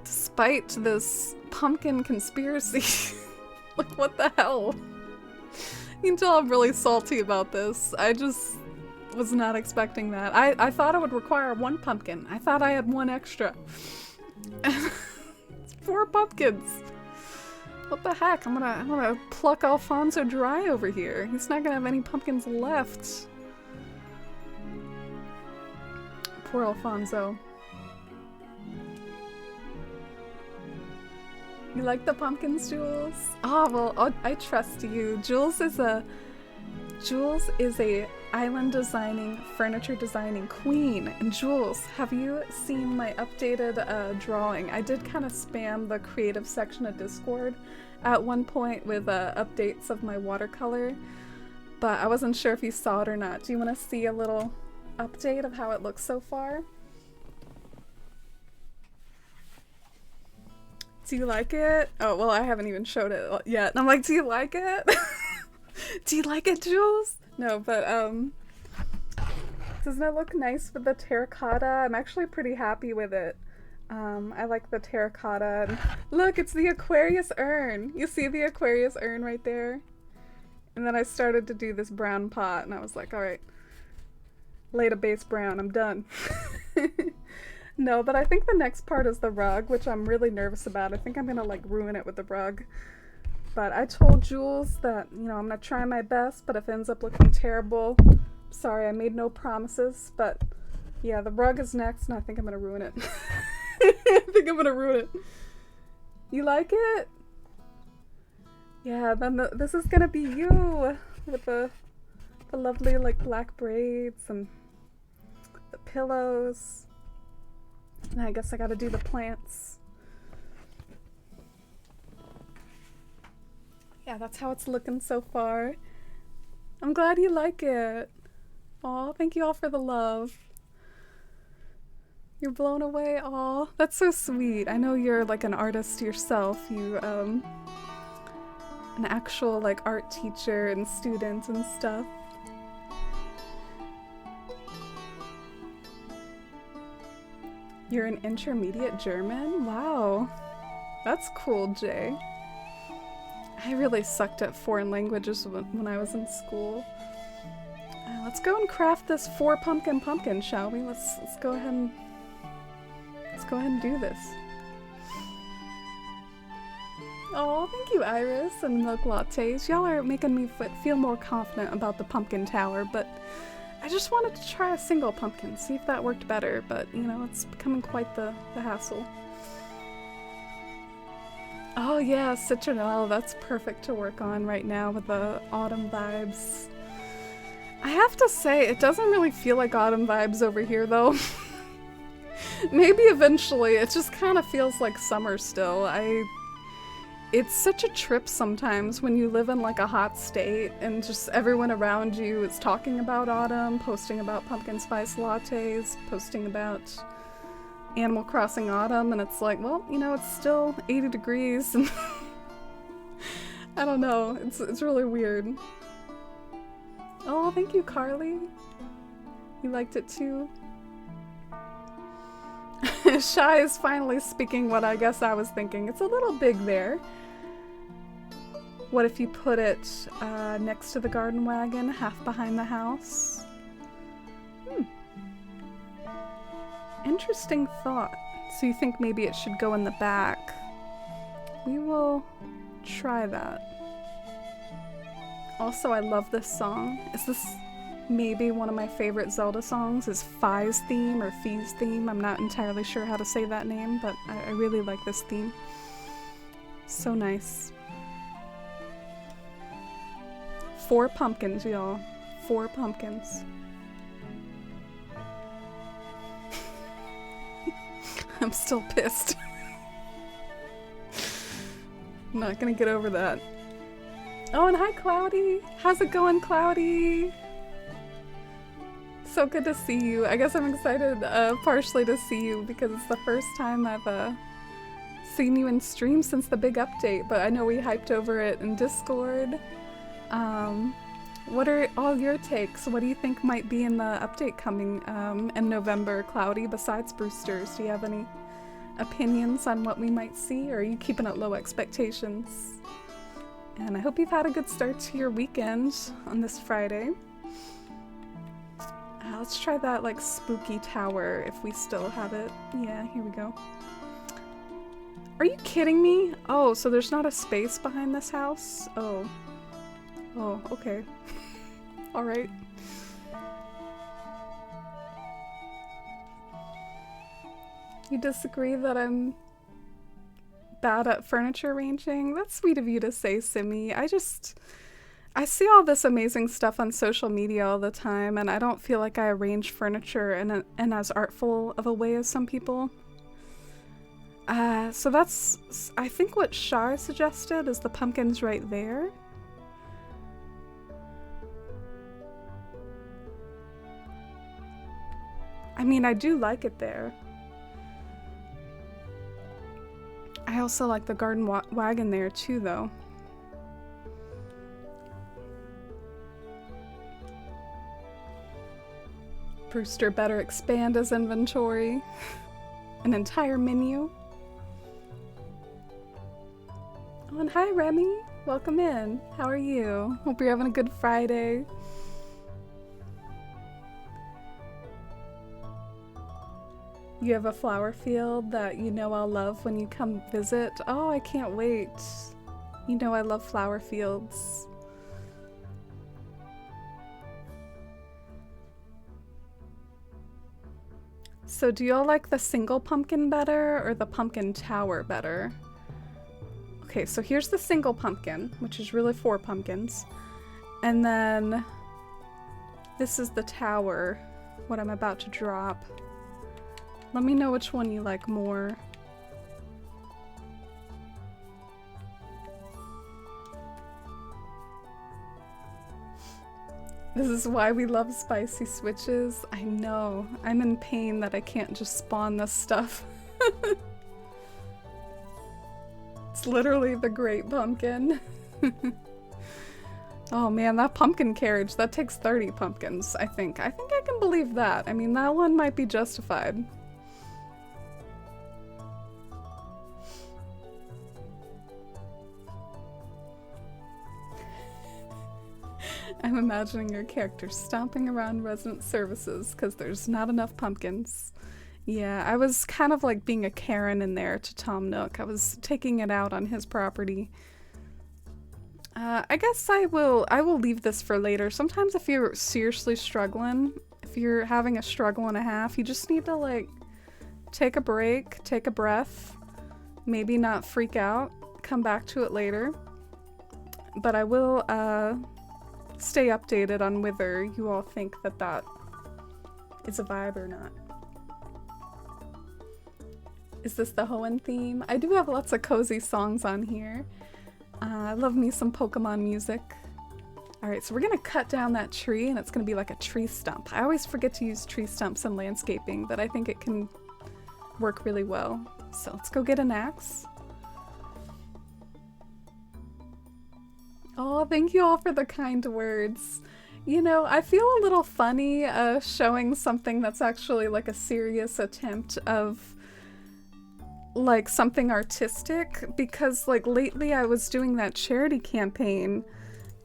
Despite this pumpkin conspiracy. Like, what the hell? You can tell I'm really salty about this. I just was not expecting that. I thought it would require 1 pumpkin. I thought I had 1 extra. It's 4 pumpkins. What the heck? I'm gonna pluck Alfonso dry over here. He's not gonna have any pumpkins left. Poor Alfonso. You like the pumpkins, Jules? Oh, well, I trust you. Jules is a island designing, furniture designing queen. And Jules, have you seen my updated drawing? I did kind of spam the creative section of Discord at one point with updates of my watercolor, but I wasn't sure if you saw it or not. Do you want to see a little update of how it looks so far? Do you like it? Oh, well, I haven't even showed it yet. And I'm like, do you like it? Do you like it, Jules? No, but, doesn't it look nice with the terracotta? I'm actually pretty happy with it. I like the terracotta. And look, it's the Aquarius urn. You see the Aquarius urn right there? And then I started to do this brown pot, and I was like, alright, laid a base brown, I'm done. No, but I think the next part is the rug, which I'm really nervous about. I think I'm gonna like ruin it with the rug. But I told Jules that, you know, I'm gonna try my best, but if it ends up looking terrible, sorry, I made no promises. But yeah, the rug is next, and I think I'm gonna ruin it. I think I'm gonna ruin it. You like it? Yeah, then this is gonna be you with the lovely like black braids and the pillows. And I guess I gotta do the plants. Yeah, that's how it's looking so far. I'm glad you like it. Aw, thank you all for the love. You're blown away. Aw, that's so sweet. I know you're like an artist yourself. You, an actual like art teacher and student and stuff. You're an intermediate German? Wow. That's cool, Jay. I really sucked at foreign languages when I was in school. Let's go and craft this 4 pumpkin, shall we? Let's go ahead and do this. Oh, thank you, Iris and Milk Lattes. Y'all are making me feel more confident about the pumpkin tower, but I just wanted to try a single pumpkin, see if that worked better, but you know, it's becoming quite the hassle. Oh yeah, citronelle, that's perfect to work on right now with the autumn vibes. I have to say, it doesn't really feel like autumn vibes over here though. Maybe eventually, it just kind of feels like summer still. It's such a trip sometimes when you live in like a hot state and just everyone around you is talking about autumn, posting about pumpkin spice lattes, posting about Animal Crossing Autumn, and it's like, well, you know, it's still 80 degrees and I don't know, it's really weird. Oh, thank you, Carly. You liked it too? Shy is finally speaking what I guess I was thinking. It's a little big there. What if you put it next to the garden wagon, half behind the house? Interesting thought. So you think maybe it should go in the back? We will try that. Also, I love this song. Is this maybe one of my favorite Zelda songs? Is Fi's theme or Fi's theme? I'm not entirely sure how to say that name, but I really like this theme. So nice. 4 pumpkins, y'all. 4 pumpkins. I'm still pissed. I'm not gonna get over that. Oh, and hi, Cloudy! How's it going, Cloudy? So good to see you. I guess I'm excited partially to see you because it's the first time I've seen you in stream since the big update, but I know we hyped over it in Discord. What are all your takes? What do you think might be in the update coming in November, Cloudy, besides Brewster's? Do you have any opinions on what we might see, or are you keeping it low expectations? And I hope you've had a good start to your weekend on this Friday. Let's try that like spooky tower if we still have it. Yeah, here we go. Are you kidding me? Oh, so there's not a space behind this house? Oh. Oh, okay. Alright. You disagree that I'm bad at furniture arranging? That's sweet of you to say, Simi. I see all this amazing stuff on social media all the time, and I don't feel like I arrange furniture in as artful of a way as some people. So that's, I think what Shar suggested is the pumpkins right there. I mean, I do like it there. I also like the garden wagon there too, though. Brewster better expand his inventory. An entire menu. Oh, and hi, Remy. Welcome in. How are you? Hope you're having a good Friday. You have a flower field that you know I'll love when you come visit. Oh, I can't wait. You know I love flower fields. So do y'all like the single pumpkin better or the pumpkin tower better? Okay, so here's the single pumpkin, which is really 4 pumpkins. And then this is the tower, what I'm about to drop. Let me know which one you like more. This is why we love spicy switches. I know. I'm in pain that I can't just spawn this stuff. It's literally the Great Pumpkin. Oh man, that pumpkin carriage, that takes 30 pumpkins, I think. I think I can believe that. I mean, that one might be justified. I'm imagining your character stomping around resident services because there's not enough pumpkins. Yeah, I was kind of like being a Karen in there to Tom Nook. I was taking it out on his property. I guess I will leave this for later. Sometimes if you're seriously struggling, if you're having a struggle and a half, you just need to like take a break, take a breath, maybe not freak out, come back to it later. But I will stay updated on whether you all think that that is a vibe or not. Is this the Hoenn theme? I do have lots of cozy songs on here. I love me some Pokemon music. Alright, so we're gonna cut down that tree and it's gonna be like a tree stump. I always forget to use tree stumps in landscaping, but I think it can work really well. So let's go get an axe. Oh, thank you all for the kind words. You know, I feel a little funny showing something that's actually like a serious attempt of like something artistic, because like lately I was doing that charity campaign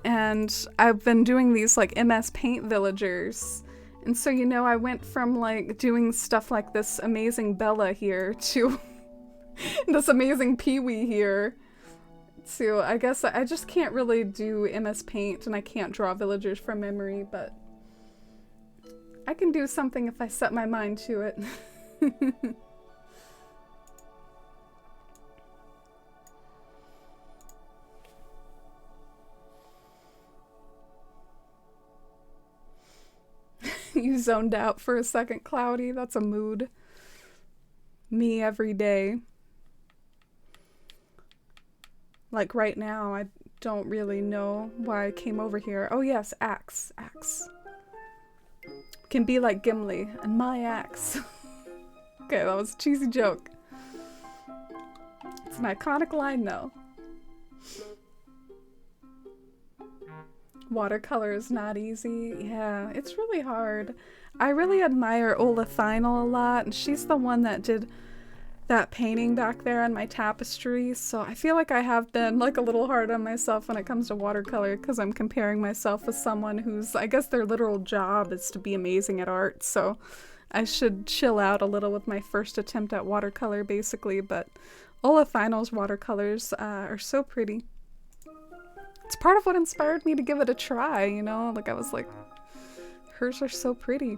and I've been doing these like MS Paint villagers, and so you know I went from like doing stuff like this amazing Bella here to this amazing Pee-wee here to, I guess I just can't really do MS Paint and I can't draw villagers from memory, but I can do something if I set my mind to it. You zoned out for a second, Cloudy. That's a mood. Me every day. Like right now, I don't really know why I came over here. Oh yes, axe. Axe. Can be like Gimli and my axe. Okay, that was a cheesy joke. It's an iconic line though. Watercolor is not easy. Yeah, it's really hard. I really admire Ola Thynel a lot, and she's the one that did that painting back there on my tapestry, so I feel like I have been like a little hard on myself when it comes to watercolor because I'm comparing myself with someone who's, I guess their literal job is to be amazing at art, so I should chill out a little with my first attempt at watercolor basically, but Ola Thynel's watercolors are so pretty. It's part of what inspired me to give it a try, you know? Like, I was like, hers are so pretty.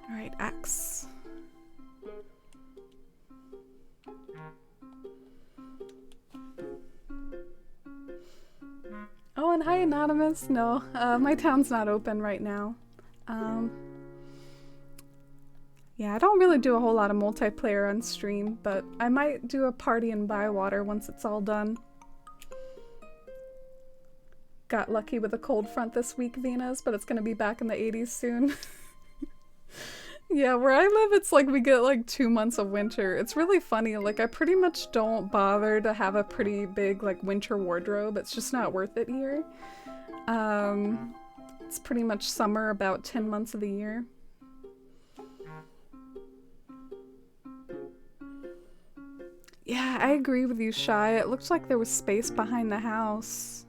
Alright, axe. Oh, and hi, Anonymous. No, my town's not open right now. Yeah, I don't really do a whole lot of multiplayer on stream, but I might do a party in Bywater once it's all done. Got lucky with a cold front this week, Venus, but it's gonna be back in the 80s soon. Yeah, where I live, it's like we get like 2 months of winter. It's really funny, like I pretty much don't bother to have a pretty big like winter wardrobe. It's just not worth it here. It's pretty much summer about 10 months of the year. Yeah, I agree with you, Shy. It looked like there was space behind the house.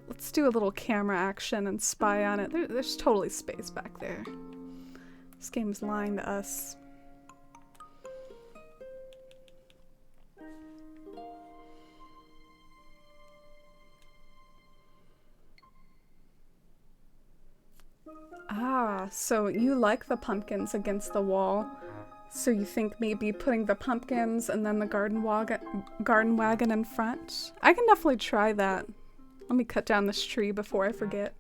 Let's do a little camera action and spy on it. There's totally space back there. This game's lying to us. Ah, so you like the pumpkins against the wall. So you think maybe putting the pumpkins and then the garden wagon in front? I can definitely try that. Let me cut down this tree before I forget.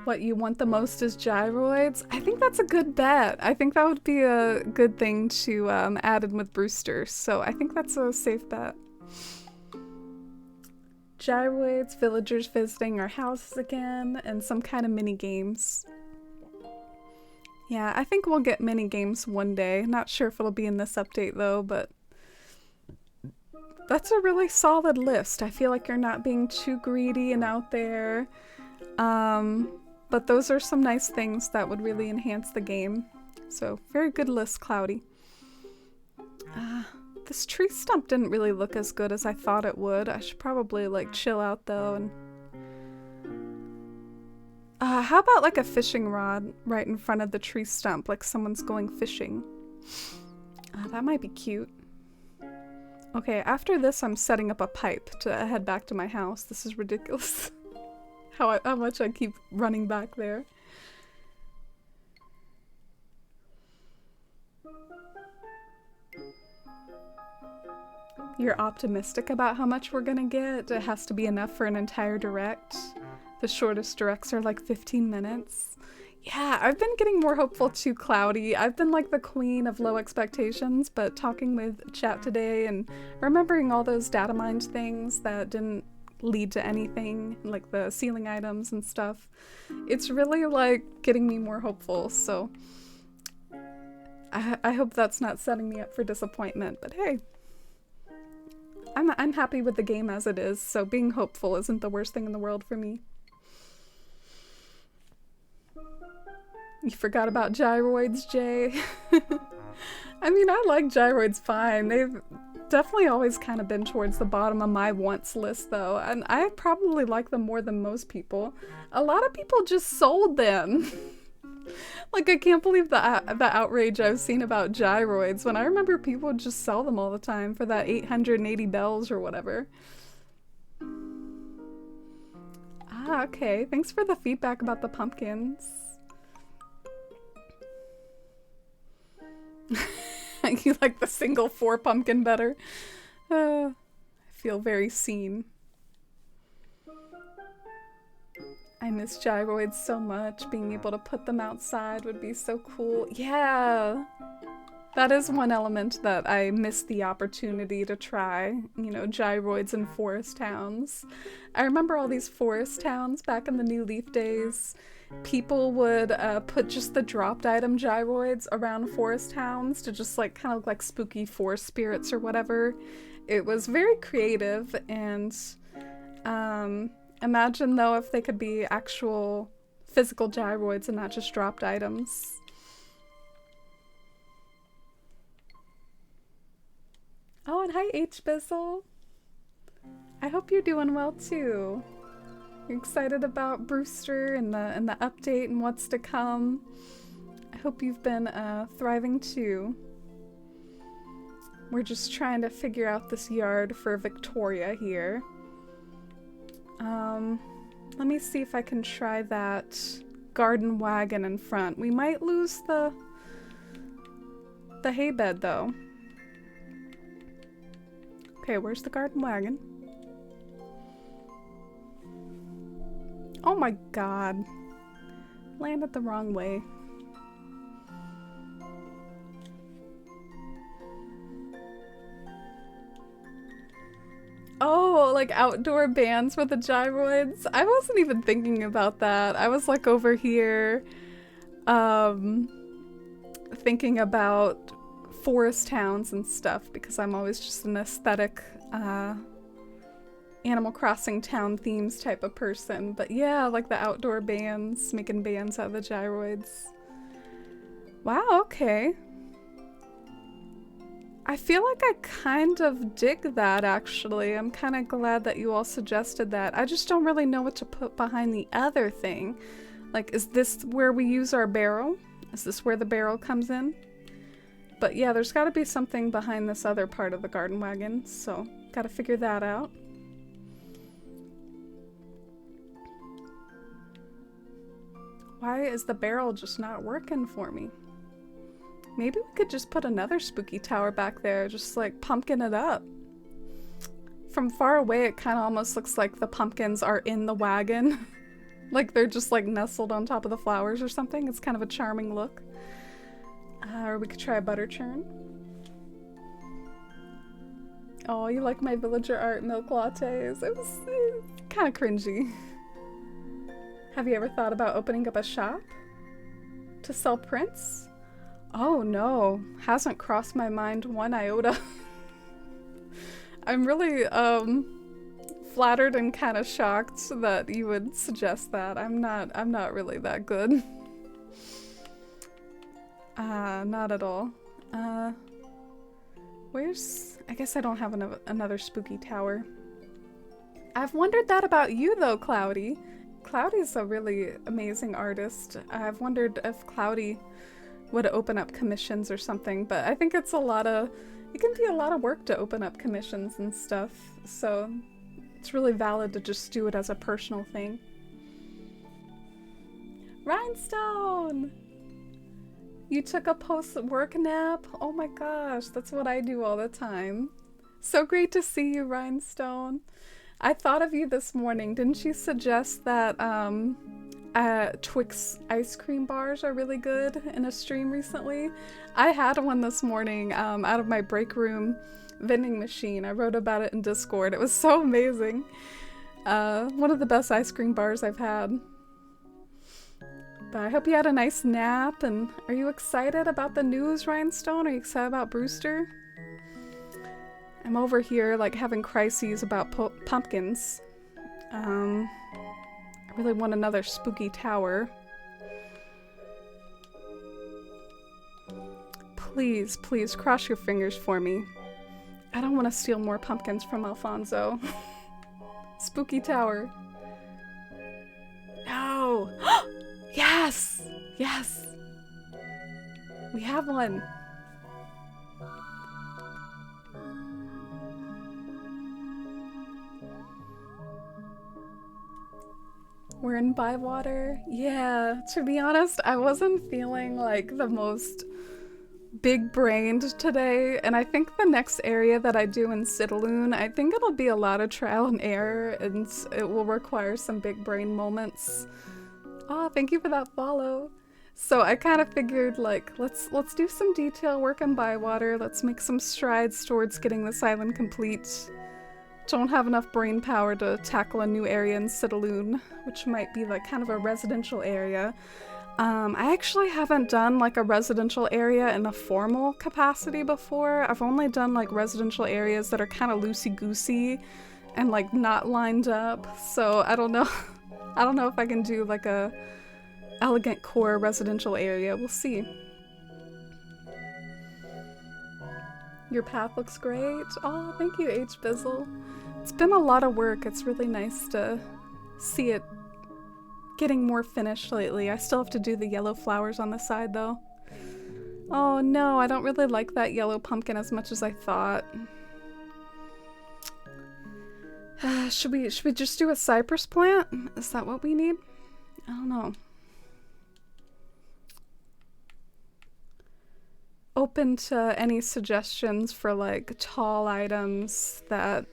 What you want the most is gyroids? I think that's a good bet. I think that would be a good thing to add in with Brewster, so I think that's a safe bet. Gyroids, villagers visiting our houses again, and some kind of mini games. Yeah, I think we'll get mini games one day. Not sure if it'll be in this update though, but that's a really solid list. I feel like you're not being too greedy and out there. But those are some nice things that would really enhance the game. So, very good list, Cloudy. This tree stump didn't really look as good as I thought it would. I should probably, like, chill out, though, and... how about, like, a fishing rod right in front of the tree stump, like someone's going fishing? That might be cute. Okay, after this, I'm setting up a pipe to head back to my house. This is ridiculous. How much I keep running back there. You're optimistic about how much we're gonna get? It has to be enough for an entire direct. The shortest directs are like 15 minutes. Yeah, I've been getting more hopeful too, Cloudy. I've been like the queen of low expectations, but talking with chat today and remembering all those data mined things that didn't lead to anything, like the ceiling items and stuff, it's really like getting me more hopeful, so I hope that's not setting me up for disappointment, but hey. I'm happy with the game as it is, so being hopeful isn't the worst thing in the world for me. You forgot about gyroids, Jay. I mean, I like gyroids fine. They've definitely always kind of been towards the bottom of my wants list, though, and I probably like them more than most people. A lot of people just sold them. Like, I can't believe the outrage I've seen about gyroids when I remember people would just sell them all the time for that 880 bells or whatever. Ah, okay. Thanks for the feedback about the pumpkins. You like the single 4 pumpkin better? I feel very seen. I miss gyroids so much. Being able to put them outside would be so cool. Yeah! That is one element that I missed the opportunity to try. You know, gyroids in forest towns. I remember all these forest towns back in the New Leaf days. People would put just the dropped item gyroids around forest towns to just like kind of look like spooky forest spirits or whatever. It was very creative, and imagine though if they could be actual physical gyroids and not just dropped items. Oh, and hi H Bizzle. I hope you're doing well too. You're excited about Brewster and the update and what's to come. I hope you've been thriving too. We're just trying to figure out this yard for Victoria here. Let me see if I can try that garden wagon in front. We might lose the hay bed though. Okay, where's the garden wagon? Oh my god. Landed the wrong way. Oh, like outdoor bands with the gyroids? I wasn't even thinking about that. I was like over here thinking about forest towns and stuff because I'm always just an aesthetic Animal Crossing town themes type of person. But yeah, like the outdoor bands, making bands out of the gyroids. Wow, okay. I feel like I kind of dig that, actually. I'm kind of glad that you all suggested that. I just don't really know what to put behind the other thing. Like, is this where we use our barrel? Is this where the barrel comes in? But yeah, there's got to be something behind this other part of the garden wagon, so got to figure that out. Why is the barrel just not working for me? Maybe we could just put another spooky tower back there, just like pumpkin it up. From far away, it kind of almost looks like the pumpkins are in the wagon. Like they're just like nestled on top of the flowers or something. It's kind of a charming look. Or we could try a butter churn. Oh, you like my villager art milk lattes? It was kind of cringy. Have you ever thought about opening up a shop to sell prints? Oh no, hasn't crossed my mind one iota. I'm really flattered and kind of shocked that you would suggest that. I'm not really that good. Not at all. Where's... I guess I don't have another spooky tower. I've wondered that about you though, Cloudy. Cloudy's a really amazing artist. I've wondered if Cloudy would open up commissions or something, but I think it's a lot of... It can be a lot of work to open up commissions and stuff, so it's really valid to just do it as a personal thing. Rhinestone! You took a post-work nap? Oh my gosh, that's what I do all the time. So great to see you, Rhinestone. I thought of you this morning. Didn't you suggest that Twix ice cream bars are really good in a stream recently? I had one this morning out of my break room vending machine. I wrote about it in Discord. It was so amazing. One of the best ice cream bars I've had. But I hope you had a nice nap, and are you excited about the news, Rhinestone? Are you excited about Brewster? I'm over here like having crises about pumpkins. I really want another spooky tower. Please, please cross your fingers for me. I don't want to steal more pumpkins from Alfonso. Spooky tower. No! Yes! Yes! We have one. We're in Bywater. Yeah, to be honest, I wasn't feeling like the most big-brained today, and I think the next area that I do in Citaloon, I think it'll be a lot of trial and error, and it will require some big brain moments. Oh, thank you for that follow. So I kind of figured, like, let's do some detail work in Bywater. Let's make some strides towards getting this island complete. Don't have enough brain power to tackle a new area in Citaloon, which might be like kind of a residential area. I actually haven't done like a residential area in a formal capacity before. I've only done like residential areas that are kind of loosey-goosey and like not lined up. So I don't know. I don't know if I can do like a elegant core residential area. We'll see. Your path looks great. Oh, thank you, H. Bizzle. It's been a lot of work. It's really nice to see it getting more finished lately. I still have to do the yellow flowers on the side though. Oh no, I don't really like that yellow pumpkin as much as I thought. Should we just do a cypress plant? Is that what we need? I don't know. Open to any suggestions for like tall items that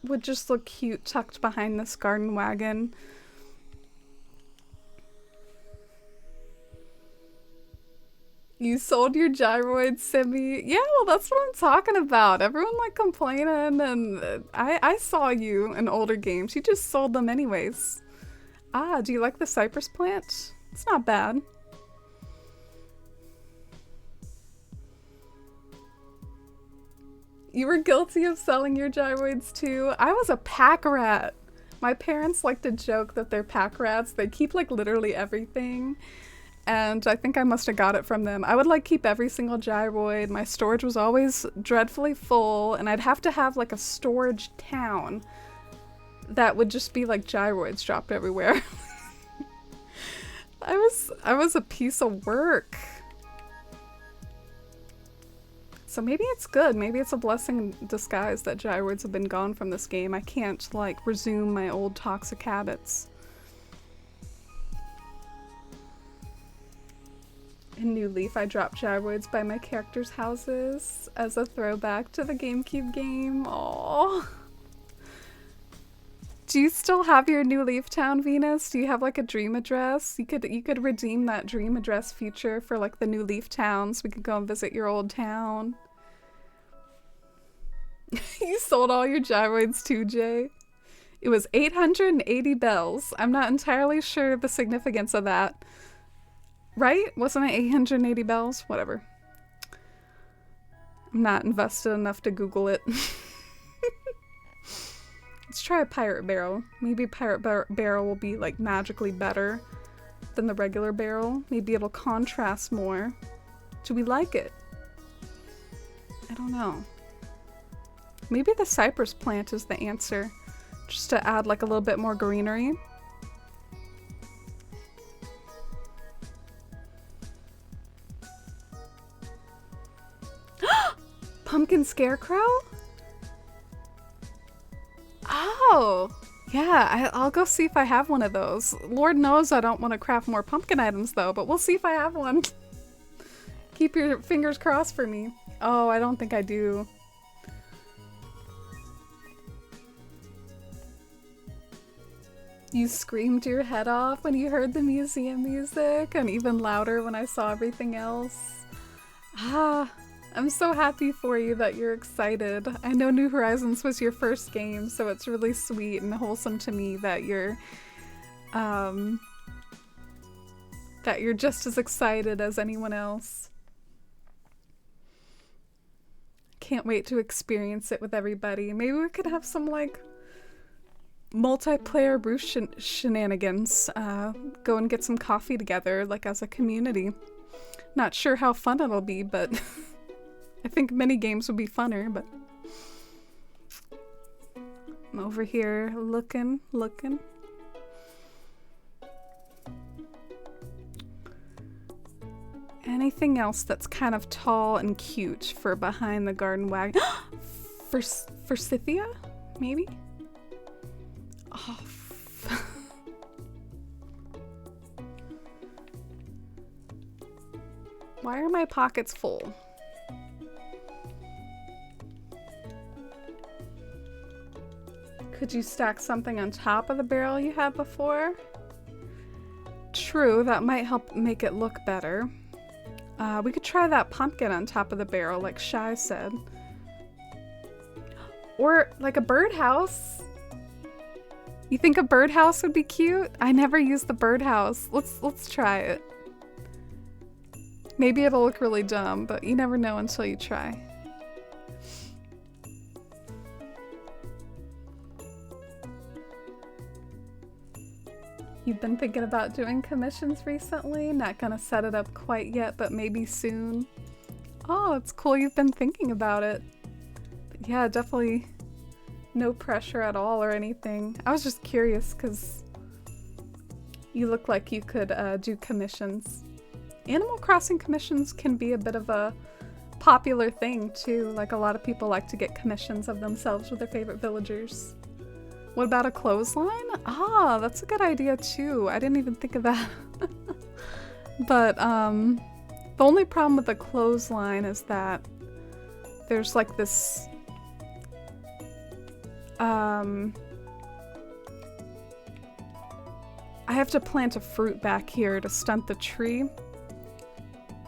would just look cute tucked behind this garden wagon. You sold your gyroid, Simi. Yeah, well, that's what I'm talking about. Everyone like complaining, and I saw you in older games. You just sold them anyways. Ah, do you like the cypress plant? It's not bad. You were guilty of selling your gyroids too. I was a pack rat. My parents like to joke that they're pack rats. They keep like literally everything. And I think I must have got it from them. I would like keep every single gyroid. My storage was always dreadfully full, and I'd have to have like a storage town that would just be like gyroids dropped everywhere. I was a piece of work. So maybe it's good. Maybe it's a blessing in disguise that gyroids have been gone from this game. I can't like resume my old toxic habits. In New Leaf, I dropped gyroids by my characters' houses as a throwback to the GameCube game. Aww. Do you still have your New Leaf Town, Venus? Do you have like a dream address? You could redeem that dream address feature for like the New Leaf Towns. We could go and visit your old town. You sold all your gyroids too, Jay? It was 880 bells. I'm not entirely sure the significance of that. Right? Wasn't it 880 bells? Whatever. I'm not invested enough to Google it. Let's try a pirate barrel. Maybe pirate barrel will be like magically better than the regular barrel. Maybe it'll contrast more. Do we like it? I don't know. Maybe the cypress plant is the answer. Just to add like a little bit more greenery. Pumpkin scarecrow? Oh! Yeah, I'll go see if I have one of those. Lord knows I don't want to craft more pumpkin items though, but we'll see if I have one. Keep your fingers crossed for me. Oh, I don't think I do. You screamed your head off when you heard the museum music, and even louder when I saw everything else. Ah, I'm so happy for you that you're excited. I know New Horizons was your first game, so it's really sweet and wholesome to me that you're just as excited as anyone else. Can't wait to experience it with everybody. Maybe we could have some like multiplayer brew shenanigans. Go and get some coffee together, like as a community. Not sure how fun it'll be, but I think mini games would be funner, but I'm over here looking. Anything else that's kind of tall and cute for behind the garden wagon? Forsythia? Maybe? Oh. Why are my pockets full? Could you stack something on top of the barrel you had before? True, that might help make it look better. We could try that pumpkin on top of the barrel, like Shy said. Or like a birdhouse. You think a birdhouse would be cute? I never used the birdhouse. Let's try it. Maybe it'll look really dumb, but you never know until you try. You've been thinking about doing commissions recently? Not gonna set it up quite yet, but maybe soon. Oh, it's cool you've been thinking about it. But yeah, definitely no pressure at all or anything. I was just curious because you look like you could do commissions. Animal Crossing commissions can be a bit of a popular thing too. Like a lot of people like to get commissions of themselves with their favorite villagers. What about a clothesline? Ah, that's a good idea too. I didn't even think of that. But the only problem with the clothesline is that there's like this I have to plant a fruit back here to stunt the tree.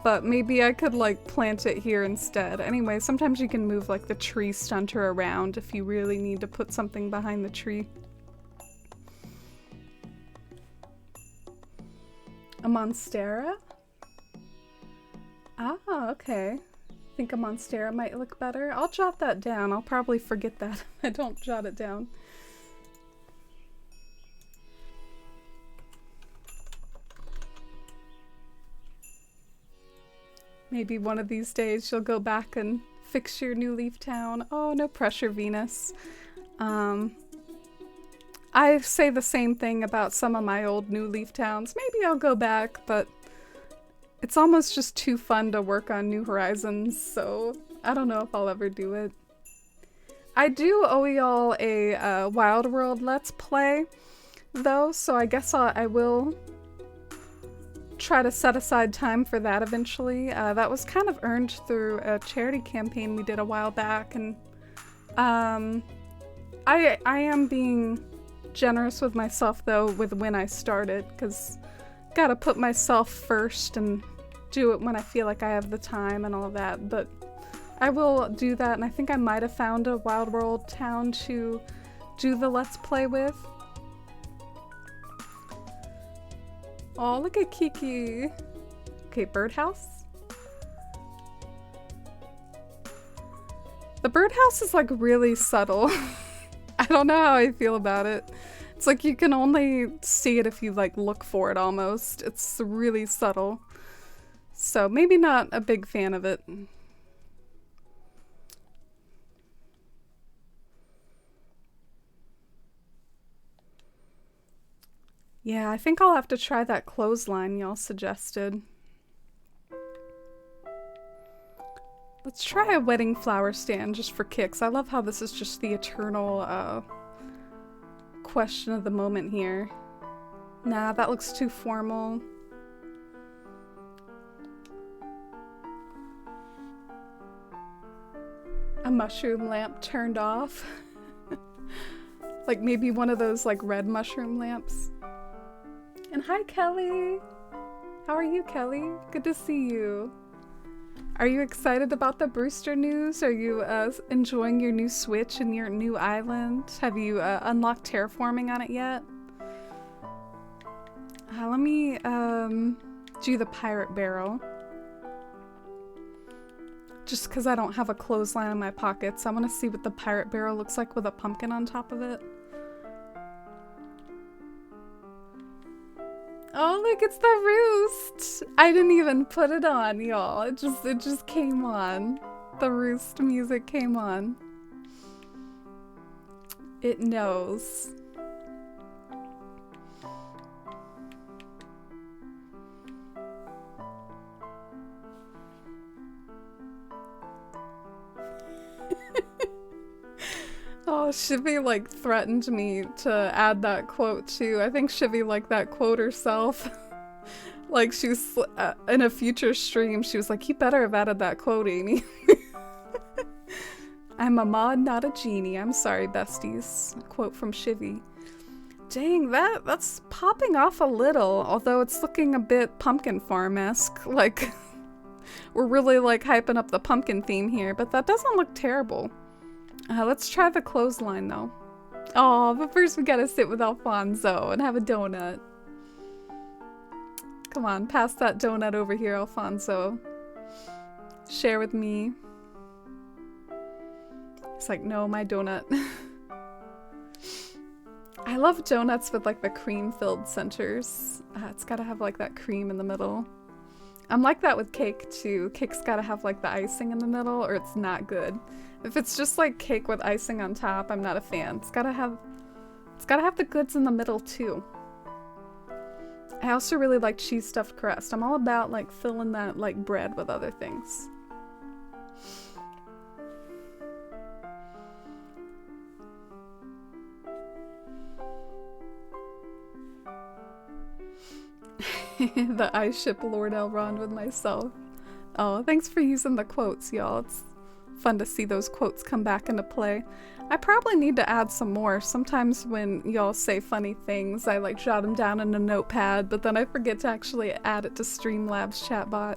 But maybe I could like plant it here instead. Anyway, sometimes you can move like the tree stunter around if you really need to put something behind the tree. A monstera? Ah, okay. Think a monstera might look better. I'll jot that down. I'll probably forget that if I don't jot it down. Maybe one of these days you'll go back and fix your New Leaf Town. Oh, no pressure, Venus. I say the same thing about some of my old New Leaf Towns. Maybe I'll go back, but it's almost just too fun to work on New Horizons, so I don't know if I'll ever do it. I do owe y'all a Wild World Let's Play, though, so I guess I will try to set aside time for that eventually. That was kind of earned through a charity campaign we did a while back, and I am being generous with myself though with when I started, because gotta put myself first and do it when I feel like I have the time and all of that. But I will do that, and I think I might have found a Wild World town to do the Let's Play with. Oh, look at Kiki. Okay, birdhouse. The birdhouse is like really subtle. I don't know how I feel about it. It's like you can only see it if you like look for it almost. It's really subtle. So maybe not a big fan of it. Yeah, I think I'll have to try that clothesline y'all suggested. Let's try a wedding flower stand just for kicks. I love how this is just the eternal question of the moment here. Nah, that looks too formal. A mushroom lamp turned off. Like maybe one of those like red mushroom lamps. And hi, Kelly. How are you, Kelly? Good to see you. Are you excited about the Brewster news? Are you enjoying your new Switch and your new island? Have you unlocked terraforming on it yet? Let me do the pirate barrel. Just because I don't have a clothesline in my pockets, I want to see what the pirate barrel looks like with a pumpkin on top of it. Oh, look, it's the roost. I didn't even put it on, y'all. It just came on. The roost music came on. It knows. Oh, Shivy like threatened me to add that quote too. I think Shivy liked that quote herself. Like she was in a future stream, she was like, "You better have added that quote, Amy." I'm a mod, not a genie. I'm sorry, besties. A quote from Shivy. Dang, that's popping off a little, although it's looking a bit Pumpkin Farm-esque. Like, we're really like hyping up the pumpkin theme here, but that doesn't look terrible. Let's try the clothesline though. Oh, but first we gotta sit with Alfonso and have a donut. Come on, pass that donut over here, Alfonso. Share with me. It's like, no, my donut. I love donuts with like the cream-filled centers. It's gotta have like that cream in the middle. I'm like that with cake too. Cake's gotta have like the icing in the middle or it's not good. If it's just like cake with icing on top, I'm not a fan. It's gotta have the goods in the middle too. I also really like cheese stuffed crust. I'm all about like filling that like bread with other things. The I ship Lord Elrond with myself. Oh, thanks for using the quotes, y'all. It's fun to see those quotes come back into play. I probably need to add some more. Sometimes when y'all say funny things, I like jot them down in a notepad, but then I forget to actually add it to Streamlabs chatbot.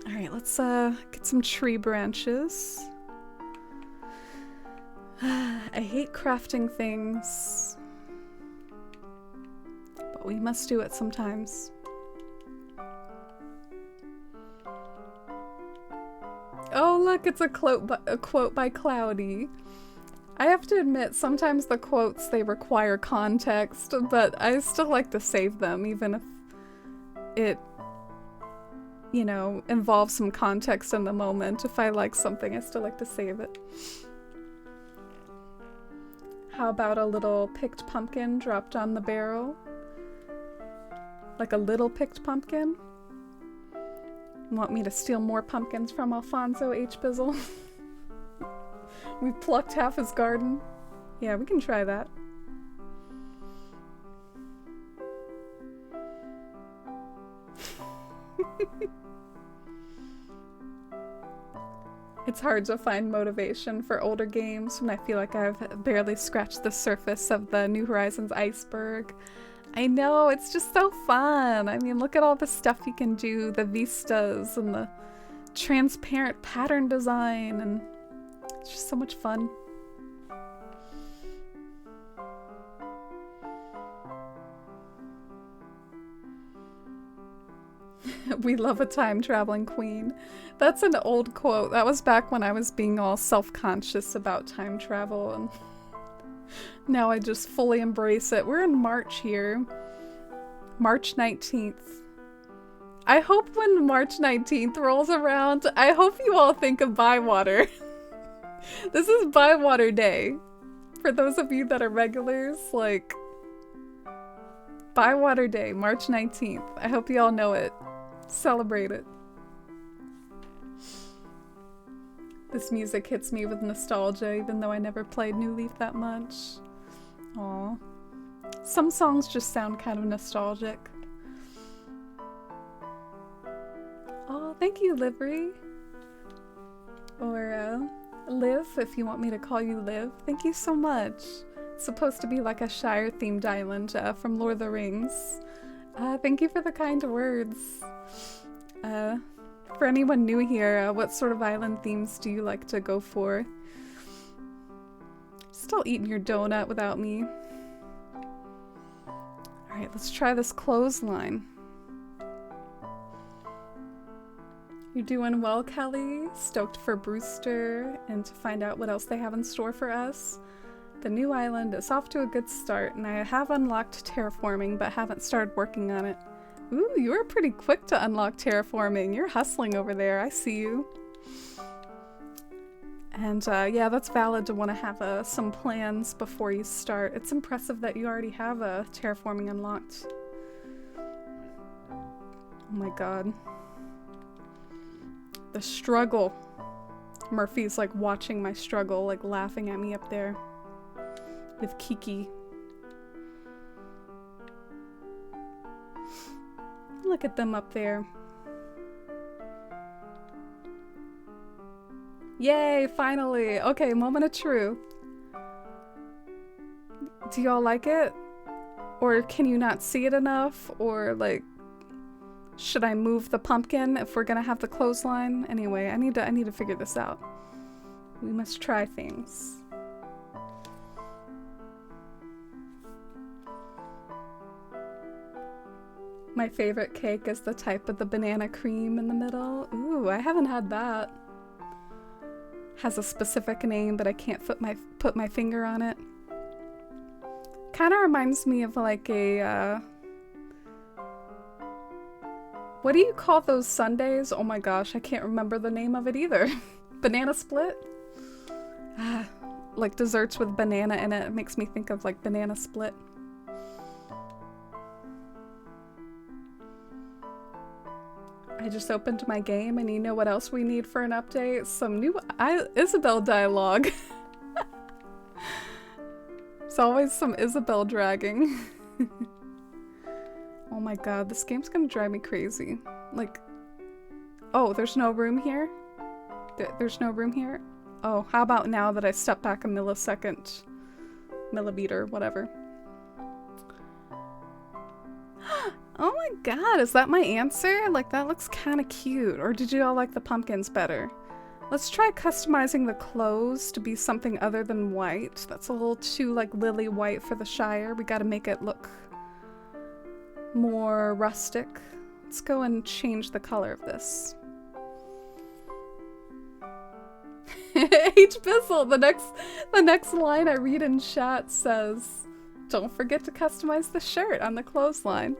Alright, let's get some tree branches. I hate crafting things, but we must do it sometimes. Oh look, it's a quote by Cloudy. I have to admit, sometimes the quotes, they require context, but I still like to save them, even if it, you know, involves some context in the moment. If I like something, I still like to save it. How about a little picked pumpkin dropped on the barrel? Like a little picked pumpkin? Want me to steal more pumpkins from Alfonso H. Bizzle? We plucked half his garden. Yeah, we can try that. It's hard to find motivation for older games when I feel like I've barely scratched the surface of the New Horizons iceberg. I know, it's just so fun. I mean, look at all the stuff you can do, the vistas and the transparent pattern design, and it's just so much fun. We love a time-traveling queen. That's an old quote. That was back when I was being all self-conscious about time travel, and now I just fully embrace it. We're in March here. March 19th. I hope when March 19th rolls around, I hope you all think of Bywater. This is Bywater Day. For those of you that are regulars, like, Bywater Day, March 19th. I hope you all know it. Celebrate it. This music hits me with nostalgia, even though I never played New Leaf that much. Aww. Some songs just sound kind of nostalgic. Oh, thank you, Livery. Or, Liv, if you want me to call you Liv. Thank you so much. It's supposed to be like a Shire-themed island from Lord of the Rings. Thank you for the kind words. For anyone new here, what sort of island themes do you like to go for? Still eating your donut without me. Alright, let's try this clothesline. You're doing well, Kelly. Stoked for Brewster and to find out what else they have in store for us. The new island is off to a good start, and I have unlocked terraforming, but haven't started working on it. Ooh, you were pretty quick to unlock terraforming. You're hustling over there. I see you. And yeah, that's valid to want to have some plans before you start. It's impressive that you already have terraforming unlocked. Oh my god. The struggle. Murphy's like watching my struggle, like laughing at me up there. With Kiki. Look at them up there. Yay, finally! Okay, moment of truth. Do y'all like it? Or can you not see it enough? Or like, should I move the pumpkin if we're gonna have the clothesline? Anyway, I need to figure this out. We must try things. My favorite cake is the type with the banana cream in the middle. Ooh, I haven't had that. Has a specific name, but I can't put my finger on it. Kind of reminds me of like a, what do you call those sundaes? Oh my gosh, I can't remember the name of it either. Banana split? Ah, like desserts with banana in it. It makes me think of like banana split. I just opened my game, and you know what else we need for an update? Some new Isabel dialogue. It's always some Isabel dragging. Oh my god, this game's gonna drive me crazy. Like, oh, there's no room here? There's no room here? Oh, how about now that I step back a millisecond? Millimeter, whatever. Oh my god, is that my answer? Like, that looks kind of cute. Or did you all like the pumpkins better? Let's try customizing the clothes to be something other than white. That's a little too, like, lily white for the Shire. We gotta make it look more rustic. Let's go and change the color of this. H. Bissell, the next line I read in chat says, "Don't forget to customize the shirt on the clothesline."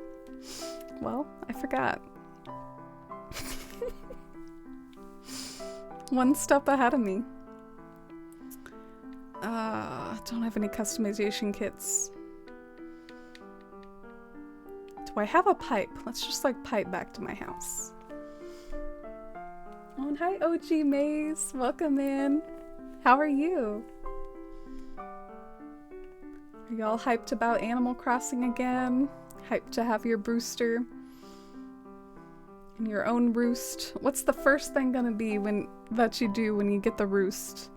Well, I forgot. One step ahead of me. Don't have any customization kits. Do I have a pipe? Let's just like pipe back to my house. Oh, and hi OG Maze, welcome in. How are you? Are y'all hyped about Animal Crossing again? Hyped to have your Brewster and your own roost? What's the first thing gonna be that you do when you get the roost?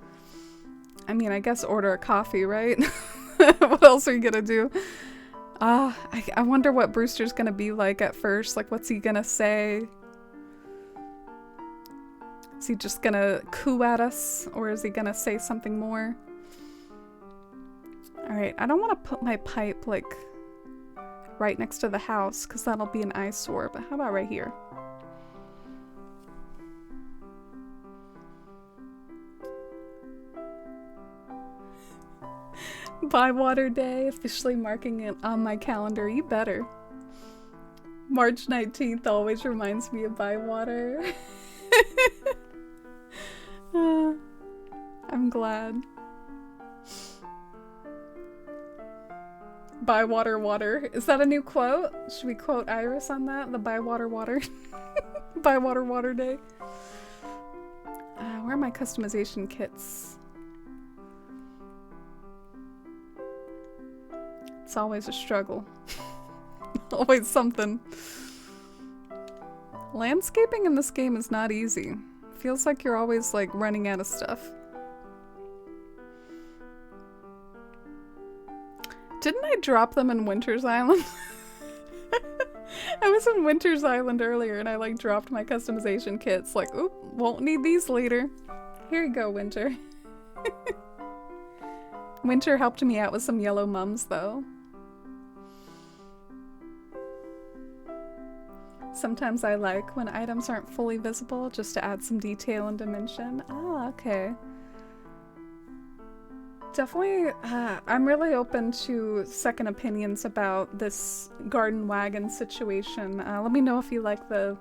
I mean, I guess order a coffee, right? What else are you gonna do? I wonder what Brewster's gonna be like at first. Like, what's he gonna say? he just gonna coo at us, or is he gonna say something more? Alright, I don't want to put my pipe, like, right next to the house, because that'll be an eyesore, but how about right here? Bywater Day, officially marking it on my calendar. You better. March 19th always reminds me of Bywater. I'm glad. Bywater water. Is that a new quote? Should we quote Iris on that? The Bywater water. Bywater water day. Where are my customization kits? It's always a struggle. Always something. Landscaping in this game is not easy. Feels like you're always like running out of stuff. Didn't I drop them in Winter's Island? I was in Winter's Island earlier and I like dropped my customization kits. Like, oop, won't need these later. Here you go, Winter. Winter helped me out with some yellow mums though. Sometimes I like when items aren't fully visible just to add some detail and dimension. Ah, okay. Definitely, I'm really open to second opinions about this garden wagon situation. Let me know if you like the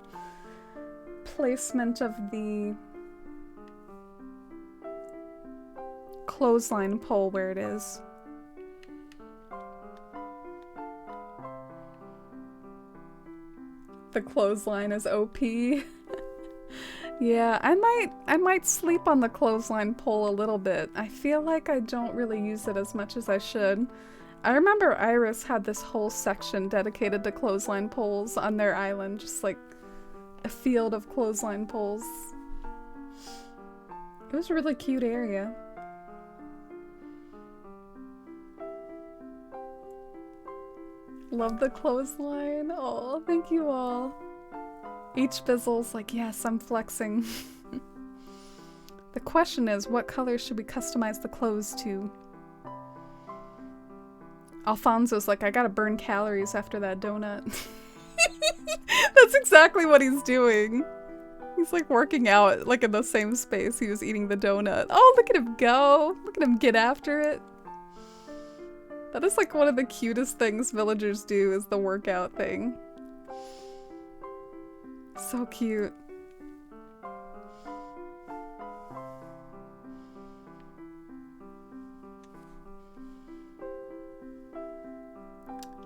placement of the clothesline pole where it is. The clothesline is OP. Yeah, I might sleep on the clothesline pole a little bit. I feel like I don't really use it as much as I should. I remember Iris had this whole section dedicated to clothesline poles on their island, just like a field of clothesline poles. It was a really cute area. Love the clothesline. Oh, thank you all. Each Bizzle's like, yes, I'm flexing. The question is, what color should we customize the clothes to? Alfonso's like, I gotta burn calories after that donut. That's exactly what he's doing. He's like working out like in the same space he was eating the donut. Oh, look at him go. Look at him get after it. That is like one of the cutest things villagers do, is the workout thing. So cute.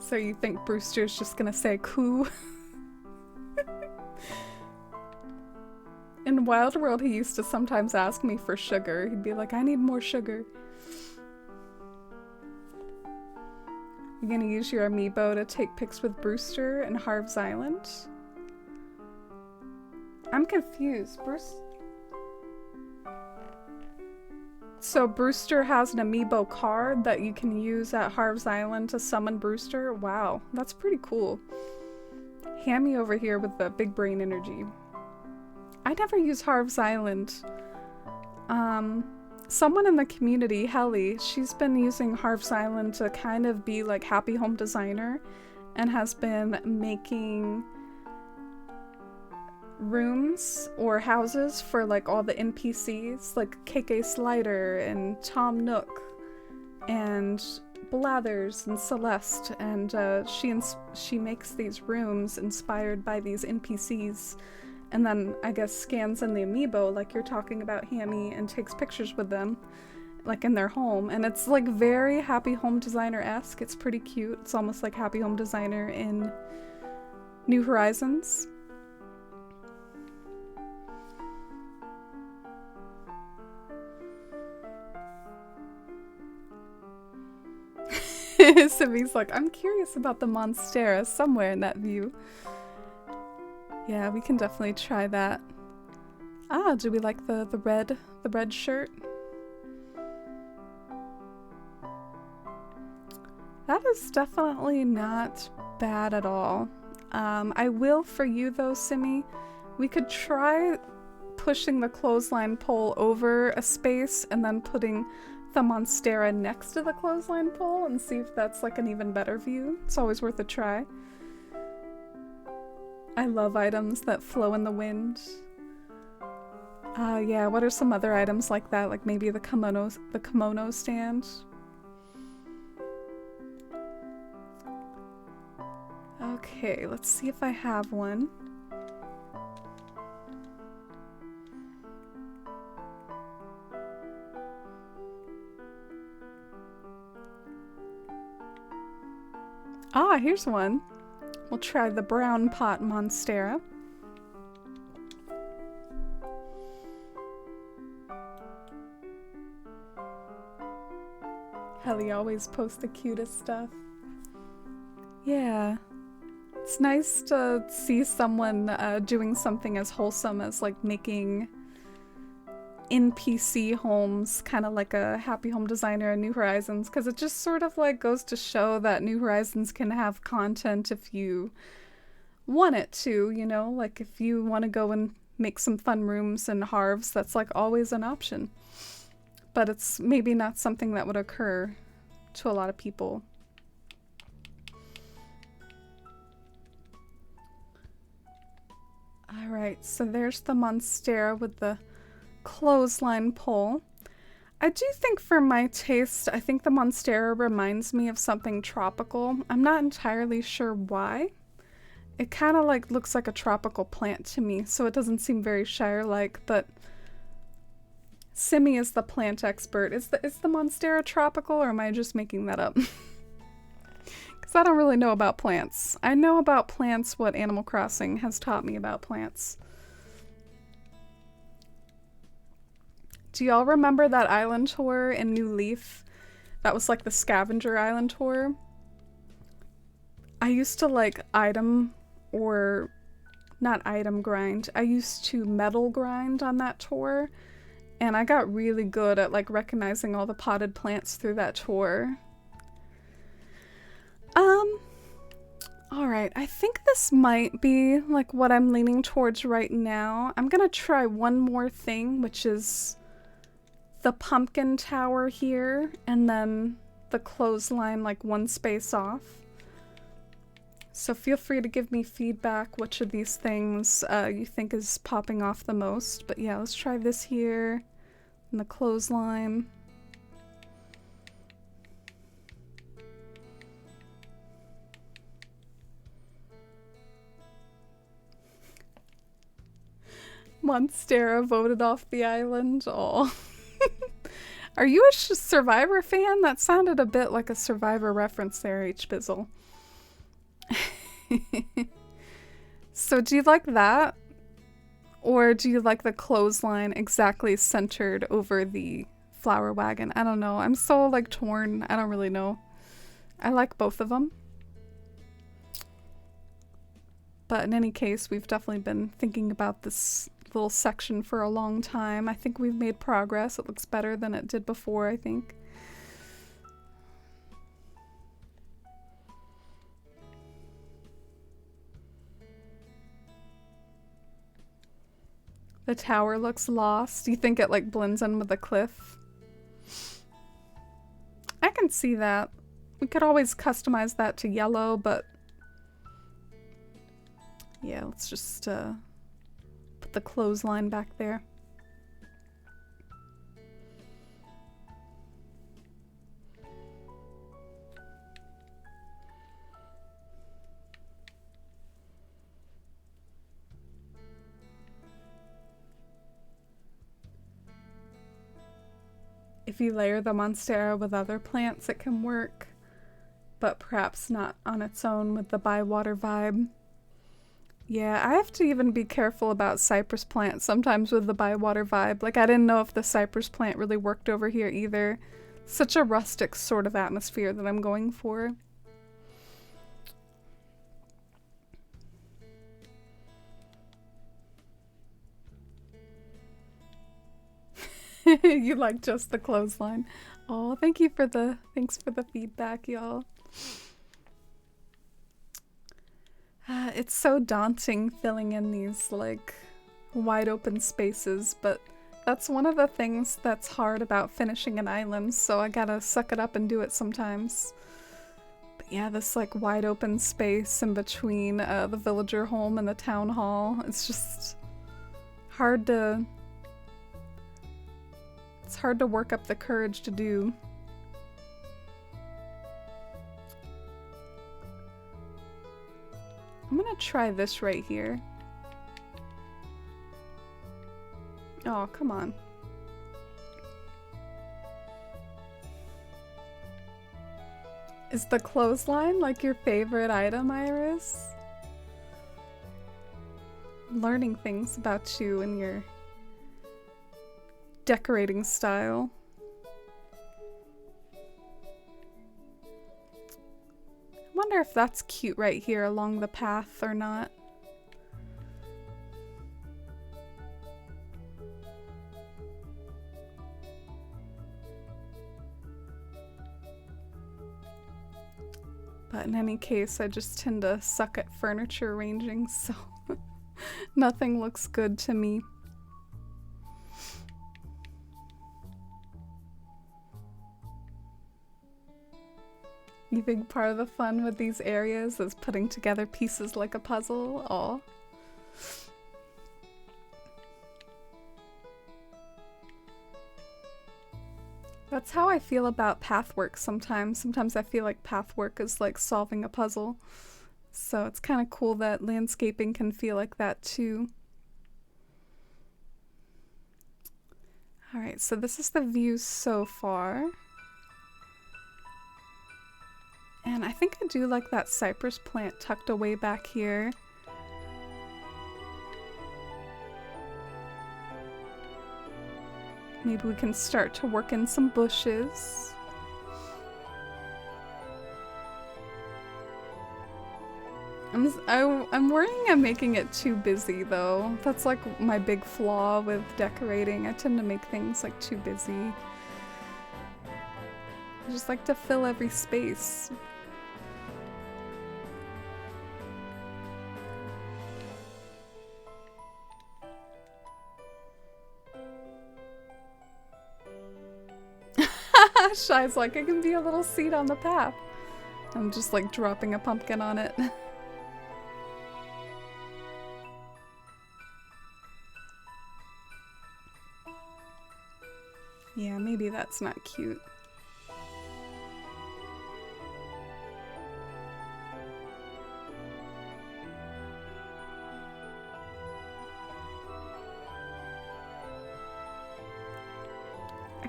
So you think Brewster's just gonna say coo? In Wild World, he used to sometimes ask me for sugar. He'd be like, I need more sugar. You gonna use your amiibo to take pics with Brewster and Harv's Island? I'm confused. So Brewster has an amiibo card that you can use at Harv's Island to summon Brewster? Wow, that's pretty cool. Hammy over here with the big brain energy. I never use Harv's Island. Someone in the community, Helly, she's been using Harv's Island to kind of be like happy home designer and has been making rooms or houses for like all the NPCs, like KK Slider and Tom Nook and Blathers and Celeste, and she makes these rooms inspired by these NPCs, and then I guess scans in the amiibo like you're talking about, Hammy, and takes pictures with them like in their home, and it's like very Happy Home Designer-esque. It's pretty cute. It's almost like Happy Home Designer in New Horizons. Simi's like, I'm curious about the Monstera somewhere in that view. Yeah, we can definitely try that. Ah, do we like the red shirt? That is definitely not bad at all. I will for you though, Simi. We could try pushing the clothesline pole over a space and then putting the Monstera next to the clothesline pole and see if that's like an even better view. It's always worth a try. I love items that flow in the wind. Yeah, what are some other items like that? Like maybe the kimono stand? Okay, let's see if I have one. Ah, here's one. We'll try the brown pot Monstera. Helly always posts the cutest stuff. Yeah. It's nice to see someone doing something as wholesome as like making NPC homes, kind of like a Happy Home Designer and New Horizons, because it just sort of like goes to show that New Horizons can have content if you want it to, you know, like if you want to go and make some fun rooms and harves, that's like always an option. But it's maybe not something that would occur to a lot of people. Alright, so there's the Monstera with the clothesline pole. I do think for my taste, I think the Monstera reminds me of something tropical. I'm not entirely sure why. It kind of like looks like a tropical plant to me, so it doesn't seem very Shire-like, but Simi is the plant expert. Is the Monstera tropical, or am I just making that up? Because I don't really know about plants. I know about plants what Animal Crossing has taught me about plants. Do y'all remember that island tour in New Leaf? That was like the scavenger island tour. I used to like item, or not item grind. I used to metal grind on that tour. And I got really good at like recognizing all the potted plants through that tour. Alright, I think this might be like what I'm leaning towards right now. I'm gonna try one more thing, which is the pumpkin tower here, and then the clothesline like one space off. So feel free to give me feedback which of these things you think is popping off the most. But yeah, let's try this here, and the clothesline. Monstera voted off the island. Oh. Are you a Survivor fan? That sounded a bit like a Survivor reference there, H-Bizzle. So do you like that? Or do you like the clothesline exactly centered over the flower wagon? I don't know. I'm so like torn. I don't really know. I like both of them. But in any case, we've definitely been thinking about this little section for a long time. I think we've made progress. It looks better than it did before, I think. The tower looks lost. Do you think it like blends in with the cliff? I can see that. We could always customize that to yellow, but yeah, let's just put the clothesline back there. If you layer the Monstera with other plants, it can work, but perhaps not on its own with the Bywater vibe. Yeah, I have to even be careful about cypress plants sometimes with the Bywater vibe. Like, I didn't know if the cypress plant really worked over here either. Such a rustic sort of atmosphere that I'm going for. You like just the clothesline. Oh, thanks for the feedback, y'all. It's so daunting filling in these like wide open spaces, but that's one of the things that's hard about finishing an island, so I gotta suck it up and do it sometimes. But yeah, this like wide open space in between the villager home and the town hall, it's just hard to... It's hard to work up the courage to do. I'm gonna try this right here. Oh, come on. Is the clothesline like your favorite item, Iris? I'm learning things about you and your decorating style. I wonder if that's cute right here along the path or not. But in any case, I just tend to suck at furniture arranging, so nothing looks good to me. A big part of the fun with these areas is putting together pieces like a puzzle. Aw. That's how I feel about pathwork sometimes. Sometimes I feel like pathwork is like solving a puzzle. So it's kind of cool that landscaping can feel like that too. Alright, so this is the view so far. And I think I do like that cypress plant tucked away back here. Maybe we can start to work in some bushes. I'm worrying I'm making it too busy though. That's like my big flaw with decorating. I tend to make things like too busy. I just like to fill every space. Shy's like, it can be a little seed on the path. I'm just like dropping a pumpkin on it. Yeah, maybe that's not cute.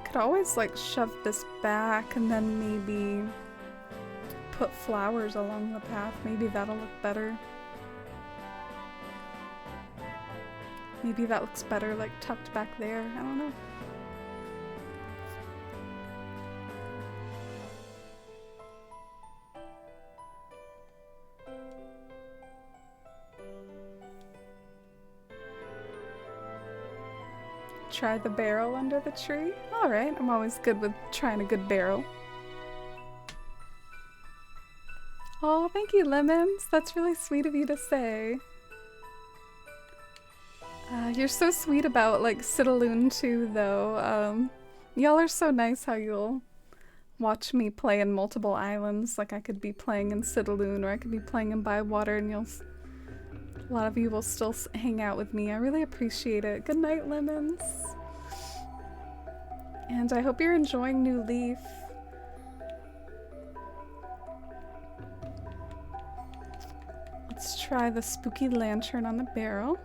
Could always like shove this back and then maybe put flowers along the path. Maybe that'll look better. Maybe that looks better like tucked back there. I don't know. Try the barrel under the tree? Alright, I'm always good with trying a good barrel. Oh, thank you, Lemons. That's really sweet of you to say. You're so sweet about, like, Citaloon too, though. Y'all are so nice how you'll watch me play in multiple islands. Like, I could be playing in Citaloon or I could be playing in Bywater and a lot of you will still hang out with me. I really appreciate it. Good night, Lemons. And I hope you're enjoying New Leaf. Let's try the spooky lantern on the barrel.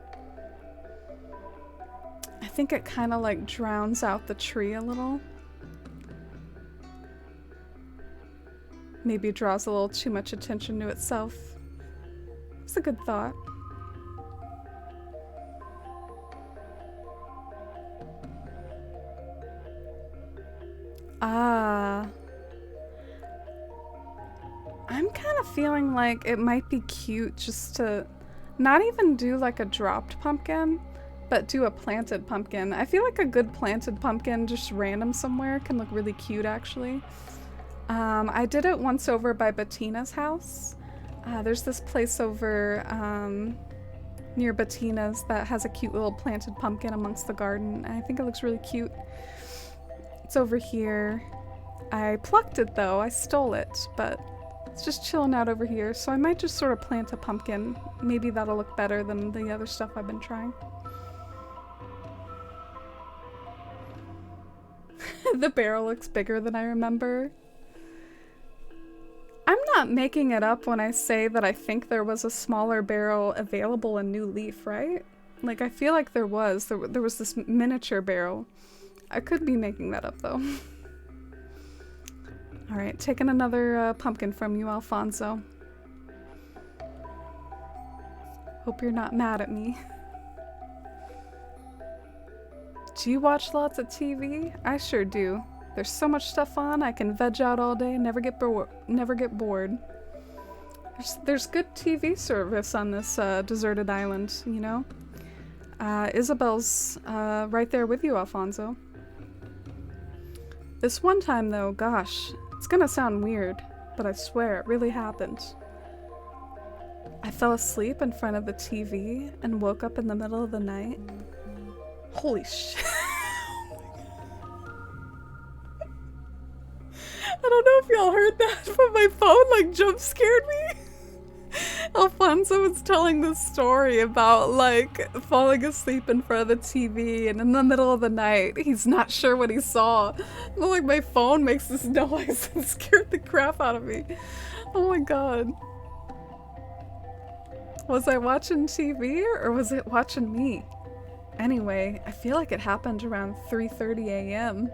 I think it kind of like drowns out the tree a little. Maybe draws a little too much attention to itself. It's a good thought. I'm kind of feeling like it might be cute just to not even do like a dropped pumpkin, but do a planted pumpkin. I feel like a good planted pumpkin just random somewhere can look really cute actually. I did it once over by Bettina's house. There's this place over near Bettina's that has a cute little planted pumpkin amongst the garden. I think it looks really cute. It's over here. I plucked it though, I stole it, but it's just chilling out over here, so I might just sort of plant a pumpkin. Maybe that'll look better than the other stuff I've been trying. The barrel looks bigger than I remember. I'm not making it up when I say that I think there was a smaller barrel available in New Leaf, right? Like, I feel like there was. There was this miniature barrel. I could be making that up, though. Alright, taking another pumpkin from you, Alfonso. Hope you're not mad at me. Do you watch lots of TV? I sure do. There's so much stuff on, I can veg out all day, never get bored. There's good TV service on this deserted island, you know? Isabel's right there with you, Alfonso. This one time though, gosh, it's gonna sound weird, but I swear it really happened. I fell asleep in front of the TV and woke up in the middle of the night. Holy shit. I don't know if y'all heard that, but my phone like jump scared me. Alfonso was telling this story about like falling asleep in front of the TV and in the middle of the night he's not sure what he saw. But like my phone makes this noise and scared the crap out of me. Oh my god. Was I watching TV or was it watching me? Anyway, I feel like it happened around 3:30 a.m.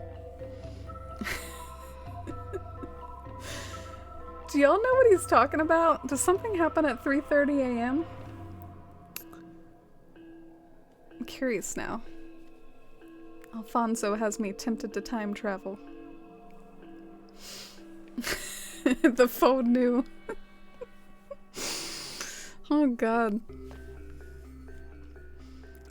Do y'all know what he's talking about? Does something happen at 3:30 a.m.? I'm curious now. Alfonso has me tempted to time travel. The phone knew. Oh god.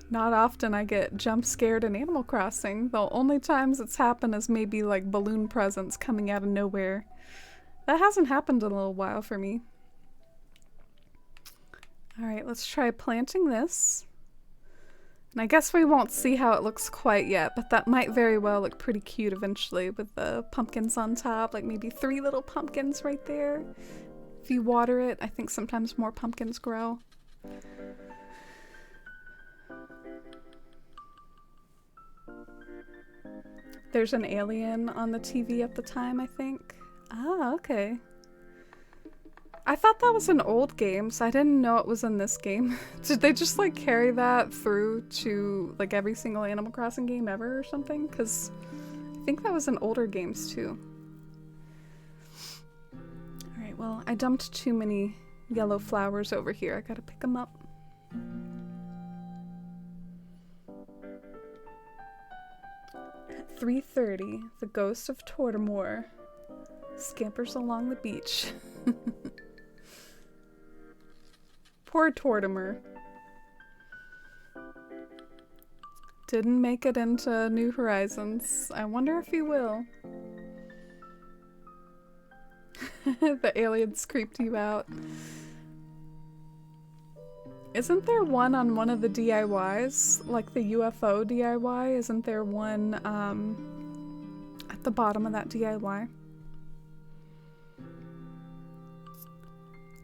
Not often I get jump scared in Animal Crossing. The only times it's happened is maybe like balloon presents coming out of nowhere. That hasn't happened in a little while for me. Alright, let's try planting this. And I guess we won't see how it looks quite yet, but that might very well look pretty cute eventually with the pumpkins on top, like maybe 3 little pumpkins right there. If you water it, I think sometimes more pumpkins grow. There's an alien on the TV at the time, I think. Ah, okay. I thought that was an old game, so I didn't know it was in this game. Did they just like carry that through to like every single Animal Crossing game ever or something? Because I think that was in older games too. Alright, well, I dumped too many yellow flowers over here. I gotta pick them up. At 3:30, the ghost of Tortimore scampers along the beach. Poor Tortimer. Didn't make it into New Horizons. I wonder if he will. The aliens creeped you out. Isn't there one on one of the DIYs? Like the UFO DIY? Isn't there one at the bottom of that DIY?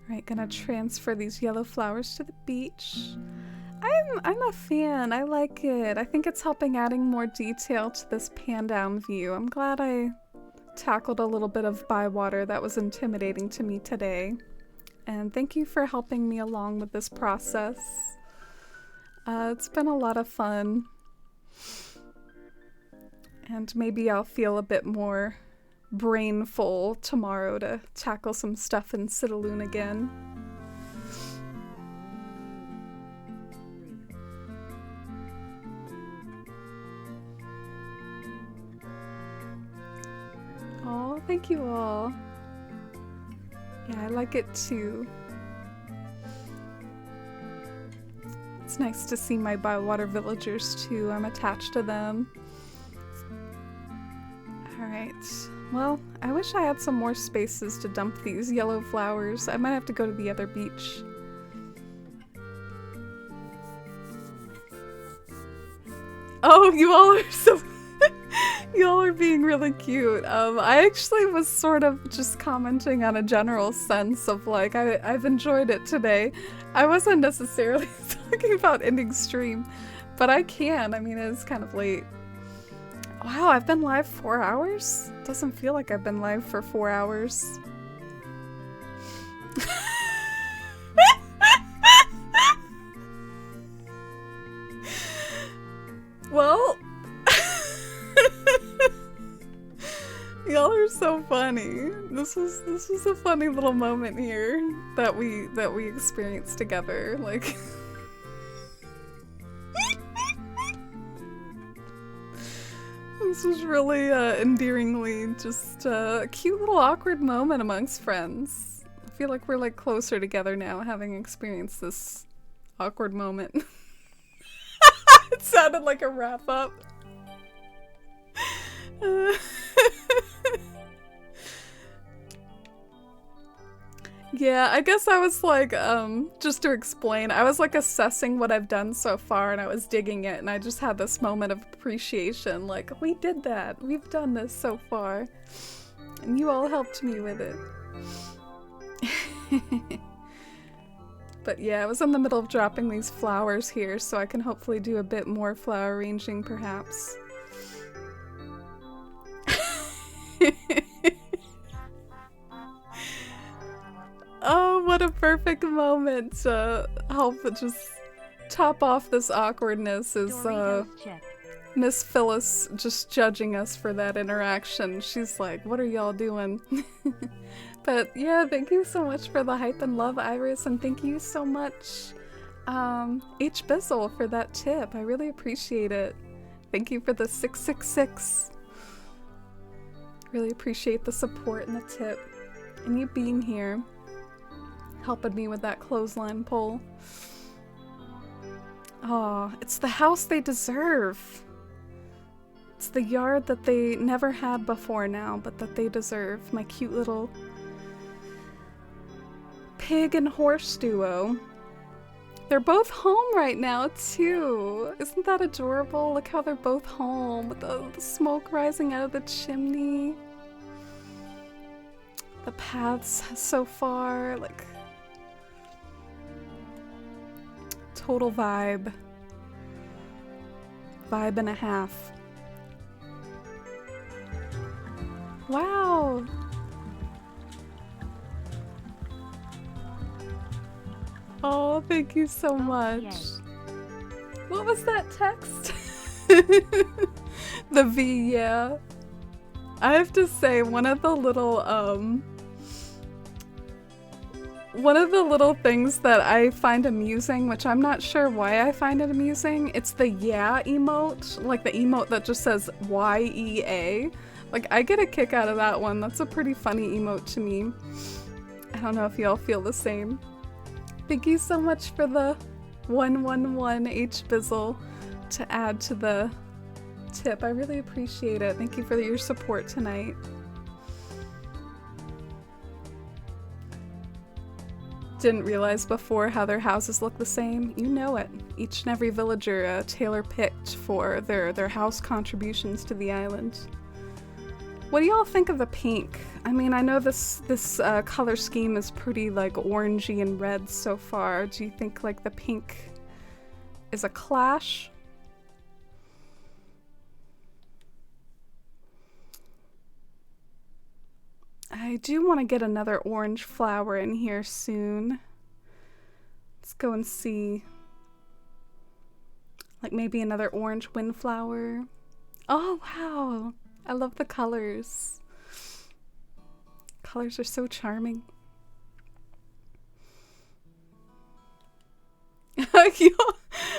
Alright, gonna transfer these yellow flowers to the beach. I'm a fan. I like it. I think it's helping adding more detail to this pan-down view. I'm glad I tackled a little bit of Bywater that was intimidating to me today. And thank you for helping me along with this process. It's been a lot of fun. And maybe I'll feel a bit more brain full tomorrow to tackle some stuff in Citaloon again. Oh, thank you all. Yeah, I like it too. It's nice to see my Bywater villagers too. I'm attached to them. Alright. Well, I wish I had some more spaces to dump these yellow flowers. I might have to go to the other beach. Oh, you all are so... you all are being really cute. I actually was sort of just commenting on a general sense of like, I've enjoyed it today. I wasn't necessarily talking about ending stream, but I can. I mean, it's kind of late. Wow, I've been live 4 hours? Doesn't feel like I've been live for 4 hours. Well, y'all are so funny. This was a funny little moment here that we experienced together. Like, this was really endearingly just a cute little awkward moment amongst friends. I feel like we're like closer together now, having experienced this awkward moment. It sounded like a wrap up. Yeah, I guess I was like, just to explain, I was like assessing what I've done so far and I was digging it and I just had this moment of appreciation, like, we did that, we've done this so far, and you all helped me with it. But yeah, I was in the middle of dropping these flowers here, so I can hopefully do a bit more flower arranging, perhaps. Oh, what a perfect moment to help just top off this awkwardness is Miss Phyllis just judging us for that interaction. She's like, what are y'all doing? But yeah, thank you so much for the hype and love, Iris, and thank you so much, H. Bizzle, for that tip. I really appreciate it. Thank you for the 666. Really appreciate the support and the tip, and you being here, helping me with that clothesline pull. Aw, it's the house they deserve. It's the yard that they never had before now, but that they deserve. My cute little pig and horse duo. They're both home right now, too. Isn't that adorable? Look how they're both home with the smoke rising out of the chimney. The paths so far, like, total vibe. Vibe and a half. Wow. Oh, thank you so much. Yay. What was that text? The V, yeah. I have to say, one of the little things that I find amusing, which I'm not sure why I find it amusing, it's the yeah emote, like the emote that just says YEA. Like, I get a kick out of that one. That's a pretty funny emote to me. I don't know if y'all feel the same. Thank you so much for the 111 H Bizzle to add to the tip. I really appreciate it. Thank you for your support tonight. Didn't realize before how their houses look the same. You know it. Each and every villager Taylor picked for their house contributions to the island. What do y'all think of the pink? I mean, I know this color scheme is pretty like orangey and red so far. Do you think like the pink is a clash? I do want to get another orange flower in here soon. Let's go and see. Like maybe another orange windflower. Oh, wow. I love the colors. Colors are so charming.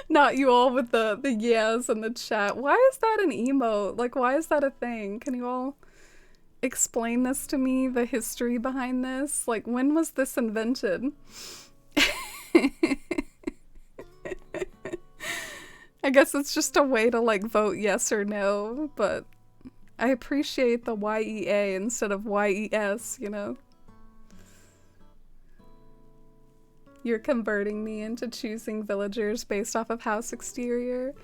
Not you all with the yes in the chat. Why is that an emote? Like, why is that a thing? Can you all explain this to me, the history behind this? Like, when was this invented? I guess it's just a way to like vote yes or no, but I appreciate the YEA instead of YES, you know? You're converting me into choosing villagers based off of house exterior.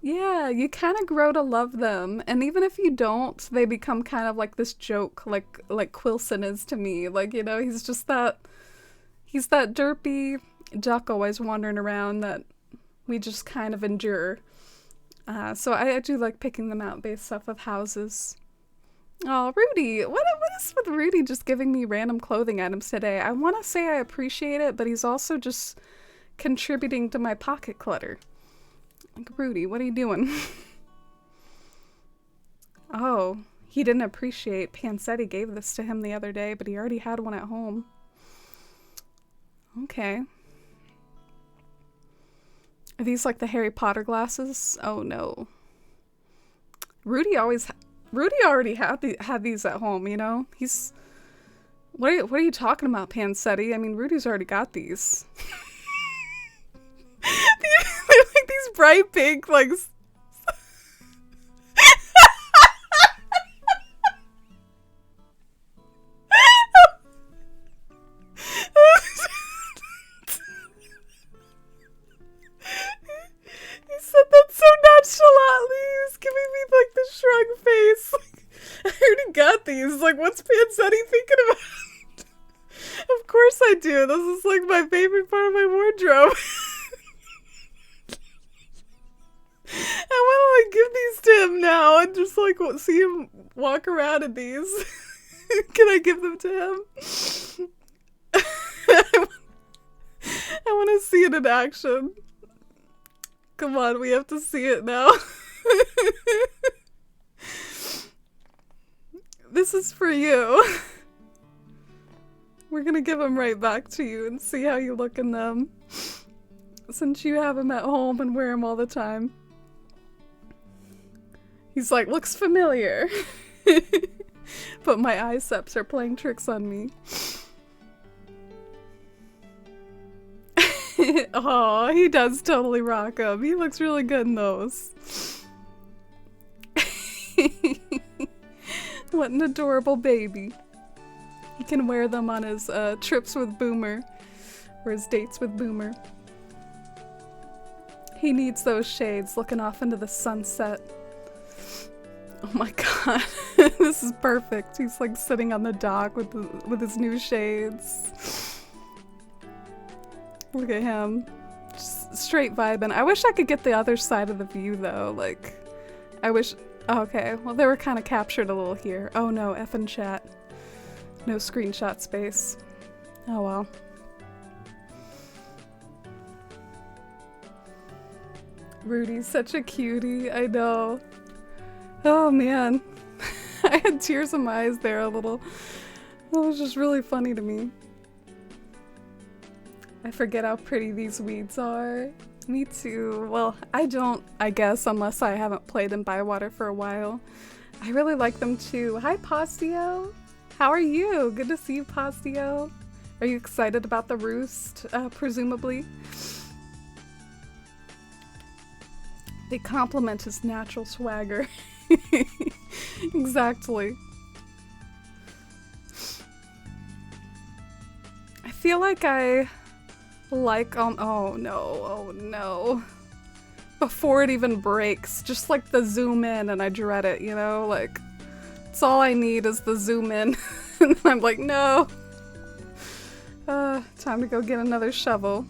Yeah, you kind of grow to love them, and even if you don't, they become kind of like this joke, like Quilson is to me. Like, you know, he's that derpy duck always wandering around that we just kind of endure. So I do like picking them out based off of houses. Oh, Rudy, what is with Rudy just giving me random clothing items today? I want to say I appreciate it, but he's also just contributing to my pocket clutter. Like, Rudy, what are you doing? Oh, he didn't appreciate Pansetti gave this to him the other day, but he already had one at home. Okay. Are these like the Harry Potter glasses? Oh no. Rudy already had these at home, you know? What are you talking about, Pansetti? I mean, Rudy's already got these. They're like these bright pink, like... He said that so nonchalantly. He was giving me like the shrug face. Like, I already got these. Like, what's Pansetti thinking about? Of course I do. This is like my favorite part of my wardrobe. I want to like give these to him now and just like see him walk around in these. Can I give them to him? I want to see it in action. Come on, we have to see it now. This is for you. We're gonna give them right back to you and see how you look in them. Since you have them at home and wear them all the time. He's like, looks familiar. But my iceps are playing tricks on me. Oh, he does totally rock them. He looks really good in those. What an adorable baby. He can wear them on his trips with Boomer. Or his dates with Boomer. He needs those shades looking off into the sunset. Oh my god. This is perfect. He's like sitting on the dock with his new shades. Look at him. Just straight vibing. I wish I could get the other side of the view though. Like, I wish... Okay, well they were kind of captured a little here. Oh no, effing chat. No screenshot space. Oh well. Rudy's such a cutie, I know. Oh man. I had tears in my eyes there a little. That was just really funny to me. I forget how pretty these weeds are. Me too. Well, I don't, I guess, unless I haven't played in Bywater for a while. I really like them too. Hi, Postio. How are you? Good to see you, Postio. Are you excited about the roost, presumably? They complement his natural swagger. Exactly. I feel like I like oh no. Before it even breaks, just like the zoom in and I dread it, you know? Like, it's all I need is the zoom in. And I'm like, no. Time to go get another shovel.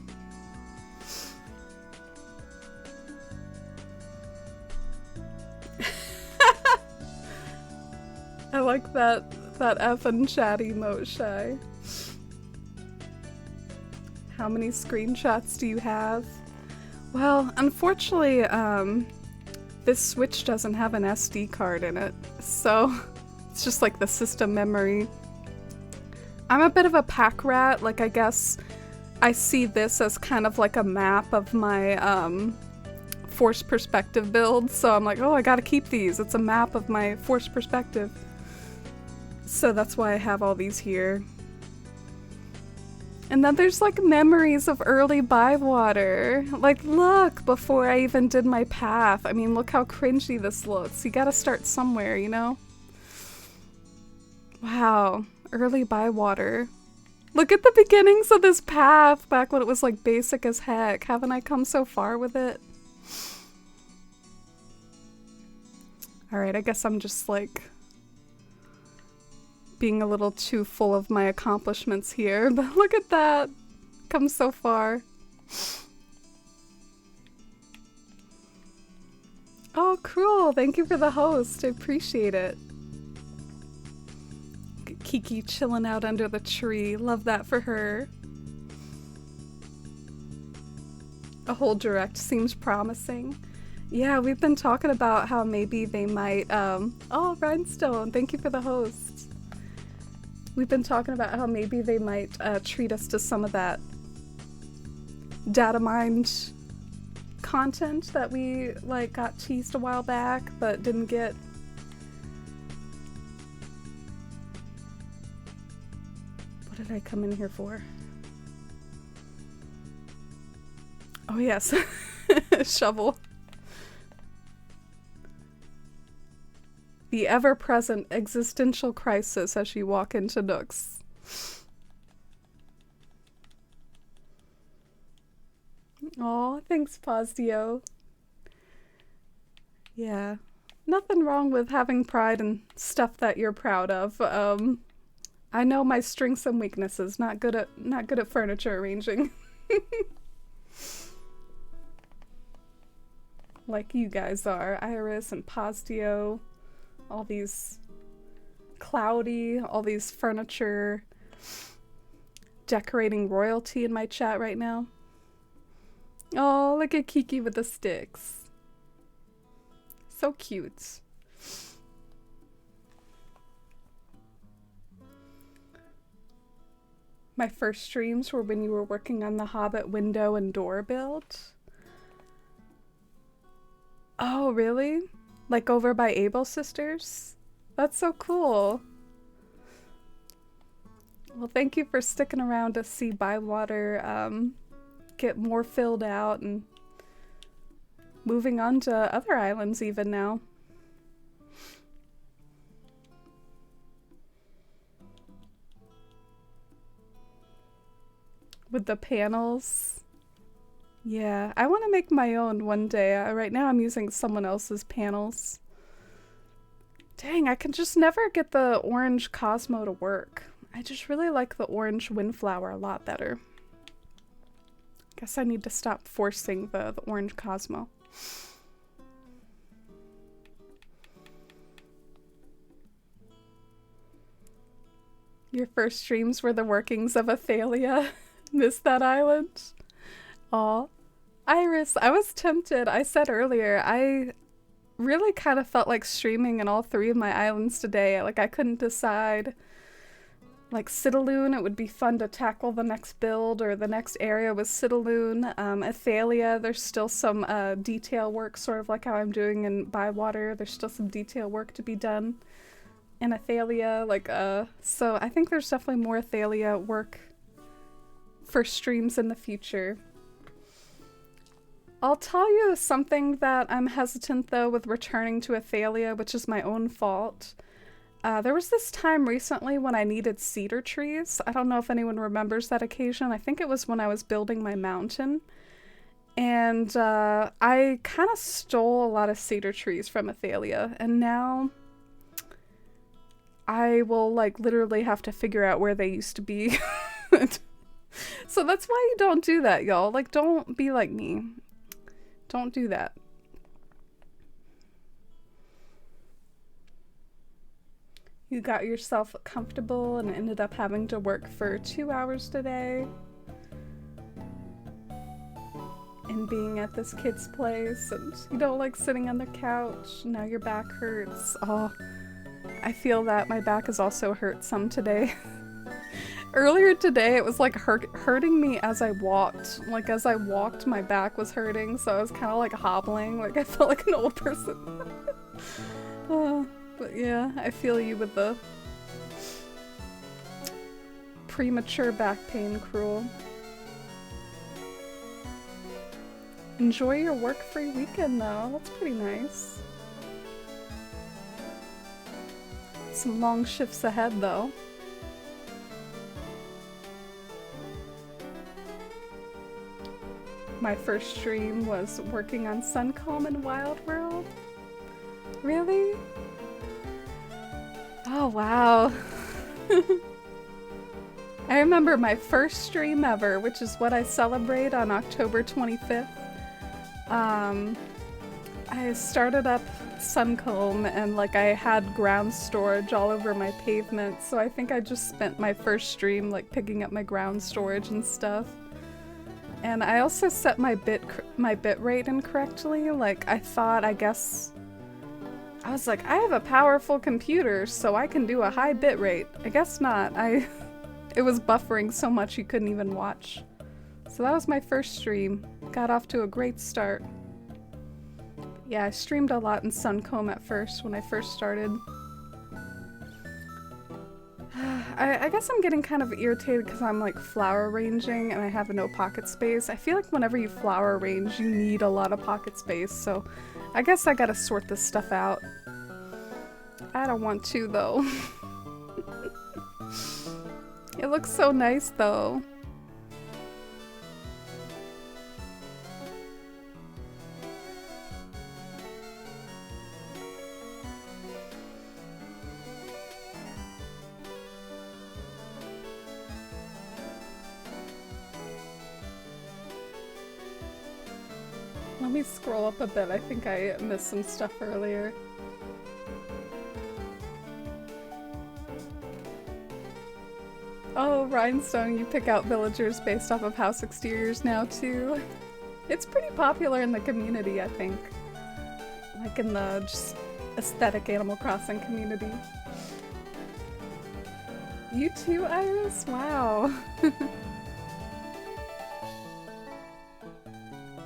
I like that effing chat emote, Shy. How many screenshots do you have? Well, unfortunately, this Switch doesn't have an SD card in it, so it's just like the system memory. I'm a bit of a pack rat, like I guess I see this as kind of like a map of my forced perspective build, so I'm like, oh, I gotta keep these. It's a map of my forced perspective. So that's why I have all these here. And then there's like memories of early Bywater. Like, look, before I even did my path. I mean, look how cringy this looks. You gotta start somewhere, you know? Wow, early Bywater. Look at the beginnings of this path back when it was like basic as heck. Haven't I come so far with it? Alright, I guess I'm just like being a little too full of my accomplishments here, but look at that. Come so far. Oh, cool. Thank you for the host. I appreciate it. Kiki chilling out under the tree. Love that for her. A whole direct seems promising. Yeah, we've been talking about how maybe they might, oh, Rhinestone, thank you for the host. We've been talking about how maybe they might treat us to some of that data mined content that we like got teased a while back but didn't get. What did I come in here for? Oh yes. Shovel. The ever-present existential crisis as you walk into Nooks. Aw, thanks, Posdio. Yeah. Nothing wrong with having pride in stuff that you're proud of. I know my strengths and weaknesses. Not good at furniture arranging. Like you guys are, Iris and Posdio. All these cloudy, all these furniture decorating royalty in my chat right now. Oh, look at Kiki with the sticks. So cute. My first streams were when you were working on the Hobbit window and door build. Oh, really? Like over by Able Sisters? That's so cool. Well, thank you for sticking around to see Bywater get more filled out and moving on to other islands even now. With the panels. Yeah, I want to make my own one day. Right now I'm using someone else's panels. Dang, I can just never get the orange Cosmo to work. I just really like the orange Windflower a lot better. Guess I need to stop forcing the orange Cosmo. Your first streams were the workings of Athalia. Miss that island? Aw. Iris, I was tempted. I said earlier, I really kind of felt like streaming in all 3 of my islands today. Like, I couldn't decide. Like, Citaloon, it would be fun to tackle the next build, or the next area with Citaloon. Athalia, there's still some detail work, sort of like how I'm doing in Bywater. There's still some detail work to be done in Athalia. Like, so I think there's definitely more Athalia work for streams in the future. I'll tell you something that I'm hesitant though with returning to Athalia, which is my own fault. There was this time recently when I needed cedar trees. I don't know if anyone remembers that occasion. I think it was when I was building my mountain. And I kind of stole a lot of cedar trees from Athalia. And now I will like literally have to figure out where they used to be. So that's why you don't do that, y'all. Like, don't be like me. Don't do that. You got yourself comfortable and ended up having to work for 2 hours today. And being at this kid's place, and you don't like sitting on the couch. Now your back hurts. Oh, I feel that my back is also hurt some today. Earlier today, it was like hurting me as I walked. Like, as I walked, my back was hurting, so I was kind of like hobbling. Like, I felt like an old person. But yeah, I feel you with the premature back pain, Cruel. Enjoy your work-free weekend, though. That's pretty nice. Some long shifts ahead, though. My first stream was working on Suncomb and Wild World. Really? Oh, wow. I remember my first stream ever, which is what I celebrate on October 25th. I started up Suncomb and like I had ground storage all over my pavement, so I think I just spent my first stream like picking up my ground storage and stuff. And I also set my bit rate incorrectly. Like I was like, I have a powerful computer, so I can do a high bit rate. I guess not. It was buffering so much you couldn't even watch. So that was my first stream. Got off to a great start. Yeah, I streamed a lot in Suncomb at first when I first started. I guess I'm getting kind of irritated because I'm like flower arranging and I have no pocket space. I feel like whenever you flower arrange, you need a lot of pocket space, so I guess I gotta sort this stuff out. I don't want to though. It looks so nice though. Let me scroll up a bit. I think I missed some stuff earlier. Oh, Rhinestone, you pick out villagers based off of house exteriors now too. It's pretty popular in the community, I think. Like in the just aesthetic Animal Crossing community. You too, Iris? Wow.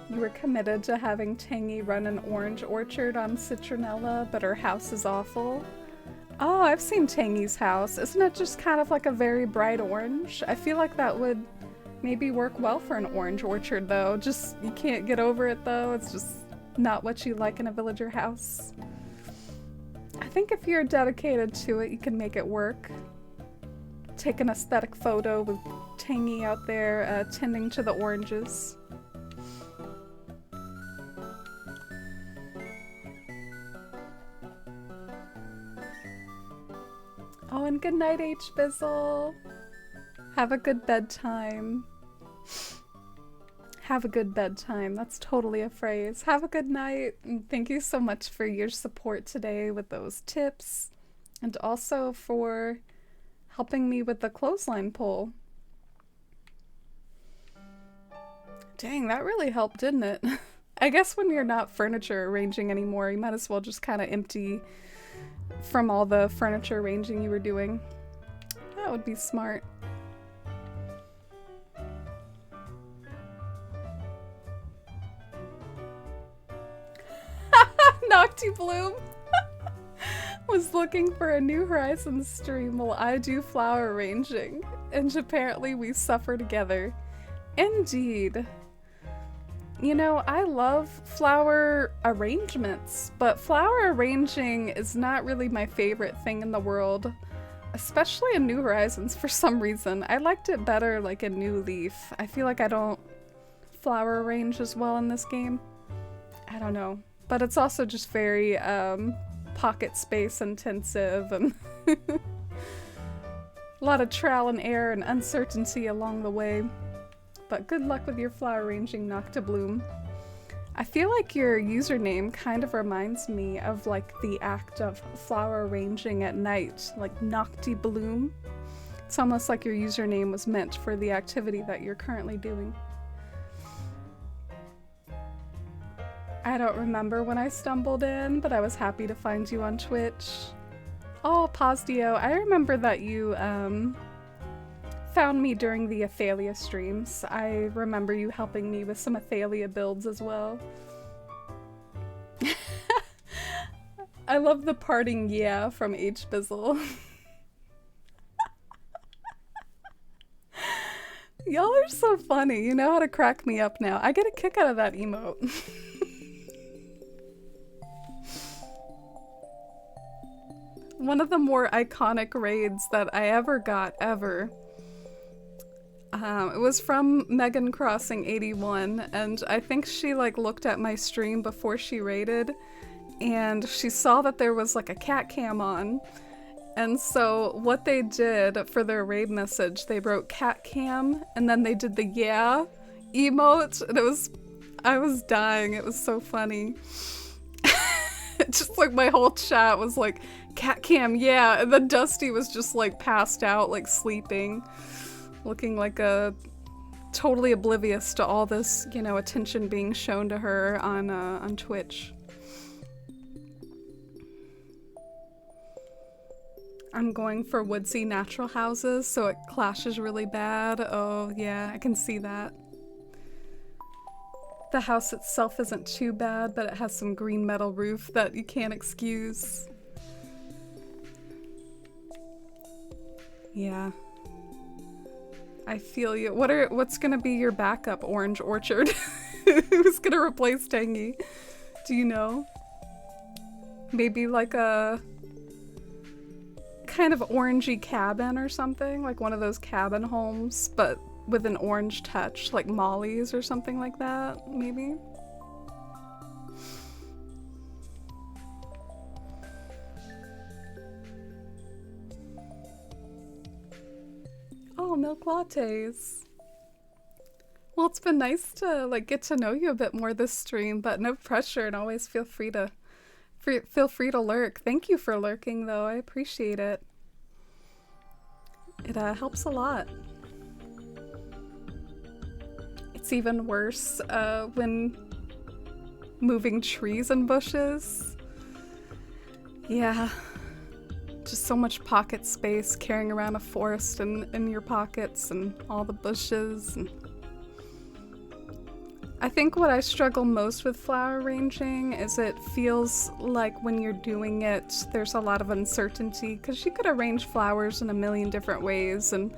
You were committed to having Tangy run an orange orchard on Citronella, but her house is awful. Oh, I've seen Tangy's house. Isn't it just kind of like a very bright orange? I feel like that would maybe work well for an orange orchard though. Just, you can't get over it though. It's just not what you like in a villager house. I think if you're dedicated to it, you can make it work. Take an aesthetic photo with Tangy out there tending to the oranges. Oh, and good night, H-Bizzle. Have a good bedtime. Have a good bedtime. That's totally a phrase. Have a good night. And thank you so much for your support today with those tips. And also for helping me with the clothesline pull. Dang, that really helped, didn't it? I guess when you're not furniture arranging anymore, you might as well just kind of empty from all the furniture arranging you were doing. That would be smart. Nocty Bloom was looking for a New Horizons stream while I do flower arranging, and apparently we suffer together. Indeed. You know, I love flower arrangements, but flower arranging is not really my favorite thing in the world, especially in New Horizons for some reason. I liked it better like in New Leaf. I feel like I don't flower arrange as well in this game. I don't know, but it's also just very pocket space intensive and a lot of trial and error and uncertainty along the way. But good luck with your flower arranging, Noctibloom. I feel like your username kind of reminds me of like the act of flower arranging at night, like Noctibloom. It's almost like your username was meant for the activity that you're currently doing. I don't remember when I stumbled in, but I was happy to find you on Twitch. Oh, Posdio, I remember that you found me during the Athalia streams. I remember you helping me with some Athalia builds as well. I love the parting yeah from H-Bizzle. Y'all are so funny. You know how to crack me up now. I get a kick out of that emote. One of the more iconic raids that I ever got, ever. It was from Megan Crossing 81, and I think she like looked at my stream before she raided, and she saw that there was like a cat cam on. And so what they did for their raid message, they wrote cat cam, and then they did the yeah emote, and I was dying. It was so funny. Just like my whole chat was like, cat cam, yeah. And then Dusty was just like passed out, like sleeping, looking like a totally oblivious to all this, you know, attention being shown to her on Twitch. I'm going for woodsy natural houses, so it clashes really bad. Oh yeah, I can see that. The house itself isn't too bad, but it has some green metal roof that you can't excuse. Yeah. I feel you. What's gonna be your backup orange orchard? Who's gonna replace Tangy? Do you know? Maybe like a kind of orangey cabin or something, like one of those cabin homes, but with an orange touch, like Molly's or something like that, maybe? Oh, milk lattes. Well, it's been nice to like get to know you a bit more this stream, but no pressure, and always feel free to lurk. Thank you for lurking, though. I appreciate it. It helps a lot. It's even worse when moving trees and bushes. Yeah. Just so much pocket space, carrying around a forest in your pockets and all the bushes. And I think what I struggle most with flower arranging is it feels like when you're doing it, there's a lot of uncertainty, because you could arrange flowers in a million different ways and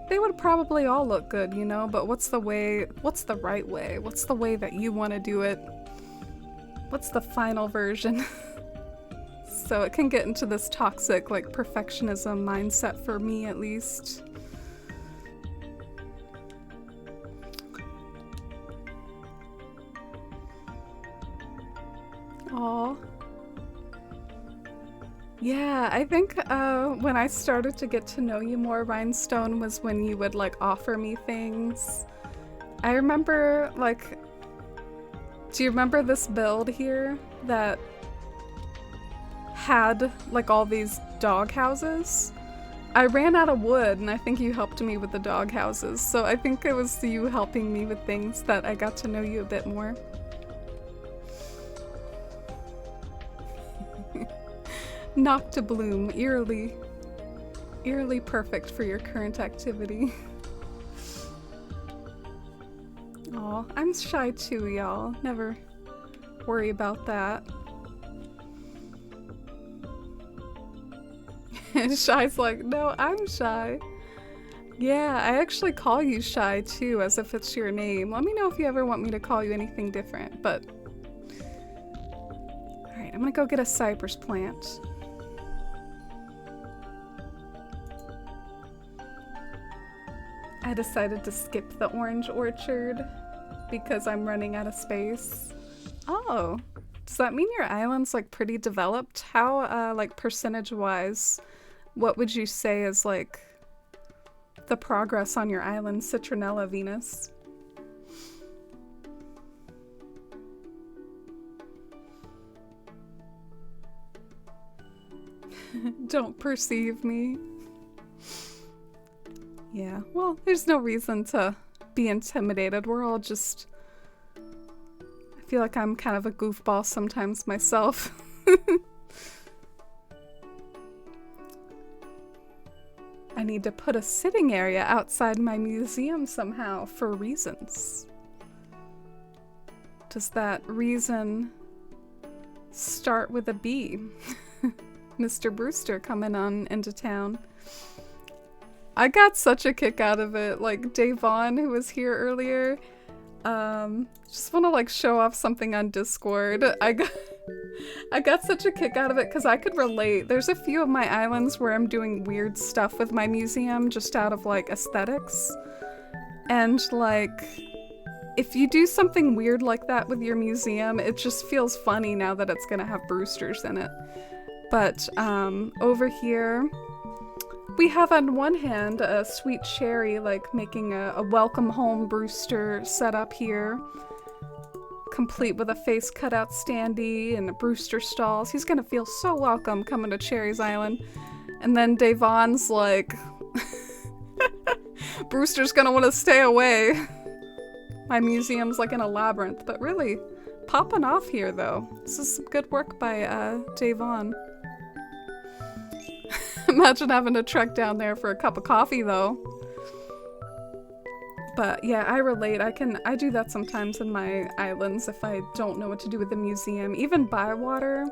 they would probably all look good, you know, but what's the right way? What's the way that you want to do it? What's the final version? So it can get into this toxic, like, perfectionism mindset for me, at least. Aw. Yeah, I think when I started to get to know you more, Rhinestone, was when you would, like, offer me things. I remember, like, do you remember this build here that had like all these dog houses? I ran out of wood and I think you helped me with the dog houses, so I think it was you helping me with things that I got to know you a bit more. Noctibloom, eerily perfect for your current activity. Aw, I'm shy too, y'all. Never worry about that. Shy's like, no, I'm shy. Yeah, I actually call you Shy too, as if it's your name. Let me know if you ever want me to call you anything different, but... Alright, I'm gonna go get a cypress plant. I decided to skip the orange orchard because I'm running out of space. Oh, does that mean your island's like pretty developed? How, like percentage-wise, what would you say is like the progress on your island, Citronella Venus? Don't perceive me. Yeah, well, there's no reason to be intimidated. We're all just... I feel like I'm kind of a goofball sometimes myself. I need to put a sitting area outside my museum somehow for reasons. Does that reason start with a B? Mr. Brewster coming on into town. I got such a kick out of it. Like, Davon, who was here earlier, just want to like show off something on Discord. I got such a kick out of it because I could relate. There's a few of my islands where I'm doing weird stuff with my museum just out of like aesthetics. And like, if you do something weird like that with your museum, it just feels funny now that it's gonna have Brewsters in it. But over here, we have on one hand a Sweet Cherry, like making a welcome home Brewster set up here, complete with a face cutout standee and a Brewster stalls. He's gonna feel so welcome coming to Cherry's Island. And then Devon's like, Brewster's gonna want to stay away. My museum's like in a labyrinth, but really popping off here though. This is some good work by Devon. Imagine having to trek down there for a cup of coffee though. But yeah, I relate. I do that sometimes in my islands if I don't know what to do with the museum. Even Bywater,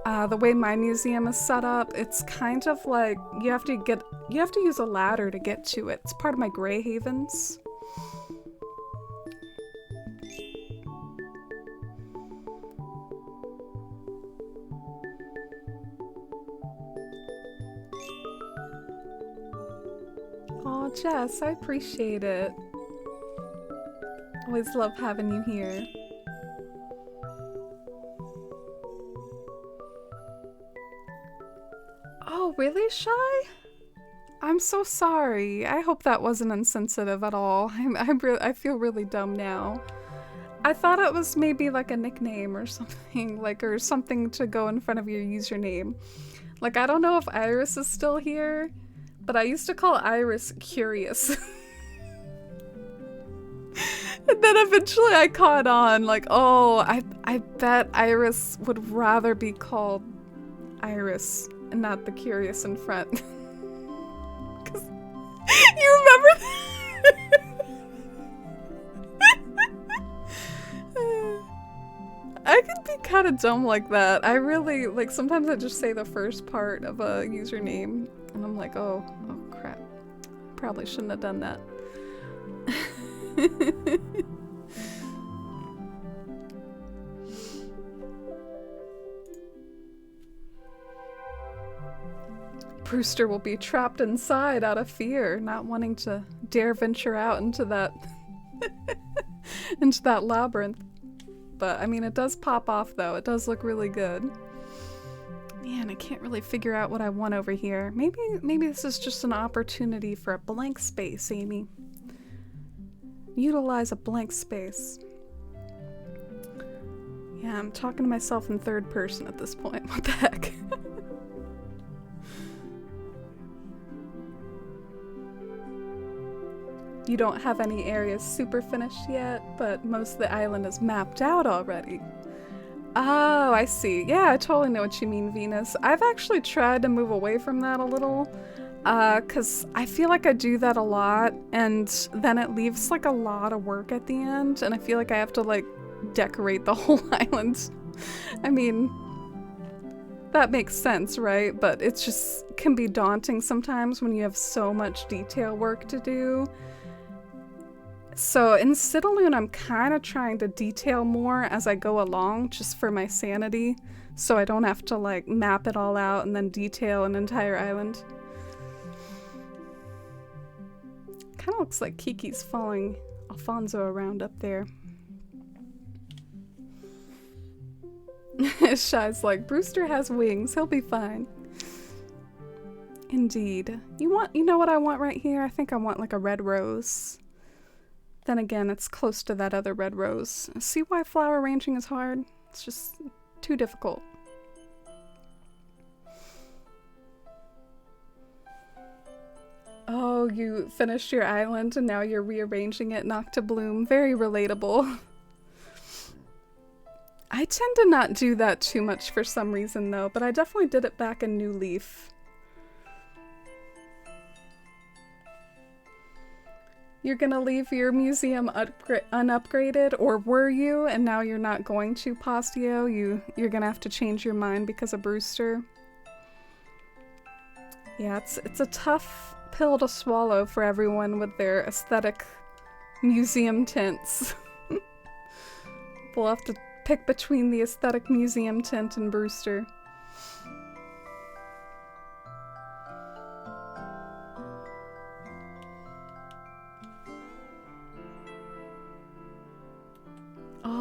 the way my museum is set up, it's kind of like you have to use a ladder to get to it. It's part of my Grey Havens. Aw, Jess, I appreciate it. Always love having you here. Oh, really, Shy? I'm so sorry. I hope that wasn't insensitive at all. I feel really dumb now. I thought it was maybe like a nickname or something, or something to go in front of your username. Like, I don't know if Iris is still here, but I used to call Iris Curious. And then eventually I caught on, like, oh, I bet Iris would rather be called Iris and not the Curious in front. Cause you remember that? I can be kind of dumb like that. I really, like, sometimes I just say the first part of a username and I'm like, oh crap. Probably shouldn't have done that. Brewster will be trapped inside out of fear, not wanting to dare venture out into that into that labyrinth. But I mean, it does pop off though. It does look really good. Man, I can't really figure out what I want over here. Maybe this is just an opportunity for a blank space, Amy. Utilize a blank space. Yeah, I'm talking to myself in third person at this point. What the heck? You don't have any areas super finished yet, but most of the island is mapped out already. Oh, I see. Yeah, I totally know what you mean, Venus. I've actually tried to move away from that a little, cause I feel like I do that a lot, and then it leaves like a lot of work at the end, and I feel like I have to like decorate the whole island. I mean, that makes sense, right? But it's just can be daunting sometimes when you have so much detail work to do. So in Citaloon, I'm kind of trying to detail more as I go along, just for my sanity, so I don't have to like map it all out and then detail an entire island. Kind of looks like Kiki's following Alfonso around up there. Shy's like, Brewster has wings, he'll be fine. Indeed. You know what I want right here? I think I want like a red rose. Then again, it's close to that other red rose. See why flower arranging is hard? It's just too difficult. Oh, you finished your island and now you're rearranging it Noctibloom. Very relatable. I tend to not do that too much for some reason though, but I definitely did it back in New Leaf. You're gonna leave your museum unupgraded, or were you, and now you're not going to, Postio? You're gonna have to change your mind because of Brewster. Yeah, it's a tough pill to swallow for everyone with their aesthetic museum tints. We'll have to pick between the aesthetic museum tint and Brewster.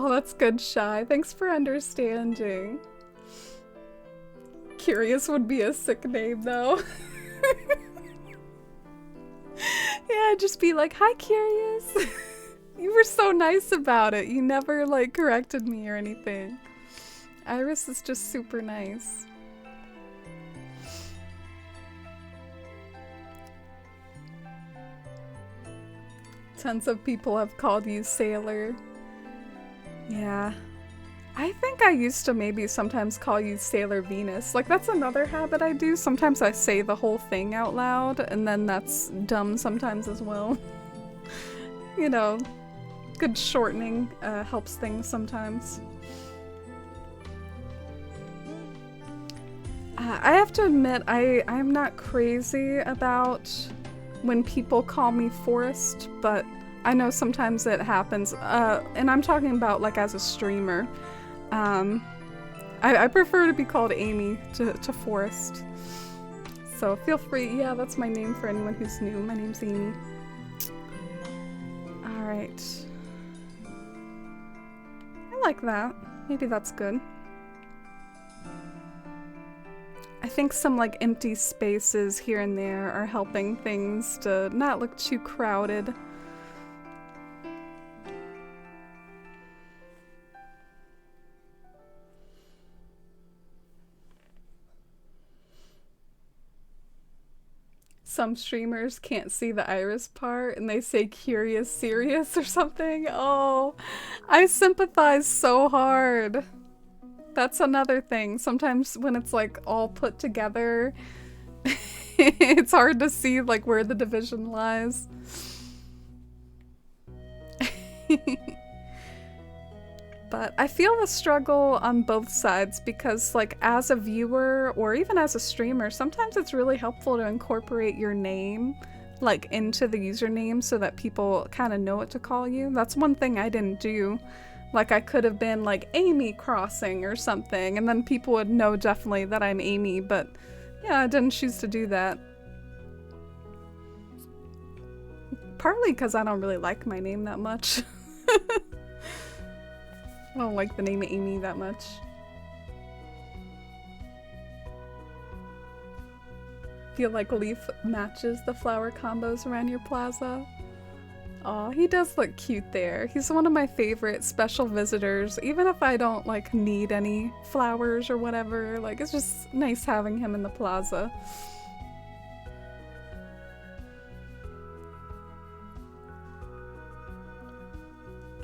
Oh, that's good, Shy. Thanks for understanding. Curious would be a sick name, though. Yeah, just be like, hi, Curious. You were so nice about it. You never, like, corrected me or anything. Iris is just super nice. Tons of people have called you Sailor. Yeah. I think I used to maybe sometimes call you Sailor Venus. Like, that's another habit I do. Sometimes I say the whole thing out loud, and then that's dumb sometimes as well. You know, good shortening helps things sometimes. I have to admit, I'm not crazy about when people call me Forrest, but I know sometimes it happens. And I'm talking about like as a streamer. I prefer to be called Amy to Forrest. So feel free. Yeah, that's my name for anyone who's new. My name's Amy. Alright. I like that. Maybe that's good. I think some like empty spaces here and there are helping things to not look too crowded. Some streamers can't see the Iris part and they say curious serious or something. Oh, I sympathize so hard. That's another thing. Sometimes when it's like all put together, it's hard to see like where the division lies. But I feel the struggle on both sides because like as a viewer or even as a streamer, sometimes it's really helpful to incorporate your name like into the username so that people kind of know what to call you. That's one thing I didn't do. Like I could have been like Amy Crossing or something and then people would know definitely that I'm Amy, but yeah, I didn't choose to do that. Partly because I don't really like my name that much. I don't like the name Amy that much. Feel like Leaf matches the flower combos around your plaza. Aw, he does look cute there. He's one of my favorite special visitors, even if I don't like need any flowers or whatever. Like, it's just nice having him in the plaza.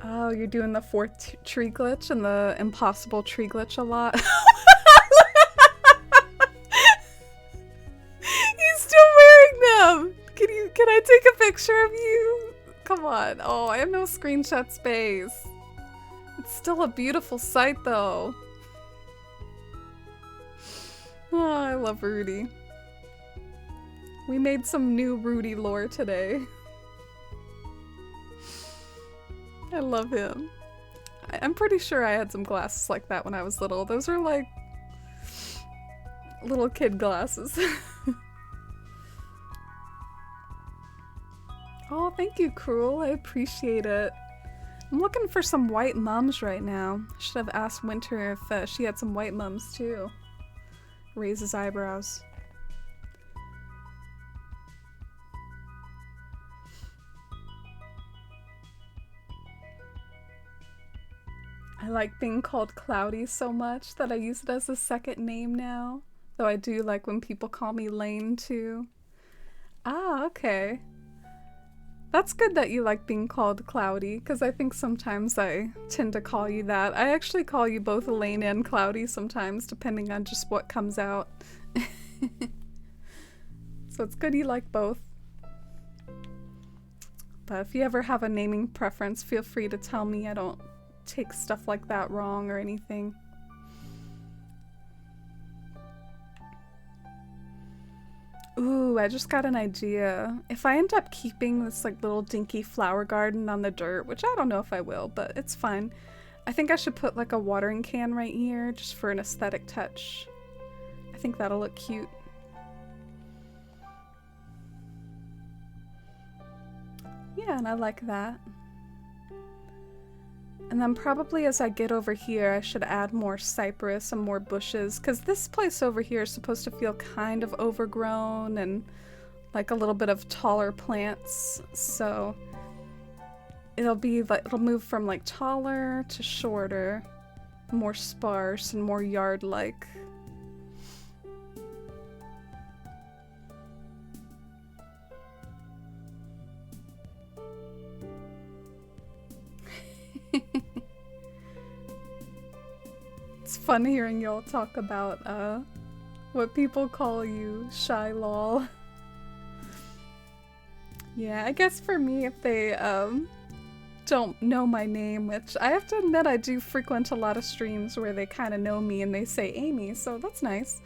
Oh, you're doing the fourth tree glitch and the impossible tree glitch a lot. He's still wearing them! Can I take a picture of you? Come on. Oh, I have no screenshot space. It's still a beautiful sight though. Oh, I love Rudy. We made some new Rudy lore today. I love him. I'm pretty sure I had some glasses like that when I was little. Those are like little kid glasses. Oh, thank you, Cruel. I appreciate it. I'm looking for some white mums right now. Should have asked Winter if she had some white mums too. Raise his eyebrows. I like being called Cloudy so much that I use it as a second name now. Though I do like when people call me Lane too. Ah, okay. That's good that you like being called Cloudy, because I think sometimes I tend to call you that. I actually call you both Lane and Cloudy sometimes, depending on just what comes out. So it's good you like both. But if you ever have a naming preference, feel free to tell me. I don't take stuff like that wrong or anything. Ooh, I just got an idea. If I end up keeping this like little dinky flower garden on the dirt, which I don't know if I will, but it's fine. I think I should put like a watering can right here just for an aesthetic touch. I think that'll look cute. Yeah, and I like that. And then probably as I get over here, I should add more cypress and more bushes, because this place over here is supposed to feel kind of overgrown and like a little bit of taller plants. So it'll be like, it'll move from like taller to shorter, more sparse and more yard-like. It's fun hearing y'all talk about what people call you, shy lol. Yeah, I guess for me, if they don't know my name, which I have to admit I do frequent a lot of streams where they kind of know me and they say Amy, so that's nice.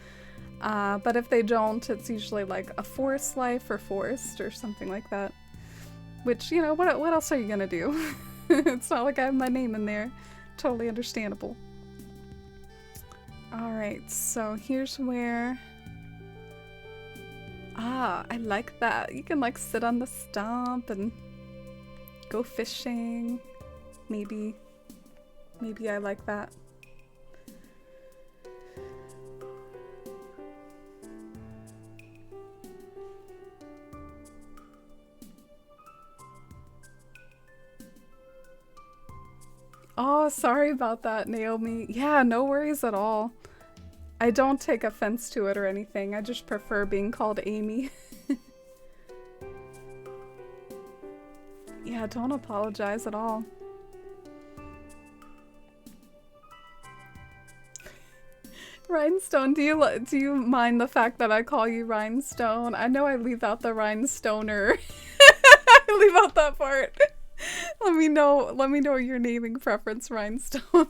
But if they don't, it's usually like a forest life or forest or something like that. Which, you know, what else are you gonna do? It's not like I have my name in there. Totally understandable. Alright, so here's where... Ah, I like that. You can like sit on the stump and go fishing. Maybe I like that. Oh, sorry about that, Naomi. Yeah, no worries at all. I don't take offense to it or anything. I just prefer being called Amy. Yeah, don't apologize at all. Rhinestone, do you mind the fact that I call you Rhinestone? I know I leave out the rhinestoner. I leave out that part. Let me know your naming preference, Rhinestone.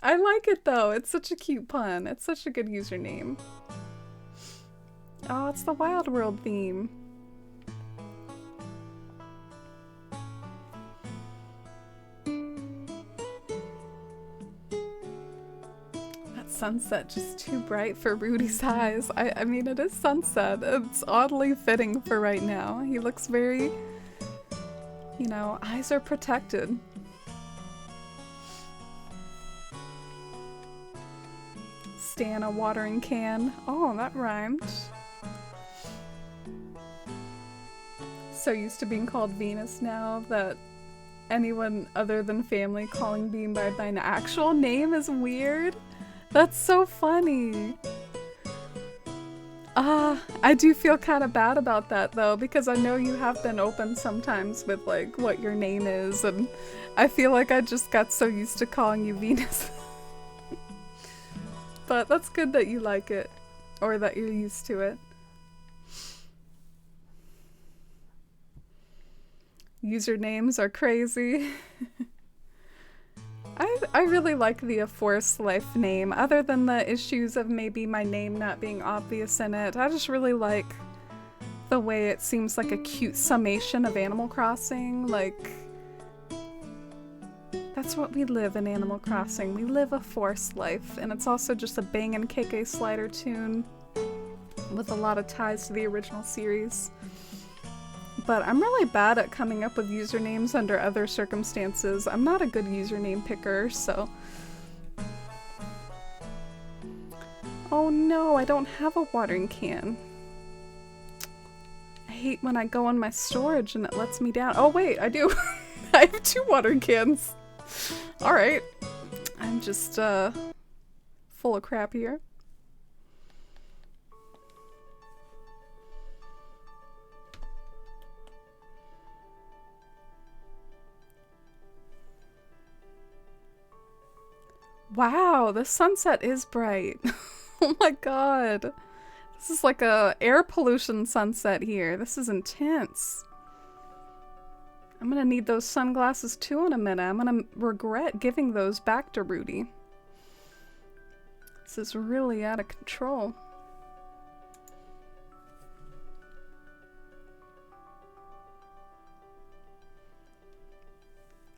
I like it though. It's such a cute pun. It's such a good username. Oh, it's the Wild World theme. That sunset just too bright for Rudy's eyes. I mean, it is sunset. It's oddly fitting for right now. He looks very, you know, eyes are protected. Stan a watering can. Oh, that rhymed. So used to being called Venus now that anyone other than family calling Bean by my actual name is weird. That's so funny. I do feel kind of bad about that though, because I know you have been open sometimes with like what your name is, and I feel like I just got so used to calling you Venus. But that's good that you like it, or that you're used to it. Usernames are crazy. I really like the A Forest Life name, other than the issues of maybe my name not being obvious in it. I just really like the way it seems like a cute summation of Animal Crossing. Like, that's what we live in Animal Crossing. We live a forest life, and it's also just a bangin' KK Slider tune with a lot of ties to the original series. But I'm really bad at coming up with usernames under other circumstances. I'm not a good username picker, so... Oh no, I don't have a watering can. I hate when I go on my storage and it lets me down. Oh wait, I do. I have 2 watering cans. Alright. I'm just, full of crap here. Wow, the sunset is bright. Oh my god. This is like a air pollution sunset here. This is intense. I'm gonna need those sunglasses too in a minute. I'm gonna regret giving those back to Rudy. This is really out of control.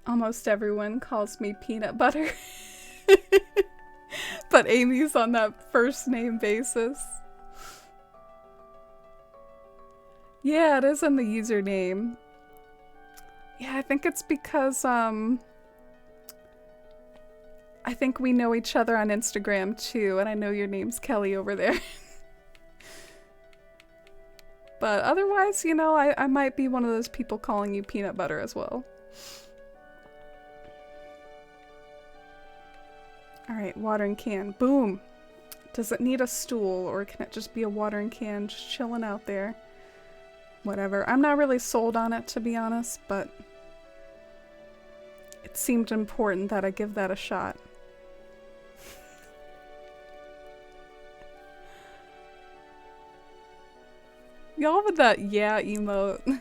Almost everyone calls me Peanut Butter. But Amy's on that first name basis. Yeah, it is in the username. Yeah, I think it's because, I think we know each other on Instagram too, and I know your name's Kelly over there. But otherwise, you know, I might be one of those people calling you peanut butter as well. Alright, watering can. Boom! Does it need a stool, or can it just be a watering can just chilling out there? Whatever. I'm not really sold on it, to be honest, but it seemed important that I give that a shot. Y'all with that yeah emote.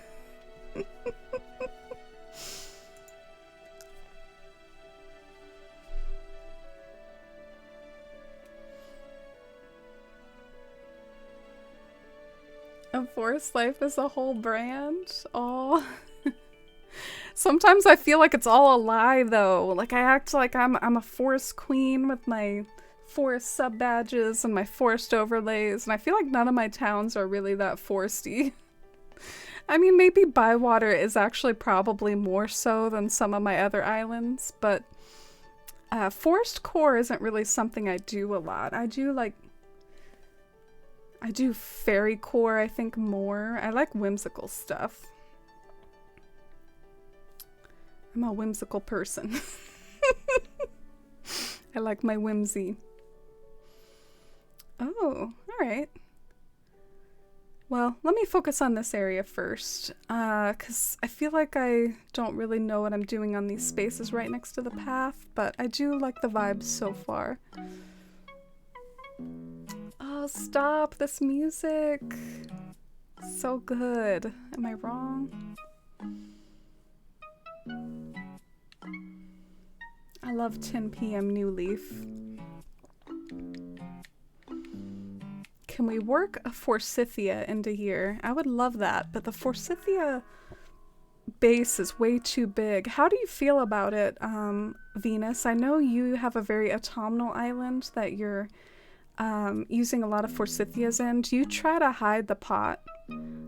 A forest life is a whole brand? Oh. Sometimes I feel like it's all a lie though. Like I act like I'm a forest queen with my forest sub badges and my forest overlays, and I feel like none of my towns are really that foresty. I mean, maybe Bywater is actually probably more so than some of my other islands, but forest core isn't really something I do a lot. I do fairy core, I think, more. I like whimsical stuff. I'm a whimsical person. I like my whimsy. Oh, alright. Well, let me focus on this area first, because I feel like I don't really know what I'm doing on these spaces right next to the path, but I do like the vibes so far. Oh, stop this music. So good. Am I wrong? I love 10 p.m. New Leaf. Can we work a Forsythia into here? I would love that, but the Forsythia base is way too big. How do you feel about it, Venus? I know you have a very autumnal island that you're using a lot of Forsythias in. Do you try to hide the pot?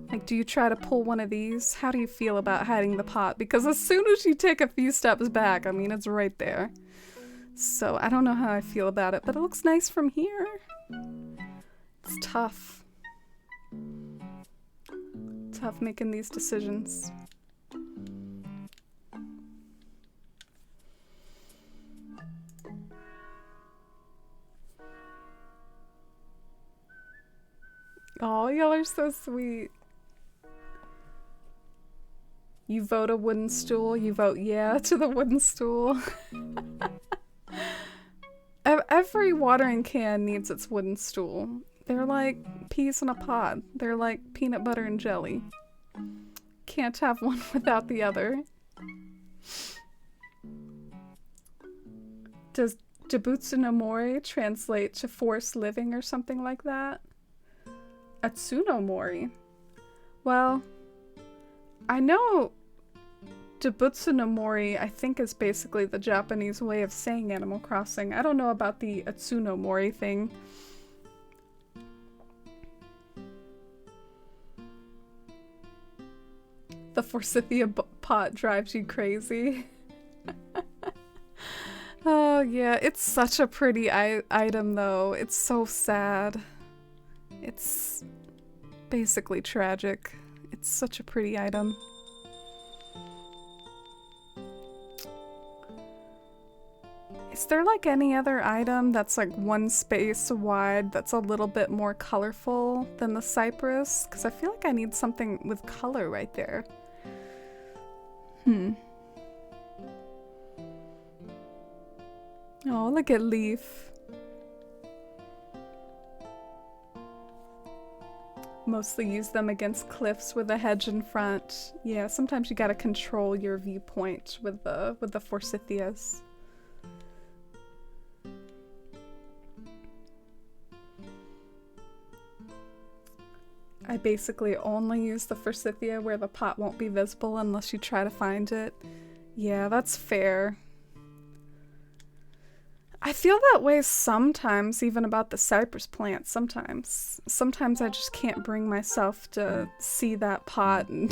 Like, do you try to pull one of these? How do you feel about hiding the pot? Because as soon as you take a few steps back, I mean, it's right there. So I don't know how I feel about it, but it looks nice from here. It's tough. Tough making these decisions. Oh, y'all are so sweet. You vote a wooden stool, you vote yeah to the wooden stool. Every watering can needs its wooden stool. They're like peas in a pod. They're like peanut butter and jelly. Can't have one without the other. Does Jibutsu no Mori translate to forest living or something like that? Atsuno Mori. Well, I know Jibutsu no Mori, I think, is basically the Japanese way of saying Animal Crossing. I don't know about the Atsuno Mori thing. The Forsythia pot drives you crazy. Oh yeah, it's such a pretty item though. It's so sad. It's basically tragic. It's such a pretty item. Is there like any other item that's like one space wide that's a little bit more colorful than the cypress? Because I feel like I need something with color right there. Oh, look at Leaf. Mostly use them against cliffs with a hedge in front. Yeah, sometimes you gotta control your viewpoint with the Forsythias. I basically only use the Forsythia where the pot won't be visible unless you try to find it. Yeah, that's fair. I feel that way sometimes, even about the cypress plant, sometimes. Sometimes I just can't bring myself to see that pot and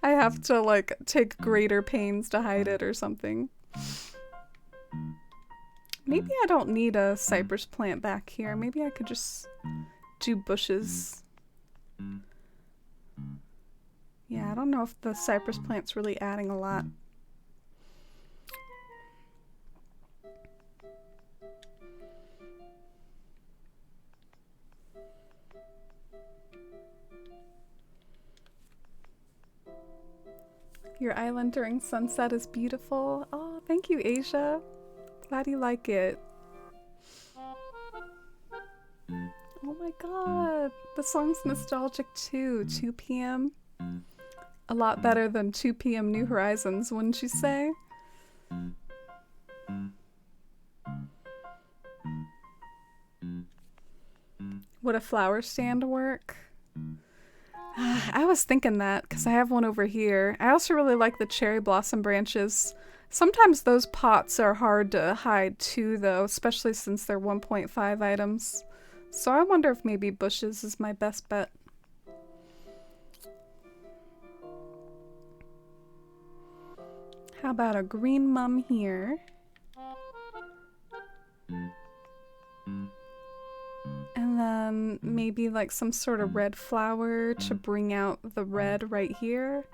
I have to like take greater pains to hide it or something. Maybe I don't need a cypress plant back here. Maybe I could just do bushes. Yeah, I don't know if the cypress plant's really adding a lot. Your island during sunset is beautiful. Oh, thank you, Asia. Glad you like it. Oh my god. The song's nostalgic too. 2 p.m. A lot better than 2 p.m. New Horizons, wouldn't you say? Would a flower stand work? I was thinking that because I have one over here. I also really like the cherry blossom branches. Sometimes those pots are hard to hide too, though, especially since they're 1.5 items. So I wonder if maybe bushes is my best bet. How about a green mum here? And then maybe like some sort of red flower to bring out the red right here.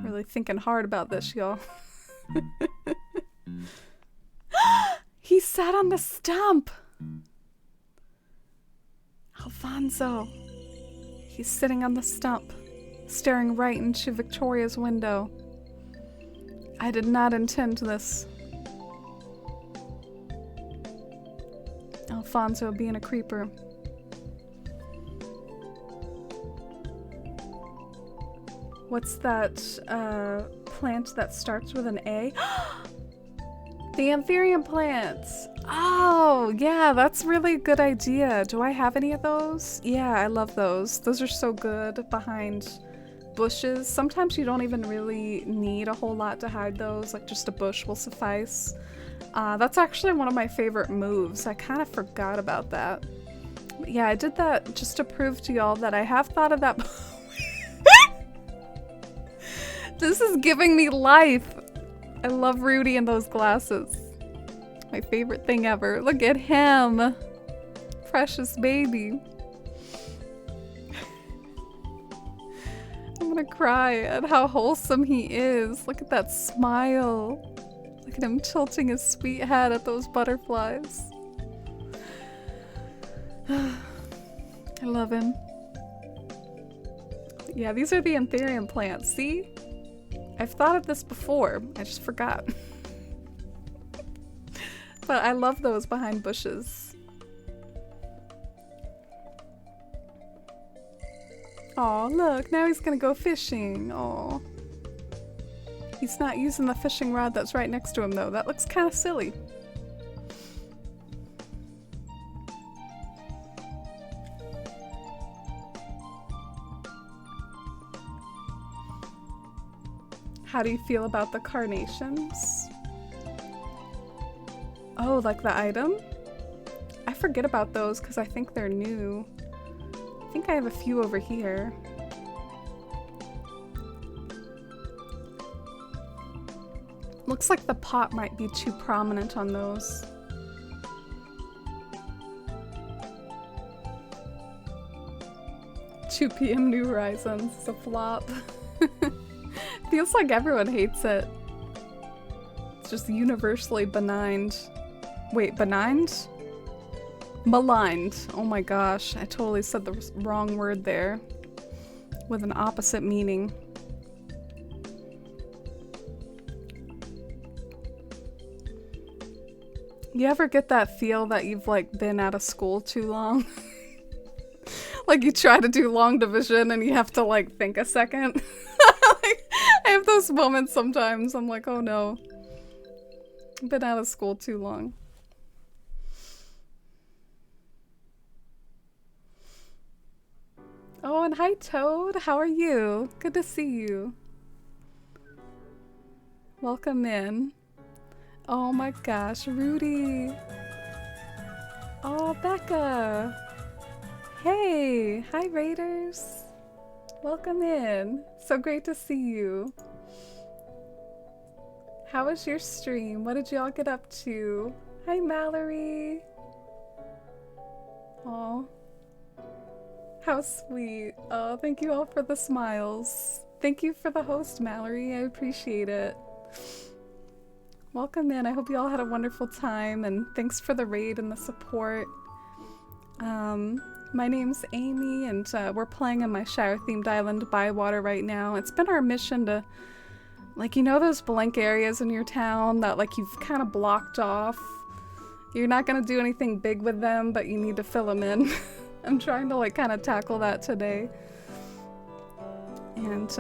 Really thinking hard about this, y'all. He sat on the stump! Alfonso. He's sitting on the stump, staring right into Victoria's window. I did not intend this. Alfonso being a creeper. What's that plant that starts with an A? The Anthurium plants! Oh, yeah, that's really a good idea. Do I have any of those? Yeah, I love those. Those are so good behind bushes. Sometimes you don't even really need a whole lot to hide those, like just a bush will suffice. That's actually one of my favorite moves. I kind of forgot about that. But yeah, I did that just to prove to y'all that I have thought of that. This is giving me life. I love Rudy and those glasses. My favorite thing ever. Look at him. Precious baby. I'm gonna cry at how wholesome he is. Look at that smile. Look at him tilting his sweet head at those butterflies. I love him. Yeah, these are the Anthurium plants. See? I've thought of this before. I just forgot. But I love those behind bushes. Aw, look. Now he's gonna go fishing. Aw. He's not using the fishing rod that's right next to him, though. That looks kind of silly. How do you feel about the carnations? Oh, like the item? I forget about those because I think they're new. I think I have a few over here. Looks like the pot might be too prominent on those. "2 p.m. New Horizons" is a flop. Feels like everyone hates it. It's just universally benign. Wait, benign? Maligned. Oh my gosh, I totally said the wrong word there. With an opposite meaning. You ever get that feel that you've like been out of school too long? Like you try to do long division and you have to like think a second. Like, I have those moments sometimes. I'm like, oh no. I've been out of school too long. Oh, and hi Toad. How are you? Good to see you. Welcome in. Oh my gosh, Rudy. Oh, Becca. Hey, hi Raiders. Welcome in. So great to see you. How was your stream? What did y'all get up to? Hi, Mallory. Aw. How sweet. Oh, thank you all for the smiles. Thank you for the host, Mallory. I appreciate it. Welcome in. I hope you all had a wonderful time, and thanks for the raid and the support. My name's Amy, and we're playing on my Shire-themed island, Bywater, right now. It's been our mission to, like, you know those blank areas in your town that, like, you've kind of blocked off? You're not gonna do anything big with them, but you need to fill them in. I'm trying to, like, kind of tackle that today. And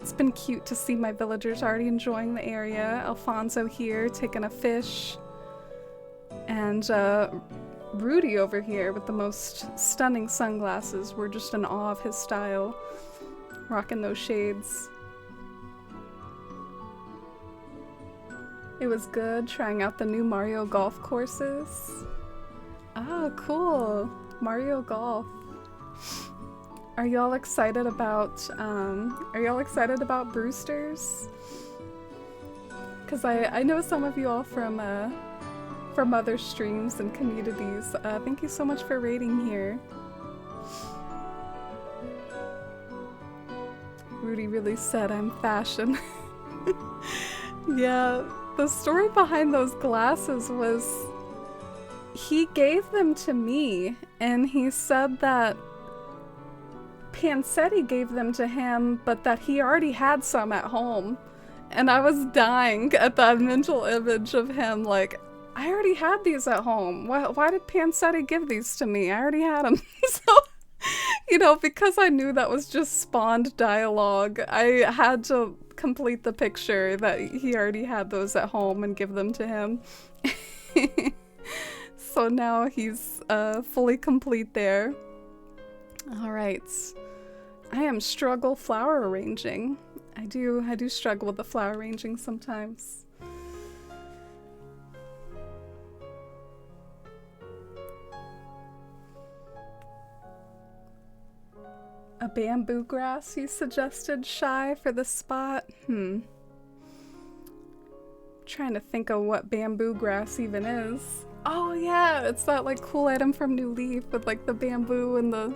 it's been cute to see my villagers already enjoying the area. Alfonso here, taking a fish. And Rudy over here with the most stunning sunglasses. We're just in awe of his style. Rocking those shades. It was good trying out the new Mario Golf courses. Oh, cool. Mario Golf. Are y'all excited about Brewster's? Because I know some of you all from other streams and communities. Thank you so much for raiding here. Rudy really said I'm fashion. Yeah, the story behind those glasses was he gave them to me, and he said that Pansetti gave them to him, but that he already had some at home. And I was dying at that mental image of him, like, I already had these at home. Why did Pansetti give these to me? I already had them. So, you know, because I knew that was just spawned dialogue, I had to complete the picture that he already had those at home and give them to him. So now he's fully complete there. Alright. I am struggle flower arranging. I do struggle with the flower arranging sometimes. A bamboo grass you suggested, Shy, for the spot? Trying to think of what bamboo grass even is. Oh yeah, it's that like cool item from New Leaf with like the bamboo and the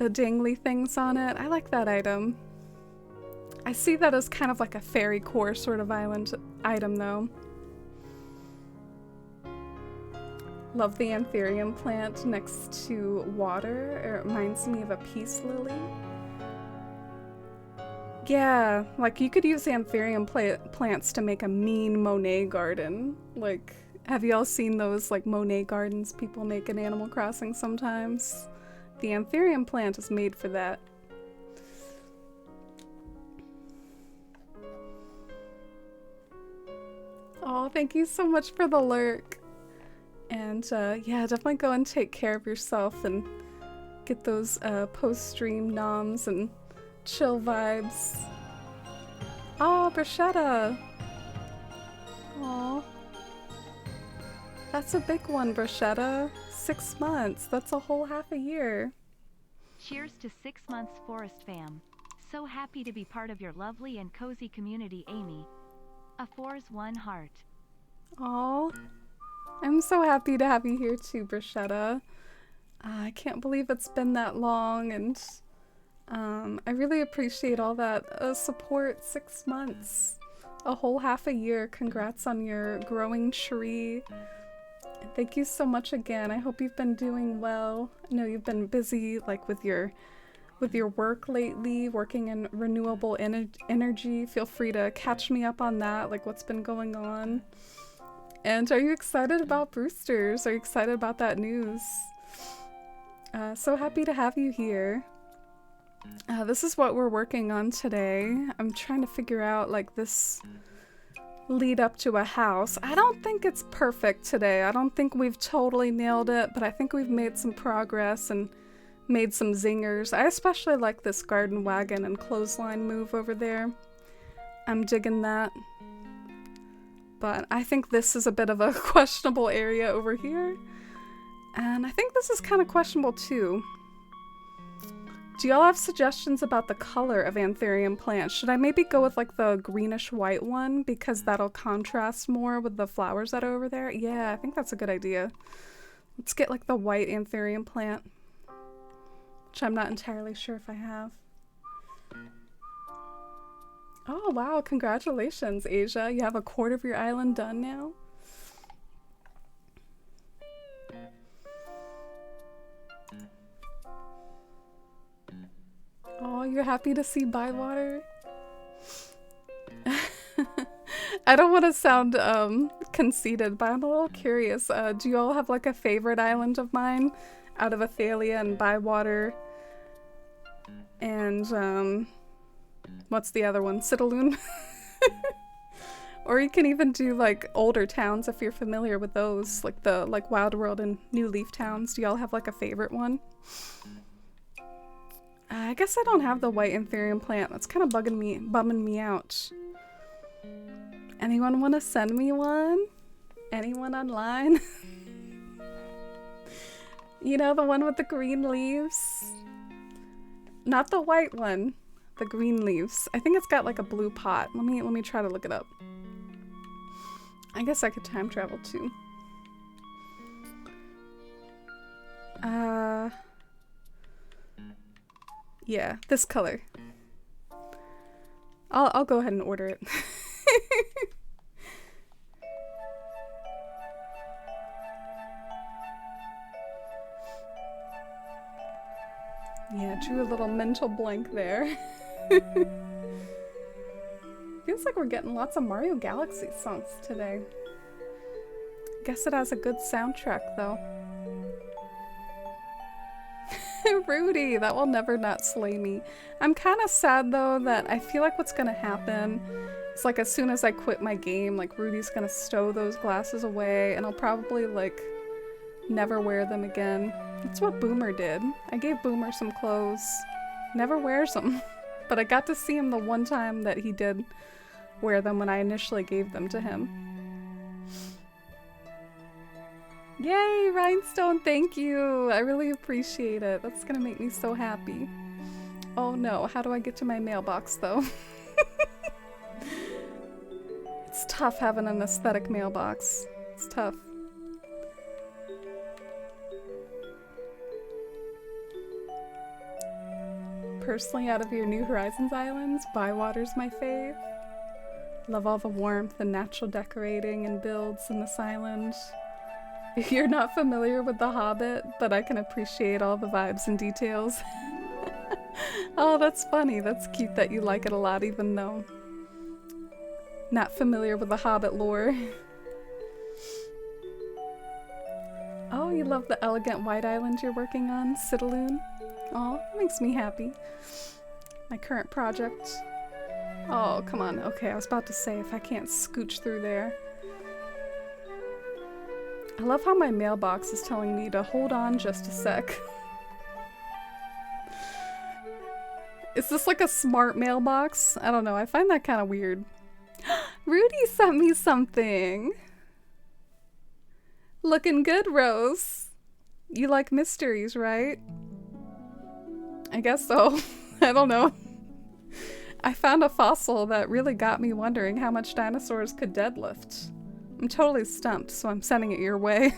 dangly things on it. I like that item. I see that as kind of like a fairy core sort of island item though. Love the anthurium plant next to water. It reminds me of a peace lily. Yeah, like you could use anthurium plants to make a mean Monet garden. Like, have y'all seen those like Monet gardens people make in Animal Crossing sometimes? The anthurium plant is made for that. Oh, thank you so much for the lurk. And yeah, definitely go and take care of yourself and get those post-stream noms and chill vibes. Oh, bruschetta! Aw. That's a big one, bruschetta. 6 months. That's a whole half a year. Cheers to 6 months, Forest fam. So happy to be part of your lovely and cozy community, Amy. A 4's 1 heart. Aw. I'm so happy to have you here too, bruschetta. I can't believe it's been that long, and I really appreciate all that support. 6 months. A whole half a year. Congrats on your growing tree. And thank you so much again. I hope you've been doing well. I know you've been busy like with your work lately, working in renewable energy. Feel free to catch me up on that, like what's been going on. And are you excited about Brewster's? Are you excited about that news? So happy to have you here. This is what we're working on today. I'm trying to figure out like this lead up to a house. I don't think it's perfect today. I don't think we've totally nailed it, but I think we've made some progress and made some zingers. I especially like this garden wagon and clothesline move over there. I'm digging that. But I think this is a bit of a questionable area over here. And I think this is kind of questionable too. Do y'all have suggestions about the color of anthurium plants? Should I maybe go with like the greenish white one because that'll contrast more with the flowers that are over there? Yeah, I think that's a good idea. Let's get like the white anthurium plant, which I'm not entirely sure if I have. Oh wow, congratulations, Asia. You have a quarter of your island done now? Oh, you're happy to see Bywater? I don't want to sound conceited, but I'm a little curious. Do you all have like a favorite island of mine out of Athalia and Bywater? And what's the other one? Citaloon? Or you can even do like older towns if you're familiar with those, like the Wild World and New Leaf towns. Do y'all have like a favorite one? I guess I don't have the white anthurium plant. That's kind of bumming me out. Anyone want to send me one? Anyone online? You know, the one with the green leaves? Not the white one. The green leaves. I think it's got like a blue pot. Let me try to look it up. I guess I could time travel too. Yeah, this color. I'll go ahead and order it. Yeah, drew a little mental blank there. Feels like we're getting lots of Mario Galaxy songs today. Guess it has a good soundtrack though. Rudy, that will never not slay me. I'm kind of sad though that I feel like what's gonna happen is like as soon as I quit my game, like Rudy's gonna stow those glasses away and I'll probably like never wear them again. That's what Boomer did. I gave Boomer some clothes. Never wears them. But I got to see him the one time that he did wear them when I initially gave them to him. Yay, Rhinestone, thank you. I really appreciate it. That's gonna make me so happy. Oh no, how do I get to my mailbox though? It's tough having an aesthetic mailbox. It's tough. Personally, out of your New Horizons islands, Bywater's my fave. Love all the warmth and natural decorating and builds in this island. You're not familiar with The Hobbit, but I can appreciate all the vibes and details. Oh, that's funny. That's cute that you like it a lot, even though not familiar with the Hobbit lore. Oh, you love the elegant white island you're working on, Citaloon? Oh, that makes me happy. My current project. Oh, come on. Okay, I was about to say if I can't scooch through there. I love how my mailbox is telling me to hold on just a sec. Is this like a smart mailbox? I don't know. I find that kind of weird. Rudy sent me something. Looking good, Rose. You like mysteries, right? I guess so. I don't know. I found a fossil that really got me wondering how much dinosaurs could deadlift. I'm totally stumped, so I'm sending it your way.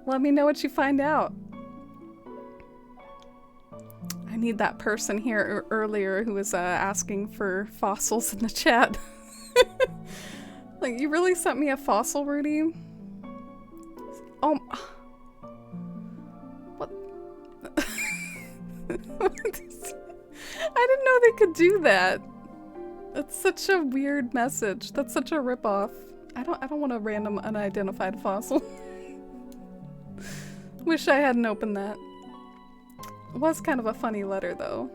Let me know what you find out. I need that person here earlier who was asking for fossils in the chat. Like, you really sent me a fossil, Rudy? Oh. What? I didn't know they could do that. That's such a weird message. That's such a ripoff. I don't want a random unidentified fossil. Wish I hadn't opened that. It was kind of a funny letter though.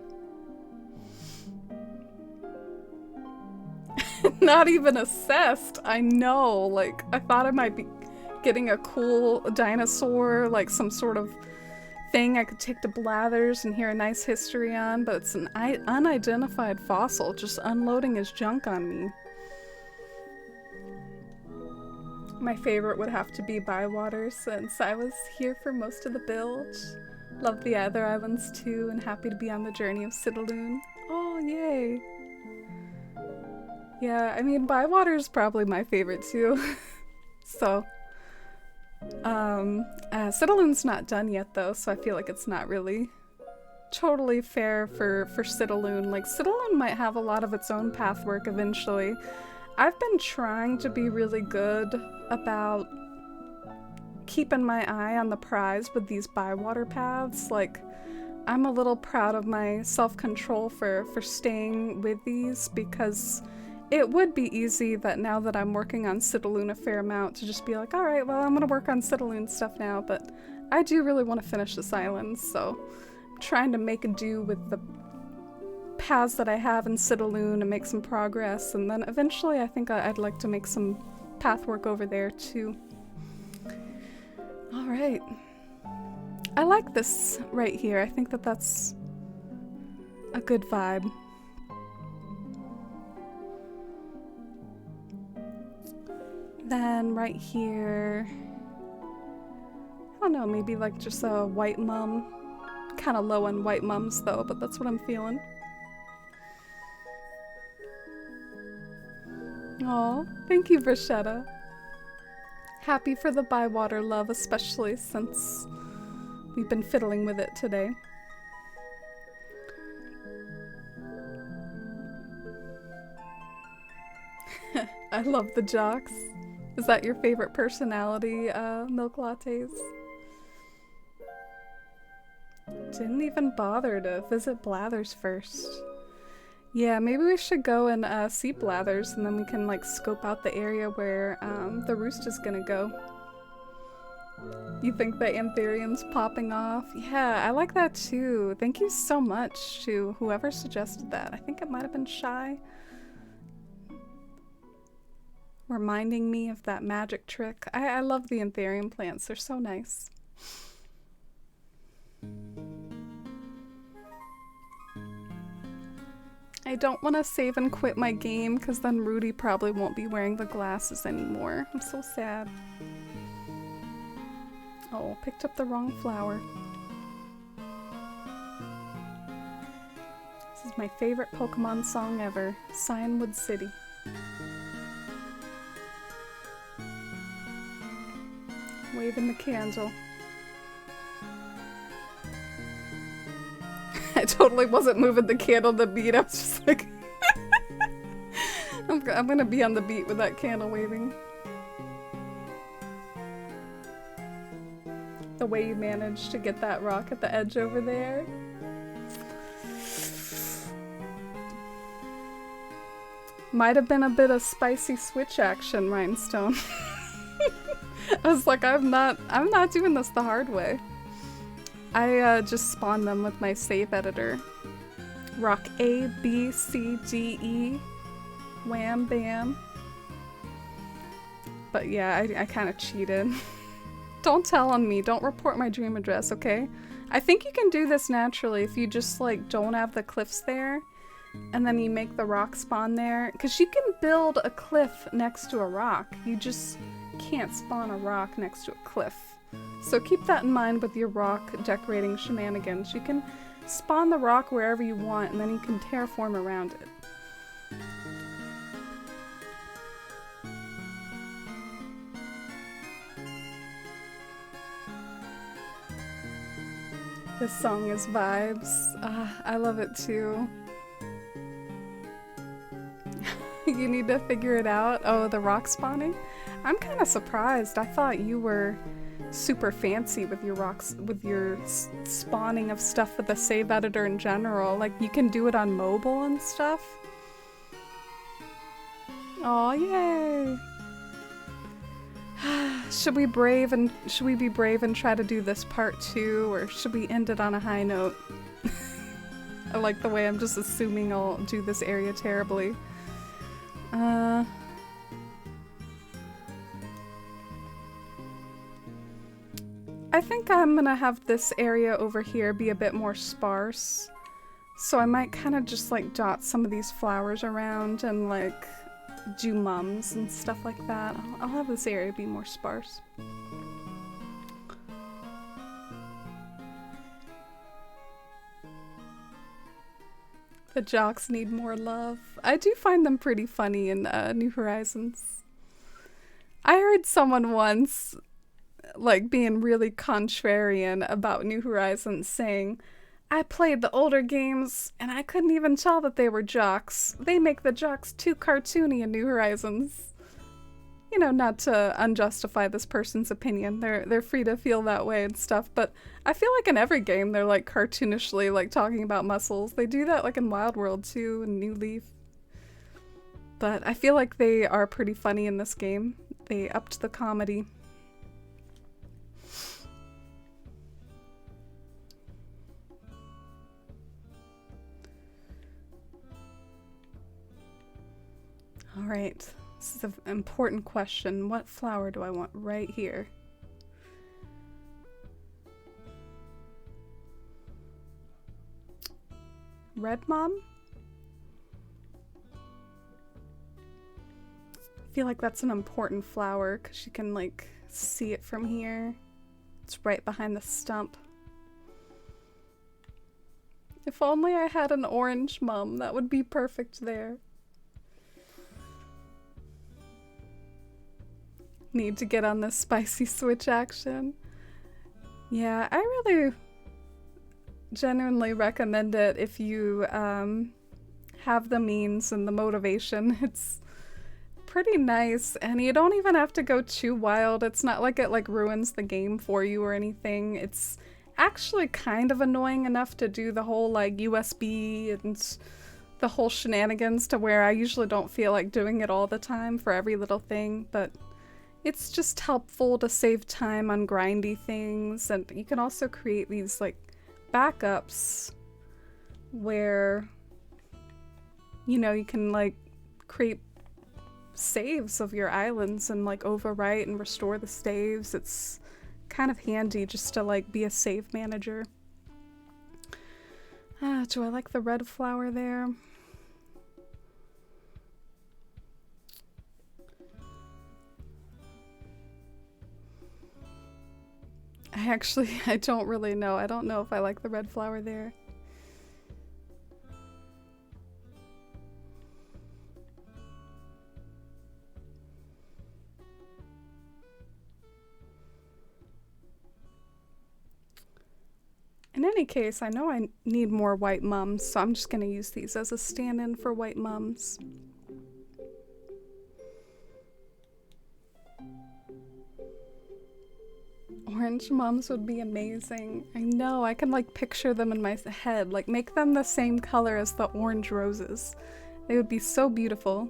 Not even assessed. I know, like I thought I might be getting a cool dinosaur, like some sort of thing I could take to Blathers and hear a nice history on, but it's an unidentified fossil just unloading his junk on me. My favorite would have to be Bywater since I was here for most of the build. Love the other islands too, and happy to be on the journey of Sidaloon. Oh, yay! Yeah, I mean, Bywater is probably my favorite too. So, Sidaloon's not done yet though, so I feel like it's not really totally fair for Sidaloon. Like, Sidaloon might have a lot of its own pathwork eventually. I've been trying to be really good about keeping my eye on the prize with these Bywater paths. Like, I'm a little proud of my self-control for staying with these, because it would be easy that now that I'm working on Sidaloon a fair amount to just be like, alright, well, I'm gonna work on Sidaloon stuff now, but I do really want to finish this island, so I'm trying to make a do with the paths that I have in Sidaloon and make some progress, and then eventually I think I'd like to make some path work over there too. Alright. I like this right here. I think that that's a good vibe. Then right here, I don't know, maybe like just a white mum. Kind of low on white mums though, but that's what I'm feeling. Aw, thank you, Bruschetta. Happy for the Bywater love, especially since we've been fiddling with it today. I love the jocks. Is that your favorite personality, milk lattes? Didn't even bother to visit Blathers first. Yeah, maybe we should go and see Blathers, and then we can like scope out the area where the roost is gonna go. You think the Anthurium's popping off? Yeah, I like that too. Thank you so much to whoever suggested that. I think it might have been Shy. Reminding me of that magic trick. I love the Anthurium plants. They're so nice. I don't want to save and quit my game because then Rudy probably won't be wearing the glasses anymore. I'm so sad. Oh, picked up the wrong flower. This is my favorite Pokemon song ever, Cyanwood City. Waving the candle. I totally wasn't moving the candle to beat. I was just like, I'm gonna be on the beat with that candle waving. The way you managed to get that rock at the edge over there. Might have been a bit of spicy switch action, Rhinestone. I was like, I'm not doing this the hard way. I just spawned them with my save editor. Rock A, B, C, D, E. Wham, bam. But yeah, I kind of cheated. Don't tell on me. Don't report my dream address, okay? I think you can do this naturally if you just like don't have the cliffs there and then you make the rock spawn there. Because you can build a cliff next to a rock. You just can't spawn a rock next to a cliff. So keep that in mind with your rock decorating shenanigans. You can spawn the rock wherever you want and then you can terraform around it. This song is vibes. I love it too. You need to figure it out. Oh, the rock spawning? I'm kind of surprised. I thought you were super fancy with your rocks, with your spawning of stuff with the save editor in general. Like, you can do it on mobile and stuff. Oh, yay! Should we be brave and try to do this part 2, or should we end it on a high note? I like the way I'm just assuming I'll do this area terribly. I think I'm gonna have this area over here be a bit more sparse. So I might kind of just like dot some of these flowers around and like do mums and stuff like that. I'll have this area be more sparse. The jocks need more love. I do find them pretty funny in New Horizons. I heard someone once, like, being really contrarian about New Horizons, saying, I played the older games and I couldn't even tell that they were jocks. They make the jocks too cartoony in New Horizons. You know, not to unjustify this person's opinion. They're free to feel that way and stuff, but I feel like in every game they're like cartoonishly like talking about muscles. They do that like in Wild World too and New Leaf. But I feel like they are pretty funny in this game. They upped the comedy. All right, this is an important question. What flower do I want right here? Red Mom? I feel like that's an important flower because you can like see it from here. It's right behind the stump. If only I had an orange mum, that would be perfect there. Need to get on this spicy switch action. Yeah, I really genuinely recommend it if you have the means and the motivation. It's pretty nice, and you don't even have to go too wild. It's not like it like ruins the game for you or anything. It's actually kind of annoying enough to do the whole like USB and the whole shenanigans to where I usually don't feel like doing it all the time for every little thing, but it's just helpful to save time on grindy things. And you can also create these like backups where, you know, you can like create saves of your islands and like overwrite and restore the saves. It's kind of handy just to like be a save manager. Do I like the red flower there? I don't really know. I don't know if I like the red flower there. In any case, I know I need more white mums, so I'm just going to use these as a stand-in for white mums. Orange mums would be amazing. I know, I can like picture them in my head, like make them the same color as the orange roses. They would be so beautiful.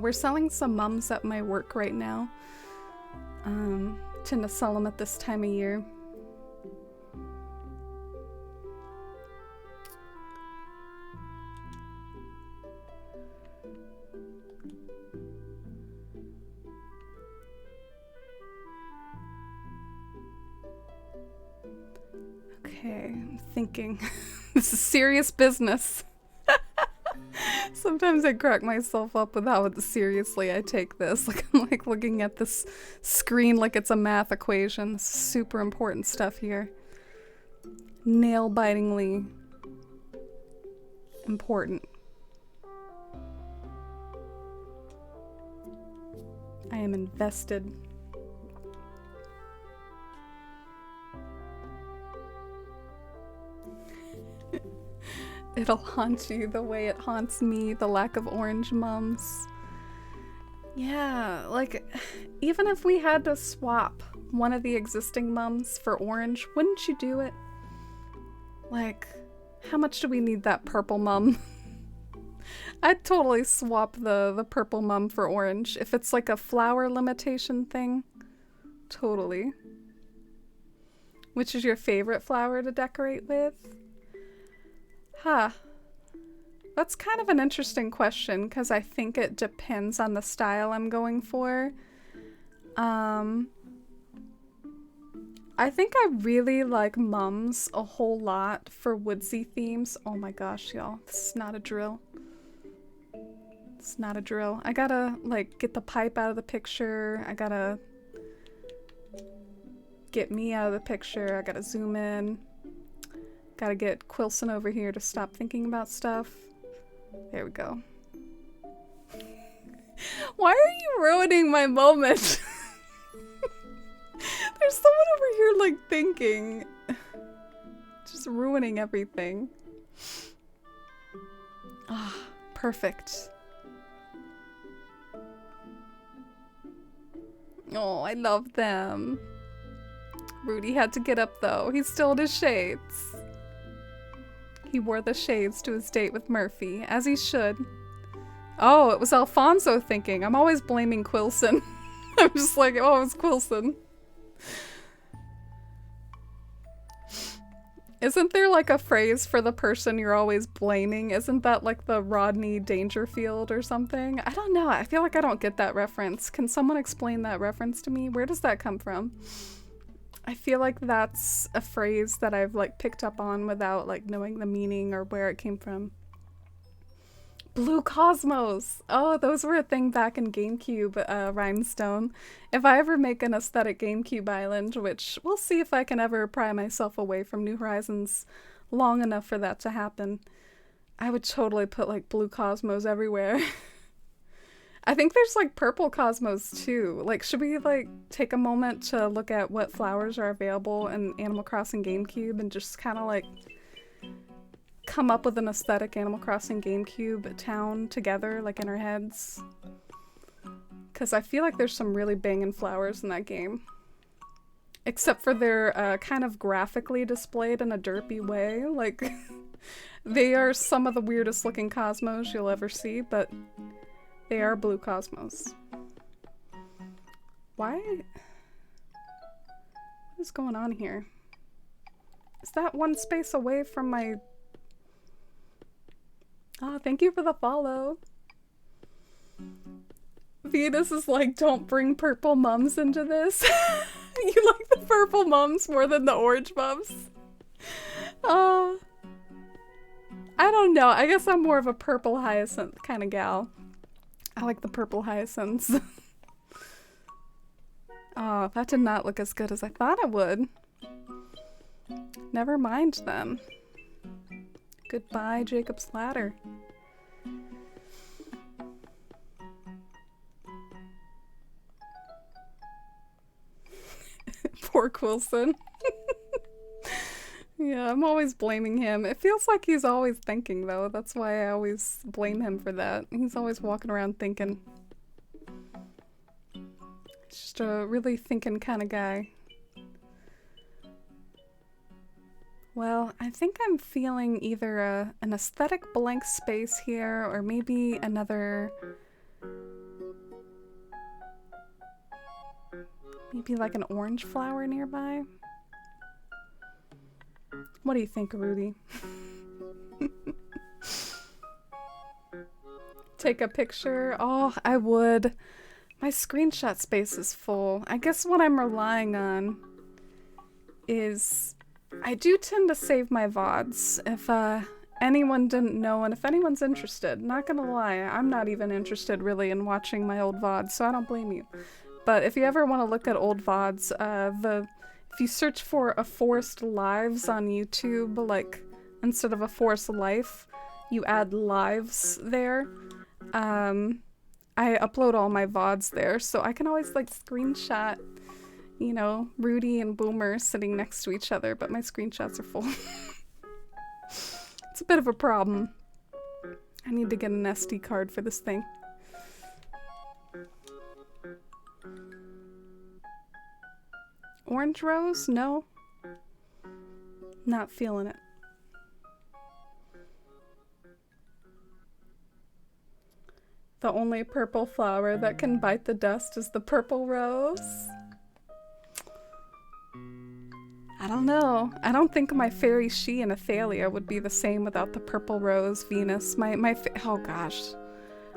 We're selling some mums at my work right now. Tend to sell them at this time of year. Okay, I'm thinking. This is serious business. Sometimes I crack myself up with how seriously I take this. Like I'm like looking at this screen like it's a math equation. This is super important stuff here. Nail-bitingly important. I am invested. It'll haunt you the way it haunts me, the lack of orange mums. Yeah, like, even if we had to swap one of the existing mums for orange, wouldn't you do it? Like, how much do we need that purple mum? I'd totally swap the purple mum for orange. If it's like a flower limitation thing, totally. Which is your favorite flower to decorate with? Huh. That's kind of an interesting question because I think it depends on the style I'm going for. I think I really like mums a whole lot for woodsy themes. Oh my gosh, y'all. This is not a drill. It's not a drill. I gotta, like, get the pipe out of the picture. I gotta get me out of the picture. I gotta zoom in. Gotta get Quilson over here to stop thinking about stuff. There we go. Why are you ruining my moment? There's someone over here, like, thinking. Just ruining everything. Ah, perfect. Oh, I love them. Rudy had to get up, though. He still had his shades. He wore the shades to his date with Murphy, as he should. Oh, it was Alfonso thinking. I'm always blaming Quilson. I'm just like, oh, it was Quilson. Isn't there like a phrase for the person you're always blaming? Isn't that like the Rodney Dangerfield or something? I don't know. I feel like I don't get that reference. Can someone explain that reference to me? Where does that come from? I feel like that's a phrase that I've like picked up on without like knowing the meaning or where it came from. Blue Cosmos! Oh, those were a thing back in GameCube, Rhinestone. If I ever make an aesthetic GameCube island, which we'll see if I can ever pry myself away from New Horizons long enough for that to happen, I would totally put like blue cosmos everywhere. I think there's like purple cosmos too. Like, should we like take a moment to look at what flowers are available in Animal Crossing GameCube and just kind of like come up with an aesthetic Animal Crossing GameCube town together, like in our heads? Because I feel like there's some really banging flowers in that game. Except for they're kind of graphically displayed in a derpy way. Like, they are some of the weirdest looking cosmos you'll ever see, but they are blue cosmos. Why? What is going on here? Is that one space away from my... Oh, thank you for the follow. Venus is like, don't bring purple mums into this. You like the purple mums more than the orange mums? Oh. I don't know. I guess I'm more of a purple hyacinth kind of gal. I like the purple hyacinths. Oh, that did not look as good as I thought it would. Never mind then. Goodbye, Jacob's Ladder. Poor Quilson. Yeah, I'm always blaming him. It feels like he's always thinking, though. That's why I always blame him for that. He's always walking around thinking. Just a really thinking kind of guy. Well, I think I'm feeling either an aesthetic blank space here, or maybe another... Maybe like an orange flower nearby? What do you think, Rudy? Take a picture? Oh, I would. My screenshot space is full. I guess what I'm relying on is... I do tend to save my VODs. If anyone didn't know, and if anyone's interested, not gonna lie, I'm not even interested really in watching my old VODs, so I don't blame you. But if you ever want to look at old VODs, if you search for A Forest Lives on YouTube, like, instead of A Forest Life, you add lives there. I upload all my VODs there, so I can always, like, screenshot, you know, Rudy and Boomer sitting next to each other, but my screenshots are full. It's a bit of a problem. I need to get an SD card for this thing. Orange rose? No. Not feeling it. The only purple flower that can bite the dust is the purple rose. I don't know. I don't think my fairy she and Athalia would be the same without the purple rose, Venus. Oh gosh.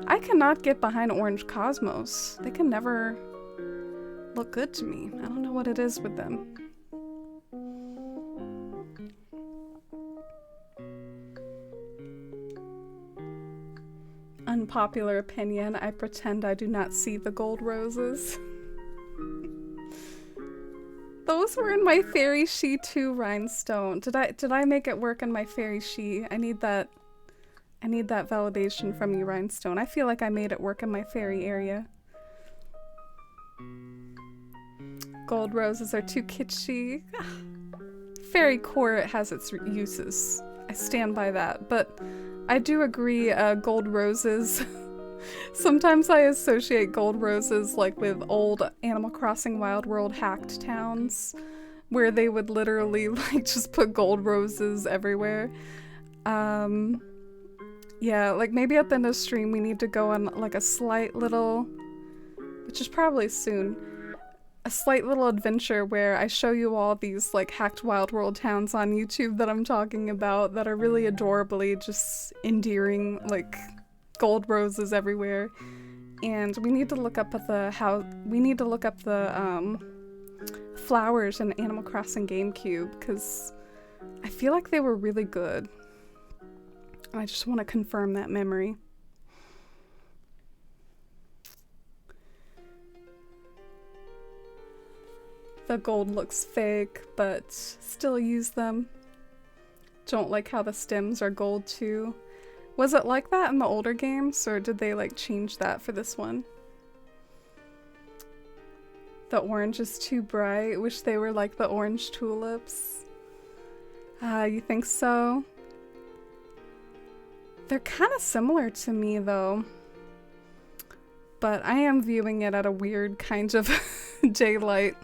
I cannot get behind orange cosmos. They can never look good to me. I don't know what it is with them. Unpopular opinion, I pretend I do not see the gold roses. Those those were in my Fairy She 2 rhinestone. Did I make it work in my Fairy She? I need that validation from you, Rhinestone. I feel like I made it work in my fairy area. Gold roses are too kitschy. Fairy court has its uses. I stand by that, but I do agree, gold roses. Sometimes I associate gold roses like with old Animal Crossing Wild World hacked towns where they would literally like just put gold roses everywhere. Yeah, like maybe at the end of the stream we need to go on like a slight little, which is probably soon, a slight little adventure where I show you all these like hacked Wild World towns on YouTube that I'm talking about that are really adorably just endearing, like gold roses everywhere. And we need to look up at the flowers in Animal Crossing GameCube because I feel like they were really good. I just want to confirm that memory. The gold looks fake, but still use them. Don't like how the stems are gold too. Was it like that in the older games, or did they like change that for this one? The orange is too bright. Wish they were like the orange tulips. You think so? They're kind of similar to me though, but I am viewing it at a weird kind of daylight.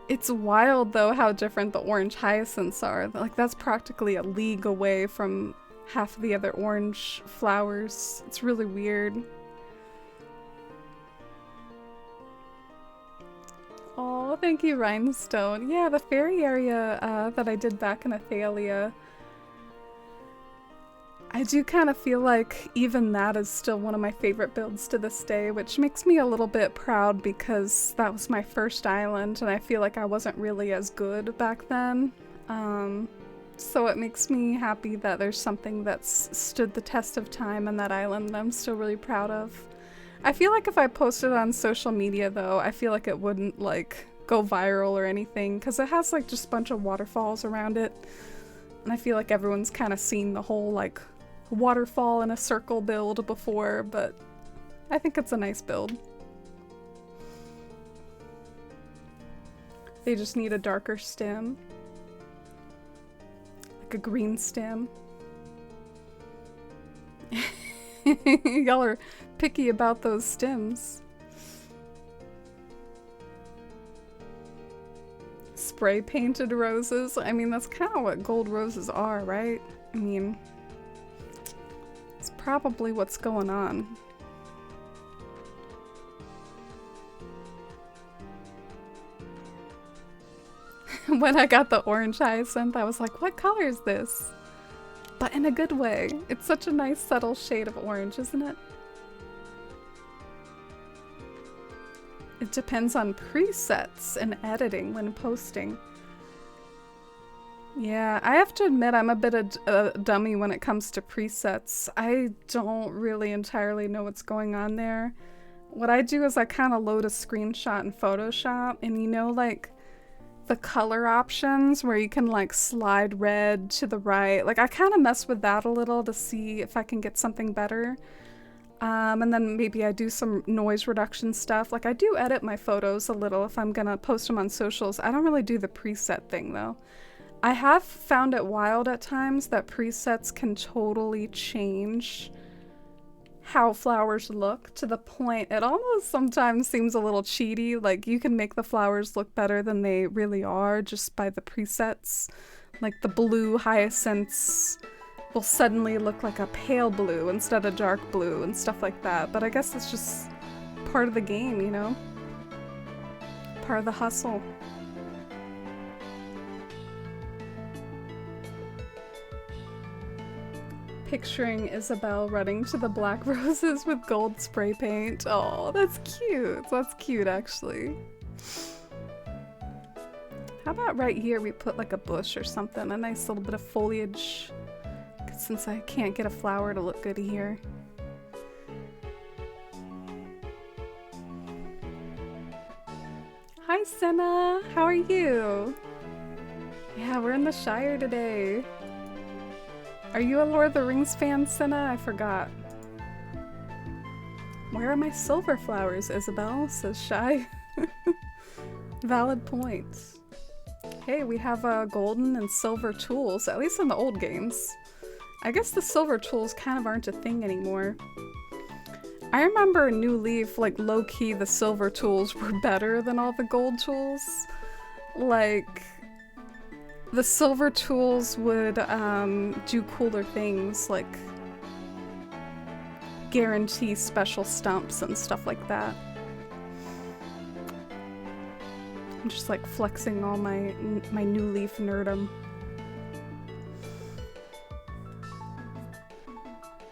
It's wild though how different the orange hyacinths are. Like that's practically a league away from half of the other orange flowers. It's really weird. Oh, thank you, Rhinestone. Yeah, the fairy area that I did back in Athalia, I do kind of feel like even that is still one of my favorite builds to this day, which makes me a little bit proud because that was my first island and I feel like I wasn't really as good back then. So it makes me happy that there's something that's stood the test of time in that island that I'm still really proud of. I feel like if I posted it on social media though, I feel like it wouldn't like go viral or anything because it has like just a bunch of waterfalls around it. And I feel like everyone's kind of seen the whole like waterfall in a circle build before, but I think it's a nice build. They just need a darker stem. Like a green stem. Y'all are picky about those stems. Spray painted roses. I mean, that's kind of what gold roses are, right? I mean, it's probably what's going on. When I got the orange hyacinth, I was like, what color is this? But in a good way. It's such a nice subtle shade of orange, isn't it? It depends on presets and editing when posting. Yeah, I have to admit I'm a bit of a dummy when it comes to presets. I don't really entirely know what's going on there. What I do is I kind of load a screenshot in Photoshop and you know like the color options where you can like slide red to the right. Like I kind of mess with that a little to see if I can get something better. And then maybe I do some noise reduction stuff. Like I do edit my photos a little if I'm gonna post them on socials. I don't really do the preset thing though. I have found it wild at times that presets can totally change how flowers look to the point it almost sometimes seems a little cheaty. Like you can make the flowers look better than they really are just by the presets. Like the blue hyacinths will suddenly look like a pale blue instead of dark blue and stuff like that. But I guess it's just part of the game, you know? Part of the hustle. Picturing Isabelle running to the black roses with gold spray paint. Oh, that's cute. That's cute, actually. How about right here we put like a bush or something, a nice little bit of foliage. Since I can't get a flower to look good here. Hi Senna. How are you? Yeah, we're in the Shire today. Are you a Lord of the Rings fan, Senna? I forgot. Where are my silver flowers, Isabel? Says Shy. Valid point. Hey, we have golden and silver tools, at least in the old games. I guess the silver tools kind of aren't a thing anymore. I remember in New Leaf, like, low-key, the silver tools were better than all the gold tools. Like, the silver tools would do cooler things, like guarantee special stumps and stuff like that. I'm just like flexing all my New Leaf nerdum.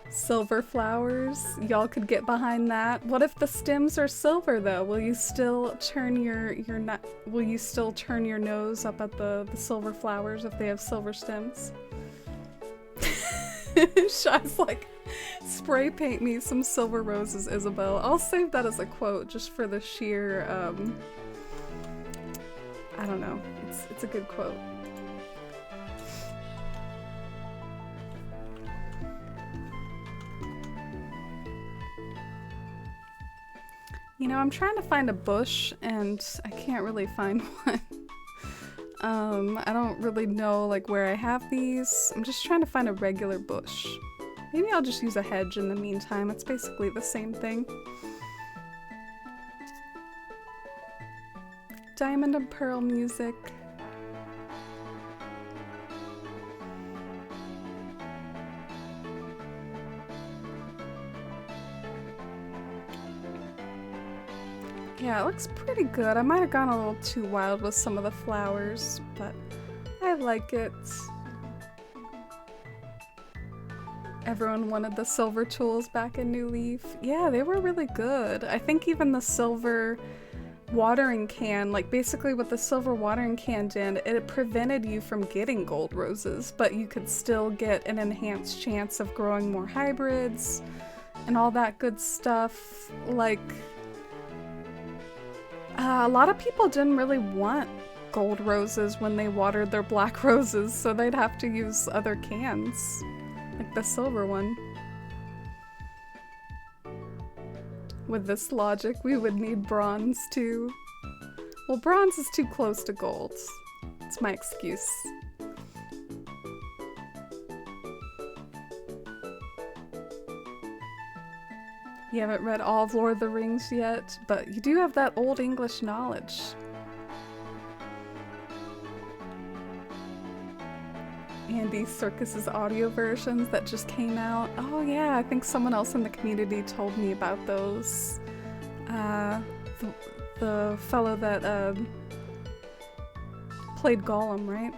Silver flowers, y'all could get behind that. What if the stems are silver though? Will you still turn your nose up at the silver flowers if they have silver stems? Shy's like, spray paint me some silver roses, Isabel. I'll save that as a quote just for the sheer I don't know. It's a good quote. You know, I'm trying to find a bush and I can't really find one. I don't really know like where I have these. I'm just trying to find a regular bush. Maybe I'll just use a hedge in the meantime. It's basically the same thing. Diamond and pearl music. Yeah, it looks pretty good. I might have gone a little too wild with some of the flowers, but I like it. Everyone wanted the silver tools back in New Leaf. Yeah, they were really good. I think even the silver watering can, like basically what the silver watering can did, it prevented you from getting gold roses, but you could still get an enhanced chance of growing more hybrids and all that good stuff. Like, a lot of people didn't really want gold roses when they watered their black roses, so they'd have to use other cans, like the silver one. With this logic, we would need bronze too. Well, bronze is too close to gold. It's my excuse. You haven't read all of Lord of the Rings yet, but you do have that old English knowledge. Andy Serkis's audio versions that just came out. Oh yeah, I think someone else in the community told me about those. The fellow that played Gollum, right?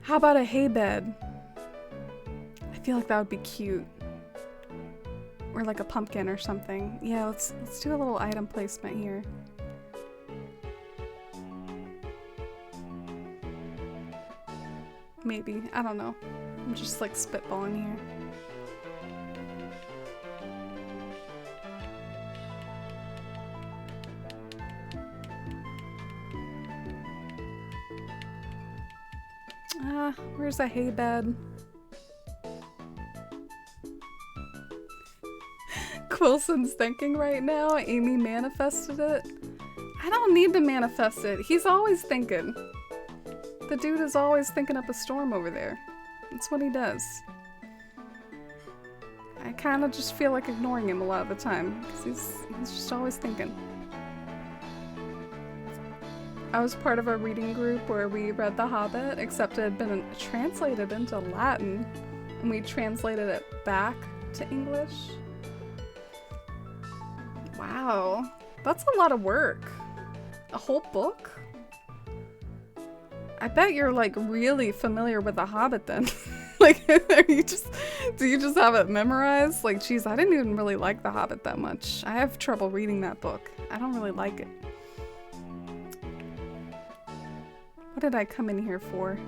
How about a hay bed? I feel like that would be cute. Or like a pumpkin or something. Yeah, let's do a little item placement here. Maybe, I don't know. I'm just like spitballing here. Where's a hay bed? Quilson's thinking right now. Amy manifested it. I don't need to manifest it. He's always thinking. The dude is always thinking up a storm over there. That's what he does. I kind of just feel like ignoring him a lot of the time because he's just always thinking. I was part of a reading group where we read The Hobbit, except it had been translated into Latin, and we translated it back to English. Wow, that's a lot of work. A whole book? I bet you're like really familiar with The Hobbit then. Like, do you just have it memorized? Like, geez, I didn't even really like The Hobbit that much. I have trouble reading that book. I don't really like it. What did I come in here for?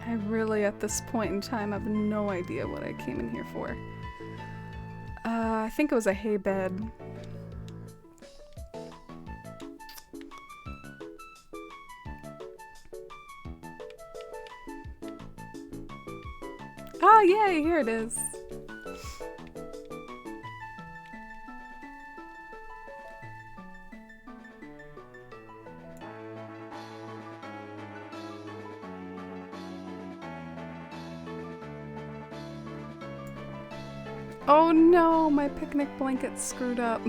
I really at this point in time have no idea what I came in here for. I think it was a hay bed. Oh yay, here it is. Oh no, my picnic blanket screwed up.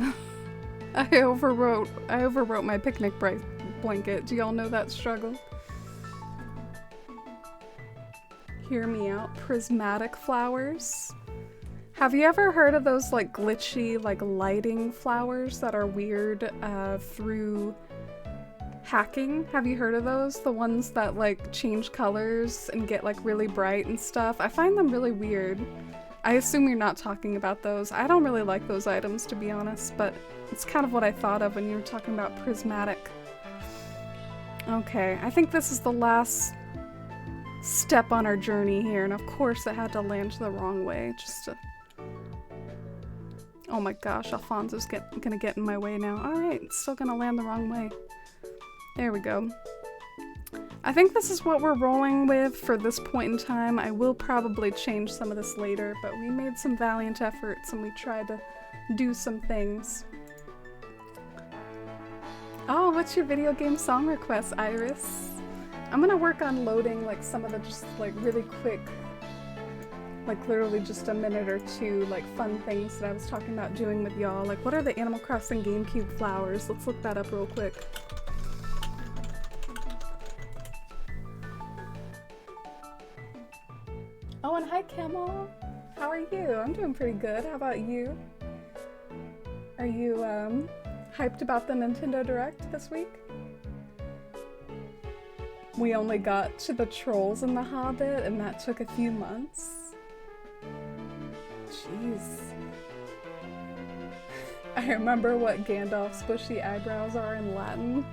I overwrote my picnic blanket. Do y'all know that struggle? Hear me out. Prismatic flowers. Have you ever heard of those like glitchy like lighting flowers that are weird through hacking? Have you heard of those? The ones that like change colors and get like really bright and stuff? I find them really weird. I assume you're not talking about those. I don't really like those items, to be honest, but it's kind of what I thought of when you were talking about prismatic. Okay, I think this is the last step on our journey here, and of course it had to land the wrong way, just to... Oh my gosh, Alfonso's gonna get in my way now. Alright, it's still gonna land the wrong way. There we go. I think this is what we're rolling with for this point in time. I will probably change some of this later, but we made some valiant efforts and we tried to do some things. Oh, what's your video game song request, Iris? I'm gonna work on loading like some of the just like really quick, like literally just a minute or two, like fun things that I was talking about doing with y'all. Like what are the Animal Crossing GameCube flowers? Let's look that up real quick. Oh, and hi Camel! How are you? I'm doing pretty good. How about you? Are you hyped about the Nintendo Direct this week? We only got to the trolls in The Hobbit and that took a few months. Jeez. I remember what Gandalf's bushy eyebrows are in Latin.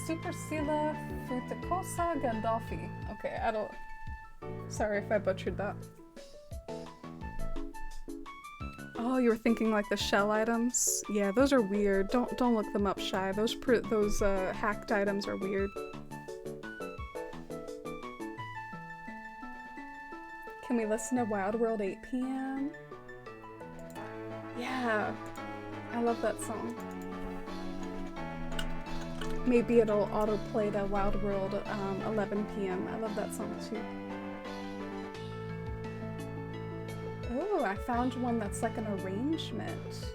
Supercilla fruticosa Gandalfi. Okay, I don't... Sorry if I butchered that. Oh, you were thinking like the shell items? Yeah, those are weird. Don't look them up, Shy. Those hacked items are weird. Can we listen to Wild World 8 p.m.? Yeah, I love that song. Maybe it'll autoplay to Wild World 11 p.m. I love that song too. Oh, I found one that's like an arrangement.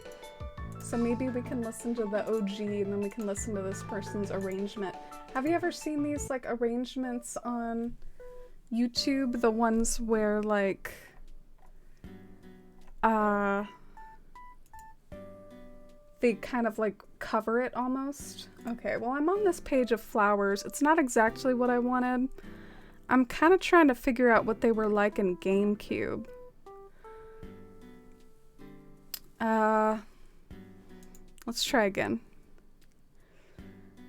So maybe we can listen to the OG and then we can listen to this person's arrangement. Have you ever seen these like arrangements on YouTube? The ones where like they kind of like cover it almost. Okay, well I'm on this page of flowers. It's not exactly what I wanted. I'm kind of trying to figure out what they were like in GameCube. Let's try again.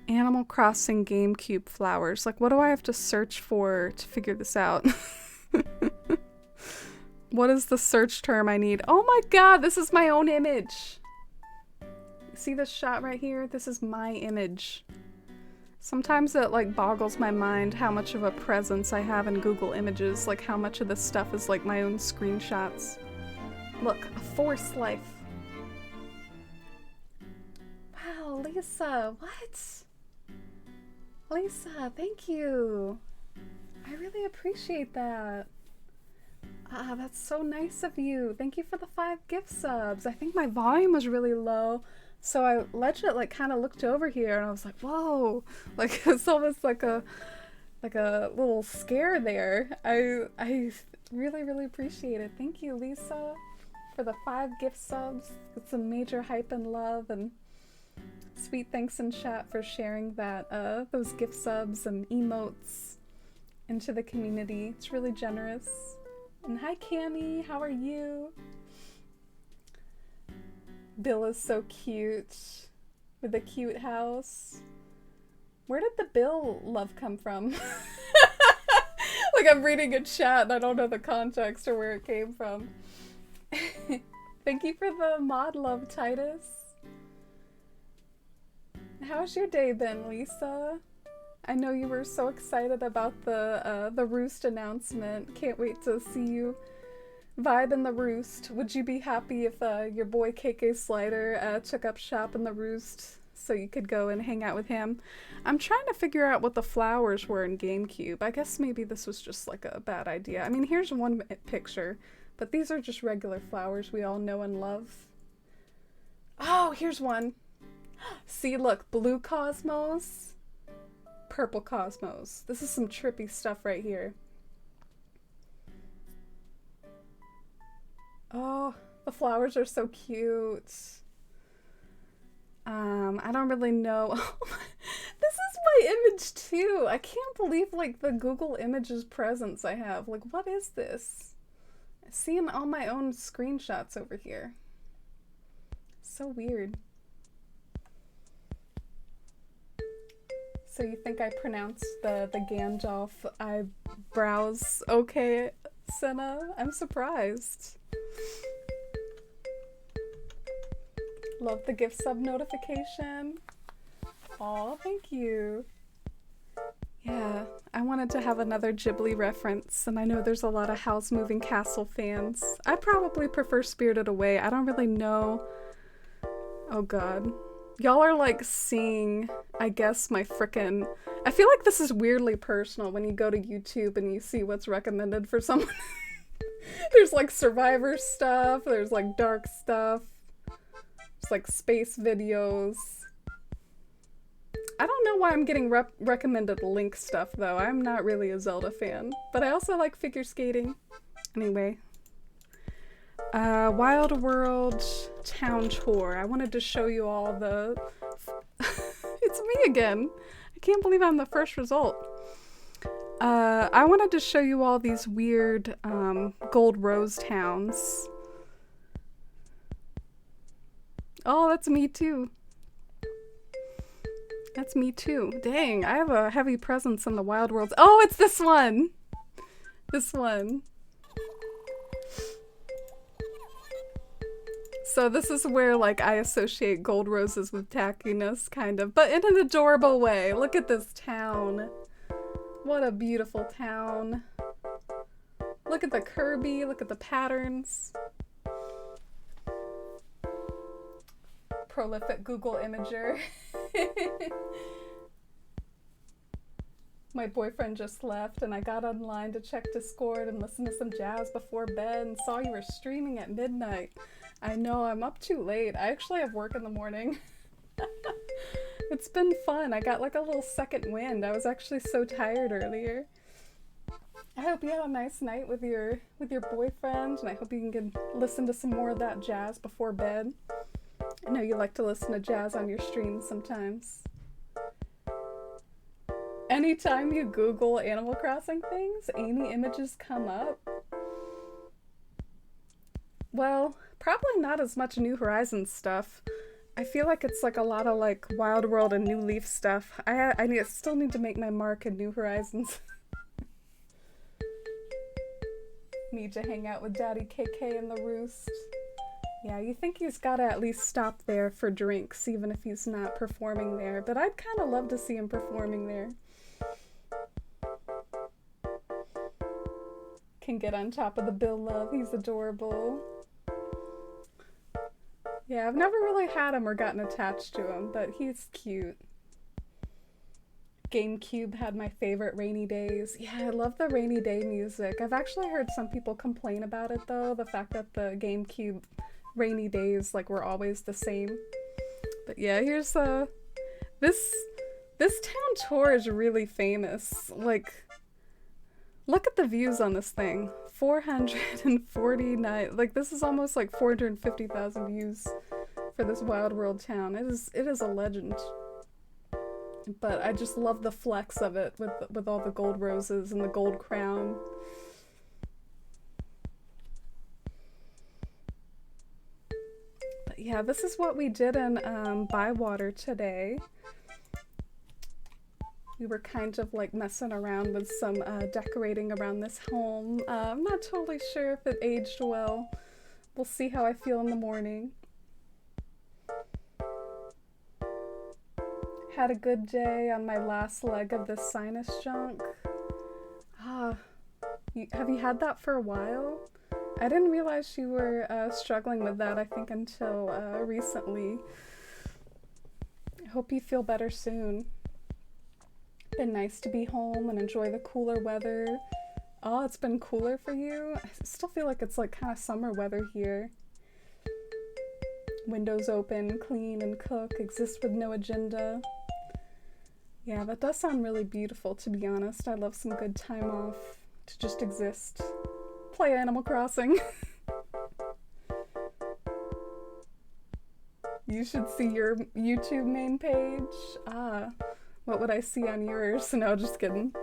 Animal Crossing GameCube flowers. Like, what do I have to search for to figure this out? What is the search term I need? Oh my god, this is my own image! See this shot right here? This is my image. Sometimes it like boggles my mind how much of a presence I have in Google Images, like how much of this stuff is like my own screenshots. Look, a forest life. Wow, Lisa, what? Lisa, thank you. I really appreciate that. That's so nice of you. Thank you for the 5 gift subs. I think my volume was really low, so I legit like kind of looked over here and I was like, whoa, like it's almost like a little scare there. I really appreciate it. Thank you, Lisa, for the 5 gift subs. It's a major hype and love, and sweet thanks in chat for sharing that those gift subs and emotes into the community. It's really generous. And hi Cammie, how are you? Bill is so cute with a cute house. Where did the Bill love come from? Like I'm reading a chat and I don't know the context or where it came from. Thank you for the mod love, Titus. How's your day been, Lisa? I know you were so excited about the Roost announcement. Can't wait to see you vibe in the Roost. Would you be happy if your boy KK Slider took up shop in the Roost so you could go and hang out with him? I'm trying to figure out what the flowers were in GameCube. I guess maybe this was just like a bad idea. I mean, here's one picture, but these are just regular flowers we all know and love. Oh, here's one. See, look, blue cosmos, purple cosmos. This is some trippy stuff right here. Oh, the flowers are so cute. I don't really know. This is my image too. I can't believe like the Google Images presence I have. Like, what is this? Seeing all my own screenshots over here. So weird. So you think I pronounced the Gandalf eyebrows okay, Senna? I'm surprised. Love the gift sub notification. Aw, thank you. Yeah, I wanted to have another Ghibli reference, and I know there's a lot of Howl's Moving Castle fans. I probably prefer Spirited Away. I don't really know. Oh god. Y'all are like seeing, I guess, my frickin'... I feel like this is weirdly personal when you go to YouTube and you see what's recommended for someone. There's like Survivor stuff, there's like dark stuff, there's like space videos. I don't know why I'm getting recommended Link stuff though. I'm not really a Zelda fan, but I also like figure skating. Anyway. Wild World Town Tour. I wanted to show you all the... It's me again. I can't believe I'm the first result. I wanted to show you all these weird gold rose towns. Oh, that's me too. That's me too. Dang, I have a heavy presence in the Wild Worlds. Oh, it's this one! This one. So this is where, like, I associate gold roses with tackiness, kind of, but in an adorable way. Look at this town. What a beautiful town. Look at the Kirby, look at the patterns. Prolific Google Imager. My boyfriend just left and I got online to check Discord and listen to some jazz before bed and saw you were streaming at midnight. I know, I'm up too late. I actually have work in the morning. It's been fun. I got like a little second wind. I was actually so tired earlier. I hope you have a nice night with your boyfriend, and I hope you can listen to some more of that jazz before bed. I know you like to listen to jazz on your streams sometimes. Anytime you Google Animal Crossing things, Amy images come up. Well, probably not as much New Horizons stuff. I feel like it's like a lot of like Wild World and New Leaf stuff. I still need to make my mark in New Horizons. Need to hang out with Daddy KK in the Roost. Yeah, you think he's gotta at least stop there for drinks, even if he's not performing there. But I'd kind of love to see him performing there. Can get on top of the Bill Love. He's adorable. Yeah, I've never really had him or gotten attached to him, but he's cute. GameCube had my favorite Rainy Days. Yeah, I love the Rainy Day music. I've actually heard some people complain about it though, the fact that the GameCube Rainy Days like were always the same. But yeah, here's this town tour is really famous. Like, look at the views on this thing. 449, like this is almost like 450,000 views for this Wild World town. It is a legend. But I just love the flex of it with all the gold roses and the gold crown. But yeah, this is what we did in Bywater today. We were kind of like messing around with some decorating around this home. I'm not totally sure if it aged well. We'll see how I feel in the morning. Had a good day on my last leg of this sinus junk. Have you had that for a while? I didn't realize you were struggling with that, I think, until recently. I hope you feel better soon. Been nice to be home and enjoy the cooler weather. Oh, it's been cooler for you? I still feel like it's like kind of summer weather here. Windows open, clean and cook, exist with no agenda. Yeah, that does sound really beautiful, to be honest. I love some good time off to just exist. Play Animal Crossing. You should see your YouTube main page. What would I see on yours? No, just kidding.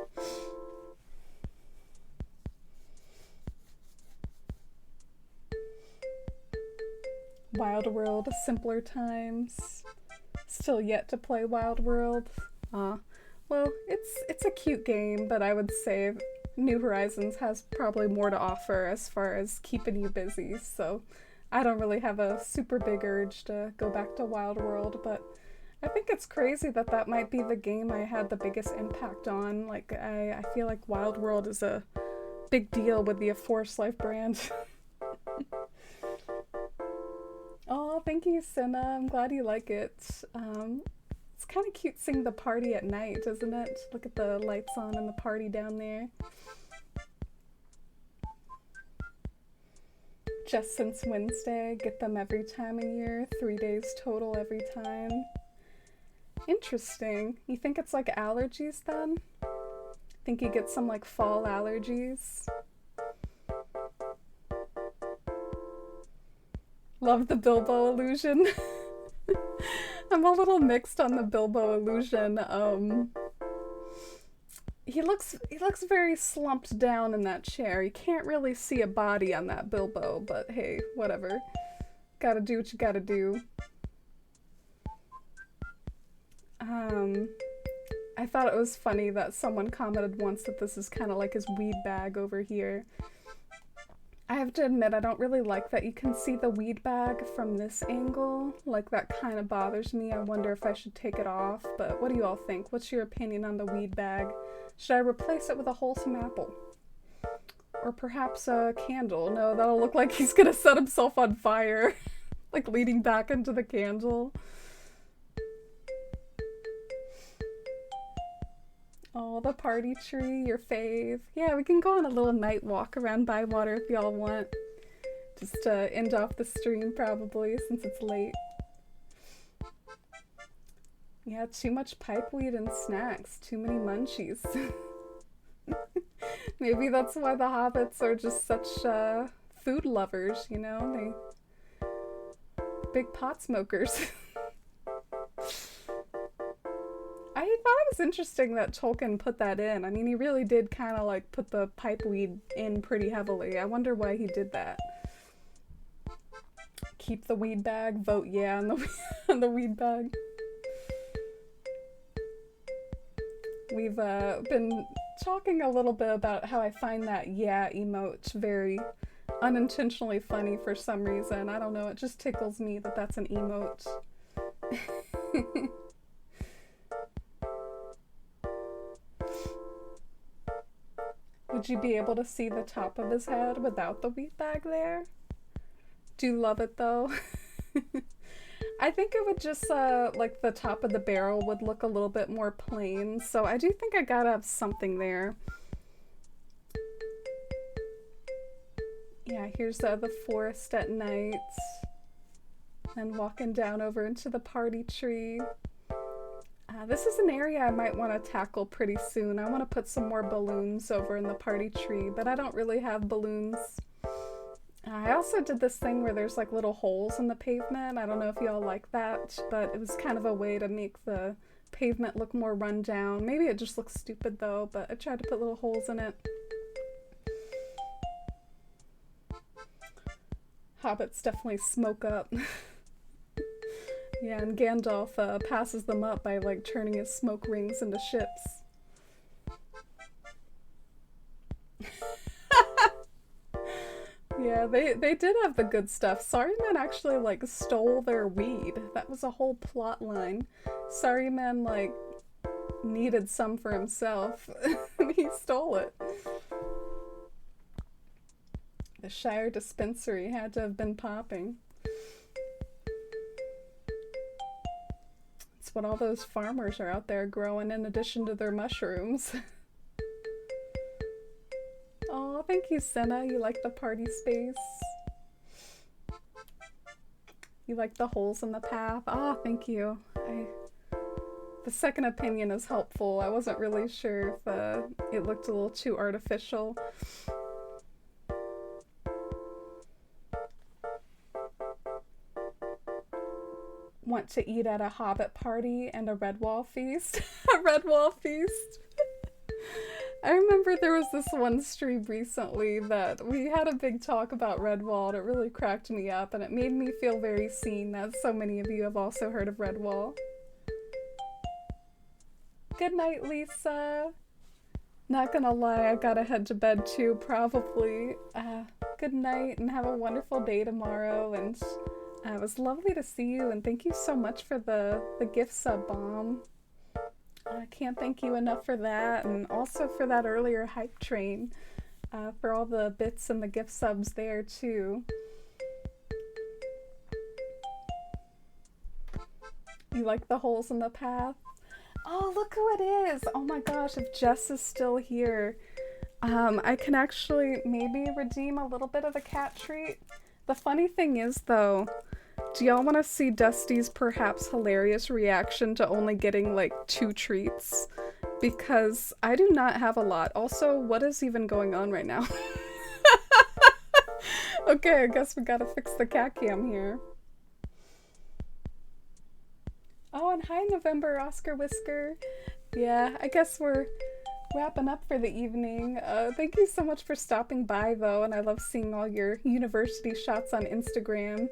Wild World, simpler times. Still yet to play Wild World. Well, it's a cute game, but I would say New Horizons has probably more to offer as far as keeping you busy, so I don't really have a super big urge to go back to Wild World, but I think it's crazy that that might be the game I had the biggest impact on. Like, I feel like Wild World is a big deal with the A Forest Life brand. Oh, thank you, Senna. I'm glad you like it. It's kind of cute seeing the party at night, isn't it? Look at the lights on and the party down there. Just since Wednesday, get them every time a year, 3 days total every time. Interesting. You think it's like allergies then? Think you get some like fall allergies? Love the Bilbo illusion. I'm a little mixed on the Bilbo illusion. He looks very slumped down in that chair. You can't really see a body on that Bilbo, but hey, whatever. Gotta do what you gotta do. I thought it was funny that someone commented once that this is kind of like his weed bag over here. I have to admit, I don't really like that you can see the weed bag from this angle. Like, that kind of bothers me. I wonder if I should take it off, but what do you all think? What's your opinion on the weed bag? Should I replace it with a wholesome apple? Or perhaps a candle? No, that'll look like he's gonna set himself on fire. Like, leading back into the candle. Oh, the party tree, your fave. Yeah, we can go on a little night walk around Bywater if y'all want. Just to end off the stream, probably, since it's late. Yeah, too much pipeweed and snacks. Too many munchies. Maybe that's why the hobbits are just such food lovers, you know? Big pot smokers. I thought it was interesting that Tolkien put that in. I mean, he really did kind of like put the pipeweed in pretty heavily. I wonder why he did that. Keep the weed bag. Vote yeah on the on the weed bag. We've been talking a little bit about how I find that yeah emote very unintentionally funny for some reason. I don't know, it just tickles me that that's an emote. Would you be able to see the top of his head without the weed bag there? Do you love it though? I think it would just, like the top of the barrel would look a little bit more plain, so I do think I gotta have something there. Yeah, here's the forest at night. And walking down over into the party tree. This is an area I might want to tackle pretty soon. I want to put some more balloons over in the party tree, but I don't really have balloons. I also did this thing where there's like little holes in the pavement. I don't know if y'all like that, but it was kind of a way to make the pavement look more run down. Maybe it just looks stupid though, but I tried to put little holes in it. Hobbits definitely smoke up. Yeah, and Gandalf passes them up by like turning his smoke rings into ships. Yeah, they did have the good stuff. Sorry Man actually like stole their weed. That was a whole plot line. Sorry Man like needed some for himself and he stole it. The Shire dispensary had to have been popping. It's what all those farmers are out there growing in addition to their mushrooms. Oh, thank you, Senna. You like the party space? You like the holes in the path? Ah, thank you. The second opinion is helpful. I wasn't really sure if it looked a little too artificial. Want to eat at a Hobbit party and a Redwall feast? A Redwall feast? I remember there was this one stream recently that we had a big talk about Redwall and it really cracked me up and it made me feel very seen that so many of you have also heard of Redwall. Good night, Lisa. Not gonna lie, I gotta head to bed too, probably. Good night and have a wonderful day tomorrow, and it was lovely to see you and thank you so much for the gift sub bomb. I can't thank you enough for that, and also for that earlier hype train, for all the bits and the gift subs there too. You like the holes in the path? Oh, look who it is! Oh my gosh, if Jess is still here, I can actually maybe redeem a little bit of a cat treat. The funny thing is though, do y'all want to see Dusty's perhaps hilarious reaction to only getting like 2 treats? Because I do not have a lot. Also, what is even going on right now? Okay, I guess we gotta fix the cat cam here. Oh, and hi November, Oscar Whisker. Yeah, I guess we're wrapping up for the evening. Thank you so much for stopping by though, and I love seeing all your university shots on Instagram.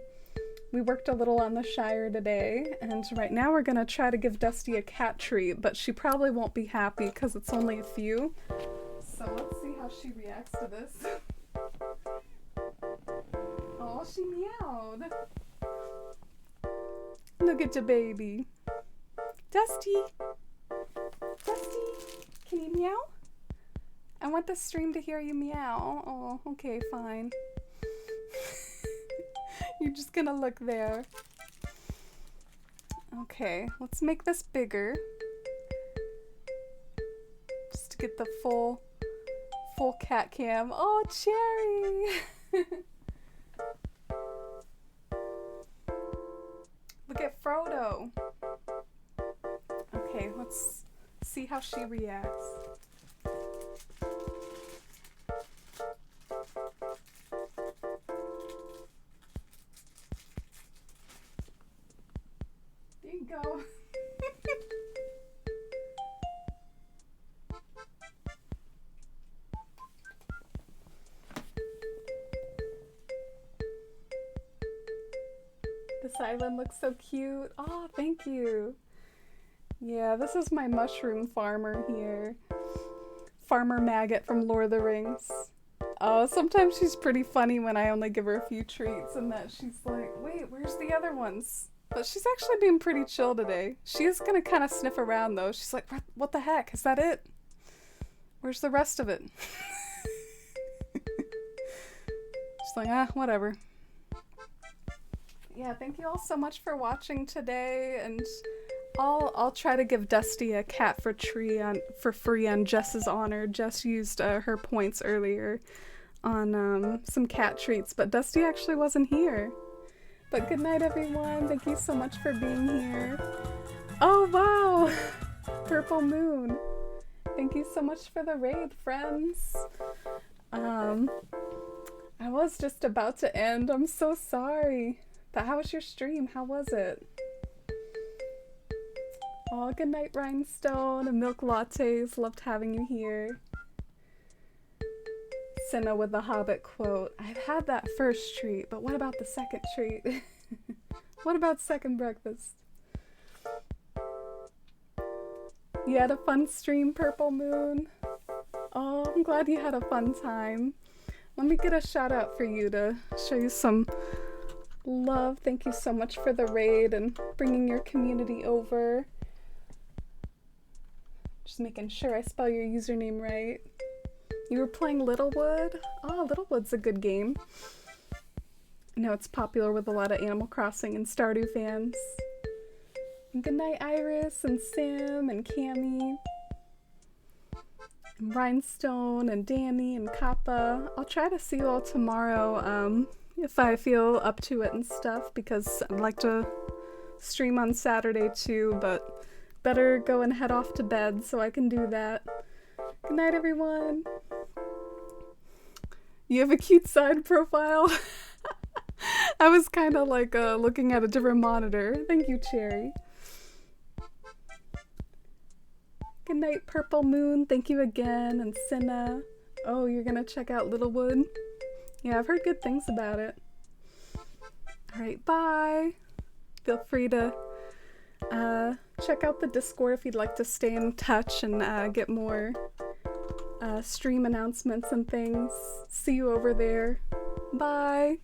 We worked a little on the Shire today, and right now we're gonna try to give Dusty a cat treat, but she probably won't be happy because it's only a few. So let's see how she reacts to this. Oh, she meowed. Look at your baby. Dusty! Dusty! Can you meow? I want the stream to hear you meow. Oh, okay, fine. You're just gonna look there. Okay, let's make this bigger. Just to get the full cat cam. Oh, Cherry! Look at Frodo. Okay, let's see how she reacts. There you go. This island looks so cute. Oh, thank you. Yeah, this is my mushroom farmer here. Farmer Maggot from Lord of the Rings. Oh, sometimes she's pretty funny when I only give her a few treats and that she's like, wait, where's the other ones? But she's actually being pretty chill today. She is gonna kind of sniff around though. She's like, what the heck? Is that it? Where's the rest of it? She's like, whatever. Yeah, thank you all so much for watching today, and I'll try to give Dusty a cat for free on Jess's honor. Jess used her points earlier on some cat treats, but Dusty actually wasn't here. But good night, everyone. Thank you so much for being here. Oh, wow! Purple Moon. Thank you so much for the raid, friends. I was just about to end. I'm so sorry. But how was your stream? How was it? Oh, good night, Rhinestone and Milk Lattes. Loved having you here. Senna with the Hobbit quote. I've had that first treat, but what about the second treat? What about second breakfast? You had a fun stream, Purple Moon? Oh, I'm glad you had a fun time. Let me get a shout out for you to show you some love. Thank you so much for the raid and bringing your community over. Just making sure I spell your username right. You were playing Littlewood? Oh, Littlewood's a good game. I know it's popular with a lot of Animal Crossing and Stardew fans. And good night, Iris and Sim and Cammy. And Rhinestone and Danny and Kappa. I'll try to see you all tomorrow if I feel up to it and stuff, because I'd like to stream on Saturday too, but better go and head off to bed so I can do that. Good night, everyone. You have a cute side profile. I was kind of like looking at a different monitor. Thank you, Cherry. Good night, Purple Moon. Thank you again. And Cinna. Oh, you're gonna check out Littlewood? Yeah, I've heard good things about it. Alright, bye. Feel free to check out the Discord if you'd like to stay in touch and get more stream announcements and things. See you over there. Bye.